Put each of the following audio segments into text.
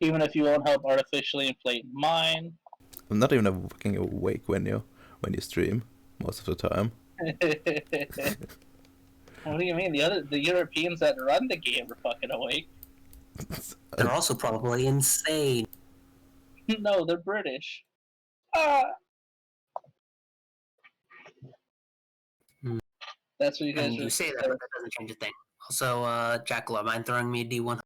Even if you won't help artificially inflate mine. I'm not even fucking awake when you stream most of the time. What do you mean? The Europeans that run the game are fucking awake. They're also probably insane. No, they're British. That's what you guys. And you say that, but that doesn't change a thing. Also, Jackal, mind throwing me a D100?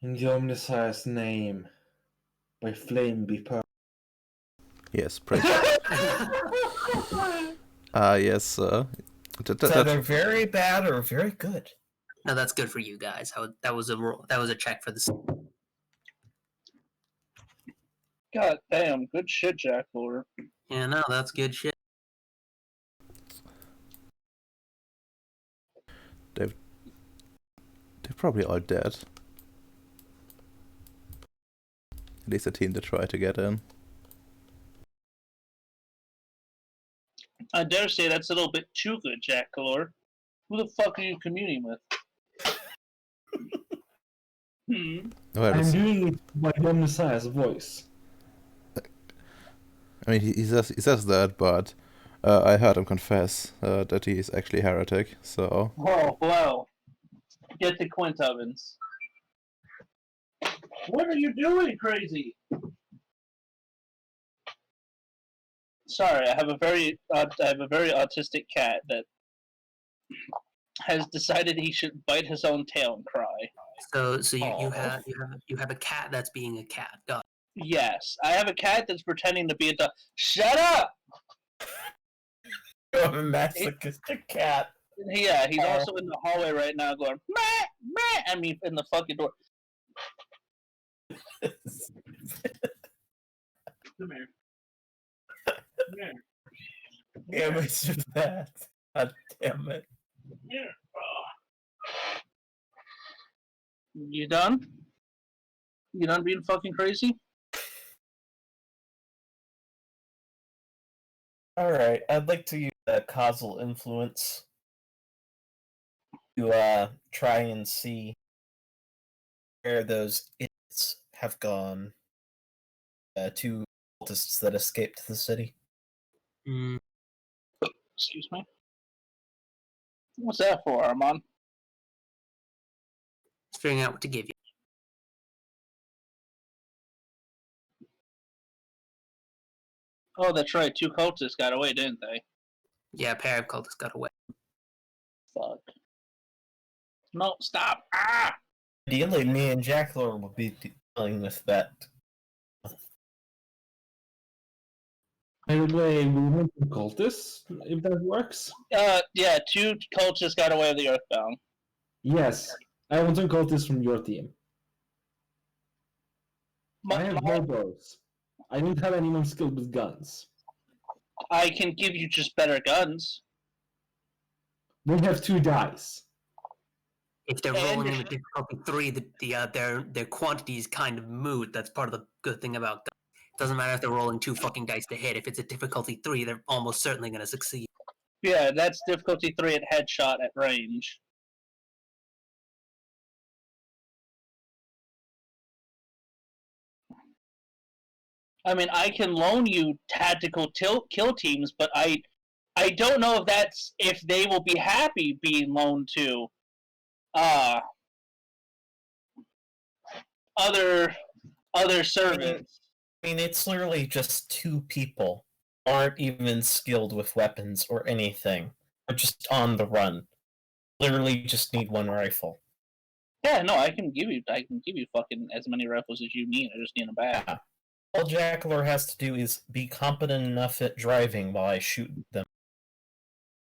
In the omniscience name, by flame be purged. Yes, praise. Yes. It's either very bad or very good. No, that's good for you guys. That was a check for the. God damn, good shit, Jack Lord. Yeah, no, that's good shit. They probably are dead. At least a team that tried to get in. I dare say that's a little bit too good, Jack Galore. Who the fuck are you communing with? Well, I'm doing it by the omniscience voice. I mean, he says that, but I heard him confess that he is actually heretic. So. Oh well. Get to Quint Ovens. What are you doing, crazy? Sorry, I have a very autistic cat that has decided he should bite his own tail and cry. So you have a cat that's being a cat. Got it. Yes, I have a cat that's pretending to be a dog. Shut up! You have a masochistic cat. Yeah, he's also in the hallway right now going, meh, meh, I mean, in the fucking door. Come here. Come here. Yeah, but it's just that. God damn it. Here. You done? You done being fucking crazy? Alright, I'd like to use causal influence to try and see where those idiots have gone. Two cultists that escaped the city. Excuse me. What's that for, Armand? Just figuring out what to give you. Oh, that's right. Two cultists got away, didn't they? Yeah, a pair of cultists got away. Fuck. No, stop. Ah! Ideally, me and Jackler will be dealing with that. By the way, we want some cultists, if that works. Yeah, two cultists got away with the Earthbound. Yes, I want some cultists from your team. I have hobos. I don't have anyone skilled with guns. I can give you just better guns. They have 2 dice. If they're rolling in a difficulty 3, their quantity is kind of moot. That's part of the good thing about them. It doesn't matter if they're rolling 2 fucking dice to hit. If it's a difficulty 3, they're almost certainly going to succeed. Yeah, that's difficulty 3 at headshot at range. I mean, I can loan you tactical kill teams, but I don't know if they will be happy being loaned to other servants. I mean, it's literally just 2 people aren't even skilled with weapons or anything. They're just on the run. Literally just need 1 rifle. Yeah, no, I can give you fucking as many rifles as you need. I just need them back. Yeah. All Jackler has to do is be competent enough at driving while I shoot them.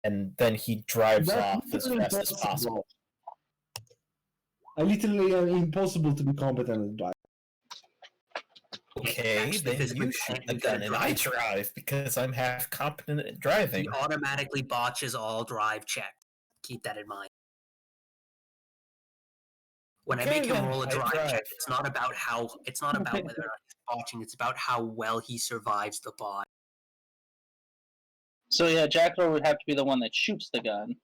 And then he drives off as fast as possible. I literally am impossible to be competent at driving. Okay, then you shoot the gun and I drive because I'm half competent at driving. He automatically botches all drive checks. Keep that in mind. When I make him roll a drive check, it's not about whether or not he's botching. It's about how well he survives the bot. So yeah, Jackal would have to be the one that shoots the gun.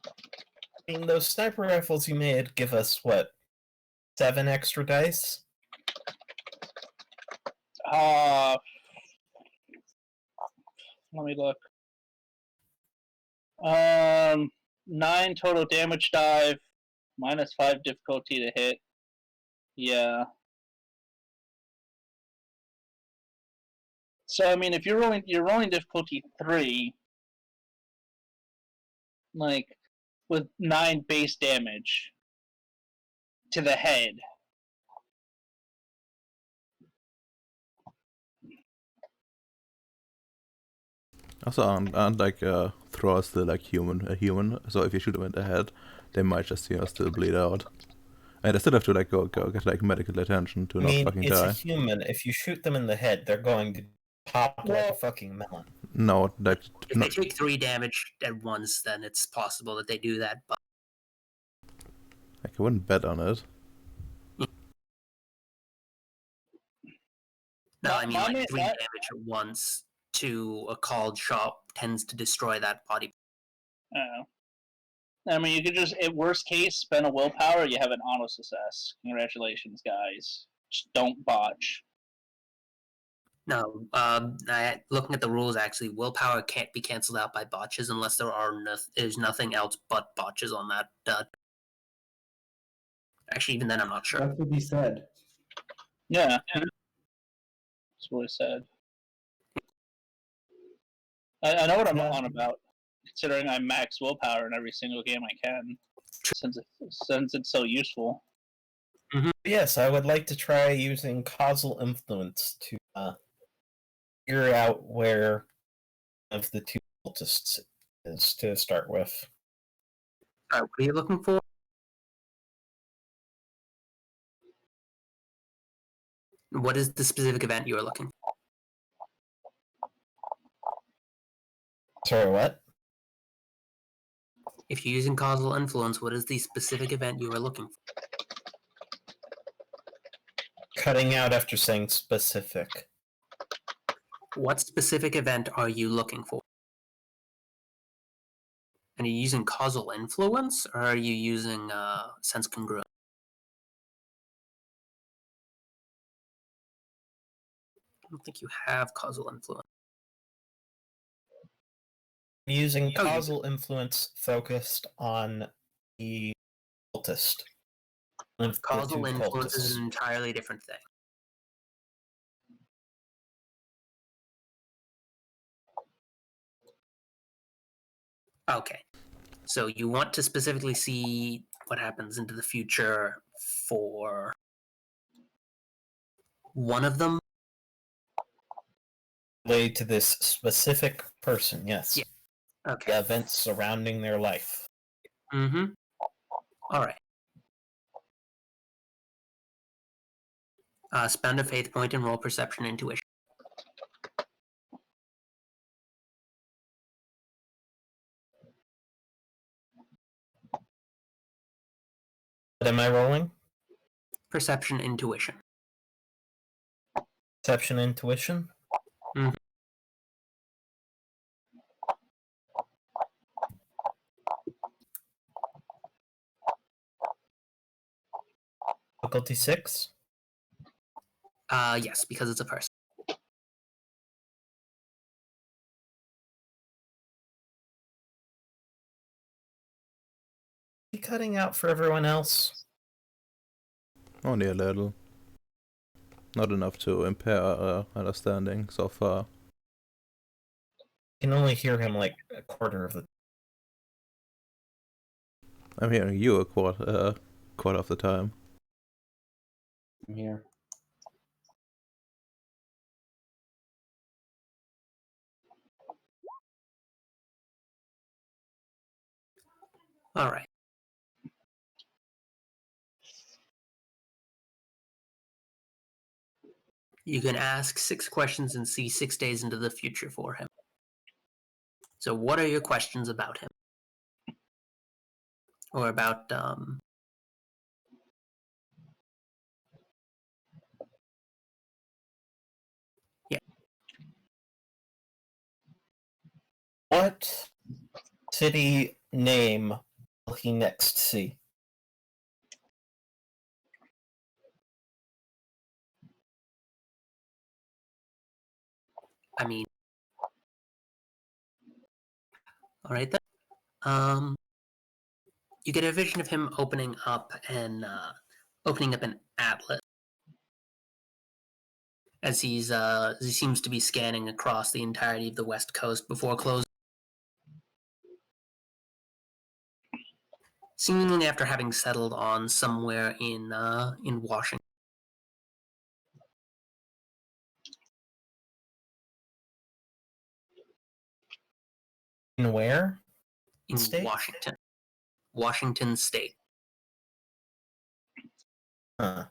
I mean, those sniper rifles you made give us, what, 7 extra dice? Let me look. 9 total damage dive, -5 difficulty to hit. Yeah. So I mean, if you're rolling difficulty 3, like with 9 base damage to the head. Also, aren't like throwers still like a human? So if you shoot them in the head, they might just still bleed out. And they still have to like go get like medical attention to I not mean, fucking it's die. a human. If you shoot them in the head, they're going to pop like a fucking melon. No, like If they take 3 damage at once, then it's possible that they do that. But I wouldn't bet on it. no, I mean like 3 my- damage at once to a called shot tends to destroy that body. I mean, you could just, at worst case, spend a willpower. You have an auto success. Congratulations, guys. Just don't botch. No, looking at the rules, actually, willpower can't be canceled out by botches unless there's nothing else but botches on that. Actually, even then, I'm not sure. That's what he said. Yeah. That's what I said. I know what I'm on about, considering I max willpower in every single game I can, since it's so useful. Yes, I would like to try using causal influence to figure out where one of the 2 cultists is to start with. All right, what are you looking for? What is the specific event you are looking for? Sorry, what? If you're using causal influence, what is the specific event you are looking for? Cutting out after saying specific. What specific event are you looking for? And are you using causal influence, or are you using sense congruent? I don't think you have causal influence. Using causal influence focused on the cultist. Causal influence is an entirely different thing. Okay. So you want to specifically see what happens into the future for one of them? Related to this specific person, yes. Yeah. Okay. The events surrounding their life. Mm-hmm. All right. Spend a faith point and roll perception intuition. What am I rolling? Perception intuition. Perception intuition? Mhm. Difficulty 6? Yes, because it's a person. Are you cutting out for everyone else? Only a little. Not enough to impair understanding so far. You can only hear him like a quarter of the. I'm hearing you a quarter of the time. I'm here. All right. You can ask 6 questions and see 6 days into the future for him. So what are your questions about him? Or about What city name will he next see? I mean, all right then. You get a vision of him opening up an atlas as he seems to be scanning across the entirety of the West Coast before closing. Seemingly after having settled on somewhere in Washington. In where? In State? Washington State. Huh.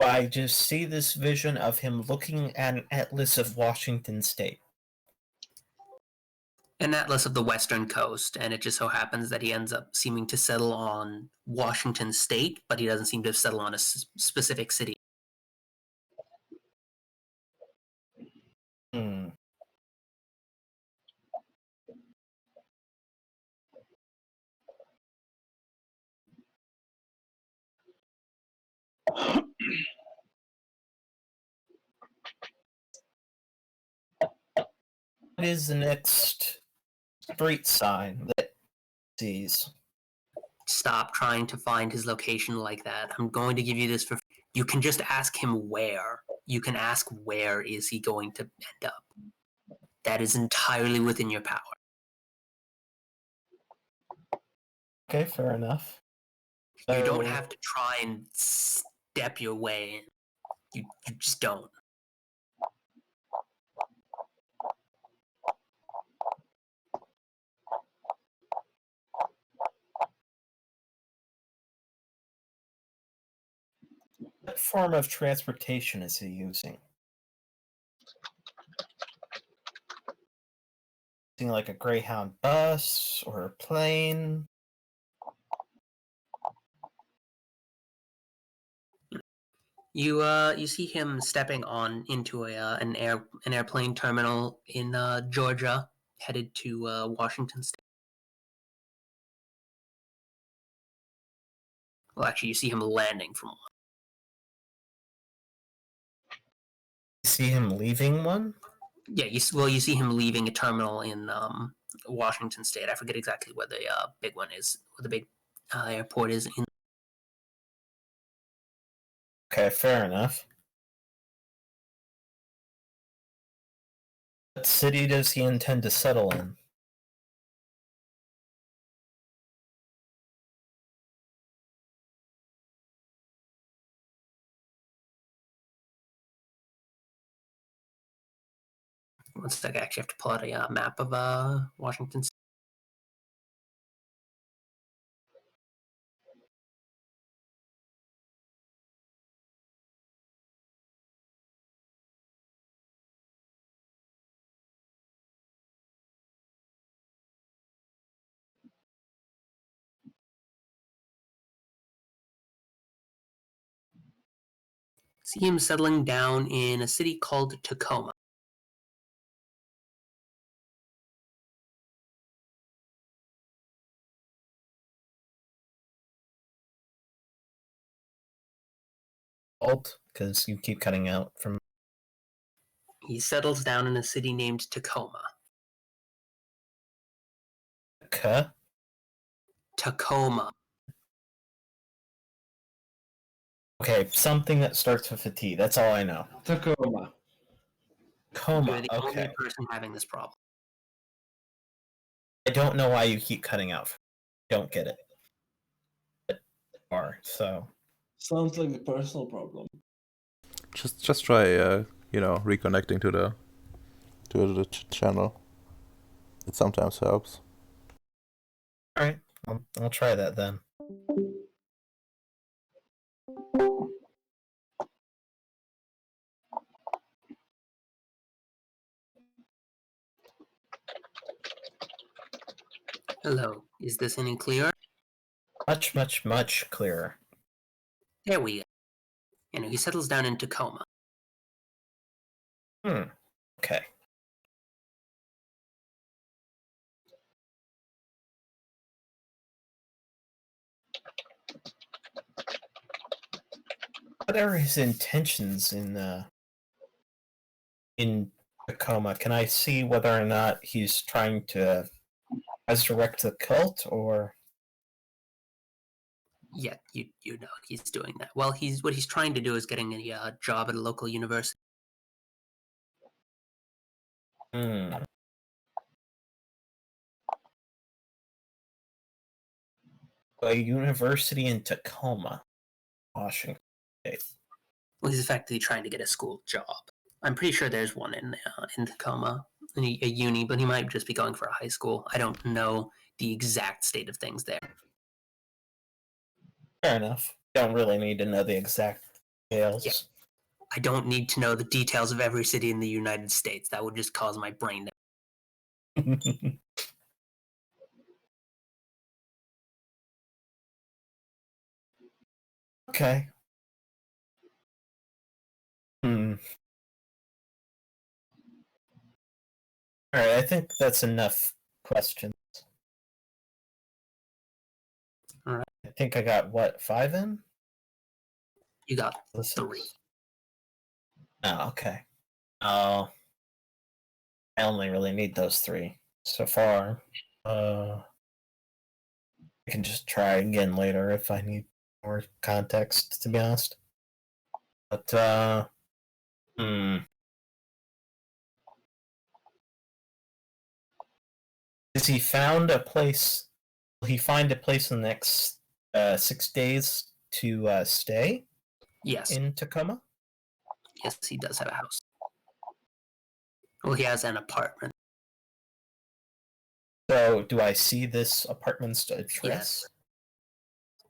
I just see this vision of him looking at an atlas of Washington State. An atlas of the western coast, and it just so happens that he ends up seeming to settle on Washington State, but he doesn't seem to settle on a specific city. Hmm. What is the next street sign that he sees? Stop trying to find his location like that. I'm going to give you this for. You can just ask him where. You can ask where is he going to end up. That is entirely within your power. Okay, fair enough. You don't So- have to try and step your way in. You just don't. What form of transportation is he using? Using like a Greyhound bus or a plane? You see him stepping on into an airplane terminal in Georgia, headed to Washington State. Well, actually, you see him landing from one. See him leaving one? Yeah, you see him leaving a terminal in Washington State. I forget exactly where the big one is, where the big airport is in. Okay, fair enough. What city does he intend to settle in? One sec, I actually have to pull out a map of Washington State. See him settling down in a city called Tacoma. Alt, because you keep cutting out from. He settles down in a city named Tacoma. Tacoma. Okay, something that starts with a T. That's all I know. Tacoma. Coma. You're the only Okay. person having this problem. I don't know why you keep cutting out. Don't get it. So. Sounds like a personal problem. Just try, reconnecting to the channel. It sometimes helps. All right, I'll try that then. Hello, is this any clearer? Much, much, much clearer. There we go. He settles down in Tacoma. Okay. What are his intentions in Tacoma? Can I see whether or not he's trying to resurrect the cult, or? Yeah, you know he's doing that. Well, what he's trying to do is getting a job at a local university. A university in Tacoma, Washington State. Well, he's effectively trying to get a school job. I'm pretty sure there's one in Tacoma, a uni, but he might just be going for a high school. I don't know the exact state of things there. Fair enough. Don't really need to know the exact details. Yeah. I don't need to know the details of every city in the United States. That would just cause my brain to... Okay. Alright, I think that's enough questions. Alright. I think I got, 5 in? You got 3. Oh, okay. I only really need those 3 so far. I can just try again later if I need more context, to be honest. But, Has he found a place? Will he find a place in the next 6 days to stay? Yes. In Tacoma? Yes, he does have a house. Well, he has an apartment. So, do I see this apartment's address? Yes.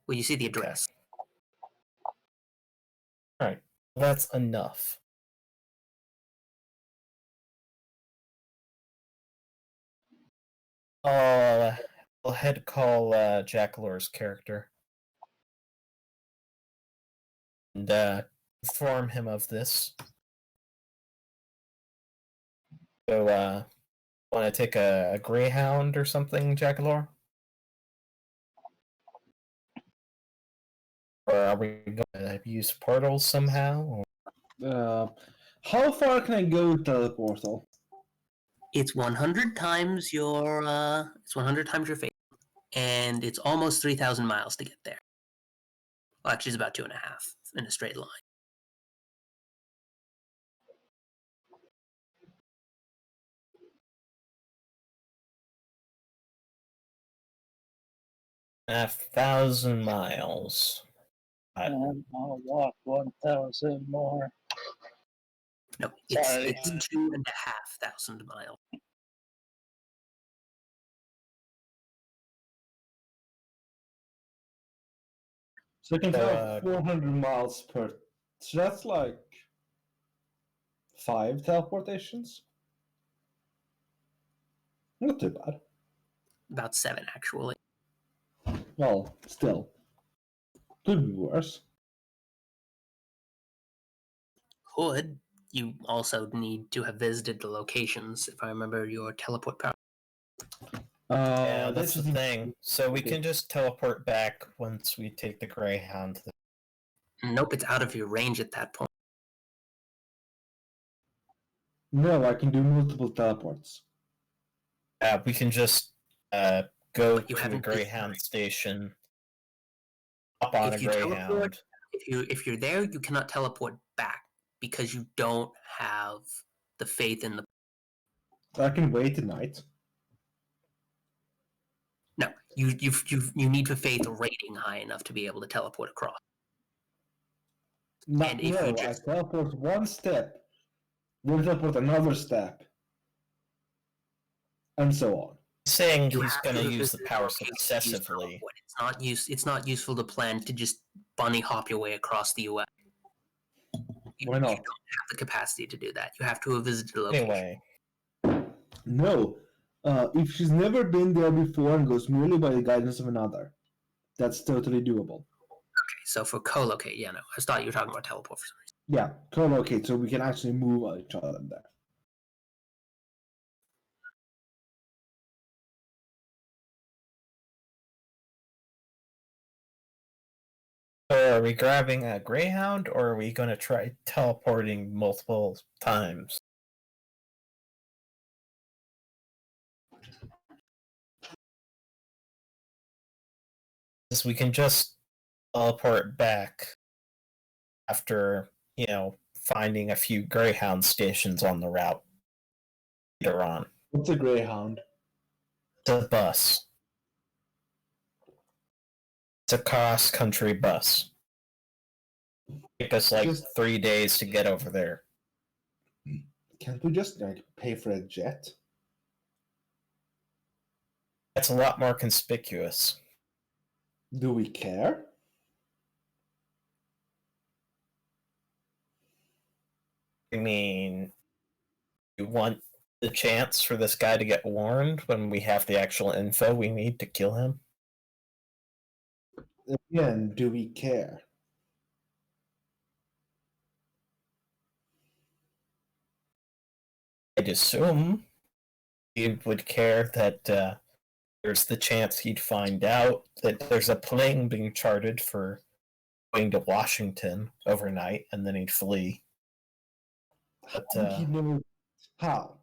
Well, you see the address. Okay. Alright, that's enough. I'll head call Jack Lore's character and inform him of this. So, want to take a Greyhound or something, Jack Lore? Or are we going to use portals somehow? Or? How far can I go with teleportal? It's 100 times your fate, and it's almost 3,000 miles to get there. Well, actually, it's about 2.5 in a straight line. A 1,000 miles. And I'll walk 1,000 more. No, it's 2,500 miles. So I can travel 400 miles per. So that's like 5 teleportations. Not too bad. About 7, actually. Well, still. Could be worse. Could. You also need to have visited the locations, if I remember your teleport power. Yeah, that's the thing. So we can just teleport back once we take the Greyhound. Nope, it's out of your range at that point. No, I can do multiple teleports. We can just go But you to a haven't Greyhound station, hop on a Greyhound. If you're there, you cannot teleport back because you don't have the faith in the. I can wait a night. No, you need the faith rating high enough to be able to teleport across. I teleport one step, then teleport another step, and so on. Saying he's going to use the power successively. It's not useful to plan to just bunny hop your way across the U.S. Why not? You don't have the capacity to do that. You have to have visited a location. Anyway. No. If she's never been there before and goes merely by the guidance of another. That's totally doable. Okay, so for co-locate, yeah, no, I just thought you were talking about teleport for some reason. Yeah, co-locate, so we can actually move each other there. So are we grabbing a Greyhound, or are we going to try teleporting multiple times? Because we can just teleport back after, finding a few Greyhound stations on the route later on. What's a Greyhound? It's a bus. It's a cross-country bus. It took us like 3 days to get over there. Can't we just pay for a jet? That's a lot more conspicuous. Do we care? I mean, you want the chance for this guy to get warned when we have the actual info we need to kill him? Again, do we care? I'd assume he would care that there's the chance he'd find out that there's a plane being chartered for going to Washington overnight, and then he'd flee. But, How would he know? How?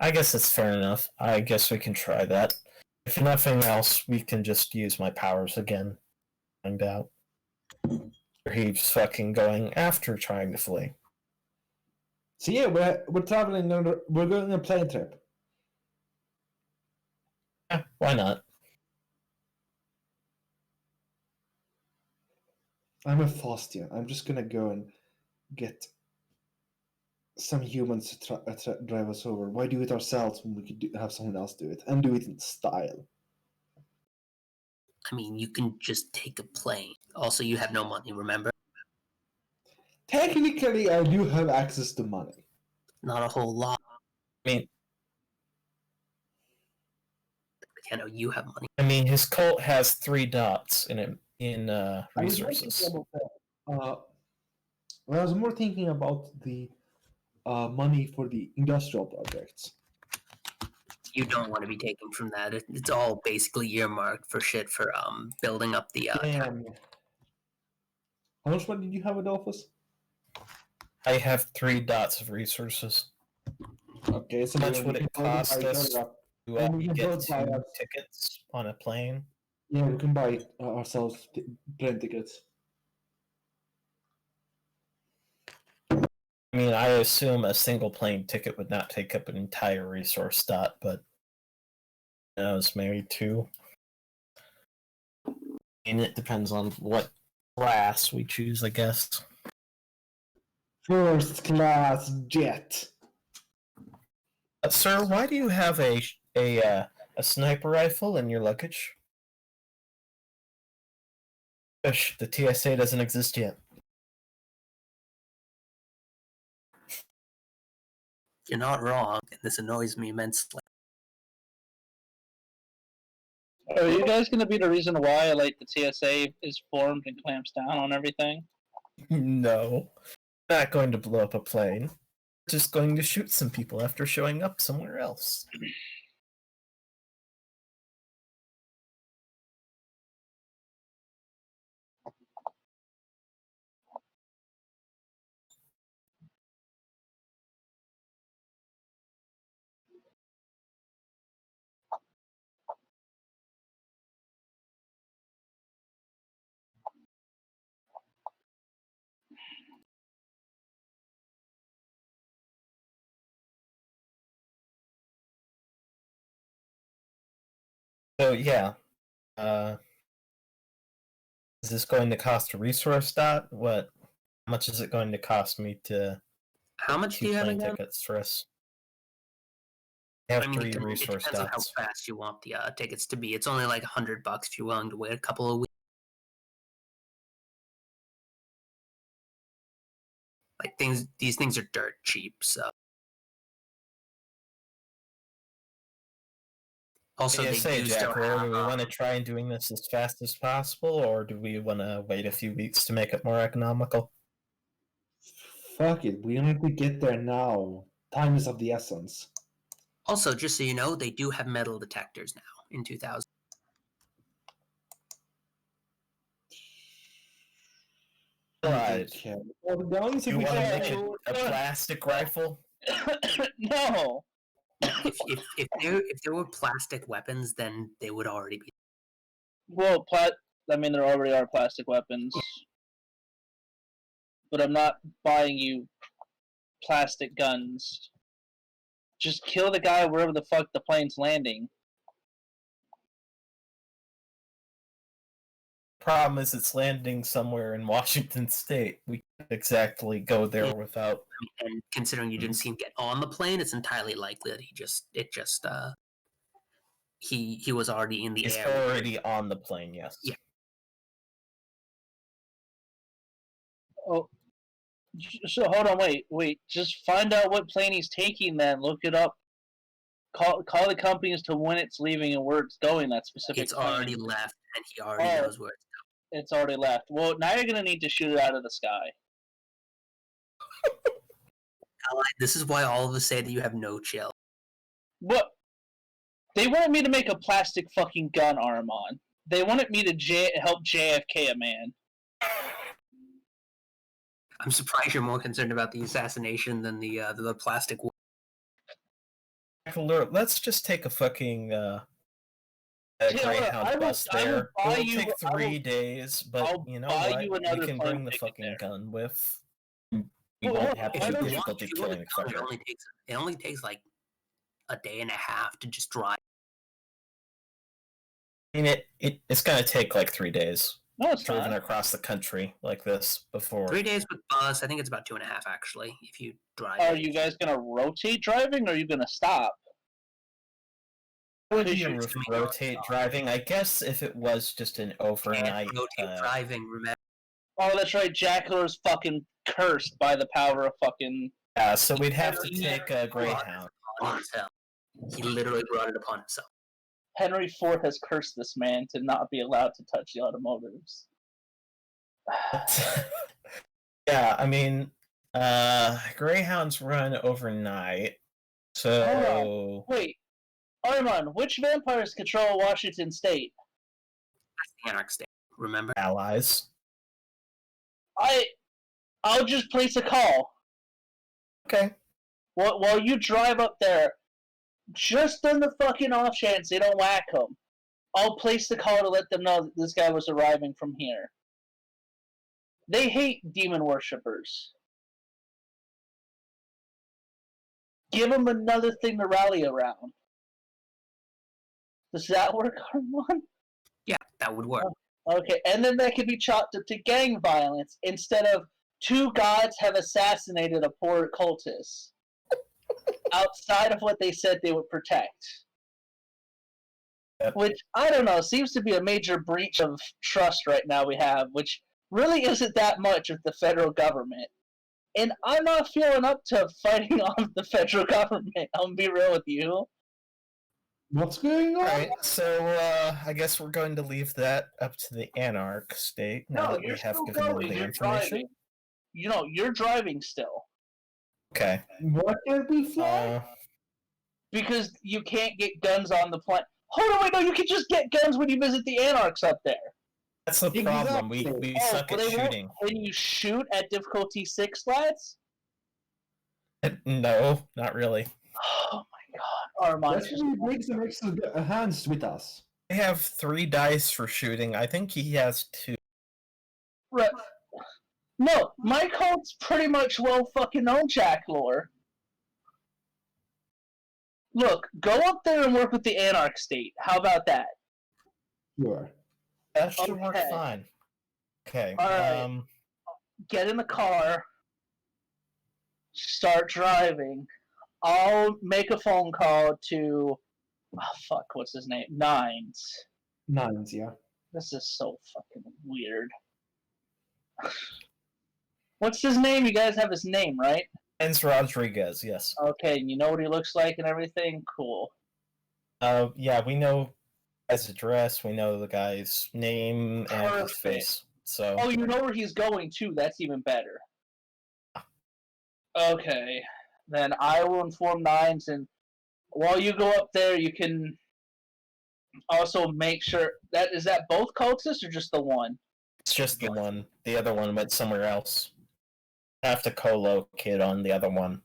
I guess it's fair enough. I guess we can try that. If nothing else, we can just use my powers again. Find out. Or he's fucking going after trying to flee. So yeah, we're traveling. We're going on a plane trip. Yeah, why not? I'm a Faustian. I'm just gonna go and get some humans to drive us over. Why do it ourselves when we could have someone else do it and do it in style? I mean, you can just take a plane. Also, you have no money, remember? Technically, I do have access to money. Not a whole lot. I mean, I know you have money. his cult has 3 dots in resources. I was more thinking about the money for the industrial projects. You don't want to be taken from that. It's all basically earmarked for shit for building up the. Damn. How much money do you have, Adolphus? I have 3 dots of resources. Okay, so How much would it cost us to we can get both buy 2 us- tickets on a plane? Yeah, we can buy ourselves plane tickets. I mean, I assume a single plane ticket would not take up an entire resource dot, but who knows, maybe 2. And it depends on what class we choose, I guess. First class jet. Sir, why do you have a sniper rifle in your luggage? Gosh, the TSA doesn't exist yet. You're not wrong, and this annoys me immensely. Are you guys going to be the reason why like the TSA is formed and clamps down on everything? No. Not going to blow up a plane. Just going to shoot some people after showing up somewhere else. So yeah, is this going to cost a resource dot? How much is it going to cost me to How much do you have plane again? tickets for us? I have 3 it resource depends on how dots. fast you want the tickets to be. It's only like $100 if you're willing to wait a couple of weeks. Like these things are dirt cheap, so Also, Yeah, they say, do Jack, still do have, we want to try and doing this as fast as possible, or do we want to wait a few weeks to make it more economical? Fuck it, we need to get there now. Time is of the essence. Also, just so you know, they do have metal detectors now in 2000. Right. Okay. Well, the guns, if You we want to can- make it a plastic rifle? No. If there were plastic weapons, then they would already be. Well, I mean, there already are plastic weapons, but I'm not buying you plastic guns. Just kill the guy wherever the fuck the plane's landing. Problem is, it's landing somewhere in Washington State. We can't exactly go there without. And considering you didn't see him get on the plane, it's entirely likely that he was already in the He's air. already on the plane. Yes. Yeah. Oh, so hold on, wait. Just find out what plane he's taking. Then look it up. Call the companies to when it's leaving and where it's going. That specific. It's plane. already left, and he already knows where. It's already left. Well, now you're gonna need to shoot it out of the sky. This is why all of us say that you have no chill. What? They wanted me to make a plastic fucking gun, Armon. They wanted me to help JFK a man. I'm surprised you're more concerned about the assassination than the plastic. Let's just take a fucking Greyhound bus there. It'll take 3 days, but you know what? We can bring the fucking gun with. We won't have to do difficulty killing the fucker. It only takes like a day and a half to just drive. I mean, it's gonna take like 3 days. No, it's driven not. across the country like this before. 3 days with bus. I think it's about 2.5 actually. If you drive. Are you guys gonna rotate driving, or are you gonna stop? Would you rotate driving? I guess if it was just an overnight. Rotate driving. Remember. Oh, that's right. Jackler's fucking cursed by the power of fucking. Yeah, so we'd have to take a Greyhound. He literally brought it upon himself. Henry IV has cursed this man to not be allowed to touch the automotives. Yeah, I mean, Greyhounds run overnight, so... Wait, Armon, which vampires control Washington State? That's the Anarch State, remember? Allies. I'll just place a call. Okay. While you drive up there, just on the fucking off chance they don't whack him, I'll place the call to let them know that this guy was arriving from here. They hate demon worshippers. Give them another thing to rally around. Does that work, Armon? Yeah, that would work. Okay, and then that could be chopped up to gang violence instead of 2 gods have assassinated a poor cultist outside of what they said they would protect. Yep. Which, I don't know, seems to be a major breach of trust right now we have, which really isn't that much with the federal government. And I'm not feeling up to fighting on the federal government, I'll be real with you. What's going on? Alright, so I guess we're going to leave that up to the Anarch State now that we have given them the information. You're driving still. Okay. What can we fly? Because you can't get guns on the plane. Hold on, wait, no, you can just get guns when you visit the Anarchs up there. That's the problem. We suck at shooting. When you shoot at difficulty 6, lads? No, not really. Oh my god, Armand. Let's just bring some extra hands with us. I have 3 dice for shooting. I think he has 2. Right. No, my cult's pretty much well fucking known Jack lore. Look, go up there and work with the Anarch State. How about that? Sure. That should work fine. Okay. Alright. Get in the car. Start driving. I'll make a phone call to... Oh, fuck, what's his name? Nines. Nines, yeah. This is so fucking weird. What's his name? You guys have his name, right? Enz Rodriguez, yes. Okay, and you know what he looks like and everything? Cool. Yeah, we know his address, we know the guy's name and his Perfect. face. So Oh, you know where he's going too. That's even better. Okay, then I will inform Nines, and while you go up there, you can also make sure that is that both cultists or just the one. it's just the one. The other one went somewhere else. I have to co-locate on the other one.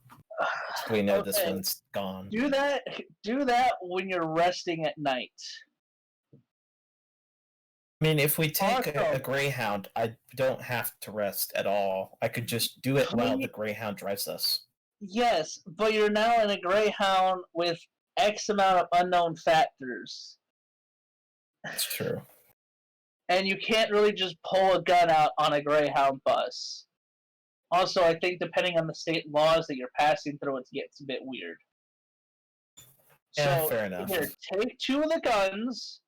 So we know this Okay. one's gone. Do that when you're resting at night. I mean, if we take a Awesome. Greyhound, I don't have to rest at all. I could just do it while the Greyhound drives us. Yes, but you're now in a Greyhound with X amount of unknown factors. That's true. And you can't really just pull a gun out on a Greyhound bus. Also, I think depending on the state laws that you're passing through, it gets a bit weird. Yeah, So, fair enough. here, take 2 of the guns,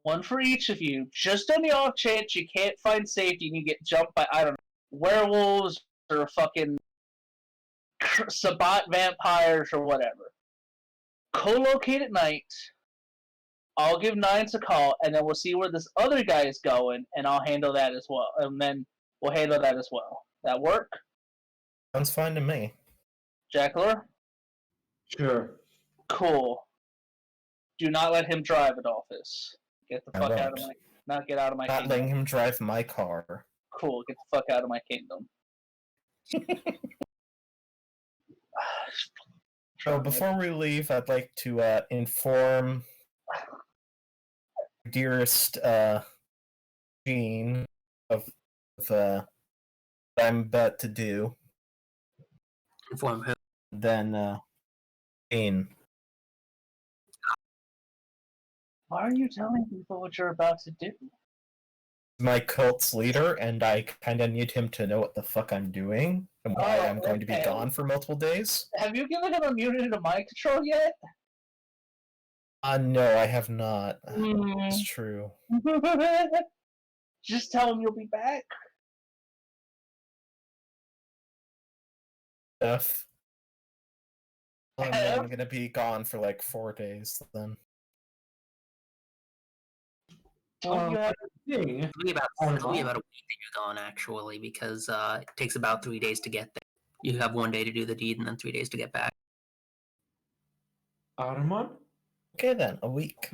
one for each of you, just on the off chance you can't find safety and you get jumped by, I don't know, werewolves or fucking Sabat vampires or whatever. Co-locate at night. I'll give Nines a call, and then we'll see where this other guy is going, and I'll handle that as well. And then we'll handle that as well. That work? Sounds fine to me. Jackler? Sure. Cool. Do not let him drive, Adolphus. Get the I fuck out of won't. my... Not get out of my Not kingdom. letting him drive my car. Cool, get the fuck out of my kingdom. So before we leave, I'd like to inform dearest Jean of what I'm about to do. Inform who? Then Jean. Why are you telling people what you're about to do? My cult's leader, and I kind of need him to know what the fuck I'm doing and why I'm going to be gone for multiple days. Have you given him immunity to mind control yet? No, I have not. It's true. Just tell him you'll be back. F. I'm gonna be gone for like 4 days then. You have Thing. It'll be about a week that you're gone, actually, because it takes about 3 days to get there. You have 1 day to do the deed and then 3 days to get back. Arman? Okay then, a week.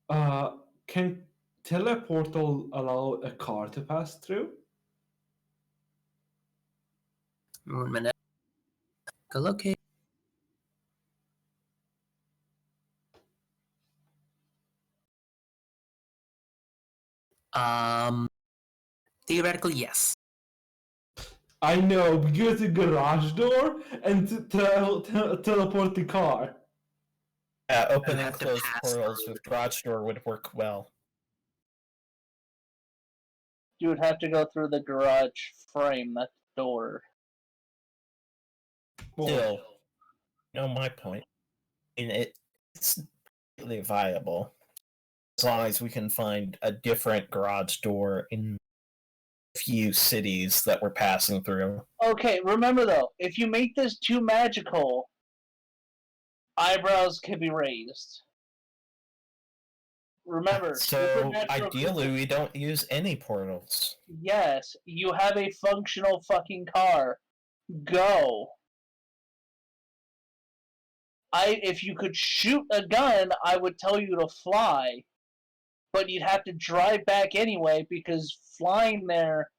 Can teleportal allow a car to pass through? 1 minute. Go locate. Theoretically, yes. I know, because the garage door and teleport the car. Open and have to close pass portals through. with garage door would work well. You would have to go through the garage frame, that door. Still, you know my point. I mean, it's really viable as long as we can find a different garage door in a few cities that we're passing through. Okay, remember though, if you make this too magical, eyebrows can be raised. Remember, So supernatural ideally, we don't use any portals. Yes, you have a functional fucking car. Go. If you could shoot a gun, I would tell you to fly. But you'd have to drive back anyway because flying there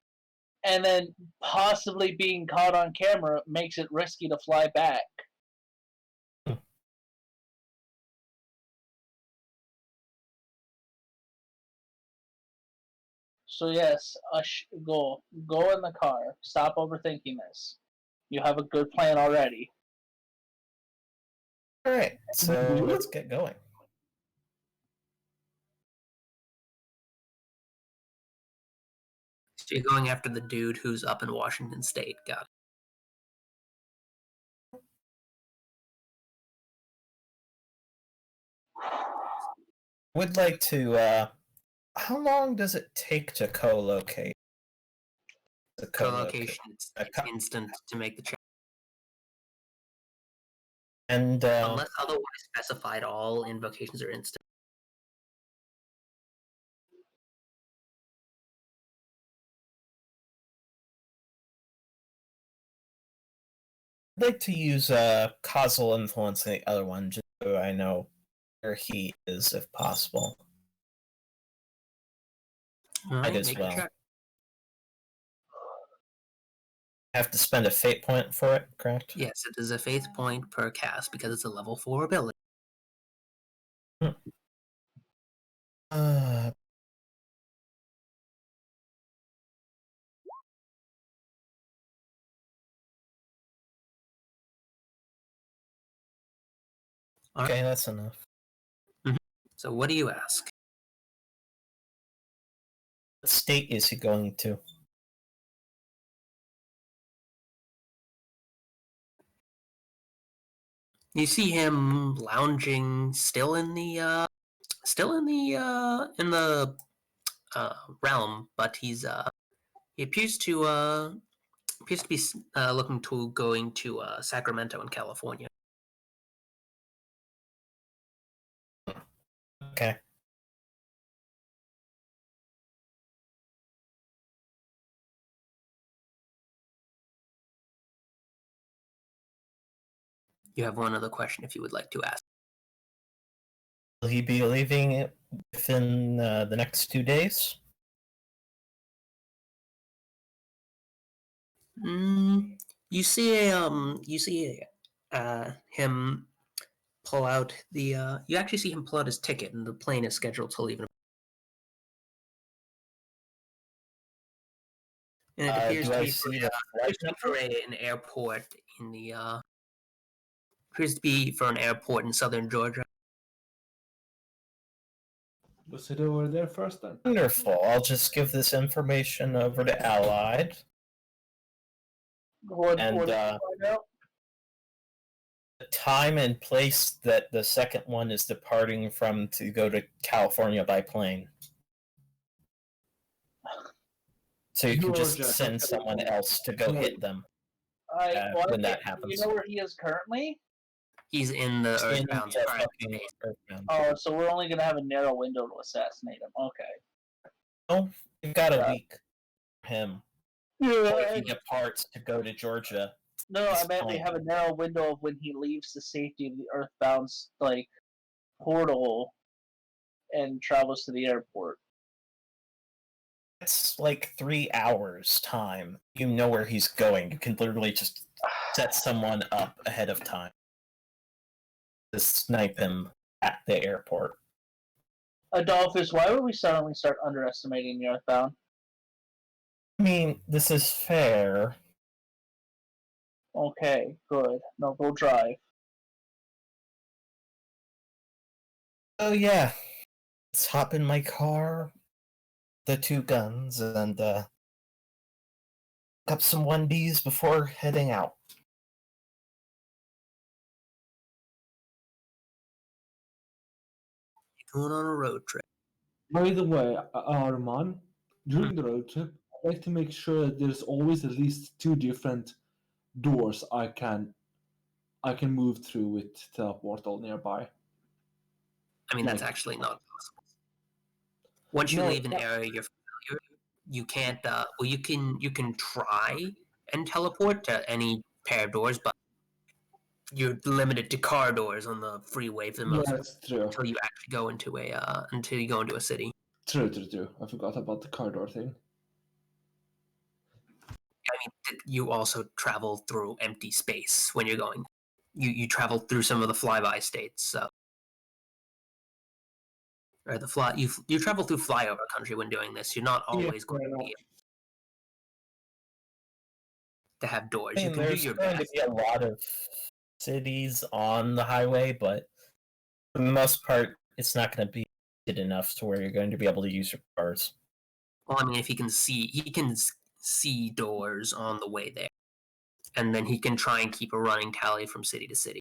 and then possibly being caught on camera makes it risky to fly back. So yes, go in the car. Stop overthinking this. You have a good plan already. Alright, so let's get going. So you're going after the dude who's up in Washington State. Got it. Would like to, how long does it take to co-locate? The Co-location, it's instant to make the check. And Unless otherwise specified, all invocations are instant. I'd like to use causal influence in the other one, just so I know where he is, if possible. All right, as make well. a check. I have to spend a fate point for it, correct? Yes, it is a faith point per cast because it's a level 4 ability. Uh, All okay, right. that's enough. So what do you ask? What state is he going to? You see him lounging, still in the realm, but he appears to be looking to going to Sacramento in California. Okay. You have one other question if you would like to ask. Will he be leaving it within the next 2 days? You see him pull out the. You actually see him pull out his ticket, and the plane is scheduled to leave. And it appears Do to I be see the flight number? an airport in the. Appears to be for an airport in southern Georgia. Was it over there first then? Wonderful. I'll just give this information over to Allied. What And, did you find out? The time and place that the second one is departing from to go to California by plane. So you can just Georgia, send someone else to go hit them when that happens. You know where he is currently? He's in the In Earthbound the current fucking space. Earthbound. Oh, so we're only gonna have a narrow window to assassinate him. Okay. Oh, you've got a Yeah. week for him. Yeah. Or if he departs to go to Georgia. No, I It's meant we fine. have a narrow window of when he leaves the safety of the Earthbound portal and travels to the airport. It's like 3 hours time. You know where he's going. You can literally just set someone up ahead of time to snipe him at the airport. Adolphus, why would we suddenly start underestimating the Earthbound? I mean, this is fair. Okay, good. No, go drive. Oh yeah. Let's hop in my car, the 2 guns, and pick up some 1Ds before heading out. Going on a road trip. By the way, Arman, during the road trip, I like to make sure that there's always at least 2 different doors I can move through with teleport all nearby. I mean, that's Like- actually not possible. Once you No, leave an area you're familiar, you can't. Well, you can try and teleport to any pair of doors, but you're limited to car doors on the freeway for the most part That's true. until you actually go into a city. True. I forgot about the car door thing. I mean, you also travel through empty space when you're going. You travel through some of the flyby states, so or you travel through flyover country when doing this. You're not always going to be able to have doors. I You mean, can do there's your going best. to be a lot of cities on the highway, but for the most part, it's not going to be good enough to where you're going to be able to use your cars. Well, I mean, if he can see doors on the way there, and then he can try and keep a running tally from city to city.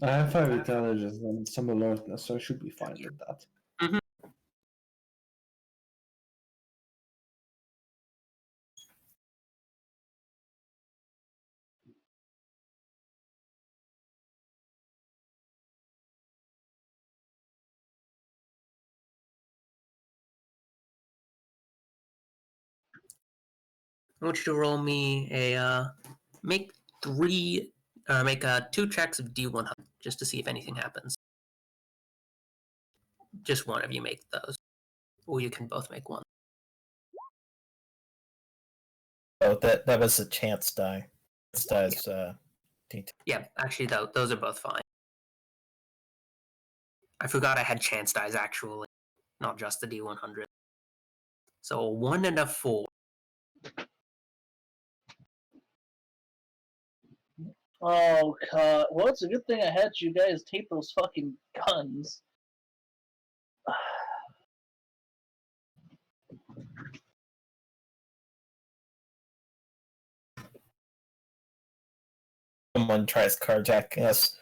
I have 5 intelligence and some alertness, so I should be fine with that. I want you to roll me make 2 checks of D100 just to see if anything happens. Just one of you make those, or you can both make one. Oh, that was a chance die. Chance die's DtF. Yeah, actually, those are both fine. I forgot I had chance dies actually, not just the D100. So a 1 and a 4. Oh god. Well, it's a good thing I had you guys tape those fucking guns. Someone tries carjacking us.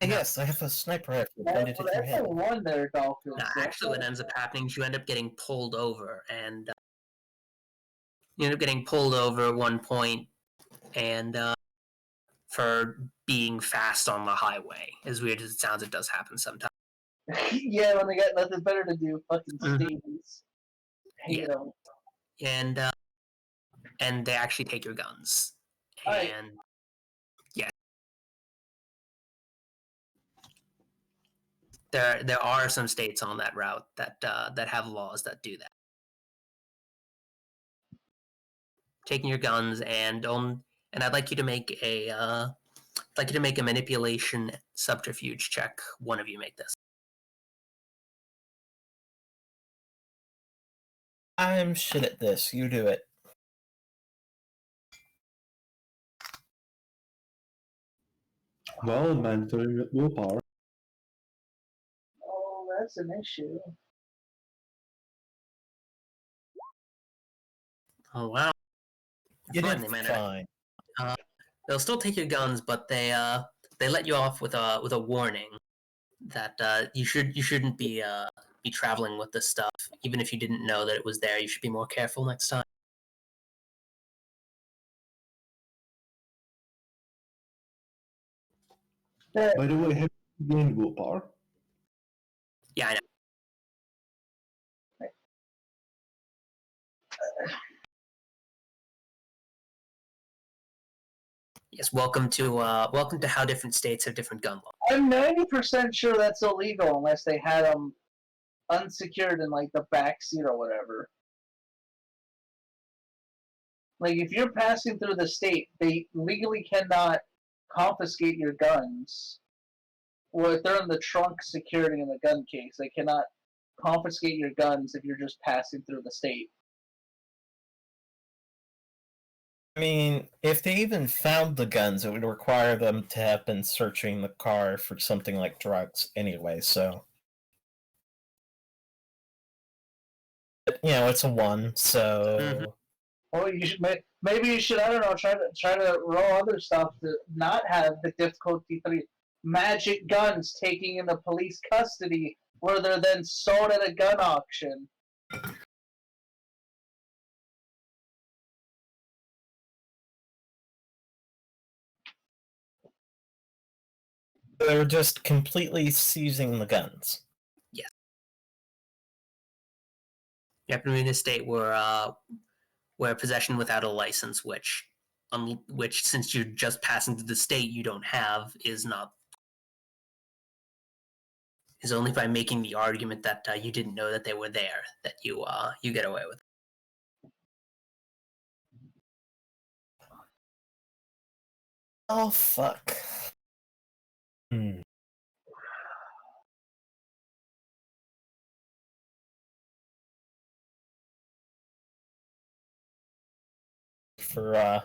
Yes, I have a sniper rifle pointed at your That's head. a one there, Dolphins. Nah, actually, what ends up happening is you end up getting pulled over, and you end up getting pulled over at one point, and for being fast on the highway. As weird as it sounds, it does happen sometimes. Yeah, when they got nothing better to do, fucking Mhm. stings. Hate Yeah. them. And they actually take your guns. Alright. And yeah, there are some states on that route that have laws that do that. Taking your guns and I'd like you to make a manipulation subterfuge check. One of you make this. I'm shit at this. You do it. Well, mandatory willpower. Oh, that's an issue. Oh wow! You Fine, did they managed. fine. They'll still take your guns, but they let you off with a warning that you shouldn't be traveling with this stuff. Even if you didn't know that it was there, you should be more careful next time. By the way, have you gained willpower? Yeah, I know. Yes, welcome to how different states have different gun laws. I'm 90% sure that's illegal unless they had them unsecured in like the back seat or whatever. Like if you're passing through the state, they legally cannot confiscate your guns. Well, if they're in the trunk security in the gun case, they cannot confiscate your guns if you're just passing through the state. I mean, if they even found the guns, it would require them to have been searching the car for something like drugs anyway, so. But, you know, it's a 1, so. Mhm. Or you should maybe you should, I don't know, try to roll other stuff to not have the difficulty 3 magic guns taking into police custody where they're then sold at a gun auction. They're just completely seizing the guns. Yes. You happen to be in a state where possession without a license, which since you're just passing through the state you don't have, is only by making the argument that you didn't know that they were there that you get away with it. Oh, fuck. For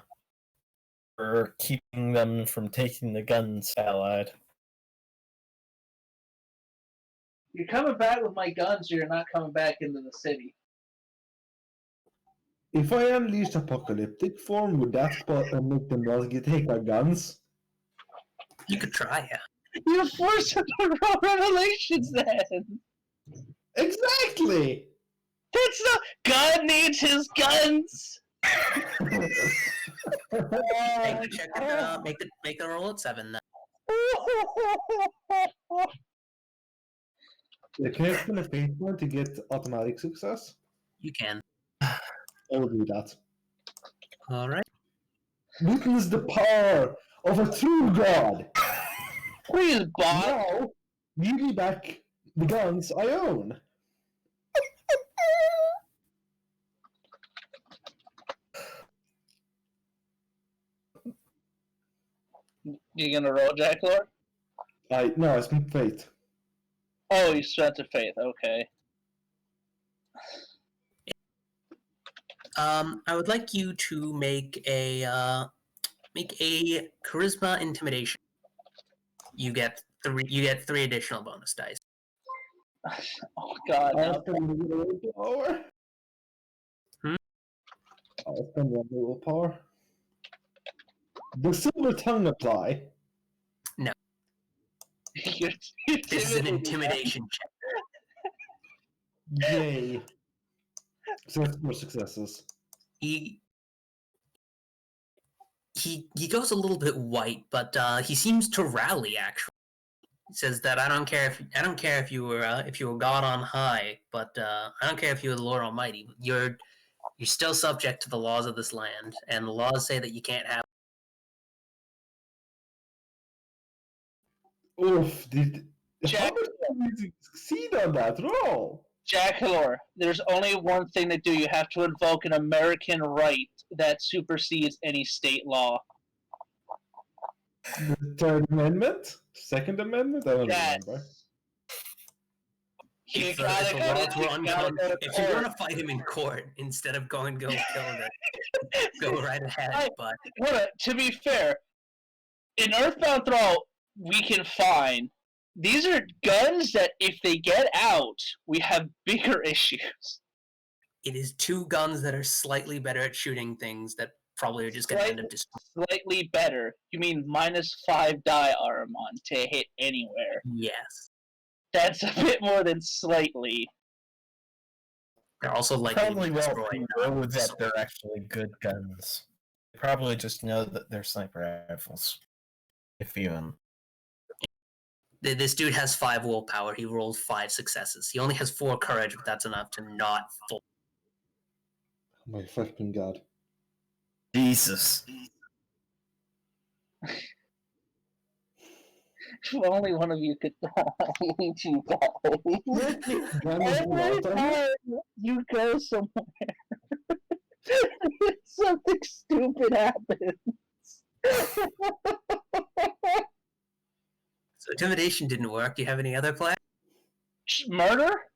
keeping them from taking the guns, Allied. You're coming back with my guns or you're not coming back into the city. If I unleashed apocalyptic form, would that make them not take our guns? You could try, yeah. You forced them to roll revelations then! Exactly! That's not. God needs his guns! Make the check and make the roll at 7 then. Can I spend a fate point to get automatic success? You can. I will do that. All right. Witness the power of a true god. Please, bot. Now, give me back the guns I own. You gonna roll, Jackalor? No, I spent fate. Oh, you spent a faith. Okay. I would like you to make a charisma intimidation. You get three additional bonus dice. Oh God. I'll No. spend the willpower. Hmm? I'll spend one willpower. Does silver tongue apply? You're This is an intimidating intimidation check. Yay. So that's 4 successes. He goes a little bit white, but he seems to rally. Actually, he says that I don't care if you were God on high, but I don't care if you were the Lord Almighty. You're still subject to the laws of this land, and the laws say that you can't have. Oof, Jack- how much did you succeed on that roll? Jackalor, there's only one thing to do. You have to invoke an American right that supersedes any state law. The Third Amendment? Second Amendment? I don't remember. You If gotta the go laws were you gotta go to if you want court. to fight him in court instead of going go kill it, go right ahead. But To be fair, in Earthbound Thrall, we can find these are guns that if they get out, we have bigger issues. it is two guns that are slightly better at shooting things that probably are just going to end up destroying. Slightly better. You mean -5 die Aramon to hit anywhere. Yes. That's a bit more than slightly. They're also likely to Probably be won't destroyed. know that they're actually good guns. They probably just know that they're sniper rifles. If even. This dude has 5 willpower. He rolled 5 successes. He only has 4 courage, but that's enough to not fall. Oh my fucking god. Jesus. If only one of you could die, you guys. Guns Every out on me? time you go somewhere, something stupid happens. So intimidation didn't work. Do you have any other plans? Murder?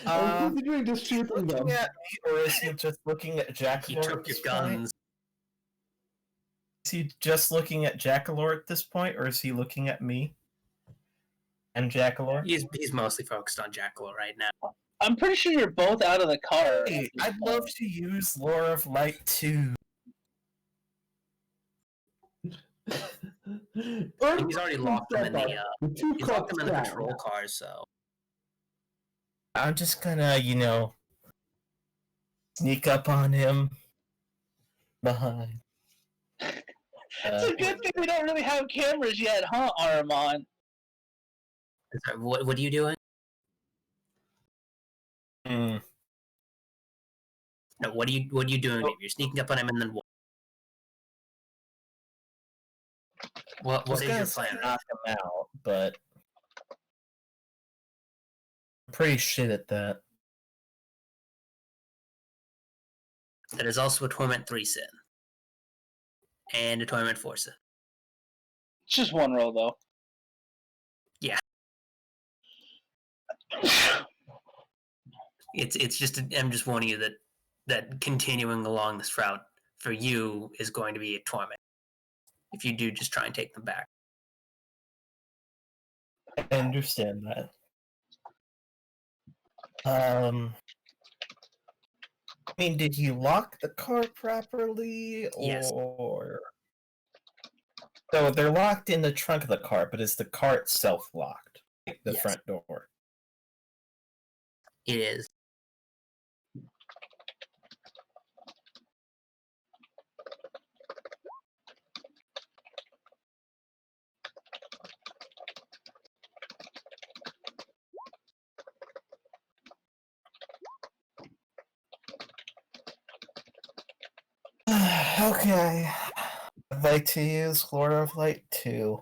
I'm considering just shooting Looking them. at me, or is he just looking at Jack? He took your guns. Is he just looking at Jackalor at this point, or is he looking at me and Jackalor? He's mostly focused on Jackal right now. I'm pretty sure you're both out of the car. Hey, I'd love to use Lore of Light too. He's already locked them in the he's locked them in the patrol car, so I'm just gonna, sneak up on him behind. It's a good thing we don't really have cameras yet, huh, Aramon? what are you doing? Hmm. No, what are you doing? You're sneaking up on him and then what? What is your plan? Knock him out, but I'm pretty shit at that. That is also a Torment 3 sin. And a Torment 4 sin. It's just one roll, though. Yeah. It's just I'm just warning you that continuing along this route for you is going to be a torment. If you do, just try and take them back. I understand that. I mean, did you lock the car properly, Yes. or so they're locked in the trunk of the car, but is the car itself locked? Like the Yes. front door. It is. Okay. I'd like to use Lord of Light 2.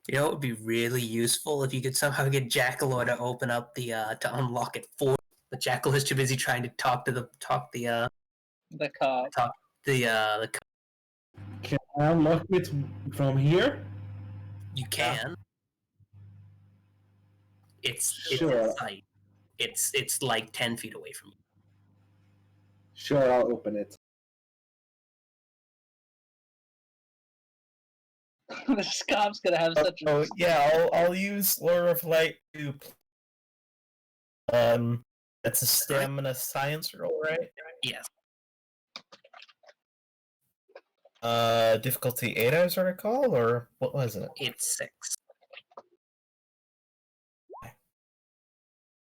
You know, it would be really useful if you could somehow get Jackalor to open up the to unlock it for. But Jackalor's too busy trying to talk The cop. the Can I unlock it from here? you can. It's Sure. in sight. It's like 10 feet away from you. Sure, I'll open it. This cop's gonna have such a. Oh yeah, I'll use Lord of Light 2. It's a stamina science roll, right? Yes. Difficulty 8, as I recall, or what was it? It's 6.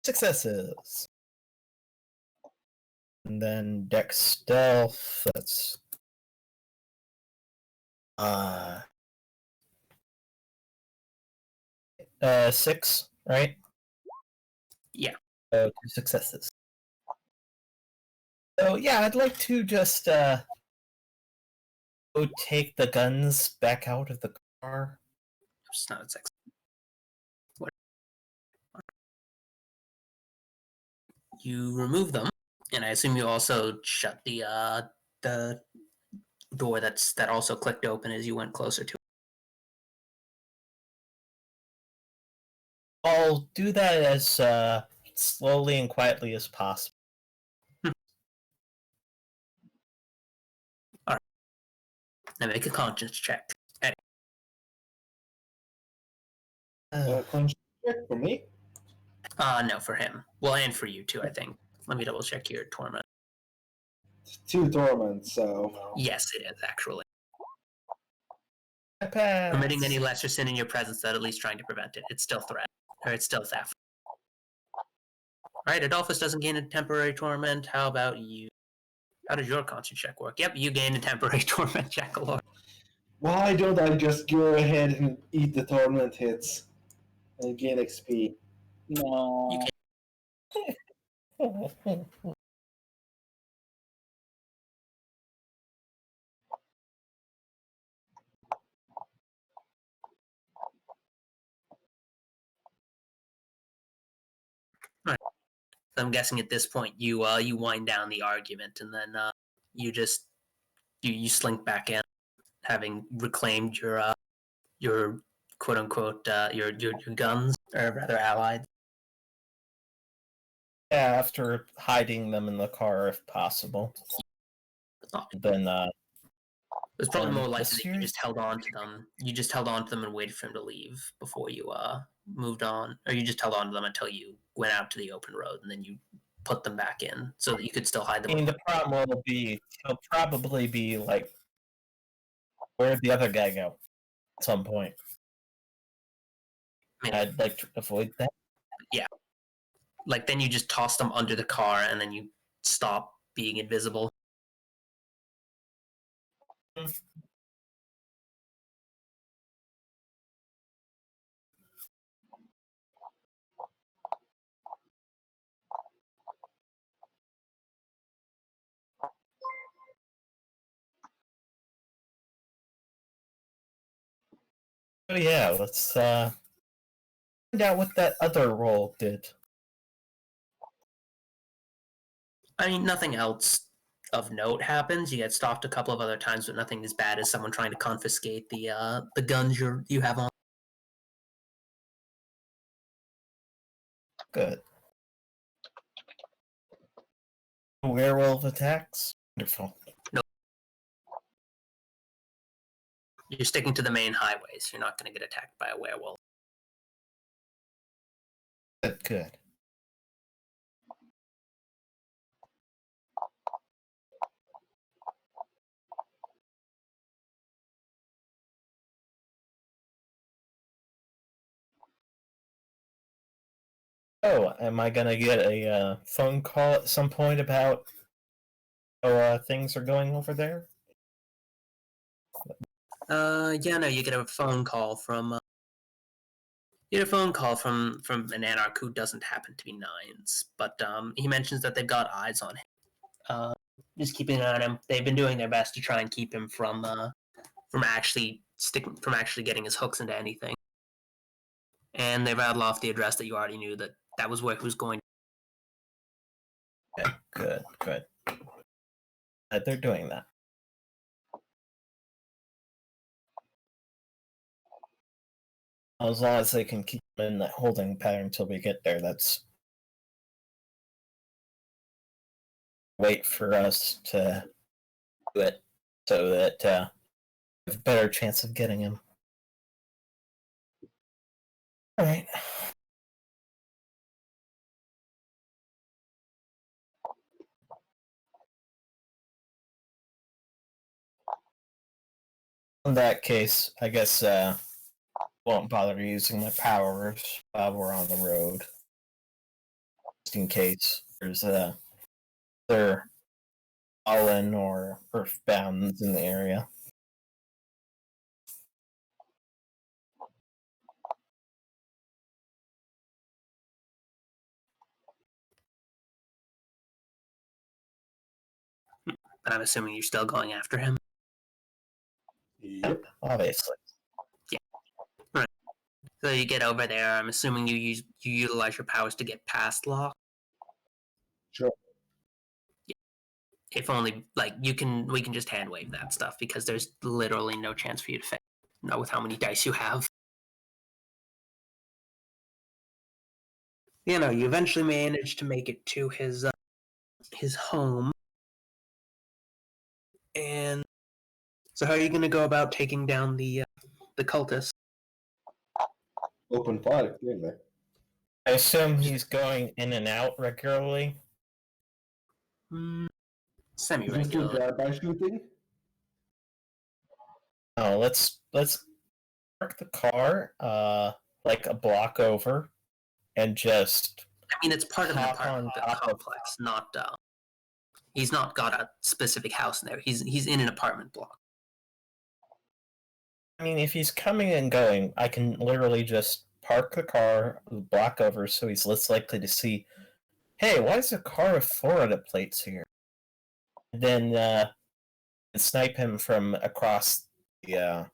Successes. And then Dex Stealth, that's 6, right? Yeah. 2 successes. So yeah, I'd like to just go take the guns back out of the car. It's not 6. You remove them, and I assume you also shut the door that also clicked open as you went closer to it. I'll do that as slowly and quietly as possible. Now make a conscience check. Conscious check for me. No, for him. Well, and for you too, I think. Let me double check your torment. 2 torments, so. Yes, it is actually. I pass. Permitting any lesser sin in your presence, that at least trying to prevent it. It's still threat, or it's still theft. Alright, Adolphus doesn't gain a temporary torment. How about you? How does your conscience check work? Yep, you gain a temporary torment, Jackalor. Why don't I just go ahead and eat the torment hits and gain XP? No. You I'm guessing at this point you you wind down the argument and then you just you slink back in, having reclaimed your quote unquote your guns, or rather allied. Yeah, after hiding them in the car if possible. Then It's probably more likely this that you just held on to them. You just held on to them and waited for him to leave before you moved on, or you just held on to them until you went out to the open road and then you put them back in so that you could still hide them. I mean, the problem will be he'll probably be like, where'd the other guy go? At some point. I mean, I'd like to avoid that. like then you just toss them under the car and then you stop being invisible. Oh yeah, let's find out what that other roll did. I mean, nothing else of note happens. You get stopped a couple of other times, but nothing as bad as someone trying to confiscate the guns you have on. Good. Werewolf attacks. Wonderful. You're sticking to the main highways. You're not going to get attacked by a werewolf. Good. Oh, am I gonna get a phone call at some point about how things are going over there? Yeah, no, you get a phone call from You get a phone call from an anarch who doesn't happen to be Nines, but he mentions that they've got eyes on him. Just keeping an eye on him. They've been doing their best to try and keep him from actually getting his hooks into anything. And they rattled off the address that you already knew that was where he was going. Okay, good. They're doing that. As long as they can keep him in that holding pattern until we get there, that's wait for us to do it so that we have a better chance of getting him. Alright. In that case, I guess won't bother using my powers while we're on the road. Just in case there's other fallen or earthbound in the area. But I'm assuming you're still going after him. Yep. Obviously. So you get over there. I'm assuming you utilize your powers to get past Law. Sure. If only we can just hand wave that stuff because there's literally no chance for you to fail. Not with how many dice you have. You eventually manage to make it to his home. And so how are you going to go about taking down the cultists? Open fire, clearly. I assume he's going in and out regularly. Just do Semi-regular. drive-by shooting. Oh, let's park the car like a block over and just I mean, it's part of an hop apartment on top of- complex, not. He's not got a specific house in there. He's in an apartment block. I mean, if he's coming and going, I can literally just park the car, block over, so he's less likely to see, hey, why is a car with Florida plates here? And then snipe him from across the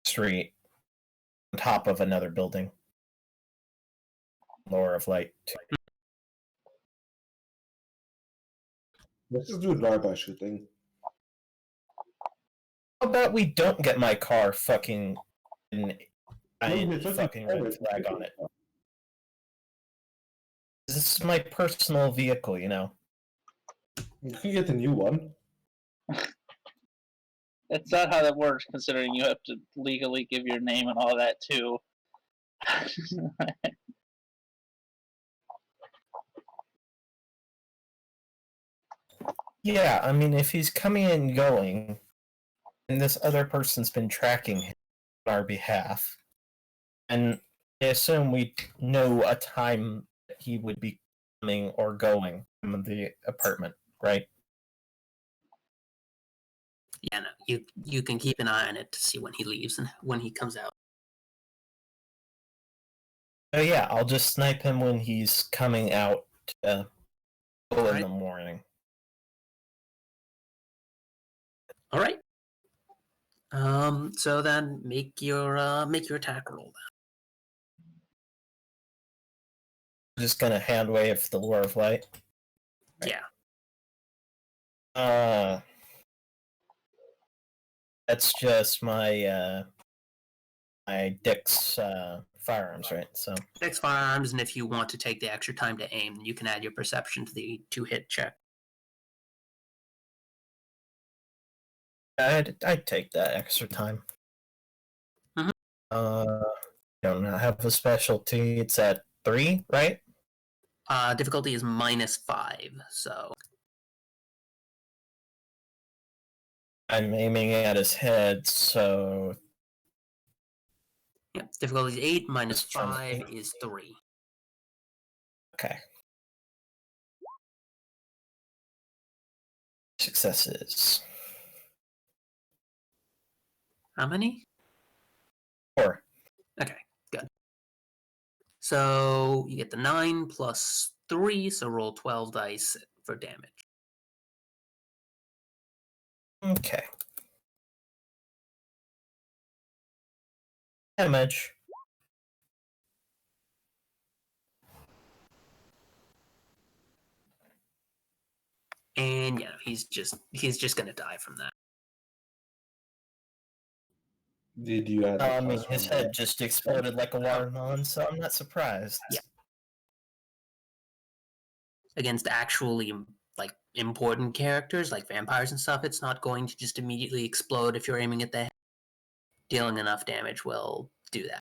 street on top of another building. Lower of light. Let's just do drive-by shooting. How about we don't get my car fucking it's okay. fucking red flag on it? This is my personal vehicle, you know. You can get a new one. That's not how that works, considering you have to legally give your name and all that too. Yeah, I mean, if he's coming and going, and this other person's been tracking him on our behalf, and I assume we know a time that he would be coming or going from the apartment, right? Yeah, no, you can keep an eye on it to see when he leaves and when he comes out. Oh yeah, I'll just snipe him when he's coming out in Alright. the morning. All right. So then make your attack roll. I'm just gonna hand wave the lure of light. Then. Yeah. That's just my my Dick's firearms, right? So Dex firearms, and if you want to take the extra time to aim, you can add your perception to the 2-hit check. I'd take that extra time. Mhm. Don't have a specialty. It's at 3, right? Difficulty is -5, so I'm aiming at his head, so yeah, difficulty is 8 minus Just trying to 5 think. is 3. okay. Successes. How many? 4. Okay, good. So you get the 9 plus 3, so roll 12 dice for damage. Okay. Damage. And yeah, he's just gonna die from that. Did you add? I mean, his head just exploded like a watermelon, so I'm not surprised. Yeah. Against actually like important characters like vampires and stuff, it's not going to just immediately explode if you're aiming at the head. Dealing enough damage will do that.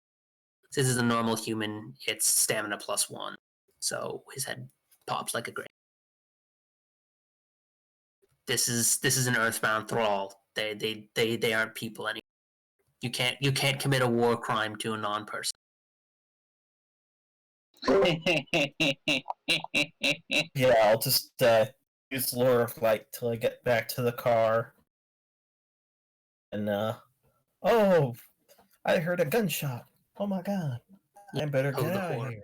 This is a normal human, it's stamina +1, so his head pops like a grape. This is an earthbound thrall. They aren't people anymore. You can't commit a war crime to a non-person. Yeah, I'll just use Lure of Light till I get back to the car. And oh, I heard a gunshot. Oh my god. I better Oh, get the out of horror. here.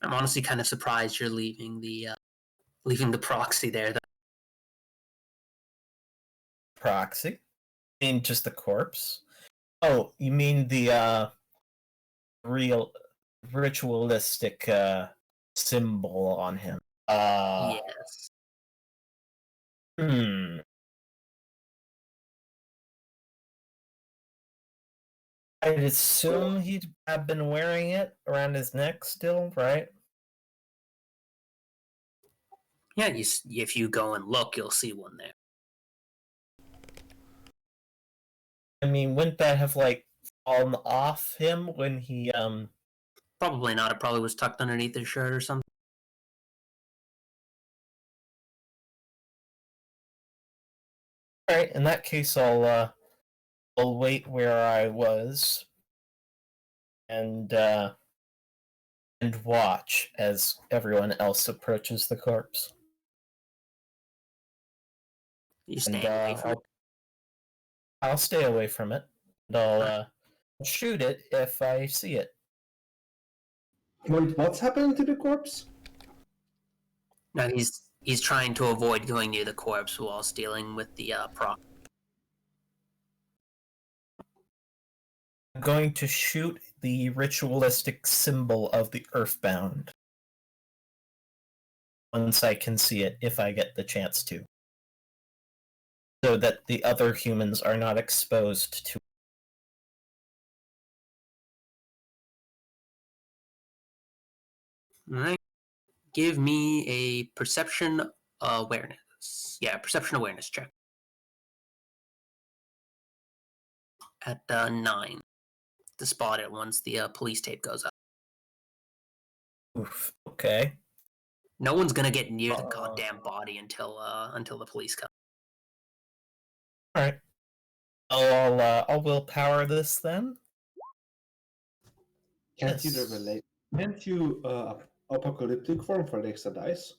I'm honestly kind of surprised you're leaving the proxy there. Proxy? You mean just the corpse? Oh, you mean the real ritualistic symbol on him. Yes. I'd assume he'd have been wearing it around his neck still, right? Yeah, if you go and look, you'll see one there. I mean, wouldn't that have like fallen off him when he Probably not. It probably was tucked underneath his shirt or something. Alright, in that case I'll wait where I was and watch as everyone else approaches the corpse. You stand And away from it. I'll stay away from it. And I'll shoot it if I see it. Wait, what's happening to the corpse? No, he's trying to avoid going near the corpse while dealing with the prop. I'm going to shoot the ritualistic symbol of the Earthbound. Once I can see it, if I get the chance to. So that the other humans are not exposed to. Alright. Give me a perception awareness. Yeah, perception awareness check. At 9. To spot it once the police tape goes up. Oof, okay. No one's gonna get near the goddamn body until the police come. Alright. I'll willpower this then. Can't you Yes. relate? Can't you apocalyptic form for the extra dice?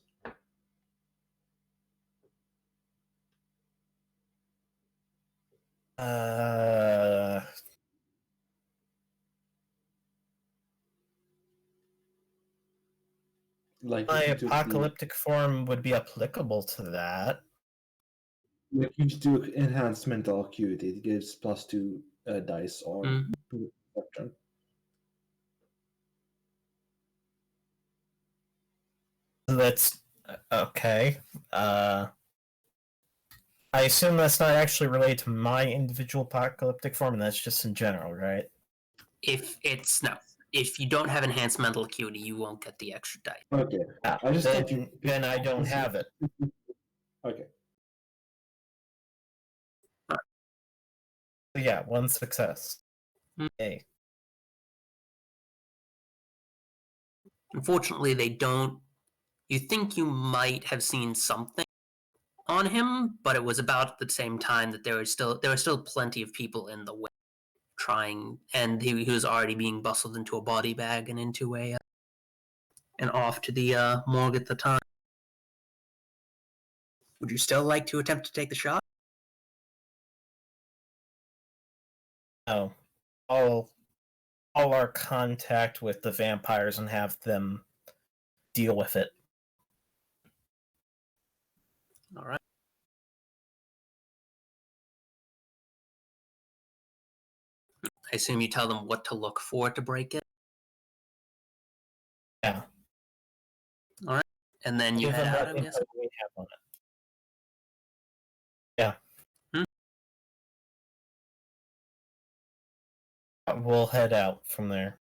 Like My if you took apocalyptic form would be applicable to that. like you do enhanced mental acuity, it gives +2 dice on perception. That's okay. I assume that's not actually related to my individual apocalyptic form, and that's just in general, right? If you don't have enhanced mental acuity, you won't get the extra dice. Okay. Yeah, I just thought you. then I don't have it. Okay. So yeah, one success. Yay. Unfortunately, they don't. You think you might have seen something on him, but it was about the same time that there were still plenty of people in the way trying, and he was already being bustled into a body bag and into and off to the morgue at the time. Would you still like to attempt to take the shot? Oh, all our contact with the vampires and have them deal with it. All right. I assume you tell them what to look for to break it. Yeah. All right, and then you Give head them out. what I'm info guessing. we have on it. Yeah. We'll head out from there.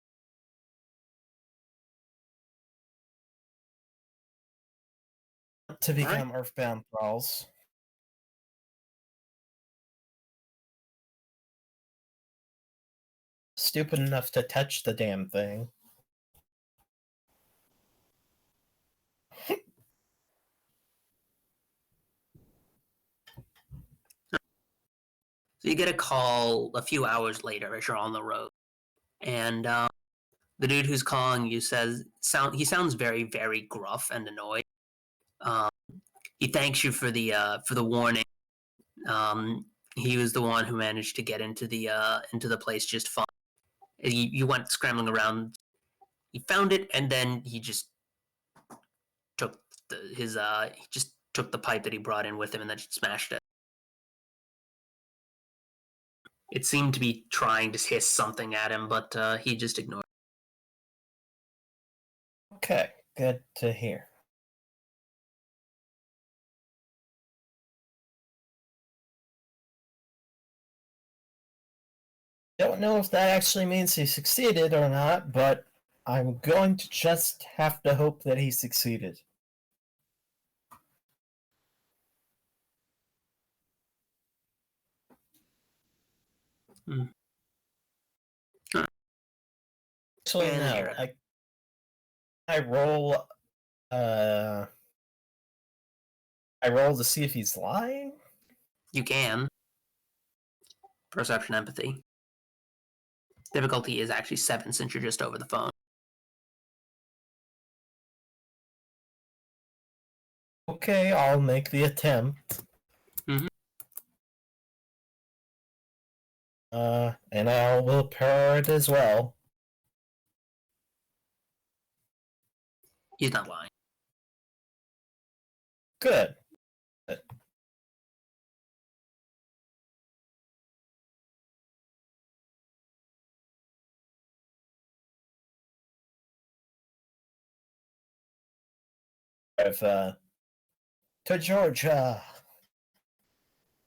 To become Earthbound Thralls. Stupid enough to touch the damn thing. So you get a call a few hours later as you're on the road, and the dude who's calling you he sounds very, very gruff and annoyed. He thanks you for the warning. He was the one who managed to get into the place just fine. You went scrambling around. He found it, and then he just took the pipe that he brought in with him and then smashed it. It seemed to be trying to hiss something at him, but he just ignored it. Okay, good to hear. Don't know if that actually means he succeeded or not, but I'm going to just have to hope that he succeeded. Actually, And no. I roll. I roll to see if he's lying. You can. Perception, empathy. Difficulty is actually 7 since you're just over the phone. Okay, I'll make the attempt. Mhm. And I will power it as well. He's not lying. Good. To Georgia.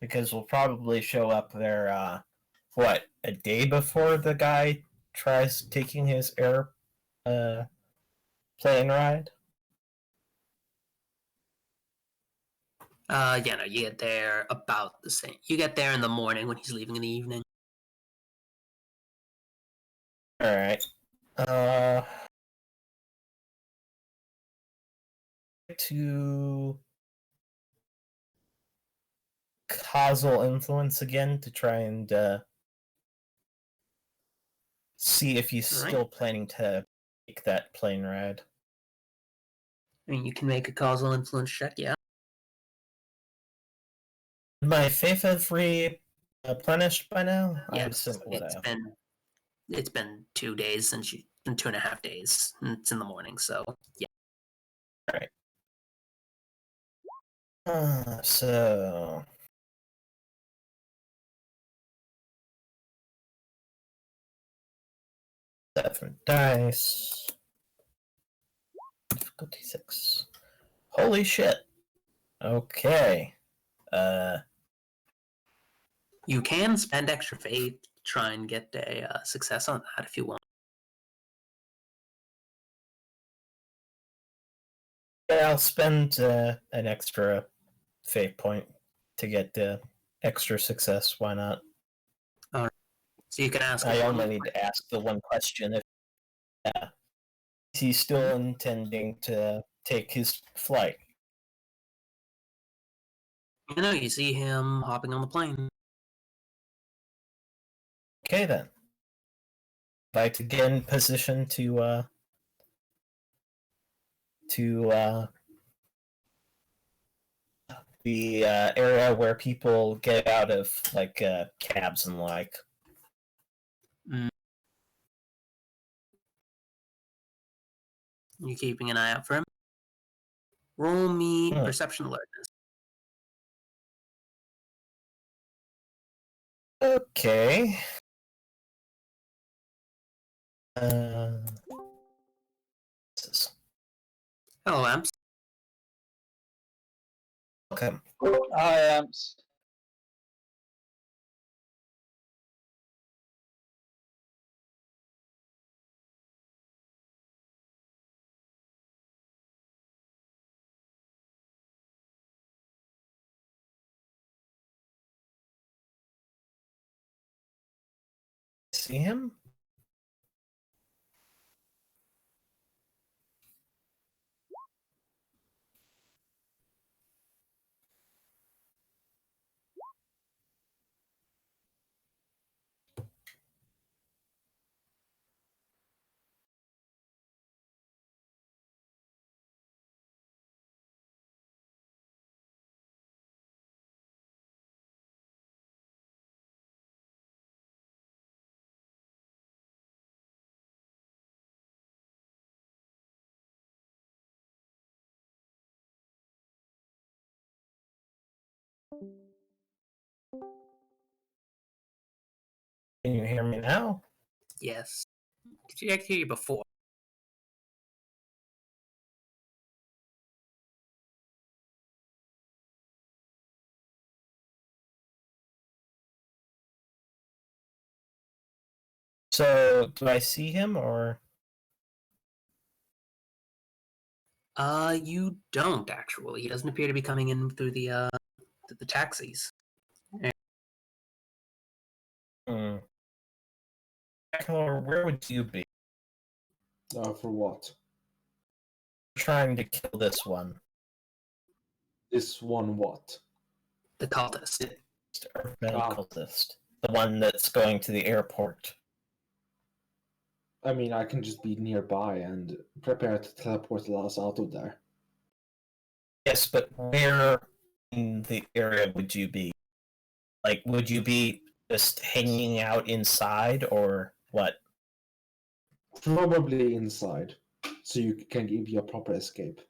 Because we'll probably show up there, a day before the guy tries taking his plane ride? Yeah, no, you get there about the same. You get there in the morning when he's leaving in the evening. Alright. To causal influence again to try and see if he's still planning to take that plane ride. I mean, you can make a causal influence check, yeah. My faith have replenished by now? Yes, it's been 2 days since you, 2.5 days. And it's in the morning, so yeah. Alright. So 7 dice. Difficulty 6. Holy shit. Okay. You can spend extra faith to try and get a success on that if you want. Yeah, I'll spend an extra fate point to get the extra success. Why not? So you can ask. I only need to ask the one question: if he's still intending to take his flight. You know, you see him hopping on the plane. Okay then. Like to get in position to the area where people get out of like cabs and like. You keeping an eye out for him? Roll me Hmm. perception alertness. Okay. Hello, Amps. Okay. I am. See him? Can you hear me now? Yes. Did I hear you before? So, do I see him or? You don't actually. He doesn't appear to be coming in through the taxis. Hmm. Or where would you be? For what? Trying to kill this one. This one what? The cultist. Or cultist. The one that's going to the airport. I mean, I can just be nearby and prepare to teleport us out of there. Yes, but where in the area would you be? Like, would you be just hanging out inside, or what? Probably inside, so you can give you a proper escape.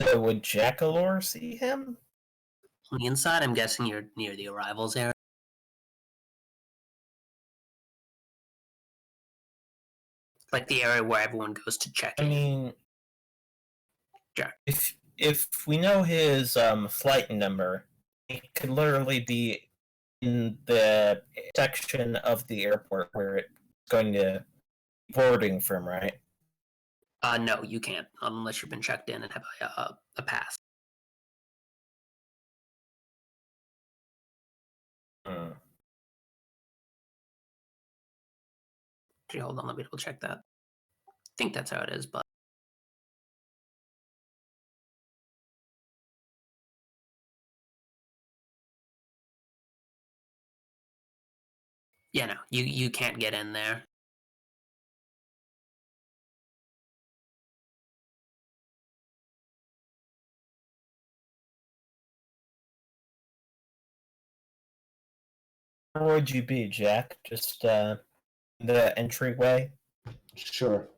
So would Jackalor see him? On the inside, I'm guessing you're near the arrivals area. Like the area where everyone goes to check I in. mean, Sure. if we know his flight number, it could literally be in the section of the airport where it's going to be boarding from, right? No, you can't unless you've been checked in and have a pass. Hmm. Actually, hold on, let me double check that. I think that's how it is, but yeah, no, you can't get in there. Where would you be, Jack? Just the entryway? Sure.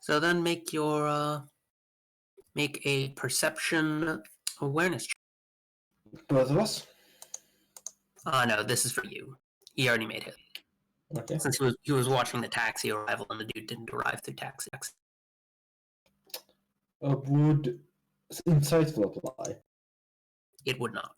So then make your make a perception awareness check. Both of us? No, this is for you. He already made it. Okay. Since he was watching the taxi arrival and the dude didn't arrive through taxi. Would insightful apply? It would not.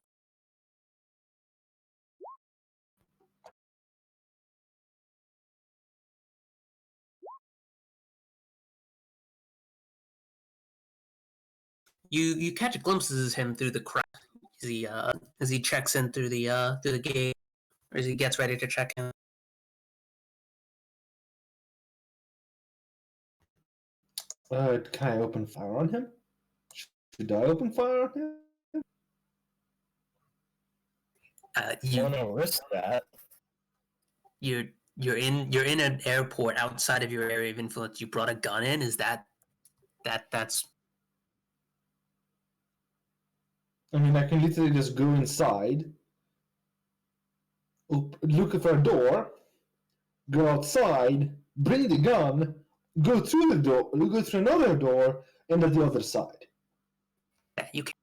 You catch glimpses of him through the crack as he checks in through the gate, or as he gets ready to check in. Can I open fire on him? Should I open fire on him? You You want to risk that? you're you're in an airport outside of your area of influence. You brought a gun in. Is that's I mean, I can literally just go inside, look for a door, go outside, bring the gun, go through the door, go through another door, and at the other side. you can.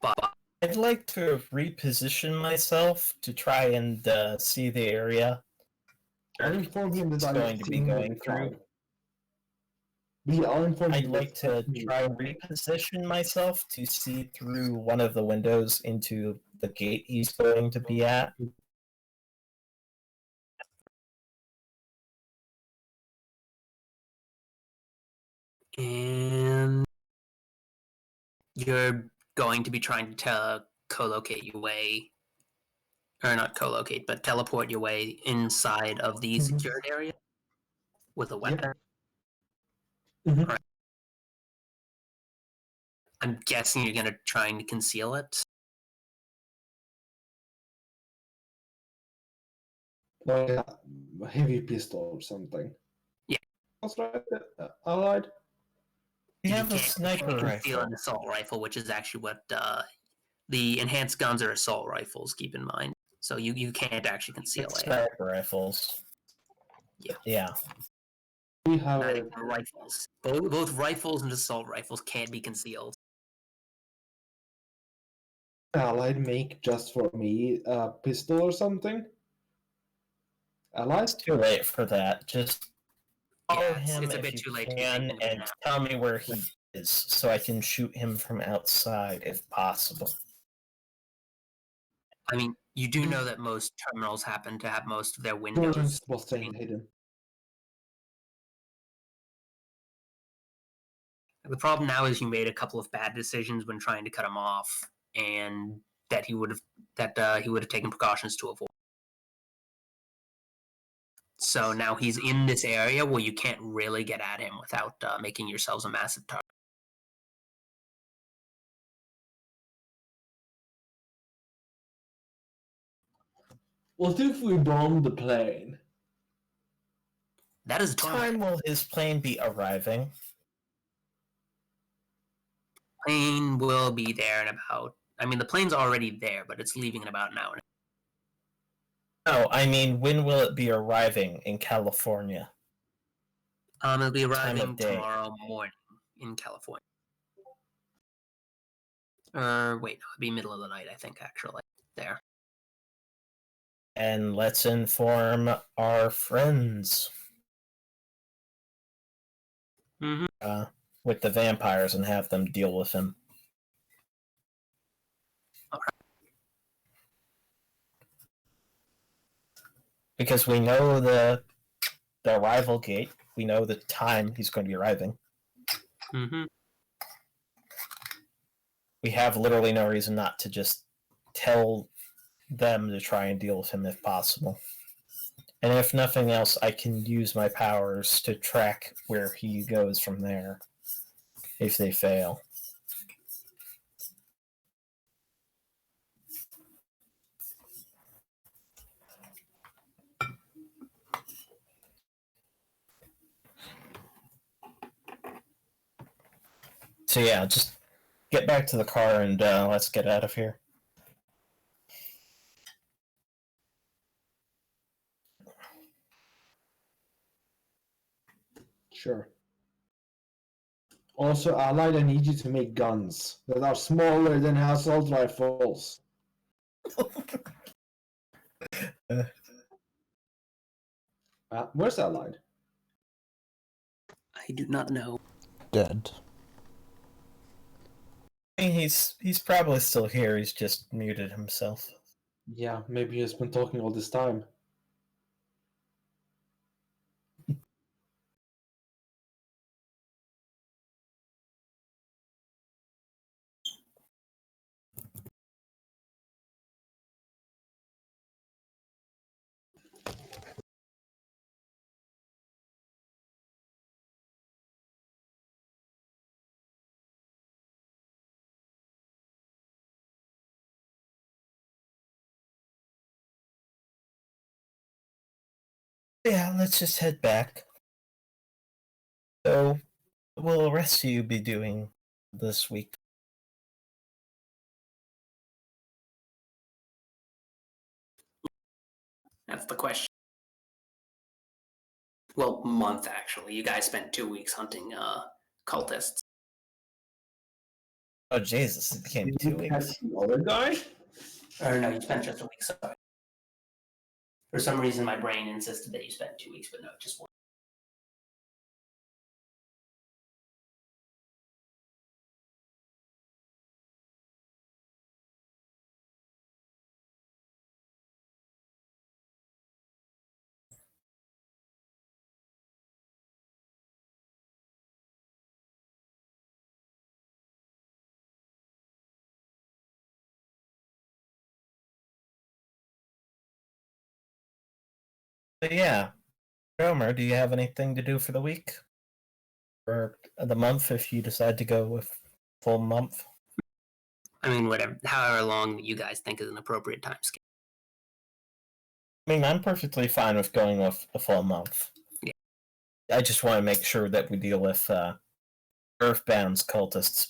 But I'd like to reposition myself to try and see the area I'll inform him that it's I'm going to be going through. But yeah, I'll inform I'd him like to that- try and reposition myself to see through one of the windows into the gate he's going to be at. and you're going to be trying to co-locate your way, or not co-locate, but teleport your way inside of the secured area with a weapon. Mhm. Right. I'm guessing you're going to try and conceal it. Like a heavy pistol or something. Yeah. That's right. Allied. We You have a can't sniper conceal rifle. an assault rifle, which is actually what the enhanced guns are assault rifles. Keep in mind, so you can't actually conceal it. Sniper rifles. Yeah. Yeah. We have Not a even rifles. Both rifles and assault rifles can't be concealed. Allied make just for me a pistol or something. Allied. It's too late for that. Just follow Yeah, him it's a if bit you too late to can, make him and now. tell me where he is, so I can shoot him from outside if possible. I mean, you do know that most terminals happen to have most of their windows. Doors was staying hidden. The problem now is you made a couple of bad decisions when trying to cut him off, and that he would have taken precautions to avoid. So now he's in this area where you can't really get at him without making yourselves a massive target. What if we bomb the plane? That is What time will his plane be arriving? Plane will be there in about. I mean, the plane's already there, but it's leaving in about an hour. No, I mean, when will it be arriving in California? It'll be Time arriving of day. tomorrow morning in California. Wait, no, it'll be middle of the night, I think, actually. There. And let's inform our friends Mm-hmm. with the vampires and have them deal with him. Because we know the arrival gate. We know the time he's going to be arriving. Mm-hmm. We have literally no reason not to just tell them to try and deal with him if possible. And if nothing else, I can use my powers to track where he goes from there if they fail. So yeah, just get back to the car and let's get out of here. Sure. Also, Allied, I need you to make guns that are smaller than assault rifles. Where's Allied? I do not know. Dead. I mean, he's probably still here. He's just muted himself. Yeah, maybe he's been talking all this time. Yeah, let's just head back. So, what will the rest of you be doing this week? That's the question. Well, month actually. You guys spent 2 weeks hunting cultists. Oh, Jesus, it became Did 2 you weeks. catch the other guy? Or no, you spent just a week. Sorry. For some reason, my brain insisted that you spent 2 weeks, but no, just one. But yeah, Romer, do you have anything to do for the week? Or the month if you decide to go with full month? I mean, whatever, however long you guys think is an appropriate time scale. I mean, I'm perfectly fine with going with a full month. Yeah. I just want to make sure that we deal with Earthbound's cultists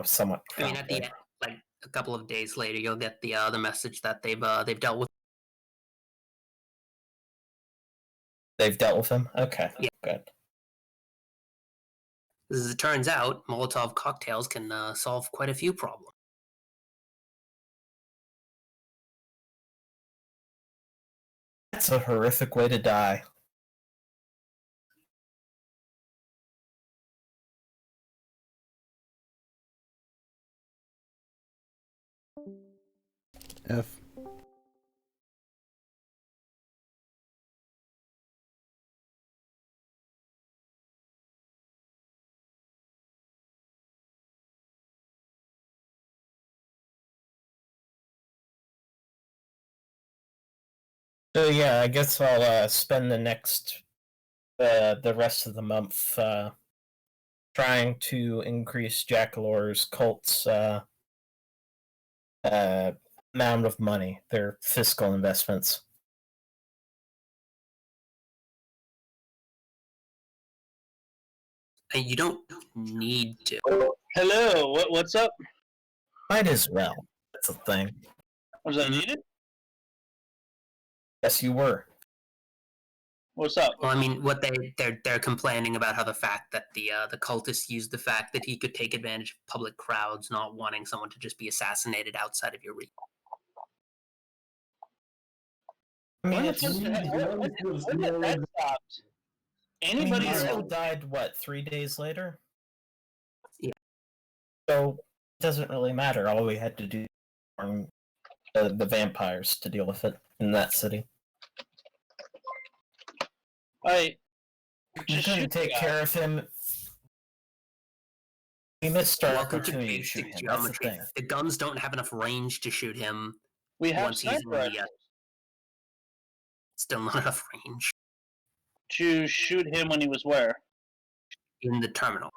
somewhat I mean, at the promptly. end, like a couple of days later, you'll get the message that they've dealt with. They've dealt with him? Okay, Yeah. good. As it turns out, Molotov cocktails can solve quite a few problems. That's a horrific way to die. F. So yeah, I guess I'll spend the next the rest of the month trying to increase Jackalor's cult's amount of money, their fiscal investments. And you don't need to. Hello, what's up? Might as well. That's the thing. Was I needed? Yes, you were. What's up? Well, I mean, what they're complaining about how the fact that the cultists used the fact that he could take advantage of public crowds, not wanting someone to just be assassinated outside of your reach. I mean, When it's did that stopped? I mean, Anybody he still around? died, what, 3 days later? Yeah. So, it doesn't really matter. All we had to do was the vampires to deal with it in that city. I You just couldn't shoot take the guy. care of him. We missed our Welcome to opportunity to shoot basic him. That's the geometry. thing. The guns don't have enough range to shoot him We have once he's in sniper the rifles still not enough range to shoot him when he was where? in the terminal.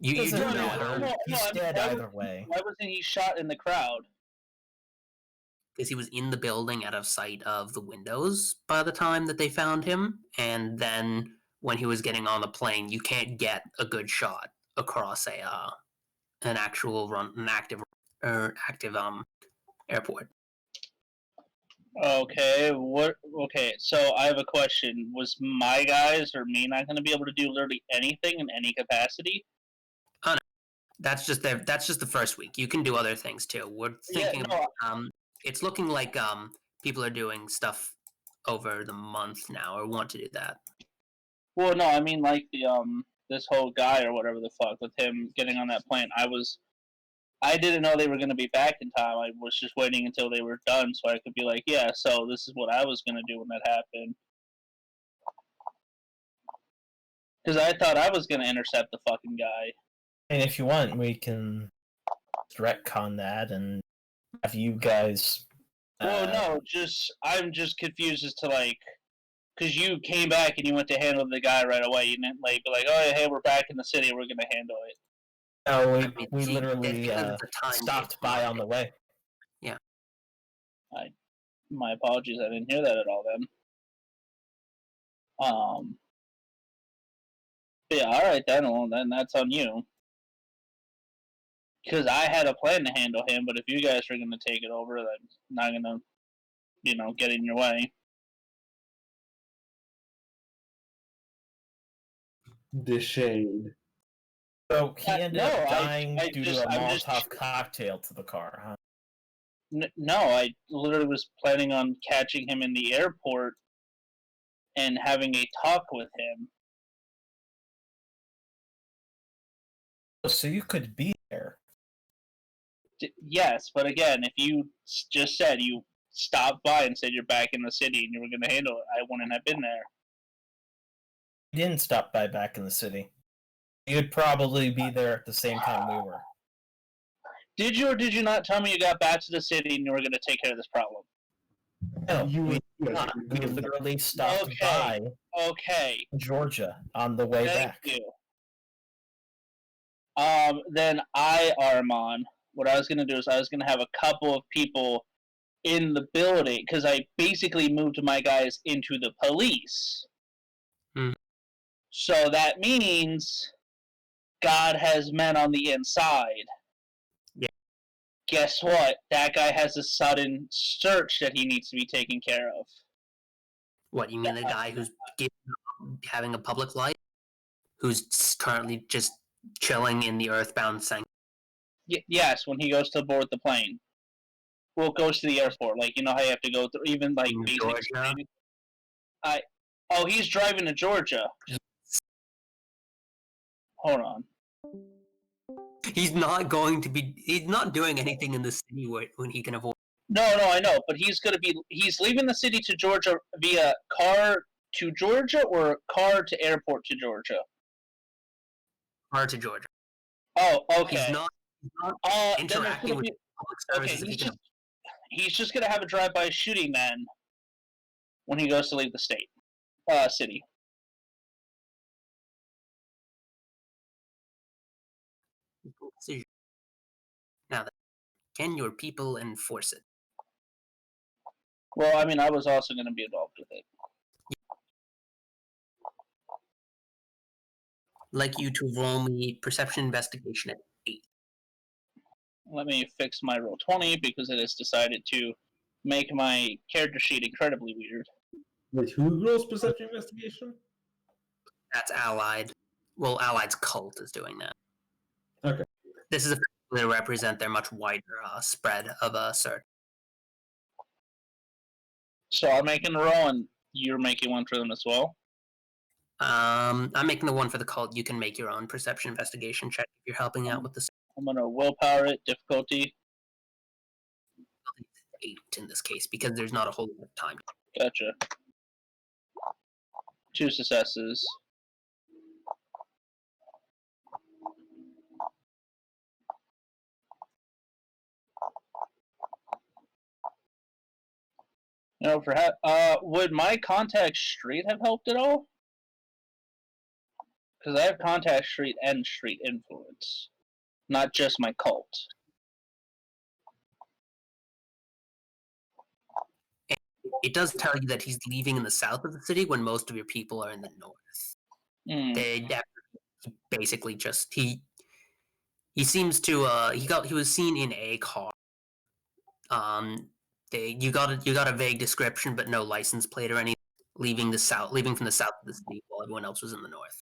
You Doesn't do no, matter. no, He's I mean, dead why either way. Why wasn't he shot in the crowd? because he was in the building out of sight of the windows by the time that they found him, and then when he was getting on the plane, you can't get a good shot across an active airport. Okay, what? Okay, so I have a question. Was my guys or me not going to be able to do literally anything in any capacity? That's just the first week. You can do other things too. We're thinking. Yeah, It's looking like people are doing stuff over the month now, or want to do that. Well, no, I mean like the this whole guy or whatever the fuck with him getting on that plane. I didn't know they were going to be back in time. I was just waiting until they were done so I could be like, yeah, so this is what I was going to do when that happened. Because I thought I was going to intercept the fucking guy. And if you want, we can retcon that and have you guys. Well, no, I'm just confused as to like, because you came back and you went to handle the guy right away. You didn't like be like, oh hey, we're back in the city, we're going to handle it. No, I mean, we see, literally that's the time stopped it's by Monday. on the way. My apologies, I didn't hear that at all then. But yeah, all right then. Well, then that's on you. Because I had a plan to handle him, but if you guys are gonna take it over, then I'm not gonna, get in your way. The shade. So he ended no, up I dying due just- to a I'm just- Molotov cocktail to the car, huh? No, I literally was planning on catching him in the airport and having a talk with him. So you could be there. Yes, but again, if you just said you stopped by and said you're back in the city and you were going to handle it, I wouldn't have been there. You didn't stop by back in the city. You'd probably be there at the same time we were. Did you or did you not tell me you got back to the city and you were going to take care of this problem? No, You we were- did not. We literally stopped Okay. by Okay, Georgia on the way thank back. you. Then Armand, what I was going to do is I was going to have a couple of people in the building, because I basically moved my guys into the police. Hmm. So that means God has men on the inside. Yeah. Guess what? That guy has a sudden search that he needs to be taken care of. What, you mean the guy who's having a public life? Who's currently just chilling in the Earthbound sanctuary? Yes, when he goes to board the plane. Well, goes to the airport. Like, you know how you have to go through, even like In basic Georgia? screening? Oh, he's driving to Georgia. Hold on. He's not going to be. He's not doing anything in the city when he can avoid. No, I know, but he's leaving the city to Georgia via car to Georgia or car to airport to Georgia? Car to Georgia. Oh, okay. He's not then there's interacting gonna with be, public okay, services. he's just gonna have a drive-by shooting then when he goes to leave the city. Now, can your people enforce it? Well, I mean, I was also gonna be involved with it. Like you to roll me perception investigation at 8. Let me fix my roll 20 because it has decided to make my character sheet incredibly weird. Wait, who rolls perception investigation? That's Allied. Well, Allied's cult is doing that. Okay. This is to represent their much wider spread of search. So I'm making a roll, and you're making one for them as well. I'm making the one for the cult. You can make your own perception investigation check if you're helping out with the I'm gonna willpower it, difficulty. 8 in this case because there's not a whole lot of time. Gotcha. 2 successes. Would my contact street have helped at all? Because I have contact street and street influence, not just my cult. It does tell you that he's leaving in the south of the city when most of your people are in the north. They basically just he seems to he was seen in a car. You got a vague description but no license plate or anything. Leaving from the south of the city while everyone else was in the north.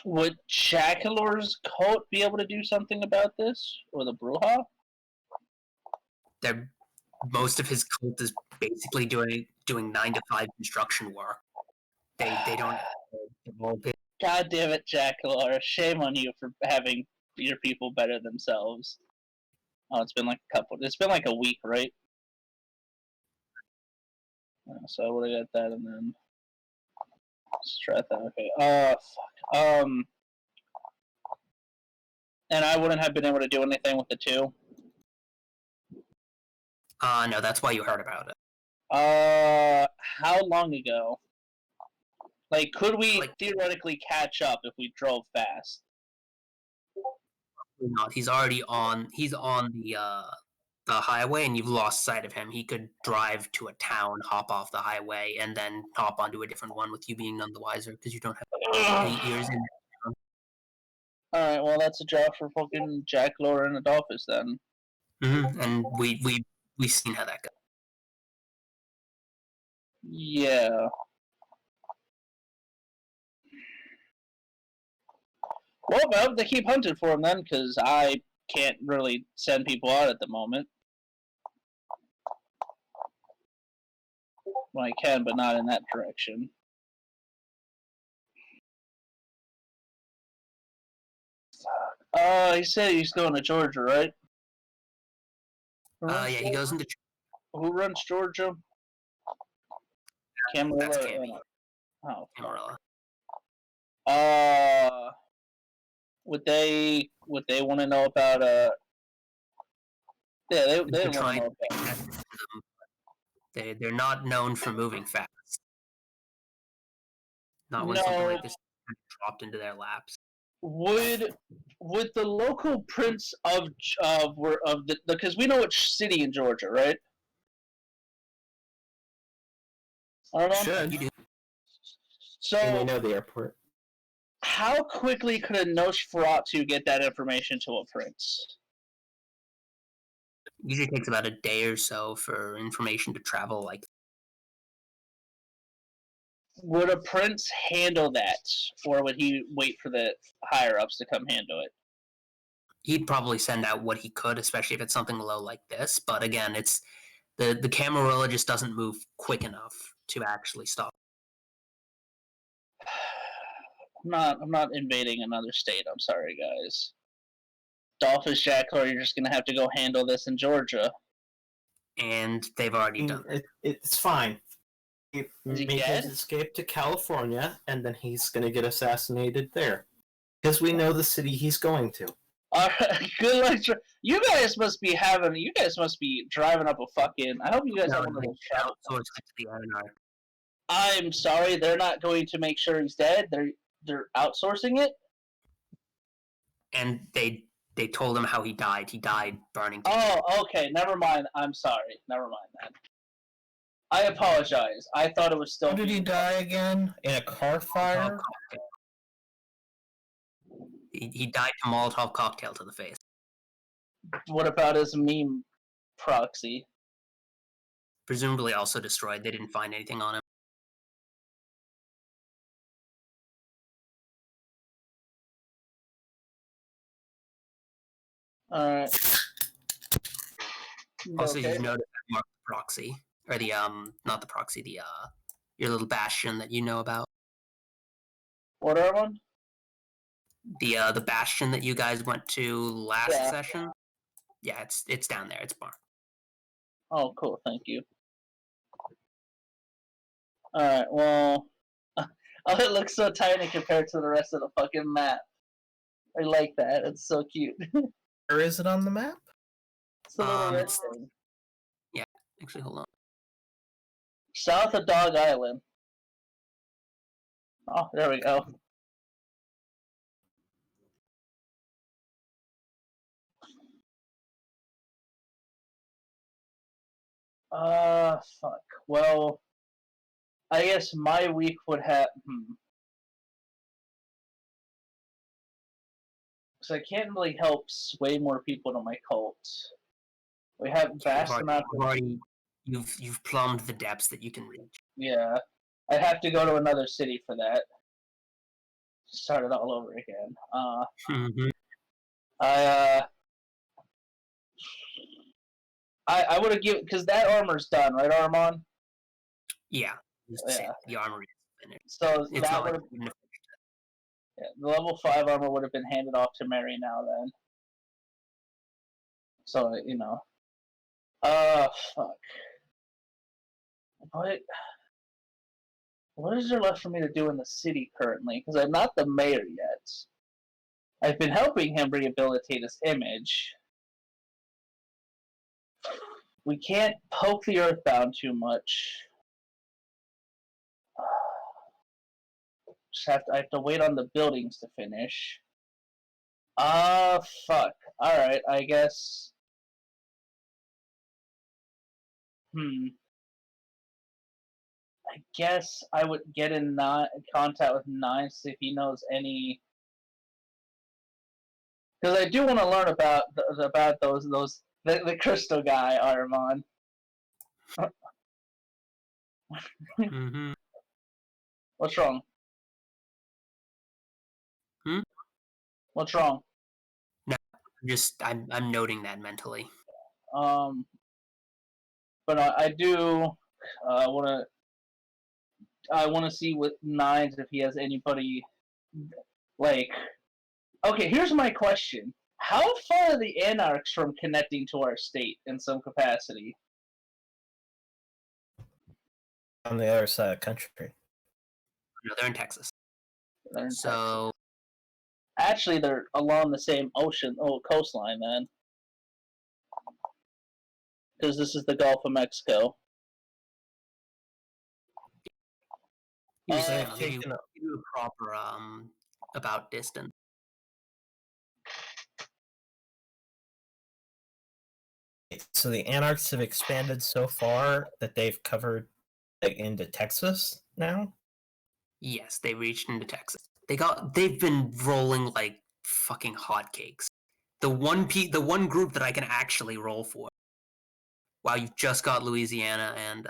Would Shakalor's cult be able to do something about this, or the Bruja? Most of his cult is basically doing 9 to 5 construction work. They don't. God damn it, Jackalor! Shame on you for having your people better themselves. Oh, it's been like a week, right? So I would have got that, and then let's try that. Okay. Fuck. And I wouldn't have been able to do anything with the 2. No, that's why you heard about it. How long ago? Like, could we theoretically catch up if we drove fast? Not. He's already on. He's on the the highway and you've lost sight of him, he could drive to a town, hop off the highway, and then hop onto a different one with you being none the wiser because you don't have 8 years in. Alright, well, that's a job for fucking Jack, Laura, and Adolphus then. And we've seen how that goes. Yeah. Well, I hope they keep hunting for him then, because I can't really send people out at the moment. Well, I can, but not in that direction. He said he's going to Georgia, right? Yeah, he goes into. Who runs Georgia? Camarilla. That's Cammy. Oh, Camarilla. would they want to know about Yeah, they want to know about. They're not known for moving fast. Not when something like this dropped into their laps. Would the local prince of the, because we know which city in Georgia, right? Should. You do. And they So know the airport. how quickly could a Nosferatu get that information to a prince? Usually takes about a day or so for information to travel. Like, Would a prince handle that, or would he wait for the higher ups to come handle it? he'd probably send out what he could, especially if it's something low like this. But again, it's the Camarilla just doesn't move quick enough to actually stop. I'm not invading another state. I'm sorry, guys. Dolphus Jackler, you're just gonna have to go handle this in Georgia. And they've already done it. It's fine. He Is he made dead? his escape to California, and then he's going to get assassinated there. Because we know the city he's going to. Alright, good luck. You guys must be driving up a fucking. I hope you guys have one of those travel. Outsourced it to the NR. I'm sorry, they're not going to make sure he's dead. They're outsourcing it. And they told him how he died. He died burning. Oh, okay. Never mind. I'm sorry. Never mind that. I apologize. I thought it was still. How did he die again? In a car fire? He died to Molotov cocktail to the face. What about his meme proxy? Presumably also destroyed. They didn't find anything on him. Alright. Also, Okay. you noticed that Mark the proxy, or the not the proxy, the your little bastion that you know about. What are one? The bastion that you guys went to last Yeah. session. Yeah, it's down there. It's marked. Oh, cool. Thank you. Alright, well. Oh, it looks so tiny compared to the rest of the fucking map. I like that. It's so cute. Where is it on the map? It's a little red It's- thing. Actually, hold on. South of Dog Island. Oh, there we go. Fuck. Well, I guess my week would have. Because I can't really help sway more people to my cult. We have vast amounts of. You've plumbed the depths that you can reach. Yeah. I'd have to go to another city for that. Start it all over again. I would have given, because that armor's done, right, Armand? Yeah. Yeah. The armory is finished. So It's that not would like have. Yeah, the level 5 armor would have been handed off to Mary now then. So, you know. Fuck. What is there left for me to do in the city currently? Because I'm not the mayor yet. I've been helping him rehabilitate his image. We can't poke the Earthbound too much. I have to wait on the buildings to finish. Fuck. Alright, I guess. I guess I would get in contact with Nine, see if he knows any. Because I do want to learn about the crystal guy, Armand. Mm-hmm. What's wrong? Hmm? What's wrong? I'm noting that mentally. But I do want to see with Nines if he has anybody like. Okay, here's my question: how far are the Anarchs from connecting to our state in some capacity? On the other side of the country. No, they're in Texas. They're in So Texas. Actually, they're along the same coastline, then, because this is the Gulf of Mexico. I'll They've give you taken a proper about distance. So the Anarchs have expanded so far that they've covered into Texas now. Yes, they reached into Texas. They've been rolling like fucking hotcakes. The one group that I can actually roll for. Wow, you've just got Louisiana and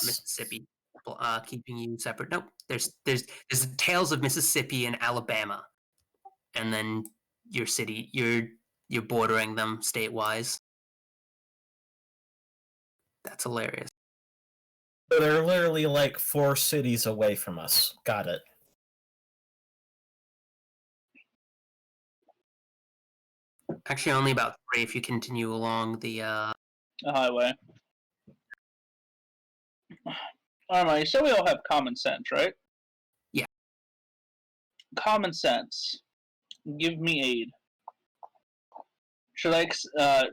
Mississippi, keeping you separate. Nope, there's the tales of Mississippi and Alabama, and then your city, you're bordering them state-wise. That's hilarious. So they're literally like 4 cities away from us. Got it. Actually, only about 3 if you continue along the highway. Alright, you said we all have common sense, right? Yeah. Common sense. Give me aid. Should I?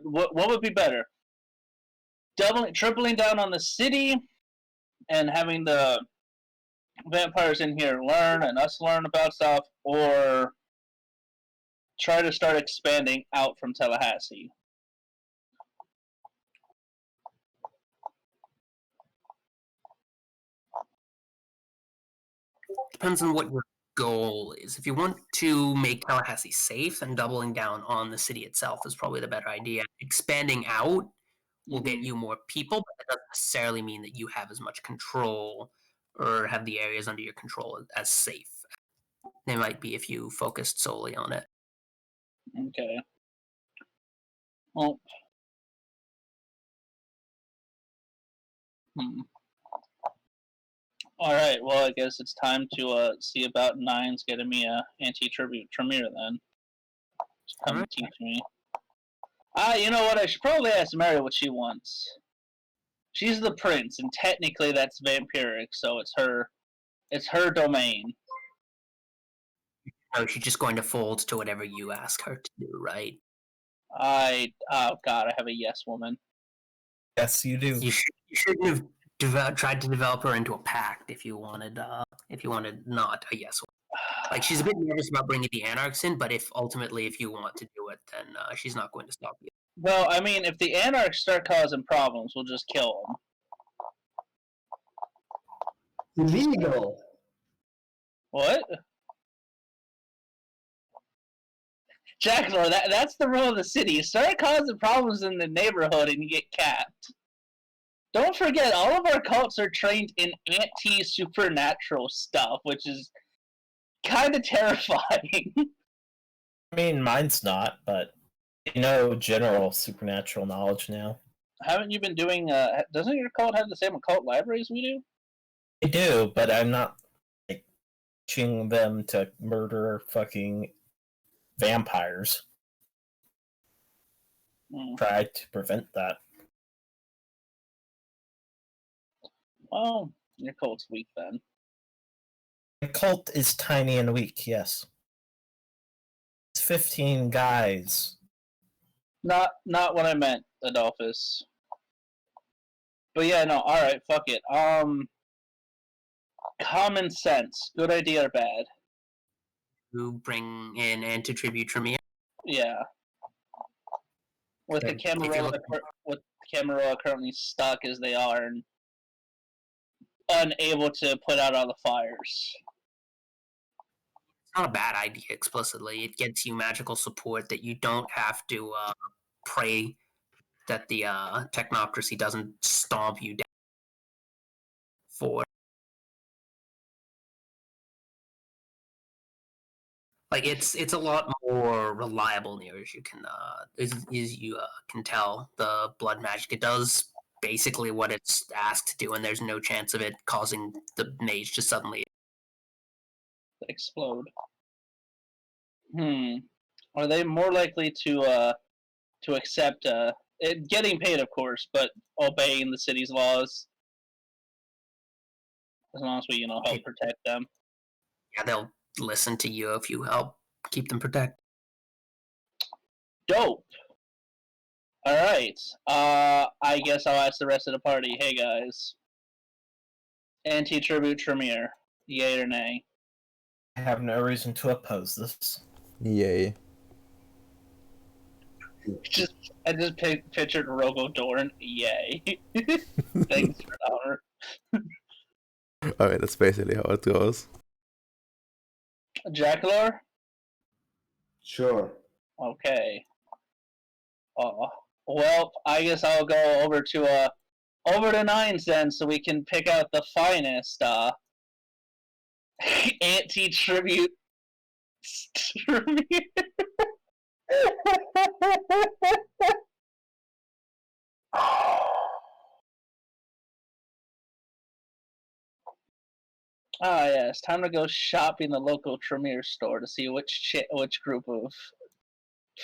What would be better? Tripling down on the city, and having the vampires in here learn and us learn about stuff, or try to start expanding out from Tallahassee. Depends on what your goal is. If you want to make Tallahassee safe, then doubling down on the city itself is probably the better idea. Expanding out will get you more people, but that doesn't necessarily mean that you have as much control or have the areas under your control as safe. They might be if you focused solely on it. Okay. Well. Alright, well, I guess it's time to see about Nines getting me a anti-tribute Tremere then. Just come and teach me. You know what? I should probably ask Mary what she wants. She's the prince, and technically that's vampiric, so it's her domain. No, she's just going to fold to whatever you ask her to do, right? Oh god, I have a yes woman. Yes, you do. You shouldn't have tried to develop her into a pact if you wanted not a yes woman. Like, she's a bit nervous about bringing the Anarchs in, but if you want to do it, then she's not going to stop you. Well, I mean, if the Anarchs start causing problems, we'll just kill them. Illegal. What? Jackal, that's the rule of the city. You start causing problems in the neighborhood and you get capped. Don't forget, all of our cults are trained in anti-supernatural stuff, which is kind of terrifying. I mean, mine's not, but you know general supernatural knowledge now. Haven't you been doing, doesn't your cult have the same occult libraries we do? I do, but I'm not like teaching them to murder fucking vampires. Try to prevent that. Well, your cult's weak then. The cult is tiny and weak, yes. It's 15 guys. Not what I meant, Adolphus. But yeah, no, alright, fuck it. Common sense. Good idea or bad? You bring in anti-tribute Tremere? Yeah. with the If you're Camarilla looking- with Camarilla currently stuck as they are and unable to put out all the fires. It's not a bad idea explicitly. It gets you magical support that you don't have to pray that the technocracy doesn't stomp you down for. Like it's a lot more reliable near as you can can tell. The blood magic, it does basically what it's asked to do, and there's no chance of it causing the mage to suddenly Explode. Are they more likely to accept getting paid, of course, but obeying the city's laws? As long as we, help protect them. Yeah, they'll listen to you if you help keep them protected. Dope. All right. I guess I'll ask the rest of the party. Hey guys. Anti-tribute Tremere. Yay or nay? I have no reason to oppose this. Yay. I just pictured Rogo Dorn. Yay. Thanks for the honor. Alright, that's basically how it goes. Jackalor? Sure. Okay. Well, I guess I'll go over to Nines then, so we can pick out the finest anti-tribute Tremere. Yes, time to go shopping the local Tremere store to see which group of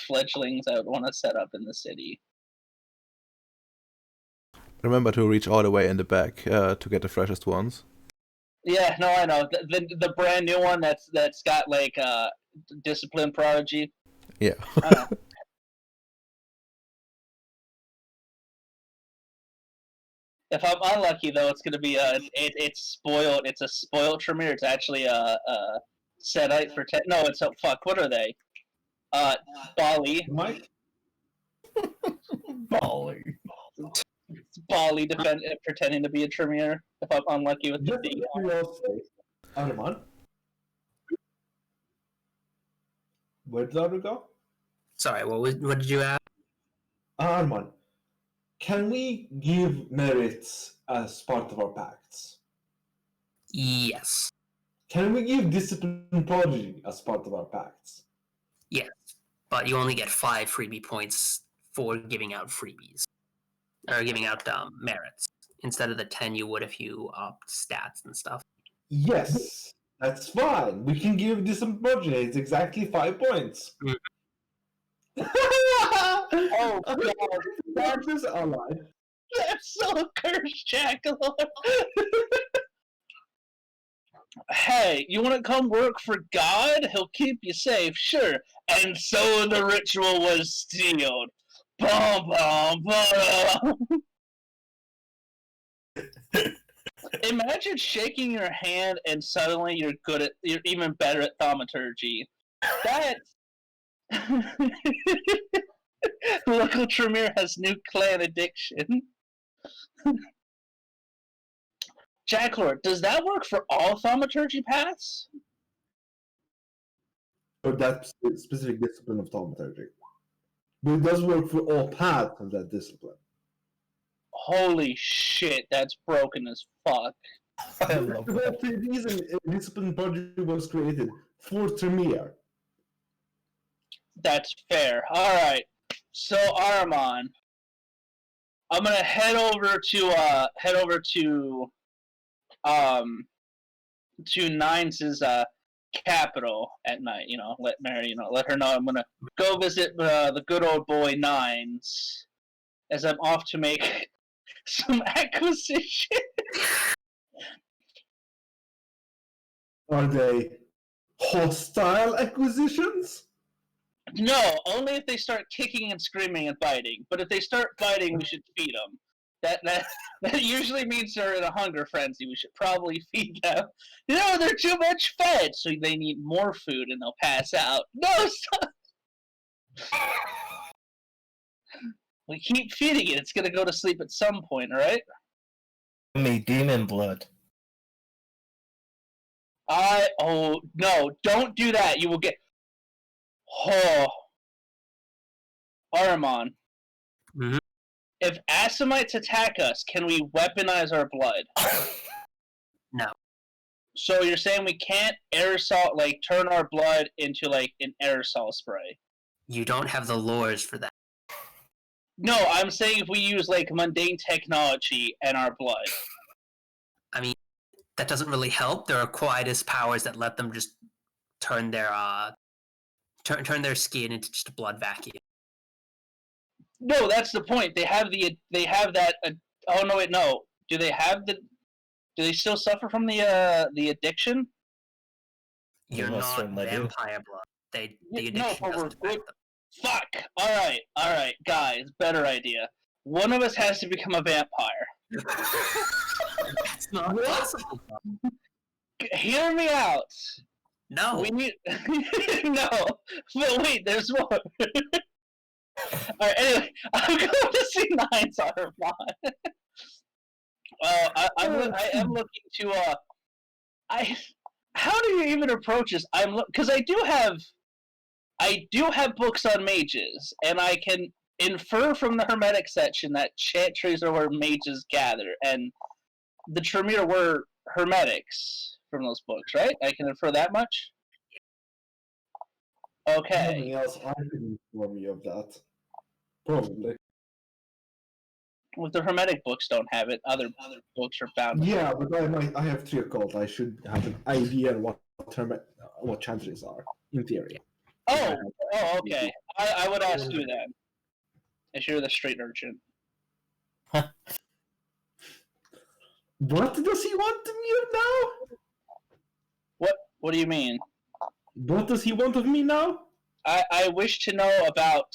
fledglings I would want to set up in the city. Remember to reach all the way in the back to get the freshest ones. Yeah, no, I know. The brand new one that's got like discipline prodigy. Yeah. I know. If I'm unlucky, though, it's gonna be it's spoiled. It's a spoiled Tremere. It's actually a Sedite for no. It's a fuck. What are they? Bali. Mike? Bali. Bali pretending to be a Tremere. If I'm unlucky with the Just D. out of curiosity, Arman, where did Arman go? Sorry, what did you ask? Arman, can we give merits as part of our pacts? Yes. Can we give discipline prodigy as part of our pacts? Yes. But you only get 5 freebie points for giving out freebies. Or giving out merits. Instead of the 10 you would if you opt stats and stuff. Yes, that's fine. We can give discipline prodigy. It's exactly 5 points. Oh god, That's just ally. that's so cursed, Jackalope. Hey, you want to come work for God? He'll keep you safe, sure. And so the ritual was sealed. Bum, bum, bum. Imagine shaking your hand and suddenly you're even better at thaumaturgy. That's local Tremere has new clan addiction. Jacklord, does that work for all thaumaturgy paths? For that specific discipline of thaumaturgy. But it does work for all paths of that discipline. Holy shit, that's broken as fuck. I love that. That's the reason discipline prodigy was created for Tremere. That's fair. Alright. So Armon. I'm gonna head over to Nines' capital at night, let Mary, let her know I'm gonna go visit the good old boy Nines as I'm off to make some acquisition. Are they hostile acquisitions? No, only if they start kicking and screaming and biting. But if they start biting, we should feed them. That usually means they're in a hunger frenzy. We should probably feed them. They're too much fed, so they need more food and they'll pass out. No, stop! We keep feeding it. It's gonna go to sleep at some point, right? Me demon blood. Oh no! Don't do that. You will get. Oh, Aramon. Mhm. If Assamites attack us, can we weaponize our blood? No. So you're saying we can't aerosol, like, turn our blood into, like, an aerosol spray? You don't have the lures for that. No, I'm saying if we use, like, mundane technology and our blood. I mean, that doesn't really help. There are quietus powers that let them just turn their turn their skin into just a blood vacuum. No, that's the point. They have that. Oh no, wait, no. Do they have the? Do they still suffer from the addiction? You're Almost not certainly do. vampire blood. The No, addiction but doesn't we're affect them. Fuck. All right, guys. Better idea. One of us has to become a vampire. It's not possible. Hear me out. No. We need no. But wait, there's more. Alright, anyway, I'm going to see Nine's Armon. I am looking to how do you even approach this? Because I do have books on mages, and I can infer from the Hermetic section that chantries are where mages gather, and the Tremere were Hermetics from those books, right? I can infer that much? Okay. Nothing else, I can inform you of that. Probably. Well, the Hermetic books don't have it. Other books are bound to. Yeah, but I have 3 occult. I should have an idea what chantries are, in theory. Oh, okay. I would ask you then. If you're the straight urchin. What does he want of me now? What do you mean? What does he want of me now? I wish to know about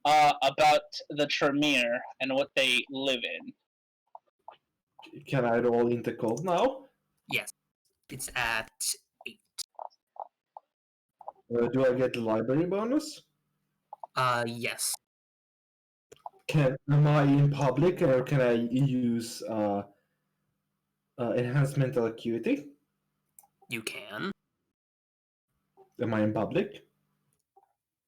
the Tremere and what they live in. Can I roll into cult now? Yes. It's at 8. Do I get the library bonus? Yes. Am I in public, or can I use enhanced mental acuity? You can. Am I in public?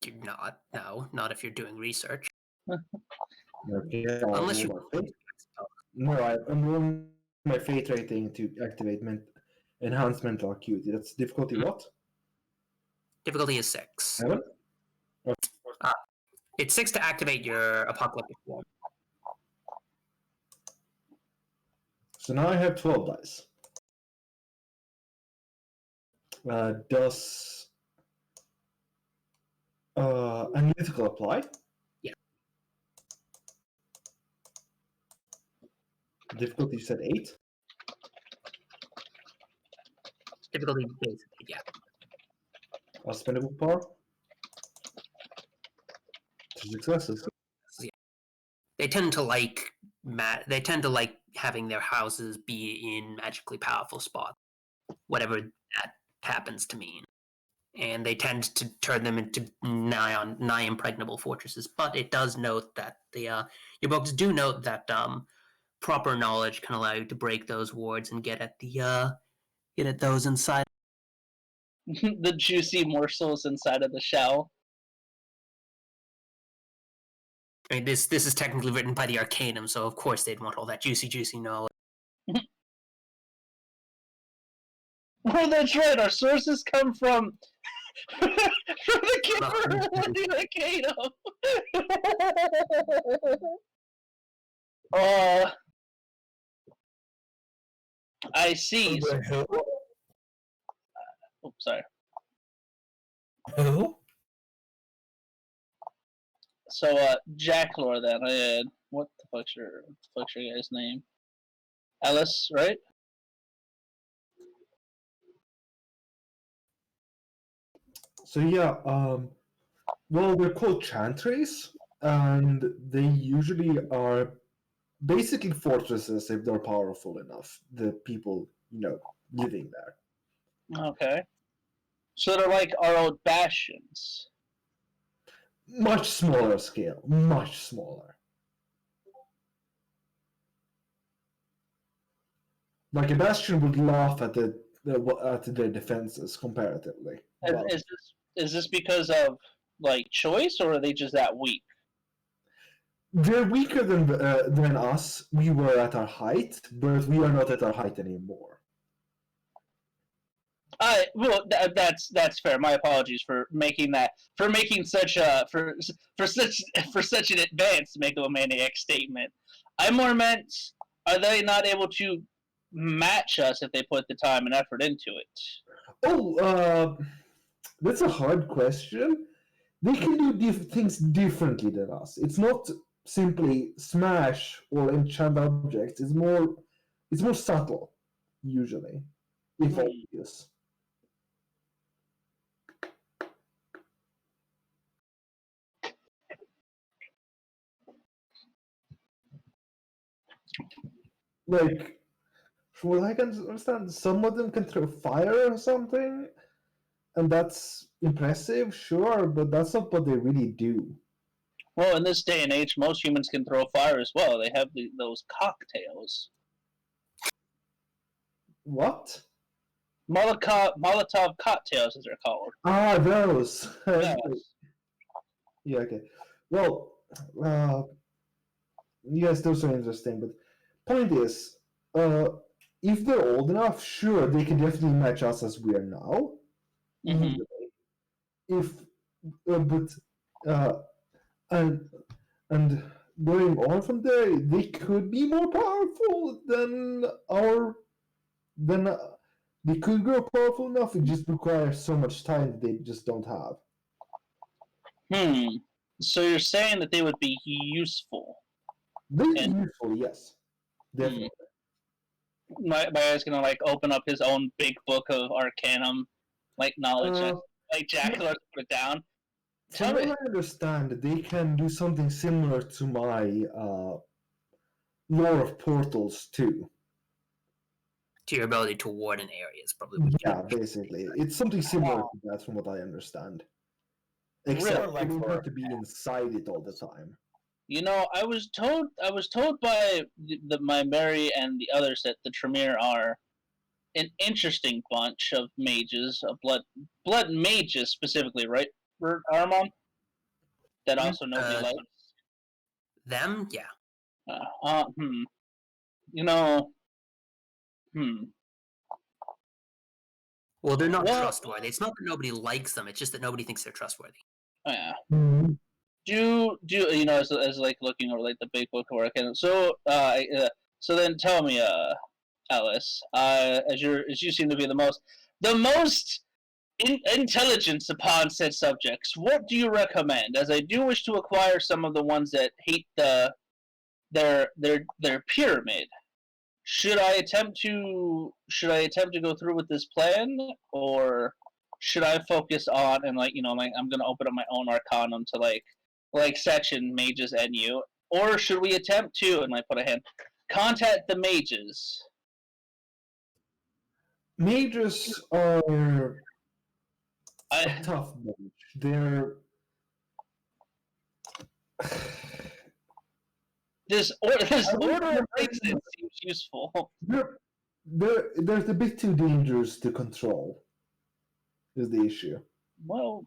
You're not. No, not if you're doing research. Okay. Unless you. No, I'm rolling my fate rating to activate enhanced mental acuity. That's difficulty what? Difficulty is 6. 7? It's 6 to activate your apocalyptic form. So now I have 12 dice. Does analytical apply? Yeah. Difficulty you said 8? Difficulty base, yeah. I'll spend a book power. 2 successes. They tend to like having their houses be in magically powerful spots, whatever that happens to mean. And they tend to turn them into nigh impregnable fortresses. But it does note that your books do note that proper knowledge can allow you to break those wards and get at those inside. The juicy morsels inside of the shell. I mean, this is technically written by the Arcanum, so of course they'd want all that juicy knowledge. Oh, that's right. Our sources come from the giver of the Arcanum. I see. Oops, sorry. Who? So, Jacklore then. What the fuck's your guy's name? Ellis, right? So yeah, well, they're called chantries, and they usually are basically fortresses if they're powerful enough. The people, living there. Okay. So they're like our old bastions. much smaller scale, much smaller. Like a Bastion would laugh at their defenses comparatively. But Is this because of like choice, or are they just that weak? they're weaker than us. We were at our height, but we are not at our height anymore. Well, that's fair. My apologies for making such such an advanced megalomaniac statement. I more meant, are they not able to match us if they put the time and effort into it? Oh, that's a hard question. They can do things differently than us. It's not simply smash or enchant objects. It's more subtle, usually, if obvious. Like, from what I can understand, some of them can throw fire or something, and that's impressive, sure, but that's not what they really do. Well, in this day and age, most humans can throw fire as well. They have those cocktails. What? Molotov cocktails, as they're called. Ah, those. Yes. Yeah, okay. Well, yes, those are interesting, but point is, if they're old enough, sure, they can definitely match us as we are now. Mhm. If, and going on from there, they could be more powerful than they could grow powerful enough. It just requires so much time that they just don't have. So you're saying that they would be useful? They're useful, yes, definitely. My guy's gonna like open up his own big book of Arcanum, like knowledge, like Jackal put it down. From what I understand, they can do something similar to my lore of portals too. To your ability to ward in areas, probably. Yeah, basically, it's something similar to that, from what I understand. Except Really? they don't have to be inside it all the time. You know, I was told by my Mary and the others that the Tremere are an interesting bunch of mages, of blood mages specifically, right, Armon? That also nobody likes. Them, yeah. You know, Well, they're not trustworthy. It's not that nobody likes them. It's just that nobody thinks they're trustworthy. Yeah. Mm-hmm. Do you know, as like looking over like the big book of Arcanum? So so then tell me, Alice, as you seem to be the most intelligence upon said subjects, what do you recommend? As I do wish to acquire some of the ones that hate their pyramid. Should I attempt to go through with this plan, or should I focus on and I'm gonna open up my own Arcanum to like section mages and you, or should we attempt to contact the mages? Mages are a tough bunch. They're this order of instance seems useful. They're a bit too dangerous to control. Is the issue. Well,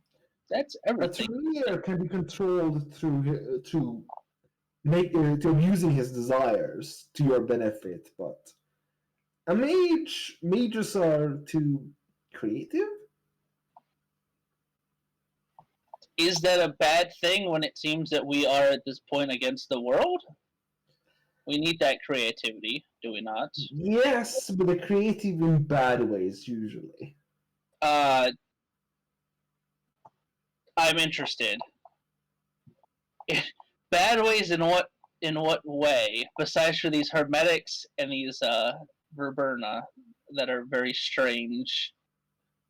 that's everything. A Tremere can be controlled through using his desires to your benefit, but a mages are too creative. Is that a bad thing when it seems that we are at this point against the world? We need that creativity, do we not? Yes, but they're creative in bad ways usually. I'm interested. Bad ways in what way? Besides for these hermetics and these verberna that are very strange.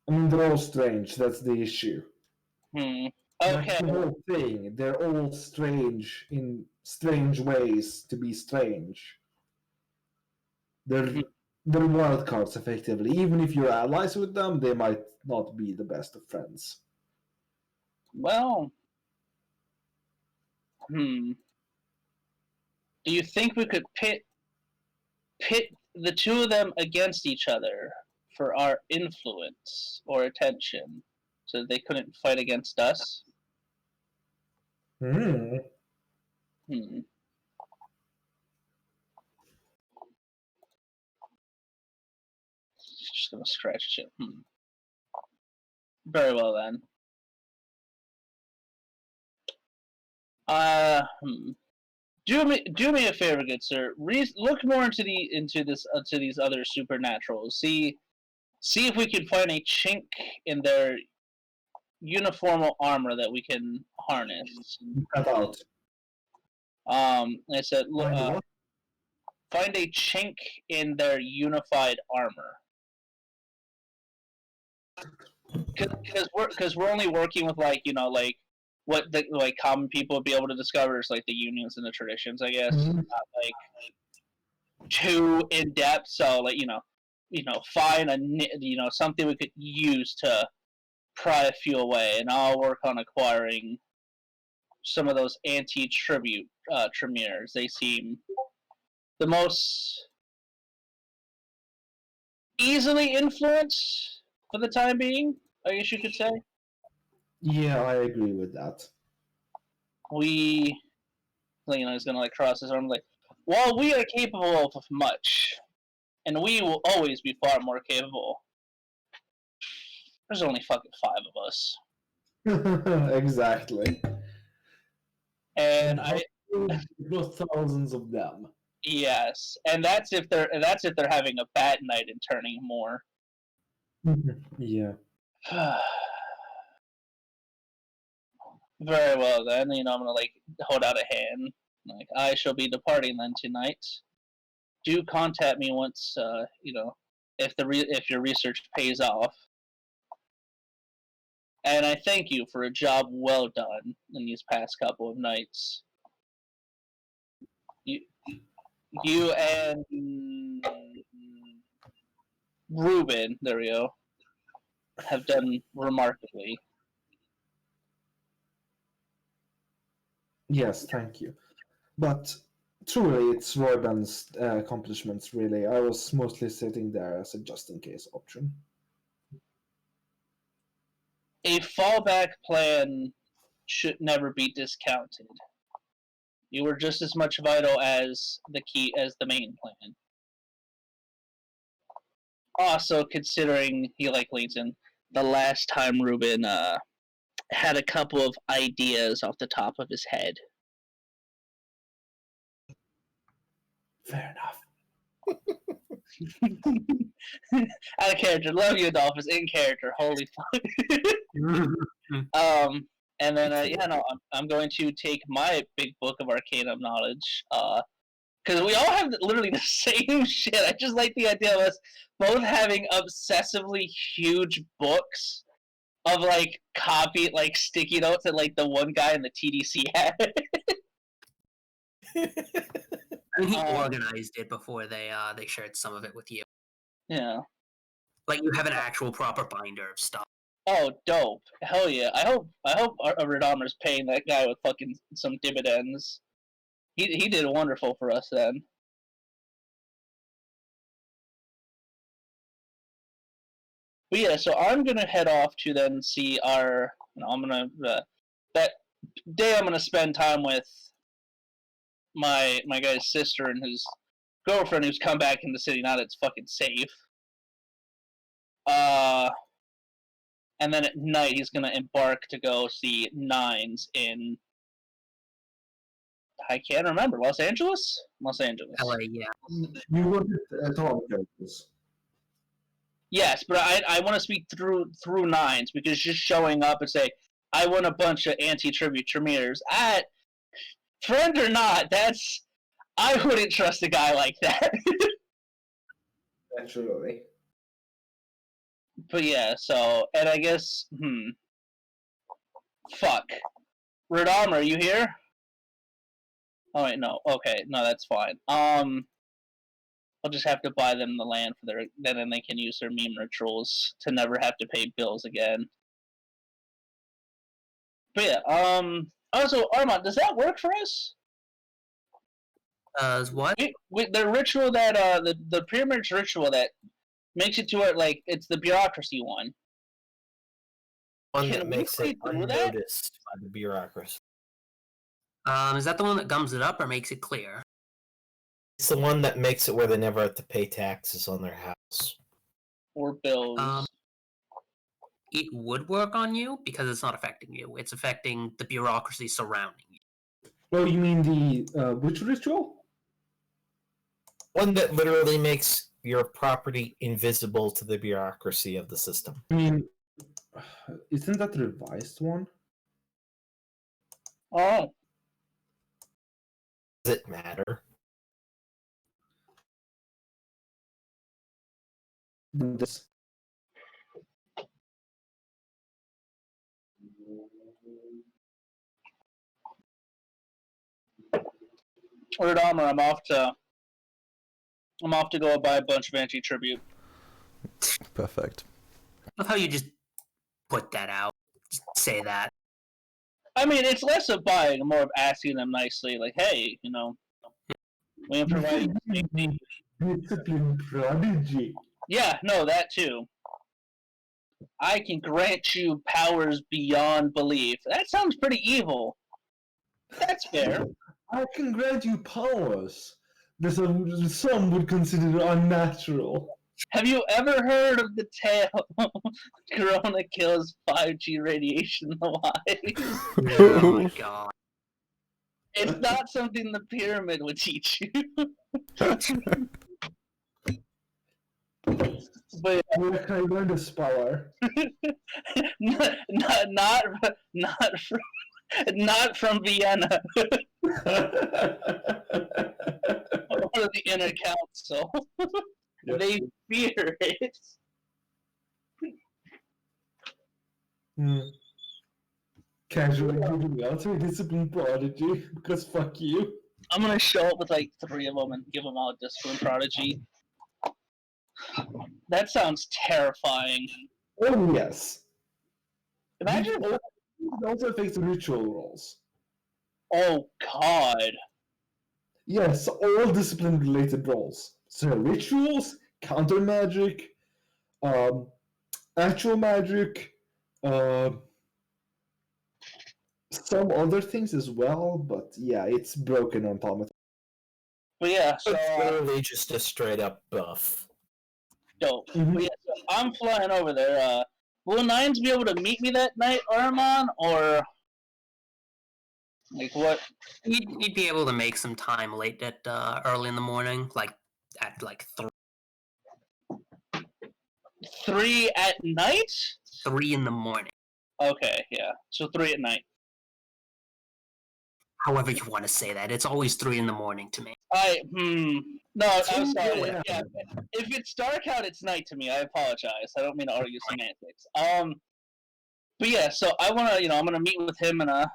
I mean, they're all strange. That's the issue. Okay. That's the whole thing. They're all strange in strange ways to be strange. They're wild cards, effectively. Even if you're allies with them, they might not be the best of friends. Well, Do you think we could pit the two of them against each other for our influence or attention, so they couldn't fight against us? Hmm. Just gonna scratch it. Very well then. Do me a favor, good sir. Look more into these other supernaturals. See if we can find a chink in their uniformal armor that we can harness. Cut out. I said, Find what? find a chink in their unified armor. Because we're only working with like what the like common people would be able to discover is like the unions and the traditions, I guess. Mhm. Not like too in depth. So like find something we could use to pry a few away, and I'll work on acquiring some of those anti-tribute Tremors. They seem the most easily influenced for the time being, I guess you could say. Yeah, I agree with that. He's gonna like cross his arm like, while we are capable of much, and we will always be far more capable, there's only fucking 5 of us. Exactly. And There's thousands of them. yes, and that's if they're having a bad night and turning more. Yeah. Very well then, I'm gonna like hold out a hand. Like, I shall be departing then tonight. Do contact me once if your research pays off. And I thank you for a job well done in these past couple of nights. You and Ruben, there we go, have done remarkably. Yes, thank you. But truly, it's Royban's accomplishments, really. I was mostly sitting there as a just-in-case option. A fallback plan should never be discounted. You were just as much vital as the main plan. Also, considering he like leans in, the last time Ruben had a couple of ideas off the top of his head. Fair enough. Out of character, love you, Adolphus. In character, holy fuck. And then I'm going to take my big book of Arcanum knowledge, because we all have literally the same shit. I just like the idea of us both having obsessively huge books of like sticky notes that like the one guy in the TDC had. I mean, he organized it before they shared some of it with you. Yeah. Like, you have an actual proper binder of stuff. Oh, dope! Hell yeah! I hope Redomer's paying that guy with fucking some dividends. He did wonderful for us then. But yeah, so I'm gonna head off to then see our. I'm gonna that day I'm gonna spend time with my guy's sister and his girlfriend who's come back in the city now that it's fucking safe. And then at night he's gonna embark to go see Nines in. I can't remember. Los Angeles? Los Angeles. LA, yeah. You wanted Tom characters. Yes, but I want to speak through Nines, because just showing up and say, I want a bunch of anti-tribute Tremors. Friend or not, I wouldn't trust a guy like that. Naturally. But yeah, so, and I guess, fuck. Radom, are you here? Oh wait, no. Okay, no, that's fine. I'll just have to buy them the land for then they can use their meme rituals to never have to pay bills again. But yeah, Also, Armand, does that work for us? What? The ritual that the pyramid's ritual that makes it to it like it's the bureaucracy one. One Can that we makes it do that? unnoticed by the bureaucracy. Is that the one that gums it up or makes it clear? It's the one that makes it where they never have to pay taxes on their house. Or bills? It would work on you because it's not affecting you. It's affecting the bureaucracy surrounding you. Oh, you mean the which ritual? One that literally makes your property invisible to the bureaucracy of the system. I mean, isn't that the revised one? Oh, Does it matter? This. Word armor. I'm off to go buy a bunch of anti-tribute. Perfect. I love how you just put that out. Just say that. I mean, it's less of buying and more of asking them nicely, like, hey, you know, we can provide. Discipline prodigy. Yeah, no, that too. I can grant you powers beyond belief. That sounds pretty evil. That's fair. I can grant you powers that some would consider unnatural. Have you ever heard of the tale Corona kills 5G radiation in the wise? Oh my god. It's not something the pyramid would teach you. But Where can I learn this power? not from Vienna or the inner council. Yep. They fear it. Casually giving out to a discipline prodigy because fuck you. I'm gonna show up with like 3 of them and give them all a discipline prodigy. That sounds terrifying. Oh yes. Imagine. It also affects ritual rolls. Oh god. Yes, all discipline related rolls. So rituals, counter magic, actual magic, some other things as well, but yeah, it's broken on Palmet. But yeah, so It's literally just a straight up buff. dope. Mhm. But yeah, so I'm flying over there. Will Nines be able to meet me that night, Armand, or like what? You'd be able to make some time late at early in the morning, like at like 3 at night? 3 in the morning. Okay, yeah. So 3 at night. However you want to say that. It's always 3 in the morning to me. No, I'm sorry. Yeah. Yeah, if it's dark out, it's night to me. I apologize. I don't mean to argue semantics. But yeah, so I wanna, I'm gonna meet with him and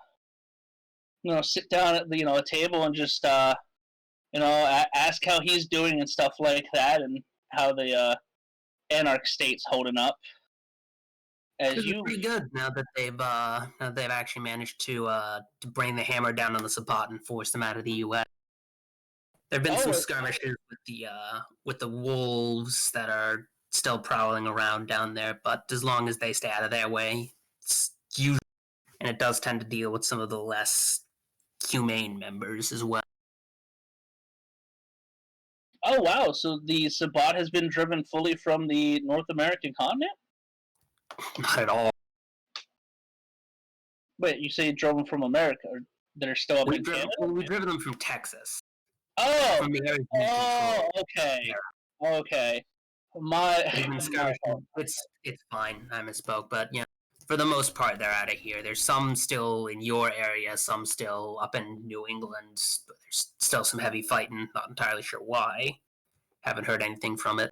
sit down at the, a table and just ask how he's doing and stuff like that, and how the Anarch state's holding up. As It's you, pretty good now that they've actually managed to bring the hammer down on the Sabbat and force them out of the U.S. There've been some skirmishes with the wolves that are still prowling around down there, but as long as they stay out of their way, it's usually, and it does tend to deal with some of the less humane members as well. oh wow, so the Sabbat has been driven fully from the North American continent? Not at all. Wait, you say you drove them from America? Or they're still up in Canada? We've driven them from Texas. Oh! From the area Oh, okay. Okay. It's fine. I misspoke, but for the most part, they're out of here. There's some still in your area, some still up in New England. But there's still some heavy fighting. Not entirely sure why. Haven't heard anything from it.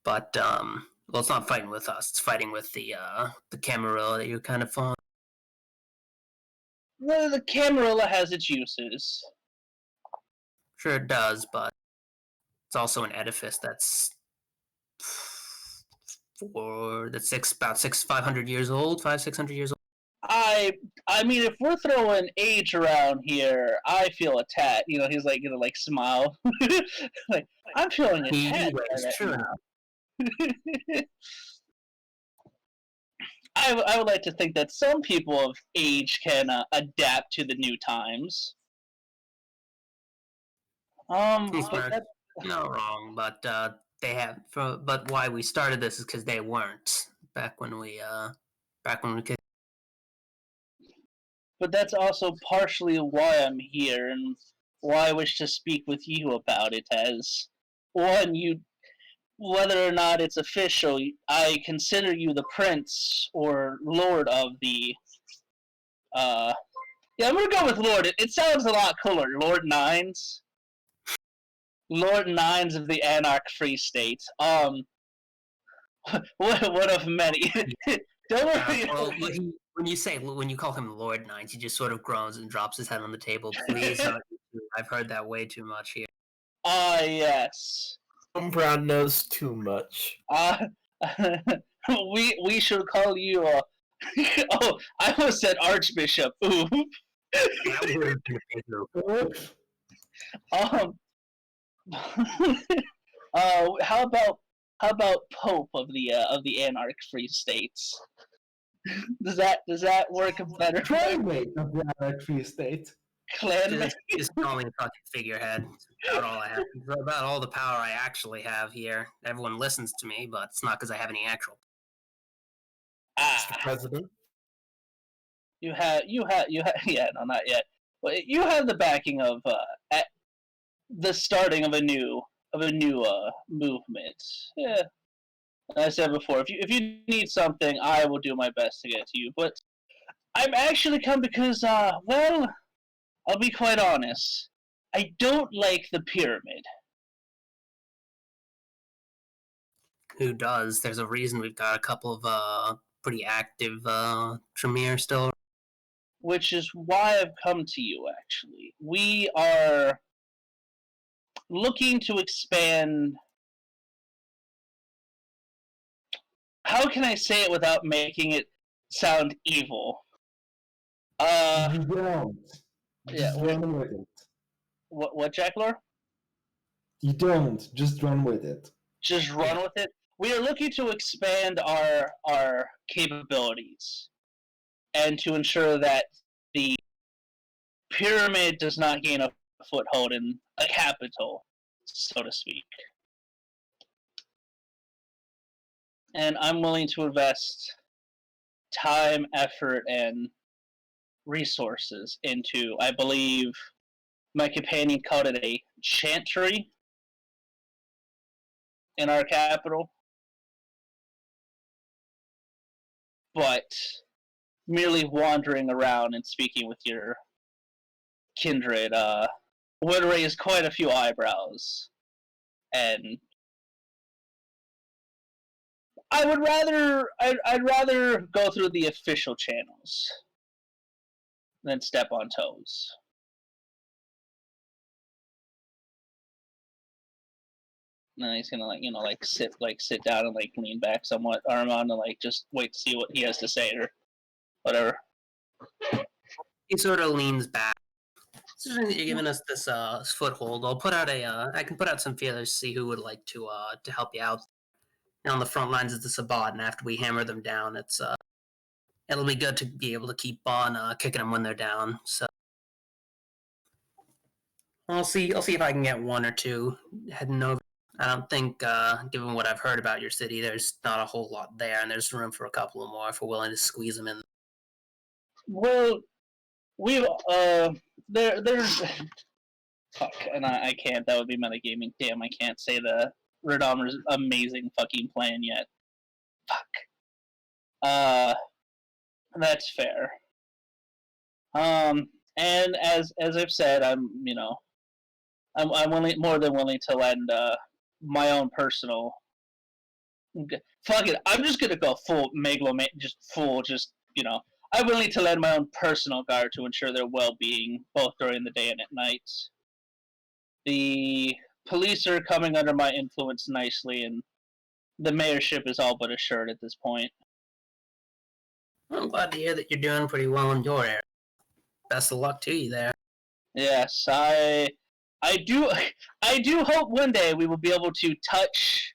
But well, it's not fighting with us. It's fighting with the Camarilla that you're kind of on. Well, the Camarilla has its uses. Sure it does, but it's also an edifice that's about 500 years old, 600 years old. I mean, if we're throwing age around here, I feel attacked. You know, he's like gonna like smile, like I'm feeling attacked. It's true enough. I would like to think that some people of age can adapt to the new times. He's But smart. Not wrong, but they have. But why we started this is because they weren't back when we could. but that's also partially why I'm here and why I wish to speak with you about it. As one, you, whether or not it's official, I consider you the prince or lord of the. Yeah, I'm gonna go with lord. It sounds a lot cooler. Lord Nines. Lord Nines of the Anarch Free State. One of many. Don't worry. Well, when you call him Lord Nines, he just sort of groans and drops his head on the table. Please, not you. I've heard that way too much here. Yes. Brown knows too much. We should call you. Oh, I almost said Archbishop. Ooh. That would have been a big move. How about Pope of the Anarch Free States? Does that work better? Clanmate of the Anarch Free State. Clanmate. Just call me a fucking figurehead. That's about all I have. It's about all the power I actually have here. Everyone listens to me, but it's not because I have any actual. Mr. President. You have yeah, no, not yet. But you have the backing of at the starting of a new movement. Yeah. As I said before, if you need something, I will do my best to get to you. But I'm actually come because well, I'll be quite honest. I don't like the pyramid. Who does? There's a reason we've got a couple of pretty active Tremere still. Which is why I've come to you, actually. We are looking to expand. How can I say it without making it sound evil? You don't. Yeah, Just run with it. what, Jack Lore? You don't. Just run with it. Just run with it. We are looking to expand our capabilities and to ensure that the pyramid does not gain a foothold in a capital, so to speak. And I'm willing to invest time, effort, and resources into, I believe, my companion called it a chantry in our capital. But merely wandering around and speaking with your kindred would raise quite a few eyebrows. And I'd rather go through the official channels than step on toes. And then he's gonna sit down and lean back somewhat, Armand, and just wait to see what he has to say or whatever. He sort of leans back. So you're giving us this foothold. I'll put out I can put out some feelers to see who would like to help you out. And on the front lines is the Sabat, and after we hammer them down, it'll be good to be able to keep on kicking them when they're down. So I'll see if I can get one or two heading over. I don't think, given what I've heard about your city, there's not a whole lot there, and there's room for a couple more if we're willing to squeeze them in. Well, there's fuck, and I can't. That would be metagaming. Damn, I can't say the Redomer's amazing fucking plan yet. Fuck. That's fair. And as I've said, I'm more than willing to lend my own personal. Fuck it, I'm just gonna go full megaloman, I'm willing to lend my own personal guard to ensure their well-being, both during the day and at night. The police are coming under my influence nicely, and the mayorship is all but assured at this point. I'm glad to hear that you're doing pretty well in your area. Best of luck to you there. Yes, I do hope one day we will be able to touch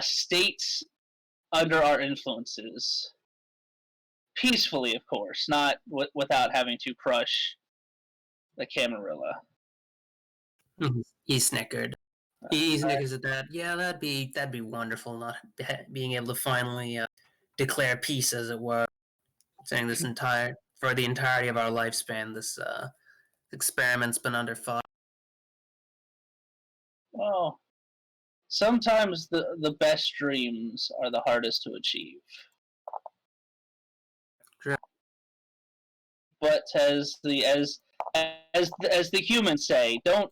states under our influences. Peacefully, of course, not without having to crush the Camarilla. He snickered. He snickers at that. Yeah, that'd be wonderful. Not being able to finally declare peace, as it were. Saying for the entirety of our lifespan, this experiment's been under fire. Well, sometimes the best dreams are the hardest to achieve. Sure. But as the humans say, don't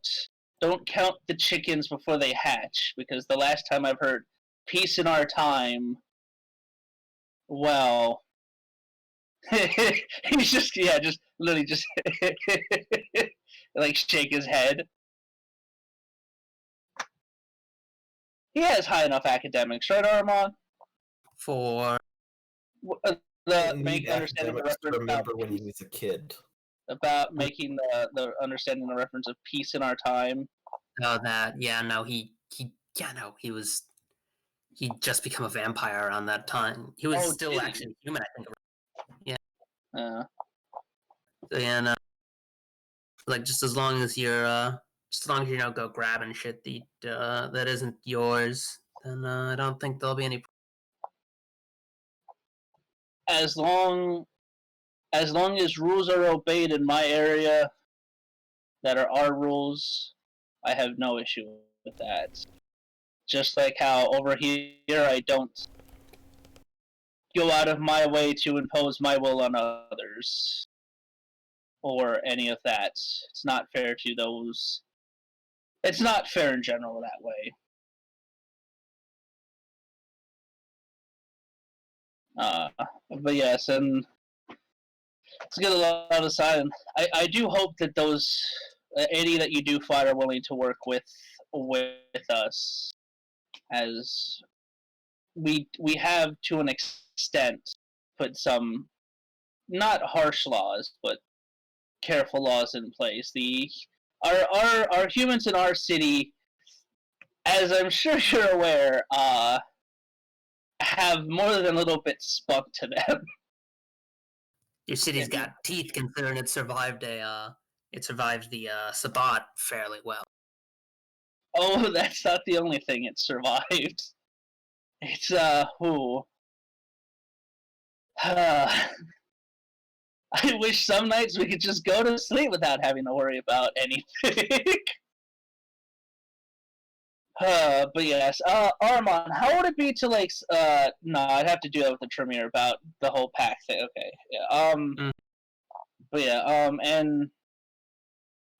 count the chickens before they hatch, because the last time I've heard peace in our time, well, he's just literally just like shake his head. He has high enough academics, right, Armand? For Need understanding the academics to reference remember when he was a kid. about making the understanding the reference of peace in our time. Oh, that. Yeah, no, he just become a vampire around that time. He was still actually human, I think. Yeah. So yeah, no. Like just as long as you don't go grabbing shit that isn't yours, then I don't think there'll be any. As long as rules are obeyed in my area that are our rules, I have no issue with that. Just like how over here I don't go out of my way to impose my will on others or any of that. It's not fair to those. It's not fair in general that way. But yes, and let's get a lot aside. I do hope that those any that you do fight are willing to work with us, as we have to an extent put some not harsh laws but careful laws in place. Our humans in our city, as I'm sure you're aware, have more than a little bit spunk to them. Your city's got teeth, considering it survived the Sabbat fairly well. Oh, that's not the only thing it survived. It's I wish some nights we could just go to sleep without having to worry about anything. But yes, Armand, how would it be to no, I'd have to do that with the Tremere about the whole pack thing. Okay, yeah, but yeah,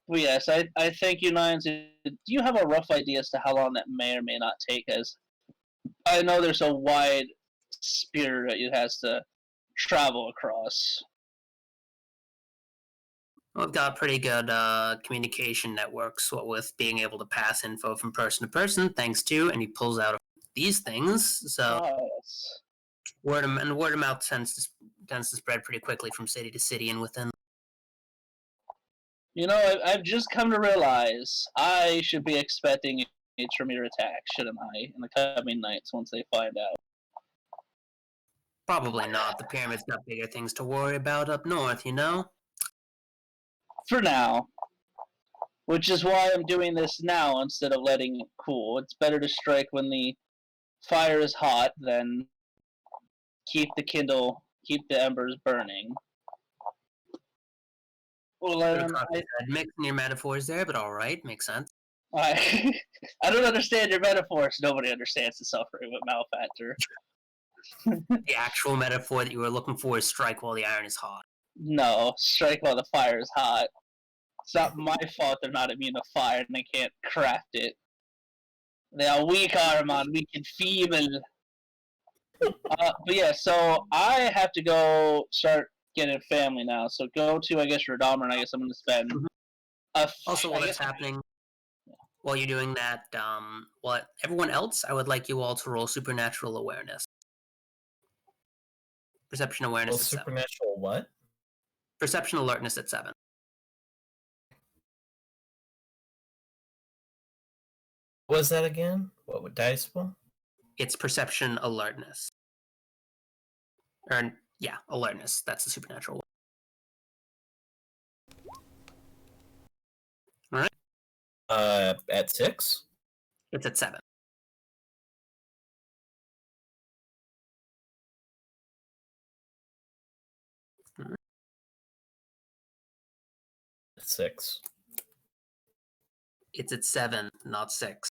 but yes, I think you Nines. Do you have a rough idea as to how long that may or may not take? As I know there's a wide sphere that it has to travel across. We've got pretty good communication networks, what with being able to pass info from person to person, thanks to, and he pulls out these things. So Yes. word of mouth tends to spread pretty quickly from city to city and within. You know, I've just come to realize I should be expecting a Tremere attack, shouldn't I, in the coming nights once they find out. Probably not. The pyramid's got bigger things to worry about up north, you know? For now. Which is why I'm doing this now instead of letting it cool. It's better to strike when the fire is hot than keep the embers burning. Well, mixing your metaphors there, but alright, makes sense. I don't understand your metaphors. Nobody understands the suffering of Malefactor. The actual metaphor that you were looking for is strike while the iron is hot. No, strike while the fire is hot. It's not my fault they're not immune to fire and they can't craft it. They are weak, Armand, weak and feeble. But yeah, so I have to go start getting family now. So go to, I guess, Radama, and I guess I'm going to spend... Also, while that's happening, while you're doing that, everyone else, I would like you all to roll supernatural awareness. Perception awareness Well, at 7. supernatural what? Perception alertness at 7. What was that again? What would dice roll? It's perception alertness. Or, yeah, alertness. That's the supernatural one. At 6? It's at 7. At 6. It's at 7, not 6.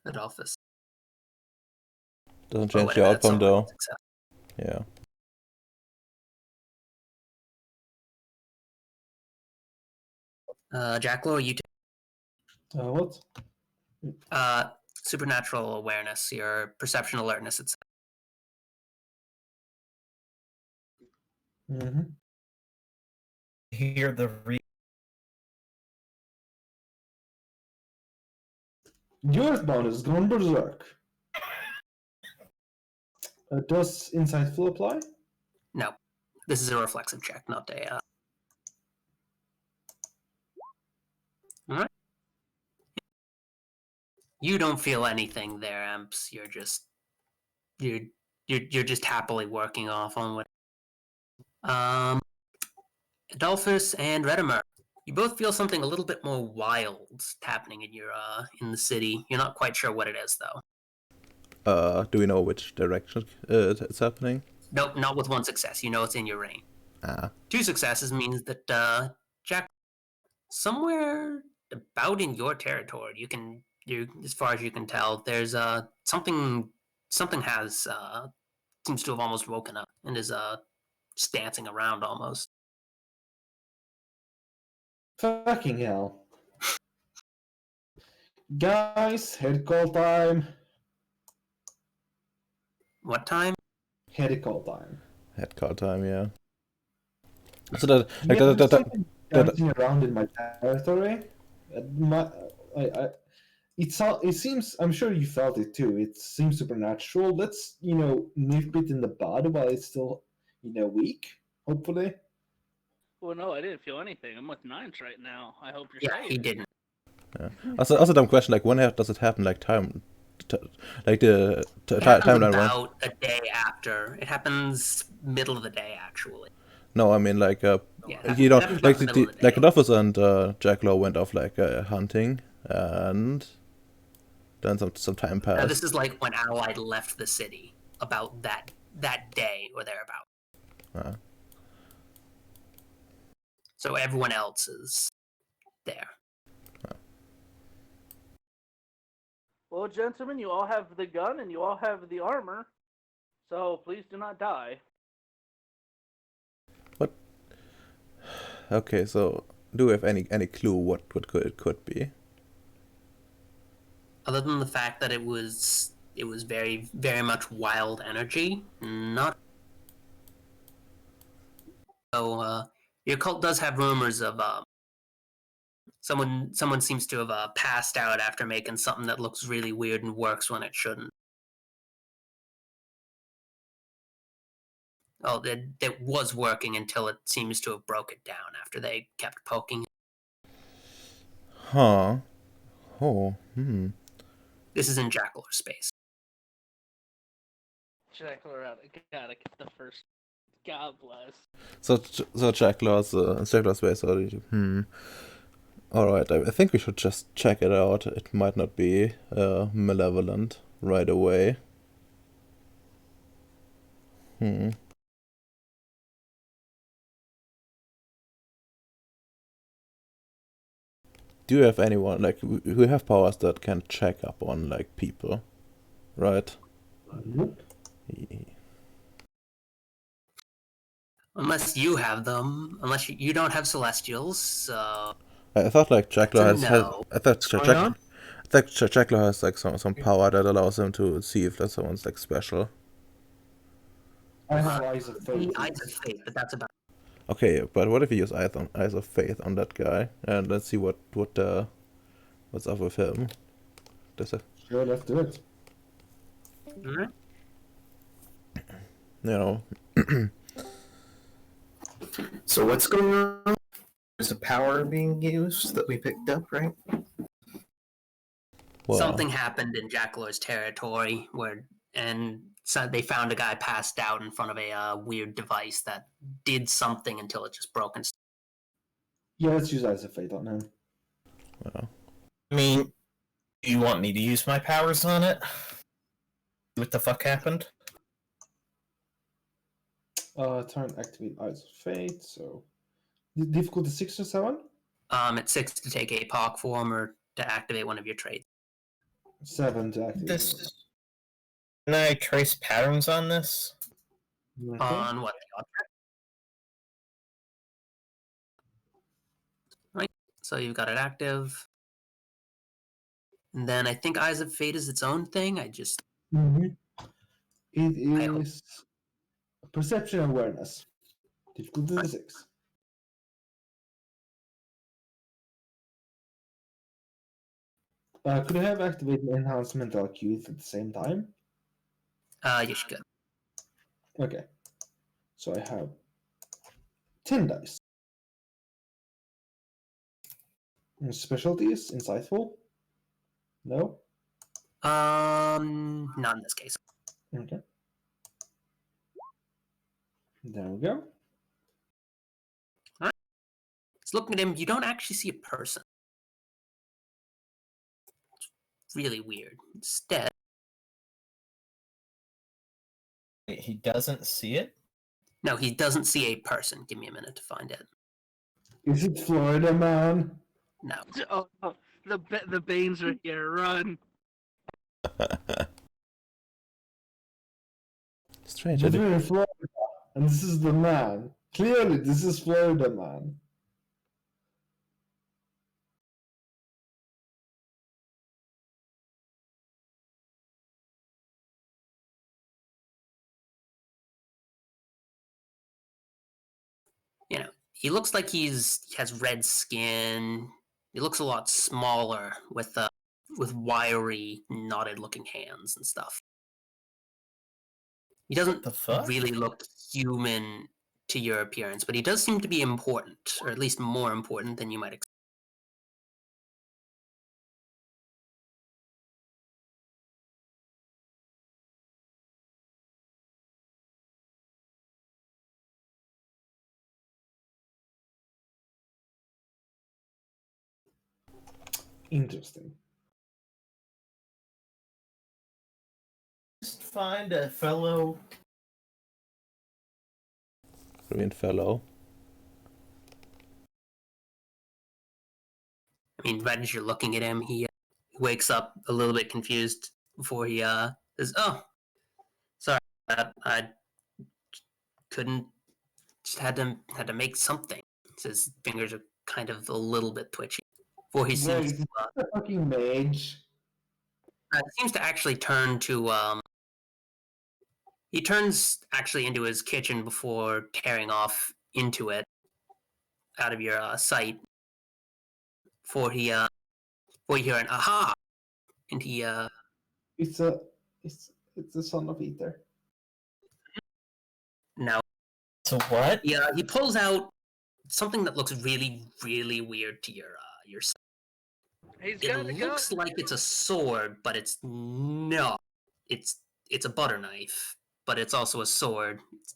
Adolphus. Doesn't Oh, change wait the a minute, that's outcome only one though. success. Yeah. Jacklo, you What? supernatural awareness, your perception alertness at 7. Mm-hmm. Hear the Earthbound has gone berserk. Does Insightful apply? No. This is a reflexive check, not a... Alright. You don't feel anything there, Amps. You're just... You're just happily working off on what... Adolphus and Redimer, you both feel something a little bit more wild happening in your in the city. You're not quite sure what it is, though. Do we know which direction it's happening? Nope, not with 1 success. You know it's in your range. 2 successes means that Jack, somewhere about in your territory, you as far as you can tell, there's something has seems to have almost woken up and is just dancing around almost. Fucking hell. Guys, head call time. What time? Head call time. Head call time, yeah. So that, like, Yeah, that, there's that, something dancing around in my territory. It seems, I'm sure you felt it too. It seems supernatural. Let's, nip it in the bud while it's still, weak, hopefully. Well, no, I didn't feel anything. I'm with 9s right now. I hope you're Yeah, safe. he didn't. also dumb question, like when does it happen, like like the It happens timeline, right? about a day after. It happens middle of the day, actually. No, I mean like Yeah, you know, it happens like about the middle of the like day. Adolphus and Jack Law went off like hunting, and then some time Now, passed. this is like when Allied left the city, about that day or thereabout. So everyone else is there. Well, gentlemen, you all have the gun and you all have the armor, so please do not die. What? Okay, so do we have any clue what it could be? Other than the fact that it was very, very much wild energy, not. So your cult does have rumors of someone seems to have passed out after making something that looks really weird and works when it shouldn't. Oh, that was working until it seems to have broke it down after they kept poking. Huh. Oh. This is in Jackler space. Jackler out. Gotta get the first. God bless. So Jack Law's space. Alright, I think we should just check it out. It might not be malevolent right away. Do you have anyone, like, we have powers that can check up on, like, people, right? Nope. Unless you have them, unless you don't have Celestials, so... I thought, like, Jack Law That's a has no. I thought Jack Law has, like, some power that allows him to see if that someone's, like, special. I have Eyes of The Fate. Eyes of Fate, but that's about... Okay, but what if we use Eyes of Faith on that guy, and let's see what's up with him. Sure, let's do it. Alright. You know, So what's going on? There's a power being used that we picked up, right? Well, Something happened in Jackalor's territory and so they found a guy passed out in front of a weird device that did something until it just broke and Yeah, let's use Eyes of Fate on him. well, I mean, do you want me to use my powers on it? What the fuck happened? Turn activate Eyes of Fate. So difficulty 6 or 7. It's 6 to take a POC form or to activate one of your traits. 7 to activate. This. Can I trace patterns on this? Okay. On what? The object? Right. So you've got it active. And then I think Eyes of Fate is its own thing. It I hope- is perception awareness. Difficulty Right. 6. Could I have activated enhanced mental cues at the same time? You should go. Okay. So I have 10 dice. Specialties? Insightful? No? Not in this case. Okay. There we go. Just looking at him, you don't actually see a person. It's really weird. Instead, He doesn't see it? no, he doesn't see a person. Give me a minute to find it. Is it Florida Man? No. Oh, the Banes are here. Run. strange. But we're in Florida, and this is the man. Clearly, this is Florida Man. You know, he looks like he has red skin. He looks a lot smaller with wiry, knotted-looking hands and stuff. He doesn't The fuck? really look human to your appearance, but he does seem to be important, or at least more important than you might expect. Interesting. Just find a fellow. Green fellow. I mean, right as you're looking at him, he wakes up a little bit confused before he says, "Oh, sorry, I couldn't. Just had to make something." His fingers are kind of a little bit twitchy. Before he Wait, seems is this a fucking mage? seems to actually turn to he turns actually into his kitchen before tearing off into it out of your sight. Before you hear an aha, and he It's a son of Ether. now So what? he pulls out something that looks really, really weird to your sight. He's It got a gun. looks like it's a sword, but it's not. It's a butter knife, but it's also a sword. It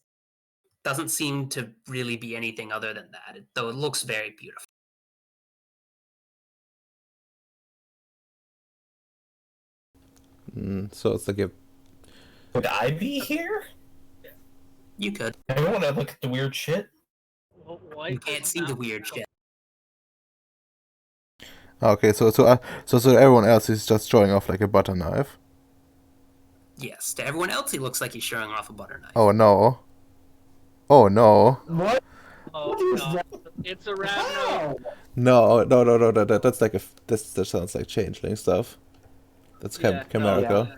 doesn't seem to really be anything other than that, though it looks very beautiful. So it's like a Would I be here? You could. I don't want to look at the weird shit. Well, why You can't see the weird shit. okay. So everyone else is just showing off like a butter knife. Yes, to everyone else, he looks like he's showing off a butter knife. Oh no. Oh no. What? Oh, What is no. that? It's a rat. How? No. That's like that sounds like changeling stuff. That's Chimerica.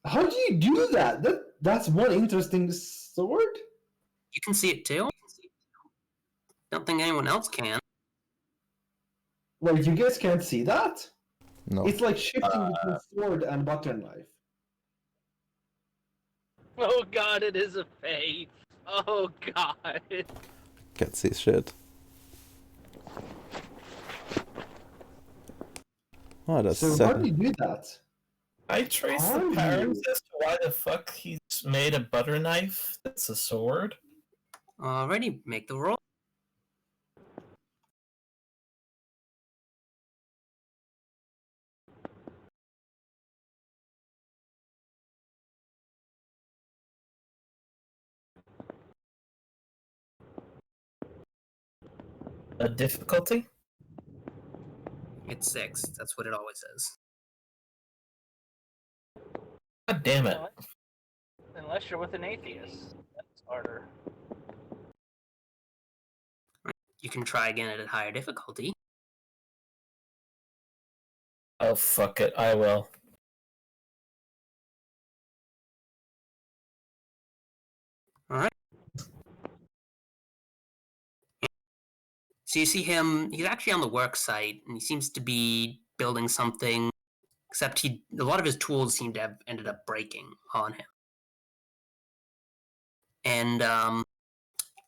How do you do that? That's one interesting sword. You can see it too. Don't think anyone else can. Wait, you guys can't see that? No. It's like shifting between sword and butter knife. Oh god, it is a face. Oh god. Can't see shit. Oh, that's So how do you do that? I trace How the do patterns you- as to why the fuck he's made a butter knife that's a sword. Alrighty, make the roll. A difficulty? It's 6. That's what it always says. God damn it. Unless you're with an atheist. That's harder. You can try again at a higher difficulty. Oh, fuck it, I will. Alright. So you see him, he's actually on the work site, and he seems to be building something, except a lot of his tools seem to have ended up breaking on him. And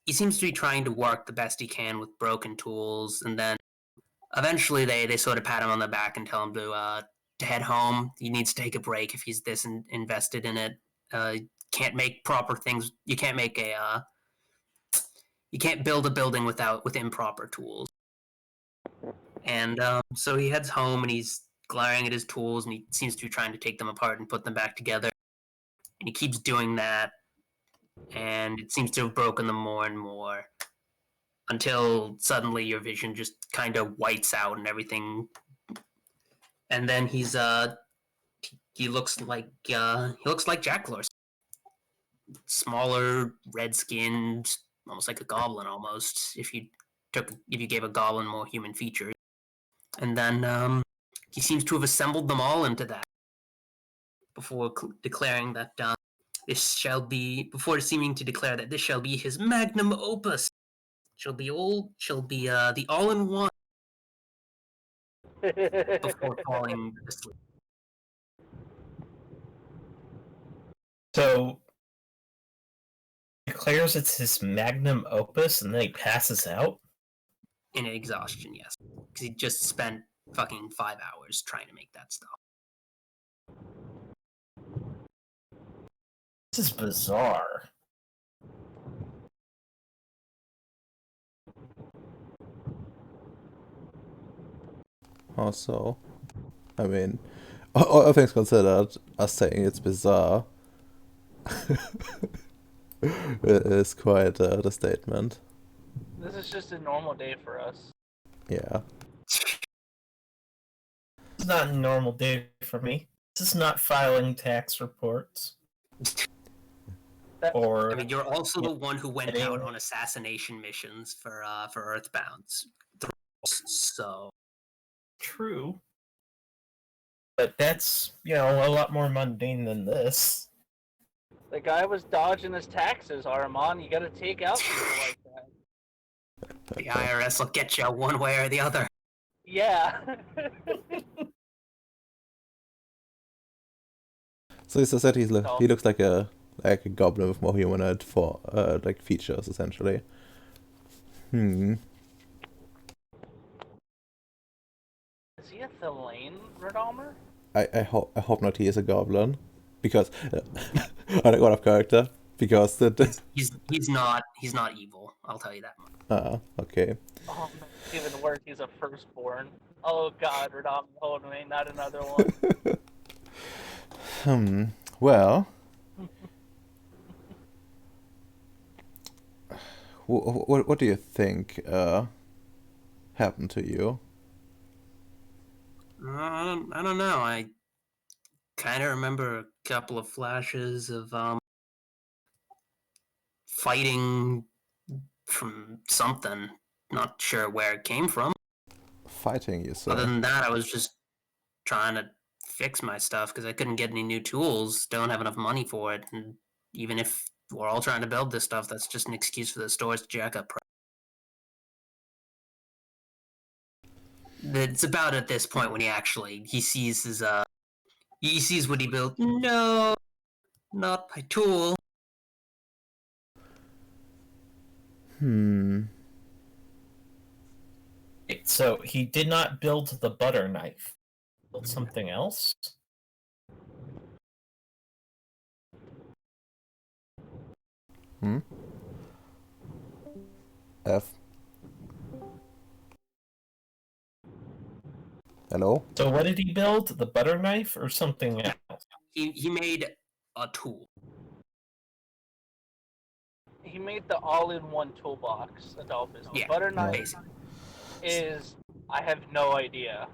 he seems to be trying to work the best he can with broken tools, and then eventually they sort of pat him on the back and tell him to head home. He needs to take a break if he's this invested in it. Can't make proper things. You can't make you can't build a building with improper tools. And so he heads home and he's glaring at his tools and he seems to be trying to take them apart and put them back together. And he keeps doing that, and it seems to have broken them more and more until suddenly your vision just kind of whites out and everything. And then he looks like Jack Lorson. Smaller, red-skinned, almost like a goblin almost, if you gave a goblin more human features. And then he seems to have assembled them all into that before declaring that before seeming to declare that this shall be his magnum opus. Shall be the all-in-one before falling asleep. So, declares it's his magnum opus and then he passes out? In exhaustion, yes. Because he just spent fucking 5 hours trying to make that stuff. This is bizarre. Also, I mean, all things considered, us saying it's bizarre is quite the statement. This is just a normal day for us. Yeah. It's not a normal day for me. This is not filing tax reports. Or I mean, you're also the one who went out on assassination missions for Earthbound. So true. But that's, a lot more mundane than this. The guy was dodging his taxes, Armand. You gotta take out people like that. the IRS will get you one way or the other. Yeah. So he said he looks like a goblin with more humanoid features essentially. Is he a Thelaine Redomer? I hope not. He is a goblin because I like out of character because He's not evil. I'll tell you that much. Okay. Oh, even worse, he's a firstborn. Oh god, Redomer, hold me, not another one. Well. What do you think happened to you? I don't know. I kind of remember a couple of flashes of fighting from something. Not sure where it came from. Fighting, you say? Other than that, I was just trying to fix my stuff because I couldn't get any new tools. Don't have enough money for it, and even if we're all trying to build this stuff, that's just an excuse for the stores to jack up price. It's about at this point when he sees his he sees what he built. No, Not my tool. So he did not build the butter knife. Built something else? F. Hello? So what did he build? The butter knife or something else? He made a tool. He made the all-in-one toolbox, Adolphus. The Yeah, butter knife basically. is, I have no idea.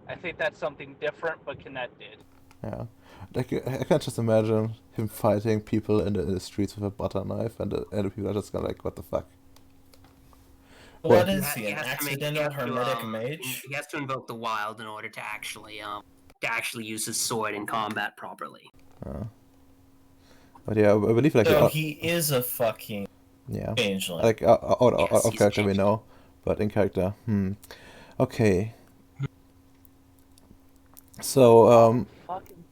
I think that's something different but connected. Yeah. Like, I can't just imagine him fighting people in the streets with a butter knife, and the people are just gonna like, what the fuck? What Well, is he, an accidental hermetic mage? He has to invoke the wild in order to actually use his sword in combat properly. But yeah, I believe like So he is a fucking yeah, changeling. like out Yes, of he's a character we changeling. know, but in character, okay. So Fucking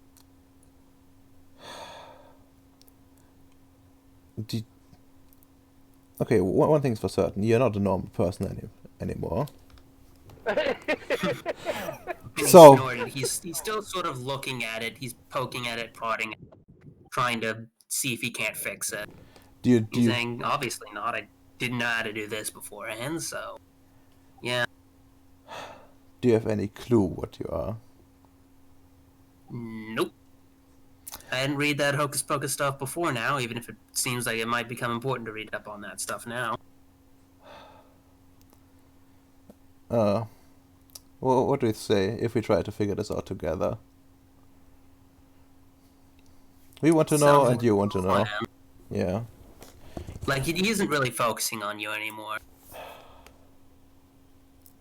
okay, one thing's for certain, you're not a normal person anymore. And he So- snorted. He's still sort of looking at it. He's poking at it, prodding it, trying to see if he can't fix it. Do He's you saying, obviously not. I didn't know how to do this beforehand, so yeah. do you have any clue what you are? Nope. I didn't read that hocus pocus stuff before now, even if it seems like it might become important to read up on that stuff now. Well, what do you say if we try to figure this out together? We want to know, Sounds and you want to know. plan. Yeah. Like, he isn't really focusing on you anymore.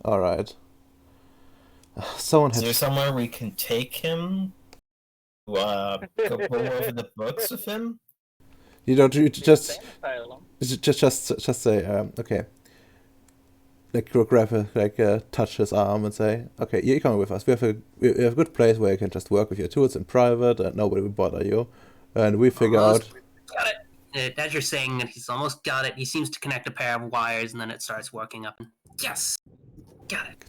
All right. Someone Is there has. somewhere we can take him? To go over the books with him? You don't. You just asylum. just say okay. Like touch his arm and say, okay, you're coming with us. We have a good place where you can just work with your tools in private and nobody will bother you, and we figure out. Got it. As you're saying that, he's almost got it. He seems to connect a pair of wires, and then it starts working up. Yes, got it.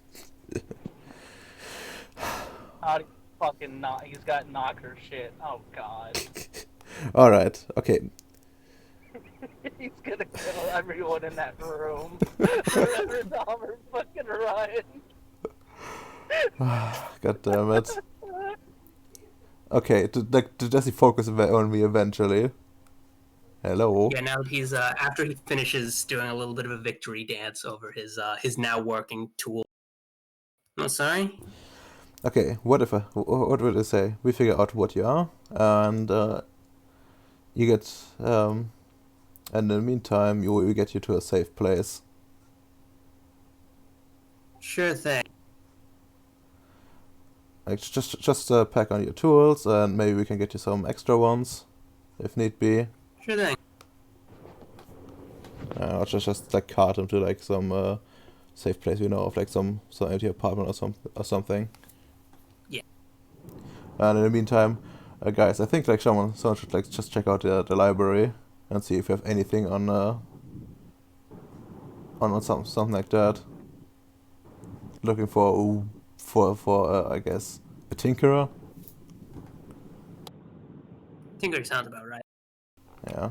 How do you fucking knock? He's got knocker shit. Oh god. All right. Okay. He's gonna kill everyone in that room. Forever Dahmer fucking Ryan. God damn it. Okay. Does he focus on me eventually? Hello. Yeah, now he's after he finishes doing a little bit of a victory dance over his now working tool. Oh, sorry. Okay. What would I say? We figure out what you are, and you get and in the meantime, we get you to a safe place. Sure thing. Like just pack on your tools, and maybe we can get you some extra ones, if need be. Sure thing. Or just like cart him to like some safe place we know of, like some empty apartment or something. Yeah. And in the meantime, guys, I think like someone should like just check out the library and see if you have anything on something like that. Looking for I guess a tinkerer. Tinker sounds about right. Yeah.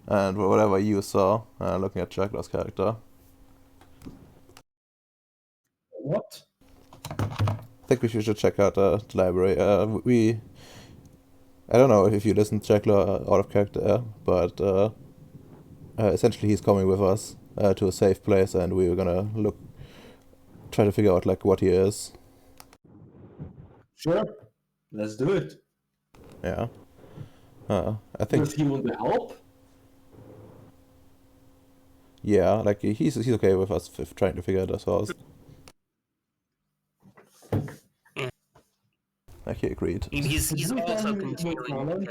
And whatever you saw, looking at Jacklaw's character. What? I think we should check out the library. I don't know if you listen to Jacklaw out of character, but essentially he's coming with us to a safe place, and we were gonna try to figure out like what he is. Sure. Let's do it. Yeah. I think Does he want the help? yeah, like he's okay with us trying to figure it out. Like he agreed. He's Could you also tell me continuing. Colin?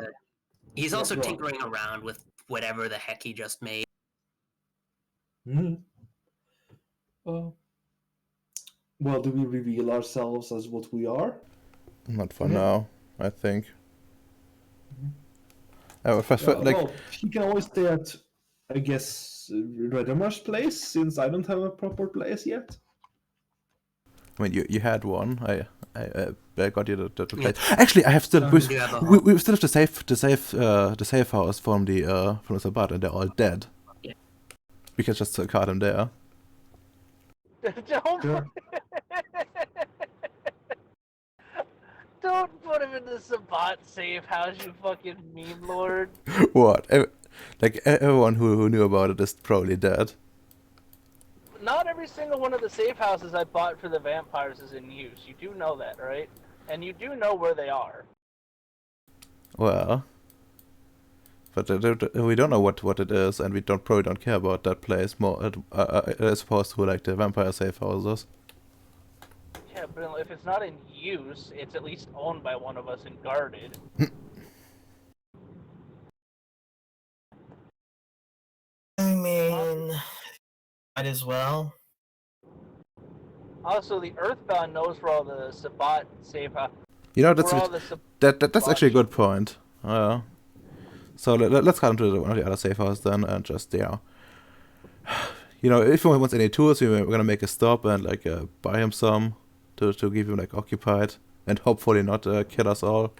He's Yeah, also go on. tinkering around with whatever the heck he just made. Hmm. Well, do we reveal ourselves as what we are? Not for Okay. now, I think. Like, well, he can always stay at, I guess, Redemar's place, since I don't have a proper place yet. I mean, you had one. I got you the Yeah. place. Actually, I have still You do have a we still have the safe house from the Sabbat, and they're all dead. Yeah. We can just cart them there. Don't Sure. don't put him in the Sabat safe house, you fucking meme lord. What? Like everyone who knew about it is probably dead. Not every single one of the safe houses I bought for the vampires is in use. You do know that, right? And you do know where they are. Well, but we don't know what it is, and we probably don't care about that place more as opposed to like the vampire safe houses. Yeah, but if it's not in use, it's at least owned by one of us and guarded. I mean, might as well. Also, the Earthbound knows where all the Sabat safe house. You know, that's Where all the that's actually a good point. So let's come to one of the other safe houses then, and just you know, if he wants any tools, we're gonna make a stop and like buy him some to keep him like occupied, and hopefully not kill us all.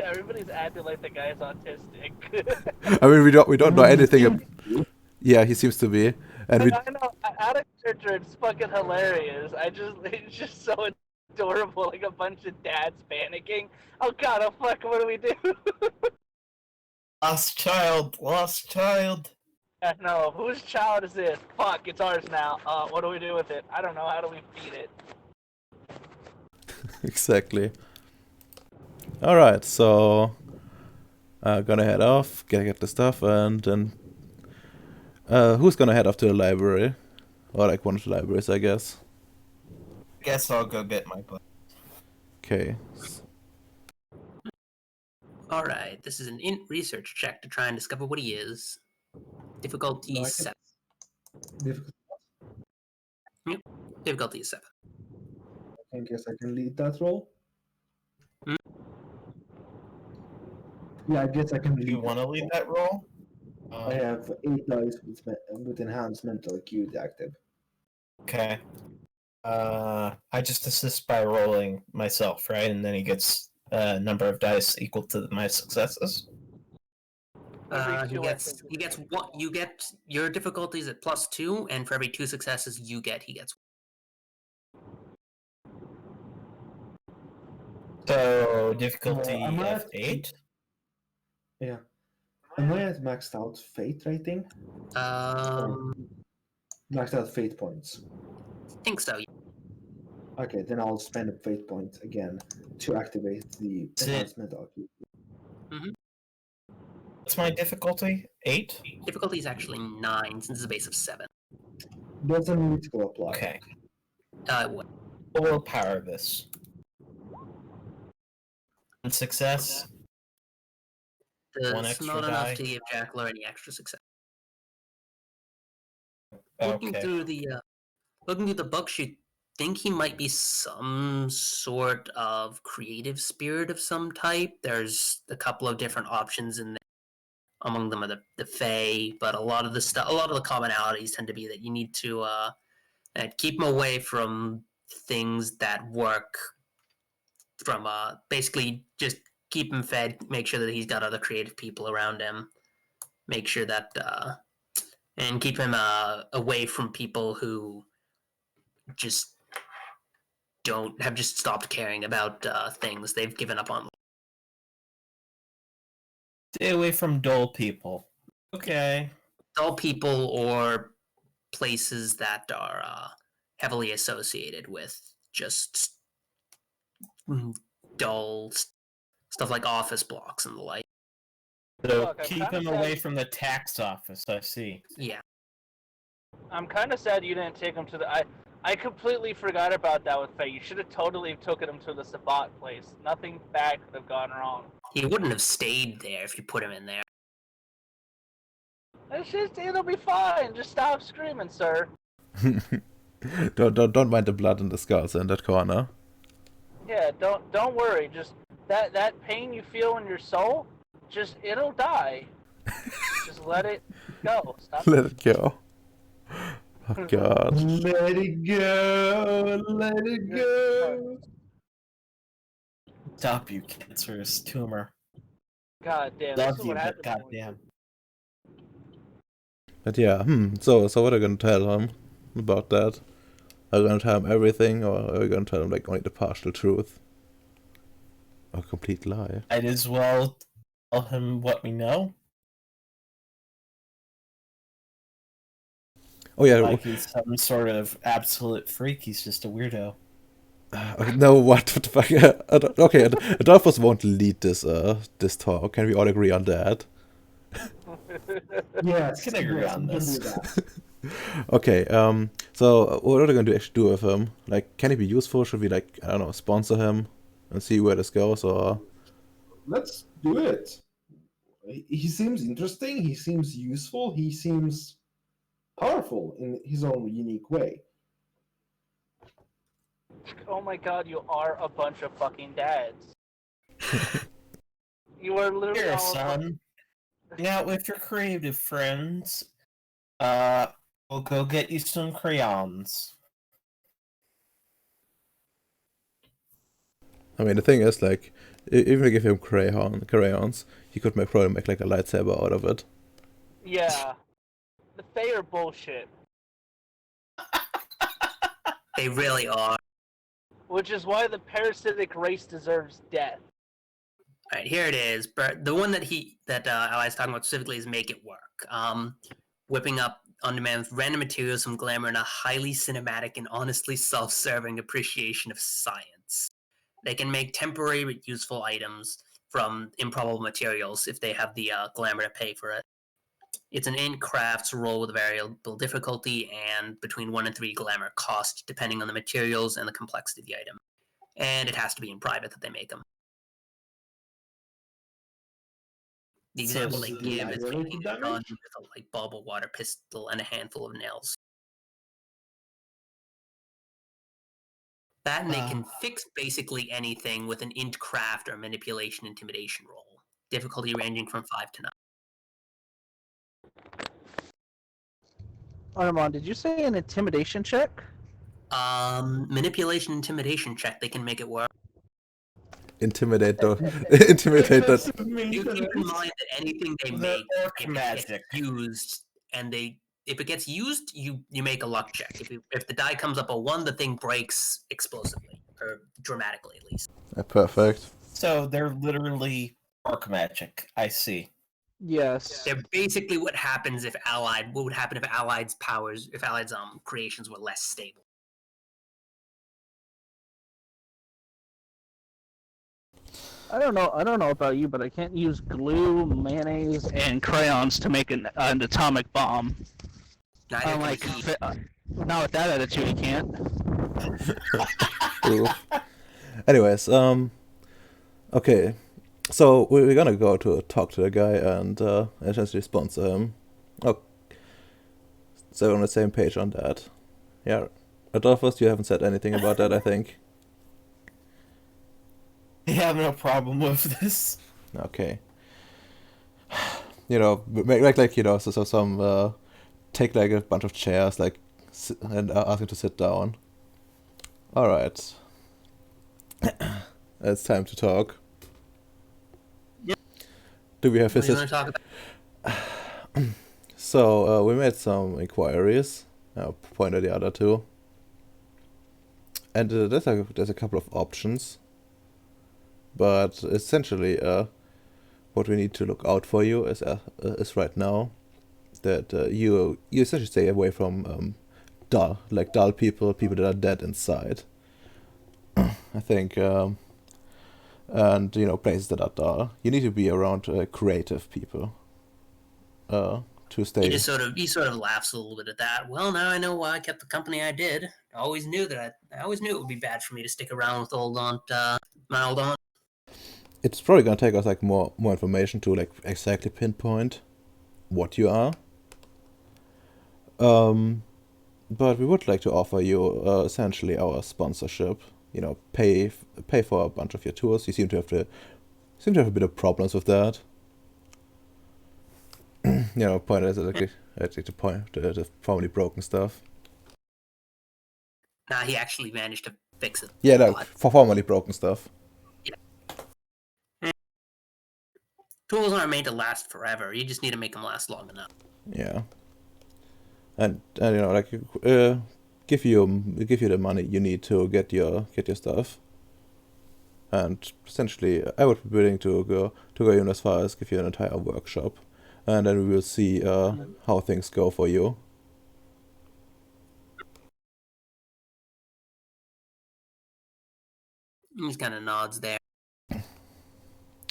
Everybody's acting like the guy's autistic. I mean, we don't know anything. Yeah, he seems to be, and we I know, out of character, it's fucking hilarious. It's just so adorable, like a bunch of dads panicking. Oh god, oh fuck, what do we do? Lost child, lost child. I know, whose child is this? Fuck, it's ours now. What do we do with it? I don't know, how do we feed it? exactly. All right, so gonna head off, get the stuff, and then who's gonna head off to the library, or like one of the libraries, I guess. Guess I'll go get my book. Okay. Alright, this is an int research check to try and discover what he is. Difficulty Like it. 7. Difficult. Difficulty is 7. I guess I can lead that role. Hmm? Yeah, I guess I can Do lead. you want to lead that role? I have 8 dice with enhanced mental acuity active. Okay. I just assist by rolling myself, right? And then he gets a number of dice equal to my successes. Every He two, I gets think. what you get. Your difficulty is at +2, and for every 2 successes he gets. So difficulty am I at F8. Yeah. Am I at maxed out fate rating? Maxed out fate points. I think so. Okay, then I'll spend a fate point again to activate the That's it. enhanced mental acuity. What's my difficulty? 8? Difficulty is actually 9 since it's a base of 7. Doesn't need to go apply. Okay. What? We'll power this. One success. One That's extra not die. enough to give Jackler any extra success. Looking Okay. through the books, you think he might be some sort of creative spirit of some type. There's a couple of different options in there. Among them are the Fae, but a lot of the commonalities tend to be that you need to keep him away from things that work. From basically just keep him fed, make sure that he's got other creative people around him, make sure that and keep him away from people who just have just stopped caring about things. They've given up on. Stay away from dull people. Okay. Dull people or places that are heavily associated with just dull stuff like office blocks and the like. So Look, I'm keep kinda him sad away you- from the tax office, I see. Yeah. I'm kind of sad you didn't take him to the. I completely forgot about that with Faye. You should have totally taken him to the Sabat place. Nothing bad could have gone wrong. He wouldn't have stayed there if you put him in there. It's just, it'll be fine. Just stop screaming, sir. don't mind the blood and the scars in that corner. Yeah, don't worry. Just that pain you feel in your soul, it'll die. Just let it go. Stop. Let it go. Oh god. Let it go, let it go. Stop, you cancerous tumor. God damn, this Love is you, what but happens. goddamn. But yeah, so what are you gonna tell him about that? Are you gonna tell him everything, or are you gonna tell him like only the partial truth? Or a complete lie? I'd as well tell him what we know. Oh yeah, Like he's some sort of absolute freak. He's just a weirdo. no, what the fuck? Okay, Adolphus won't lead this talk. Can we all agree on that? Yes, Can agree yes, on we can this. do that. Okay, so what are we going to do with him? Like, can he be useful? Should we, like, I don't know, sponsor him and see where this goes, or... Let's do it. He seems interesting, he seems useful, he seems powerful in his own unique way. Oh my god, you are a bunch of fucking dads. You are literally Here, all son. Yeah, with your creative friends. We'll go get you some crayons. I mean, the thing is, like, even if we give him crayons, he could probably make, like, a lightsaber out of it. Yeah. The Fae are bullshit. They really are. Which is why the parasitic race deserves death. All right, here it is. But the one that Alli's talking about specifically is make it work. Whipping up on demand with random materials, some glamour, and a highly cinematic and honestly self-serving appreciation of science. They can make temporary but useful items from improbable materials if they have the glamour to pay for it. It's an int crafts roll with variable difficulty and between 1 and 3 glamour cost, depending on the materials and the complexity of the item. And it has to be in private that they make them. The So example does they it give do is relative making a gun damage? with a light bulb, a water pistol, and a handful of nails. That and they can fix basically anything with an int craft or manipulation intimidation roll. Difficulty ranging from 5 to 9. Armand, did you say an intimidation check? Manipulation intimidation check, they can make it work. Intimidate Excessive that. You keep in maintenance. mind that anything they The make, orc if it magic. gets used, and if it gets used, you make a luck check. If the die comes up a 1, the thing breaks explosively, or dramatically at least. Perfect. So they're literally orc magic. I see. Yes. They're basically what would happen if Allied's powers, if Allied's creations were less stable. I don't know about you, but I can't use glue, mayonnaise, and crayons to make an atomic bomb. Neither can Unlike, he. not with that attitude, you can't. Oof. Anyways, okay. So we're gonna go to talk to the guy and essentially sponsor him. Oh, so we're on the same page on that. Yeah, Adolphus, you haven't said anything about that, I think. I have no problem with this. Okay. You know, make like you know, so some take like a bunch of chairs, like, and ask him to sit down. All right. It's time to talk. Yep. Do we have What do you his? want to talk about? So we made some inquiries. Point at the other two, and there's a couple of options. But essentially, what we need to look out for you is right now that you essentially stay away from dull people that are dead inside. I think, and you know, places that are dull. You need to be around creative people. To stay. He sort of laughs a little bit at that. Well, now I know why I kept the company I did. I always knew it would be bad for me to stick around with my old aunt. It's probably gonna take us like more information to like exactly pinpoint what you are. But we would like to offer you essentially our sponsorship pay for a bunch of your tours. You seem to have a bit of problems with that. Point is the point the formerly broken stuff. Nah, he actually managed to fix it. Yeah, no, for formerly broken stuff. Tools aren't made to last forever. You just need to make them last long enough. Yeah. And give you the money you need to get your stuff. And essentially, I would be willing to go even as far as give you an entire workshop, and then we will see how things go for you. He just kind of nods there.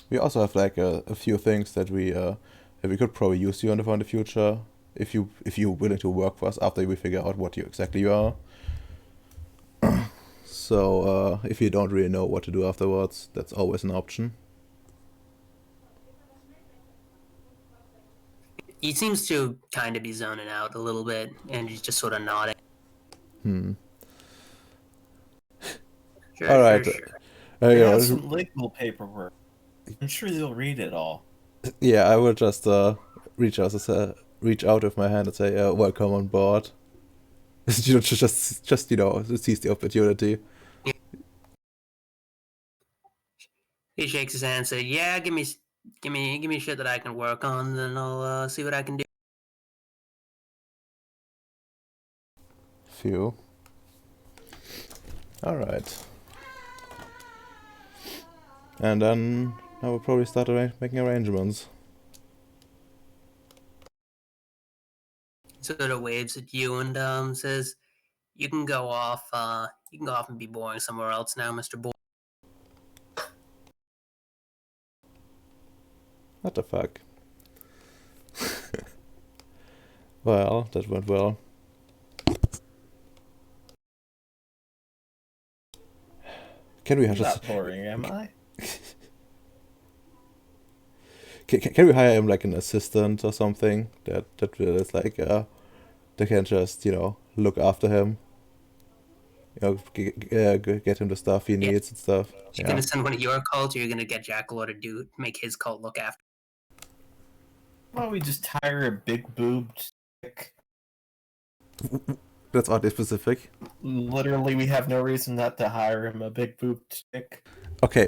We also have a few things that we could probably use you on for in the future if you're willing to work for us after we figure out what exactly you are. So if you don't really know what to do afterwards, that's always an option. He seems to kind of be zoning out a little bit, and he's just sort of nodding. Sure, All right. Sure. They have some legal paperwork. I'm sure they'll read it all. Yeah, I will just reach out with my hand and say, "Welcome on board." just seize the opportunity. He shakes his hand and says, "Yeah, give me shit that I can work on, then I'll see what I can do." Phew. All right. And then I will probably start making arrangements. He sort of waves at you and says, "You can go off. You can go off and be boring somewhere else now, Mr. Boy." What the fuck? Well, that went well. Can we have Not boring, am I? Can we hire him like an assistant or something that is like they can just look after him, get him the stuff he needs and stuff. You're gonna send one of your cults, or you're gonna get Jackalow to make his cult look after. Why don't we just hire a big boobed chick? That's oddly specific. Literally, we have no reason not to hire him a big boobed chick. Okay,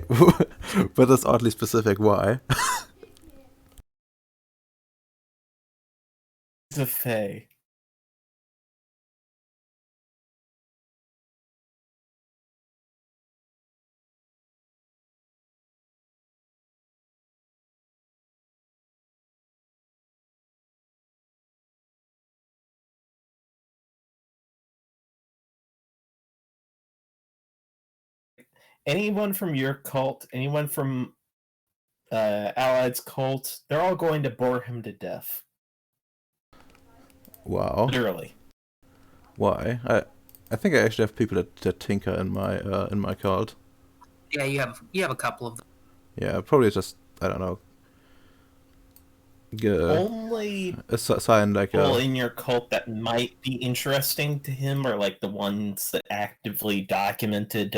but that's oddly specific. Why? He's a fae. Anyone from your cult, anyone from Allied's cult, they're all going to bore him to death. Wow. Literally. Why? I think I actually have people that tinker in my cult. Yeah, you have a couple of them. Yeah, probably just I don't know. Only assign like people in your cult that might be interesting to him are like the ones that actively documented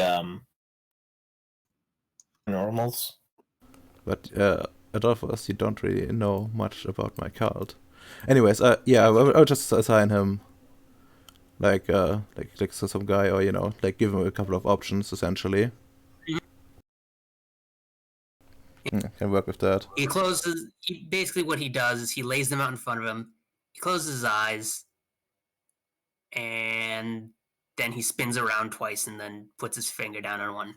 normals. But Adolphus, you don't really know much about my cult. Anyways, yeah, I'll just assign him like some guy, or like give him a couple of options essentially. Can work with that. Basically what he does is he lays them out in front of him. He closes his eyes, and then he spins around twice and then puts his finger down on one.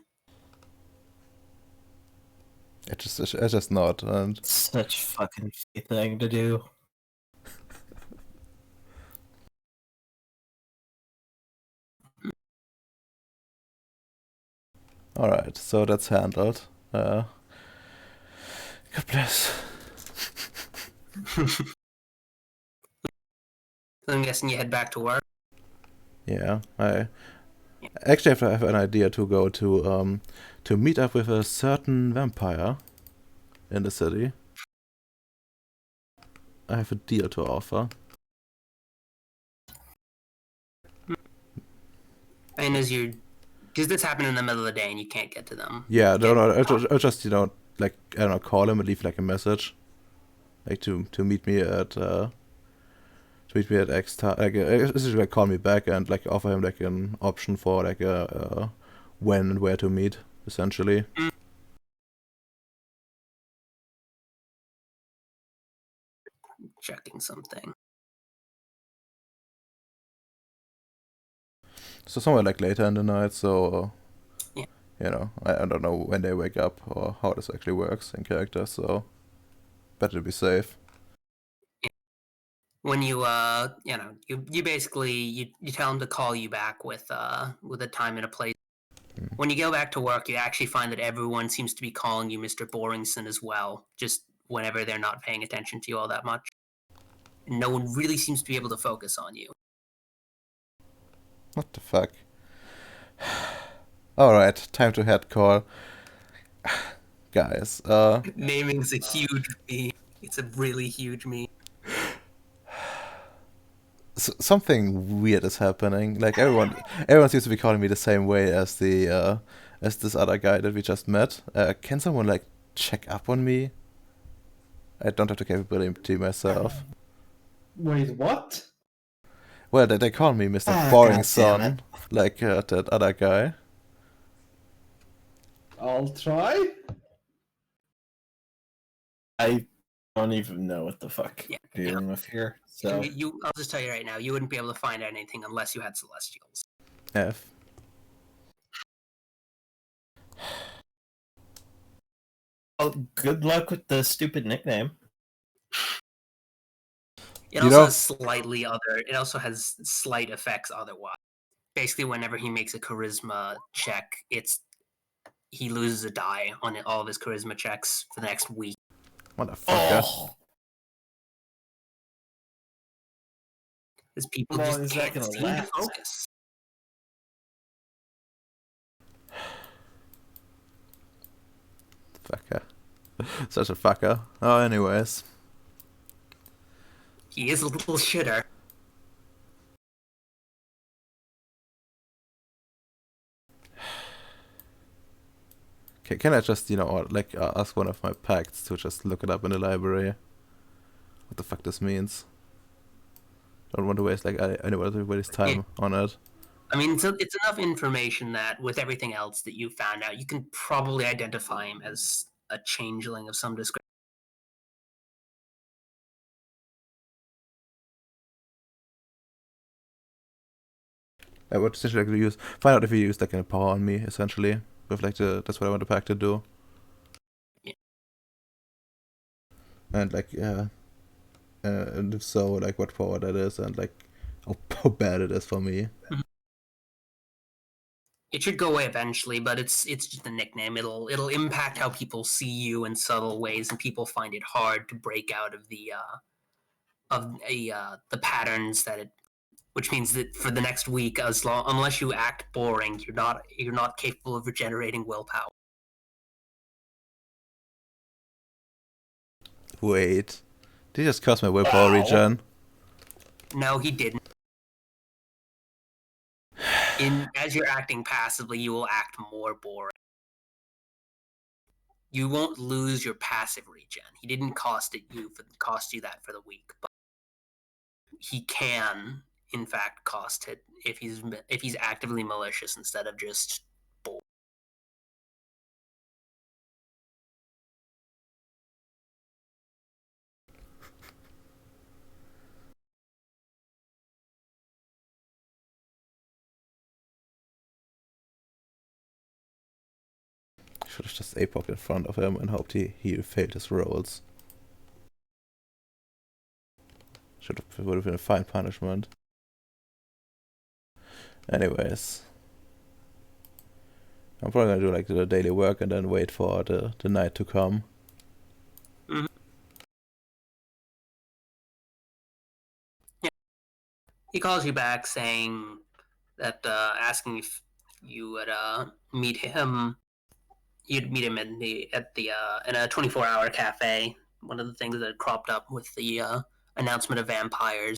I just nod and such fucking thing to do. All right, so that's handled. God bless. So I'm guessing you head back to work. Yeah, I actually have an idea to go to meet up with a certain vampire in the city. I have a deal to offer. And as you're Does this happen in the middle of the day and you can't get to them? Yeah, no, I'll just like, I don't know, call him and leave like a message, like to meet me at X time. Like, essentially, like, call me back and like offer him like an option for like when and where to meet, essentially. Checking something. So somewhere like later in the night. So Yeah. you know, I don't know when they wake up or how this actually works in character. So better to be safe. When you you basically you tell him to call you back with a time and a place. When you go back to work, you actually find that everyone seems to be calling you Mr. Boringson as well, just whenever they're not paying attention to you all that much. And no one really seems to be able to focus on you. What the fuck? Alright, time to head call. Guys, Naming's a huge meme. It's a really huge meme. something weird is happening. Like everyone seems to be calling me the same way as the as this other guy that we just met. Can someone like check up on me? I don't have the capability myself. Wait, what? Well, they call me Mr. Ah, Boring God damn Son, like that other guy. I'll try. I don't even know what the fuck Yeah, you're dealing with here. So I'll just tell you right now, you wouldn't be able to find anything unless you had Celestials. F. oh, good luck with the stupid nickname. It You also know- has slightly other. It also has slight effects otherwise. Basically, whenever he makes a charisma check, he loses a die on all of his charisma checks for the next week. Motherfucker. Oh, Because people How long just is that can't gonna seem to last? focus. Fucker. Such a fucker. Oh, anyways. He is a little shitter. Can I just, like, ask one of my pacts to just look it up in the library? What the fuck this means? Don't want to waste, like, anybody's time on it. I mean, it's enough information that with everything else that you found out, you can probably identify him as a changeling of some description. I would essentially like to find out if he used, like, a power on me, essentially. With, like, that's what I want the pact to do. Yeah. And, like, and if so, like, what power that is, and, like, how bad it is for me. It should go away eventually, but it's just a nickname. It'll impact how people see you in subtle ways, and people find it hard to break out of the patterns that it. Which means that for the next week, unless you act boring, you're not capable of regenerating willpower. Wait. Did he just curse my willpower regen? No, he didn't. As you're acting passively, you will act more boring. You won't lose your passive regen. He didn't cost you that for the week, but he can, in fact, cost it if he's actively malicious instead of just bored. Should have just APOC'd in front of him and hoped he failed his rolls. Would have been a fine punishment. Anyways. I'm probably gonna do like the daily work and then wait for the night to come. Mm-hmm. Yeah. He calls you back saying that asking if you would meet him. You'd meet him in a 24-hour cafe. One of the things that cropped up with the announcement of vampires,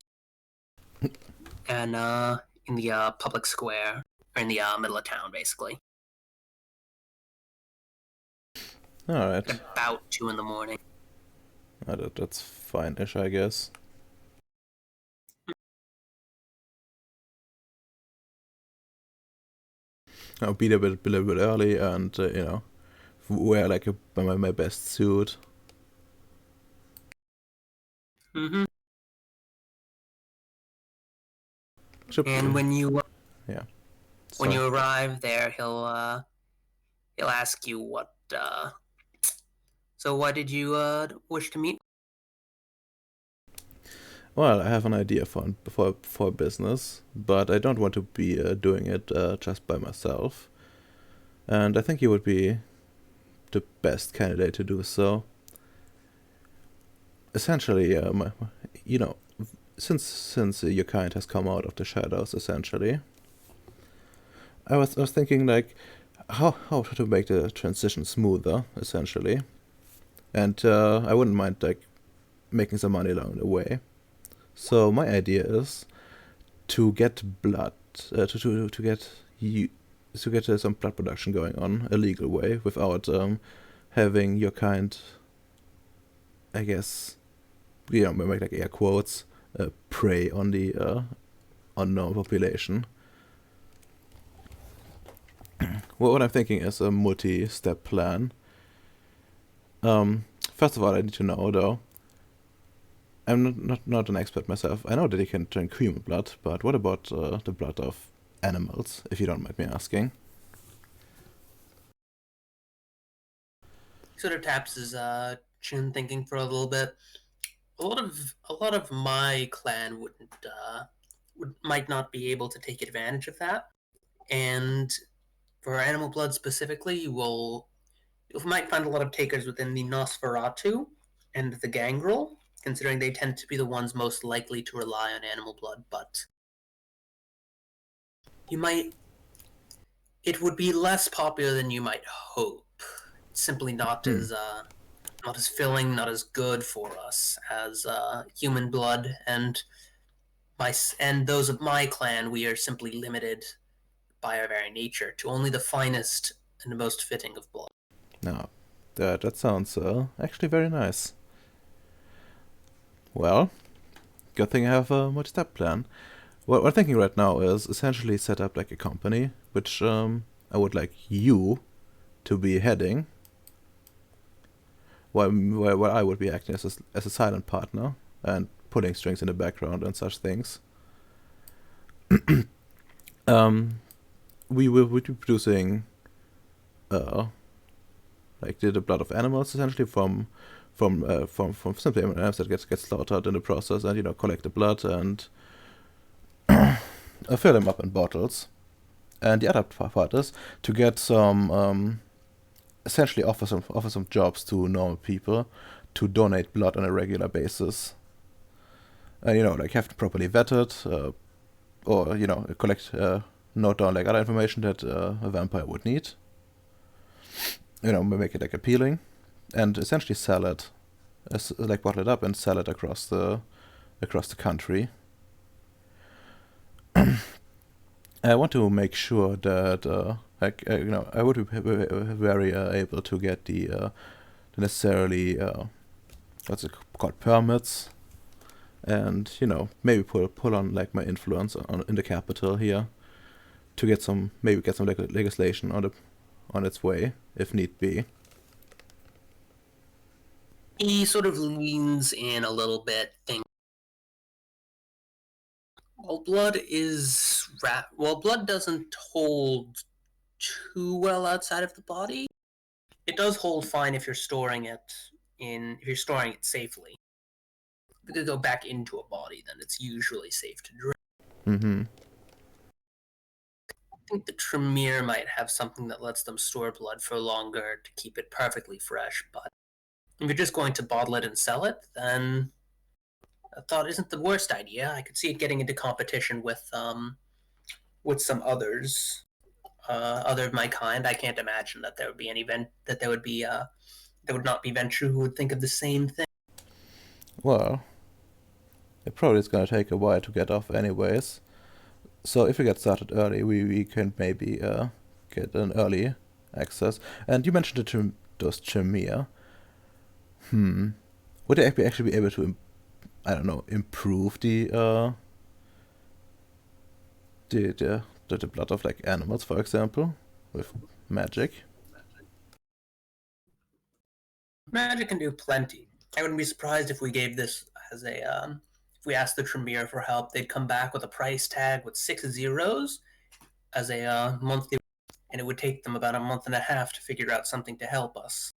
and in the public square. or in the middle of town, basically. Alright. About 2 in the morning. That's fine-ish, I guess. I'll be a little bit early and, you know, wear like my best suit. Mm-hmm. Should And be- when you yeah. when Sorry. you arrive there, he'll ask you what. So why did you wish to meet? Well, I have an idea for a business, but I don't want to be doing it just by myself. And I think you would be the best candidate to do so. Essentially, you know, since your kind has come out of the shadows, essentially, I was thinking like how to make the transition smoother, essentially, and I wouldn't mind like making some money along the way. So my idea is to get blood, to get some blood production going on a legal way without having your kind, I guess, you know, make like air quotes, prey on the unknown population. Well, what I'm thinking is a multi-step plan. First of all, I need to know though. I'm not an expert myself. I know that you can drink human blood, but what about the blood of animals, if you don't mind me asking? Sort of taps his chin, thinking for a little bit. A lot of my clan might not be able to take advantage of that, and for animal blood specifically, you might find a lot of takers within the Nosferatu and the Gangrel, considering they tend to be the ones most likely to rely on animal blood. But it would be less popular than you might hope. It's simply not as filling, not as good for us as human blood, and those of my clan. We are simply limited by our very nature to only the finest and the most fitting of blood. No, that sounds actually very nice. Well, good thing I have a multi-step plan. What I'm thinking right now is essentially set up like a company, which I would like you to be heading, while I would be acting as a silent partner and pulling strings in the background and such things. We will be producing like the blood of animals, essentially from simply animals that gets slaughtered in the process, and you know, collect the blood and fill them up in bottles. And the other part is to get some essentially offer some jobs to normal people to donate blood on a regular basis. And you know, like have to properly vetted, or you know, note down like other information that a vampire would need. You know, make it like appealing, and essentially sell it, like bottle it up and sell it across the country. I want to make sure that you know, I would be very able to get the necessarily what's it called, permits, and you know, maybe pull on like my influence in the capital here to get some legislation on its way if need be. He sort of leans in a little bit, thinking, blood doesn't hold too well outside of the body. It does hold fine if you're storing it safely. If it could go back into a body, then it's usually safe to drink. Mm-hmm. I think the Tremere might have something that lets them store blood for longer to keep it perfectly fresh, but if you're just going to bottle it and sell it, then I thought isn't the worst idea. I could see it getting into competition with some others, other of my kind. I can't imagine that there would be there would not be venture who would think of the same thing. Well, it probably is gonna take a while to get off anyways. So if we get started early, we can maybe get an early access. And you mentioned those Tremere. Would they actually be able to, I don't know, improve the blood of like animals, for example, with magic? Magic can do plenty. I wouldn't be surprised if we gave this as a if we asked the Tremere for help, they'd come back with a price tag with 6 zeros as a monthly, and it would take them about a month and a half to figure out something to help us.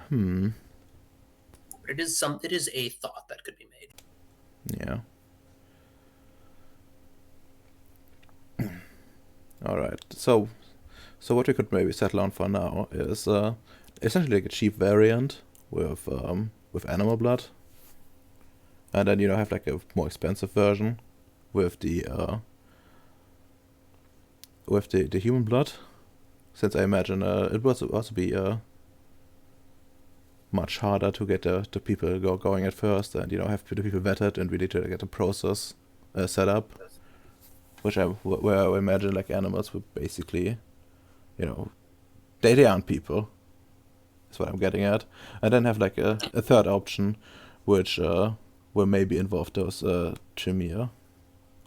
But it is a thought that could be made. Yeah. All right. So what we could maybe settle on for now is essentially like a cheap variant with animal blood, and then have like a more expensive version with the human blood, since I imagine it would also be much harder to get the people going at first, and have the people vetted and really to get the process set up, where I imagine like animals would basically, they aren't people. That's what I'm getting at, and then have like a third option, which will maybe involve those Tremere,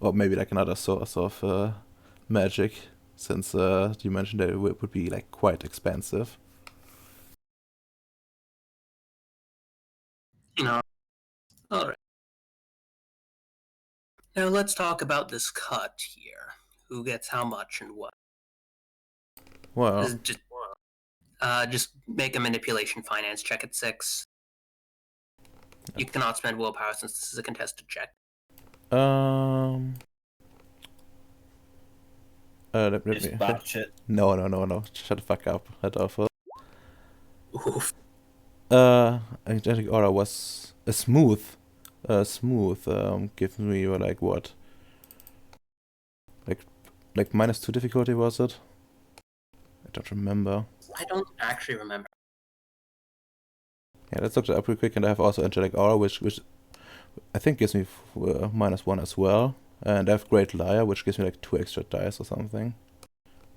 or maybe like another source of magic, since you mentioned that it would be like quite expensive. All right. Now let's talk about this cut here. Who gets how much and what? Well, This is just make a manipulation finance check at 6. You cannot spend willpower since this is a contested check. Let Just me. botch it. No. Shut the fuck up, Adolfo. Oof. I think Aura was a smooth. Gives me like what? Like -2 difficulty, was it? I don't remember. I don't actually remember. Yeah, let's look that up real quick. And I have also Angelic Aura, which I think gives me -1 as well. And I have Great Liar, which gives me like 2 extra dice or something.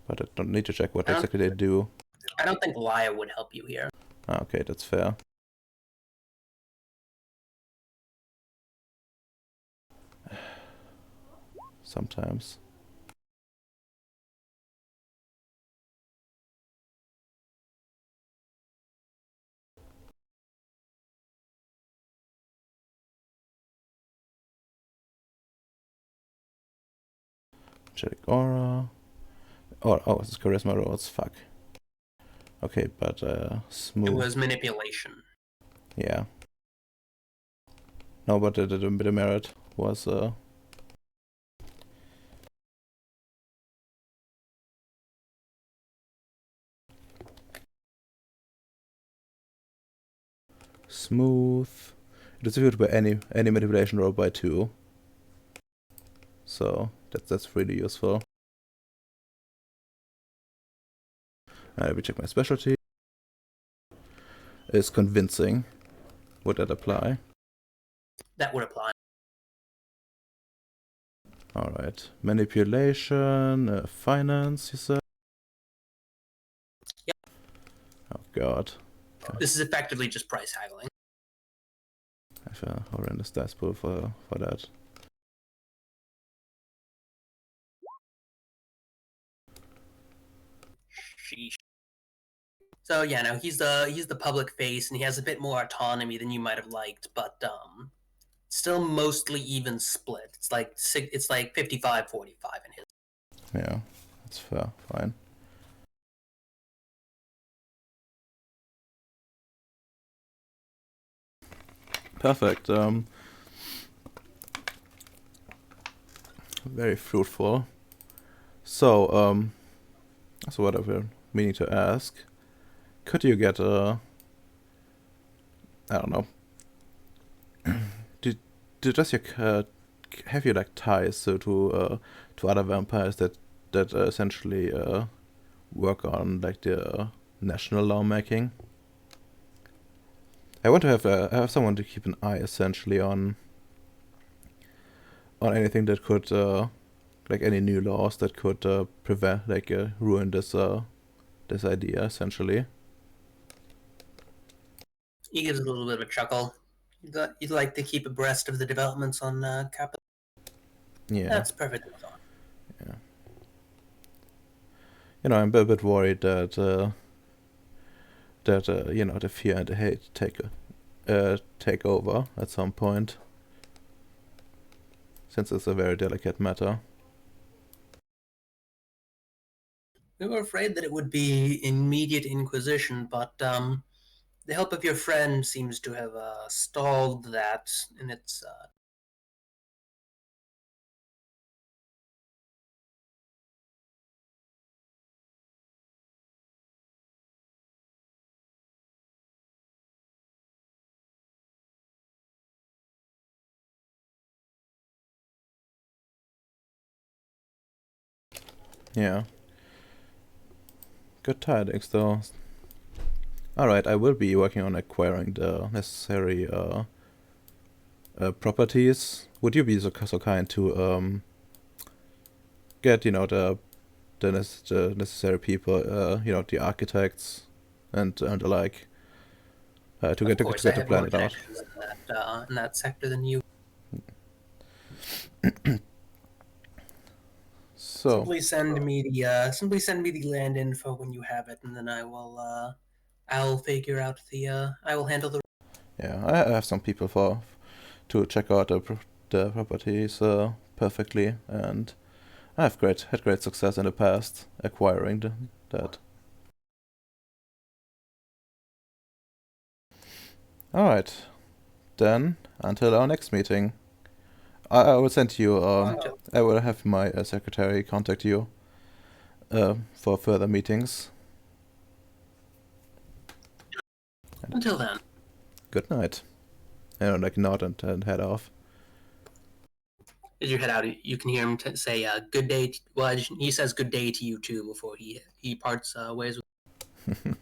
But I don't need to check what exactly they do. I don't think Liar would help you here. Okay, that's fair. Sometimes. Check Aura. Oh, this is Charisma rolls. Fuck. Okay, but smooth. It was manipulation. Yeah. No, but the merit was smooth. It is difficult by any manipulation roll by 2. So that's really useful. Let me check my specialty. Is convincing. Would that apply? That would apply. Alright. Manipulation, finance, you said? Yep. Oh god. This is effectively just price haggling. I have a horrendous dice pool for that. Sheesh. So yeah, no, he's the public face, and he has a bit more autonomy than you might have liked, but still mostly even split. It's like 55-45 in his. Yeah, that's fair. Fine. Perfect. Very fruitful. So what I've been meaning to ask, could you get I don't know. Does your have you like ties to other vampires that essentially work on like the national lawmaking? I want to have someone to keep an eye essentially on on anything that could like any new laws that could prevent ruin this this idea essentially. He gives a little bit of a chuckle. You'd like to keep abreast of the developments on Capital. Yeah. That's perfectly fine. You know, I'm a bit worried that you know, the fear and the hate take over at some point, since it's a very delicate matter. We were afraid that it would be immediate inquisition, but the help of your friend seems to have stalled that in its. Yeah. Good tidings, though. Alright, I will be working on acquiring the necessary properties. Would you be so kind to get, you know, the necessary people, you know, the architects and the like, to get to plan it out. In that sector than you. So Simply send me the land info when you have it, and then I'll figure out I will handle the. yeah, I have some people to check out the properties perfectly, and I have had great success in the past acquiring that. Alright, then until our next meeting. I will send you, I will have my secretary contact you for further meetings. Until then. Good night. And like nod and head off. As you head out, you can hear him say "good day." Well, he says "good day" to you too before he parts ways with.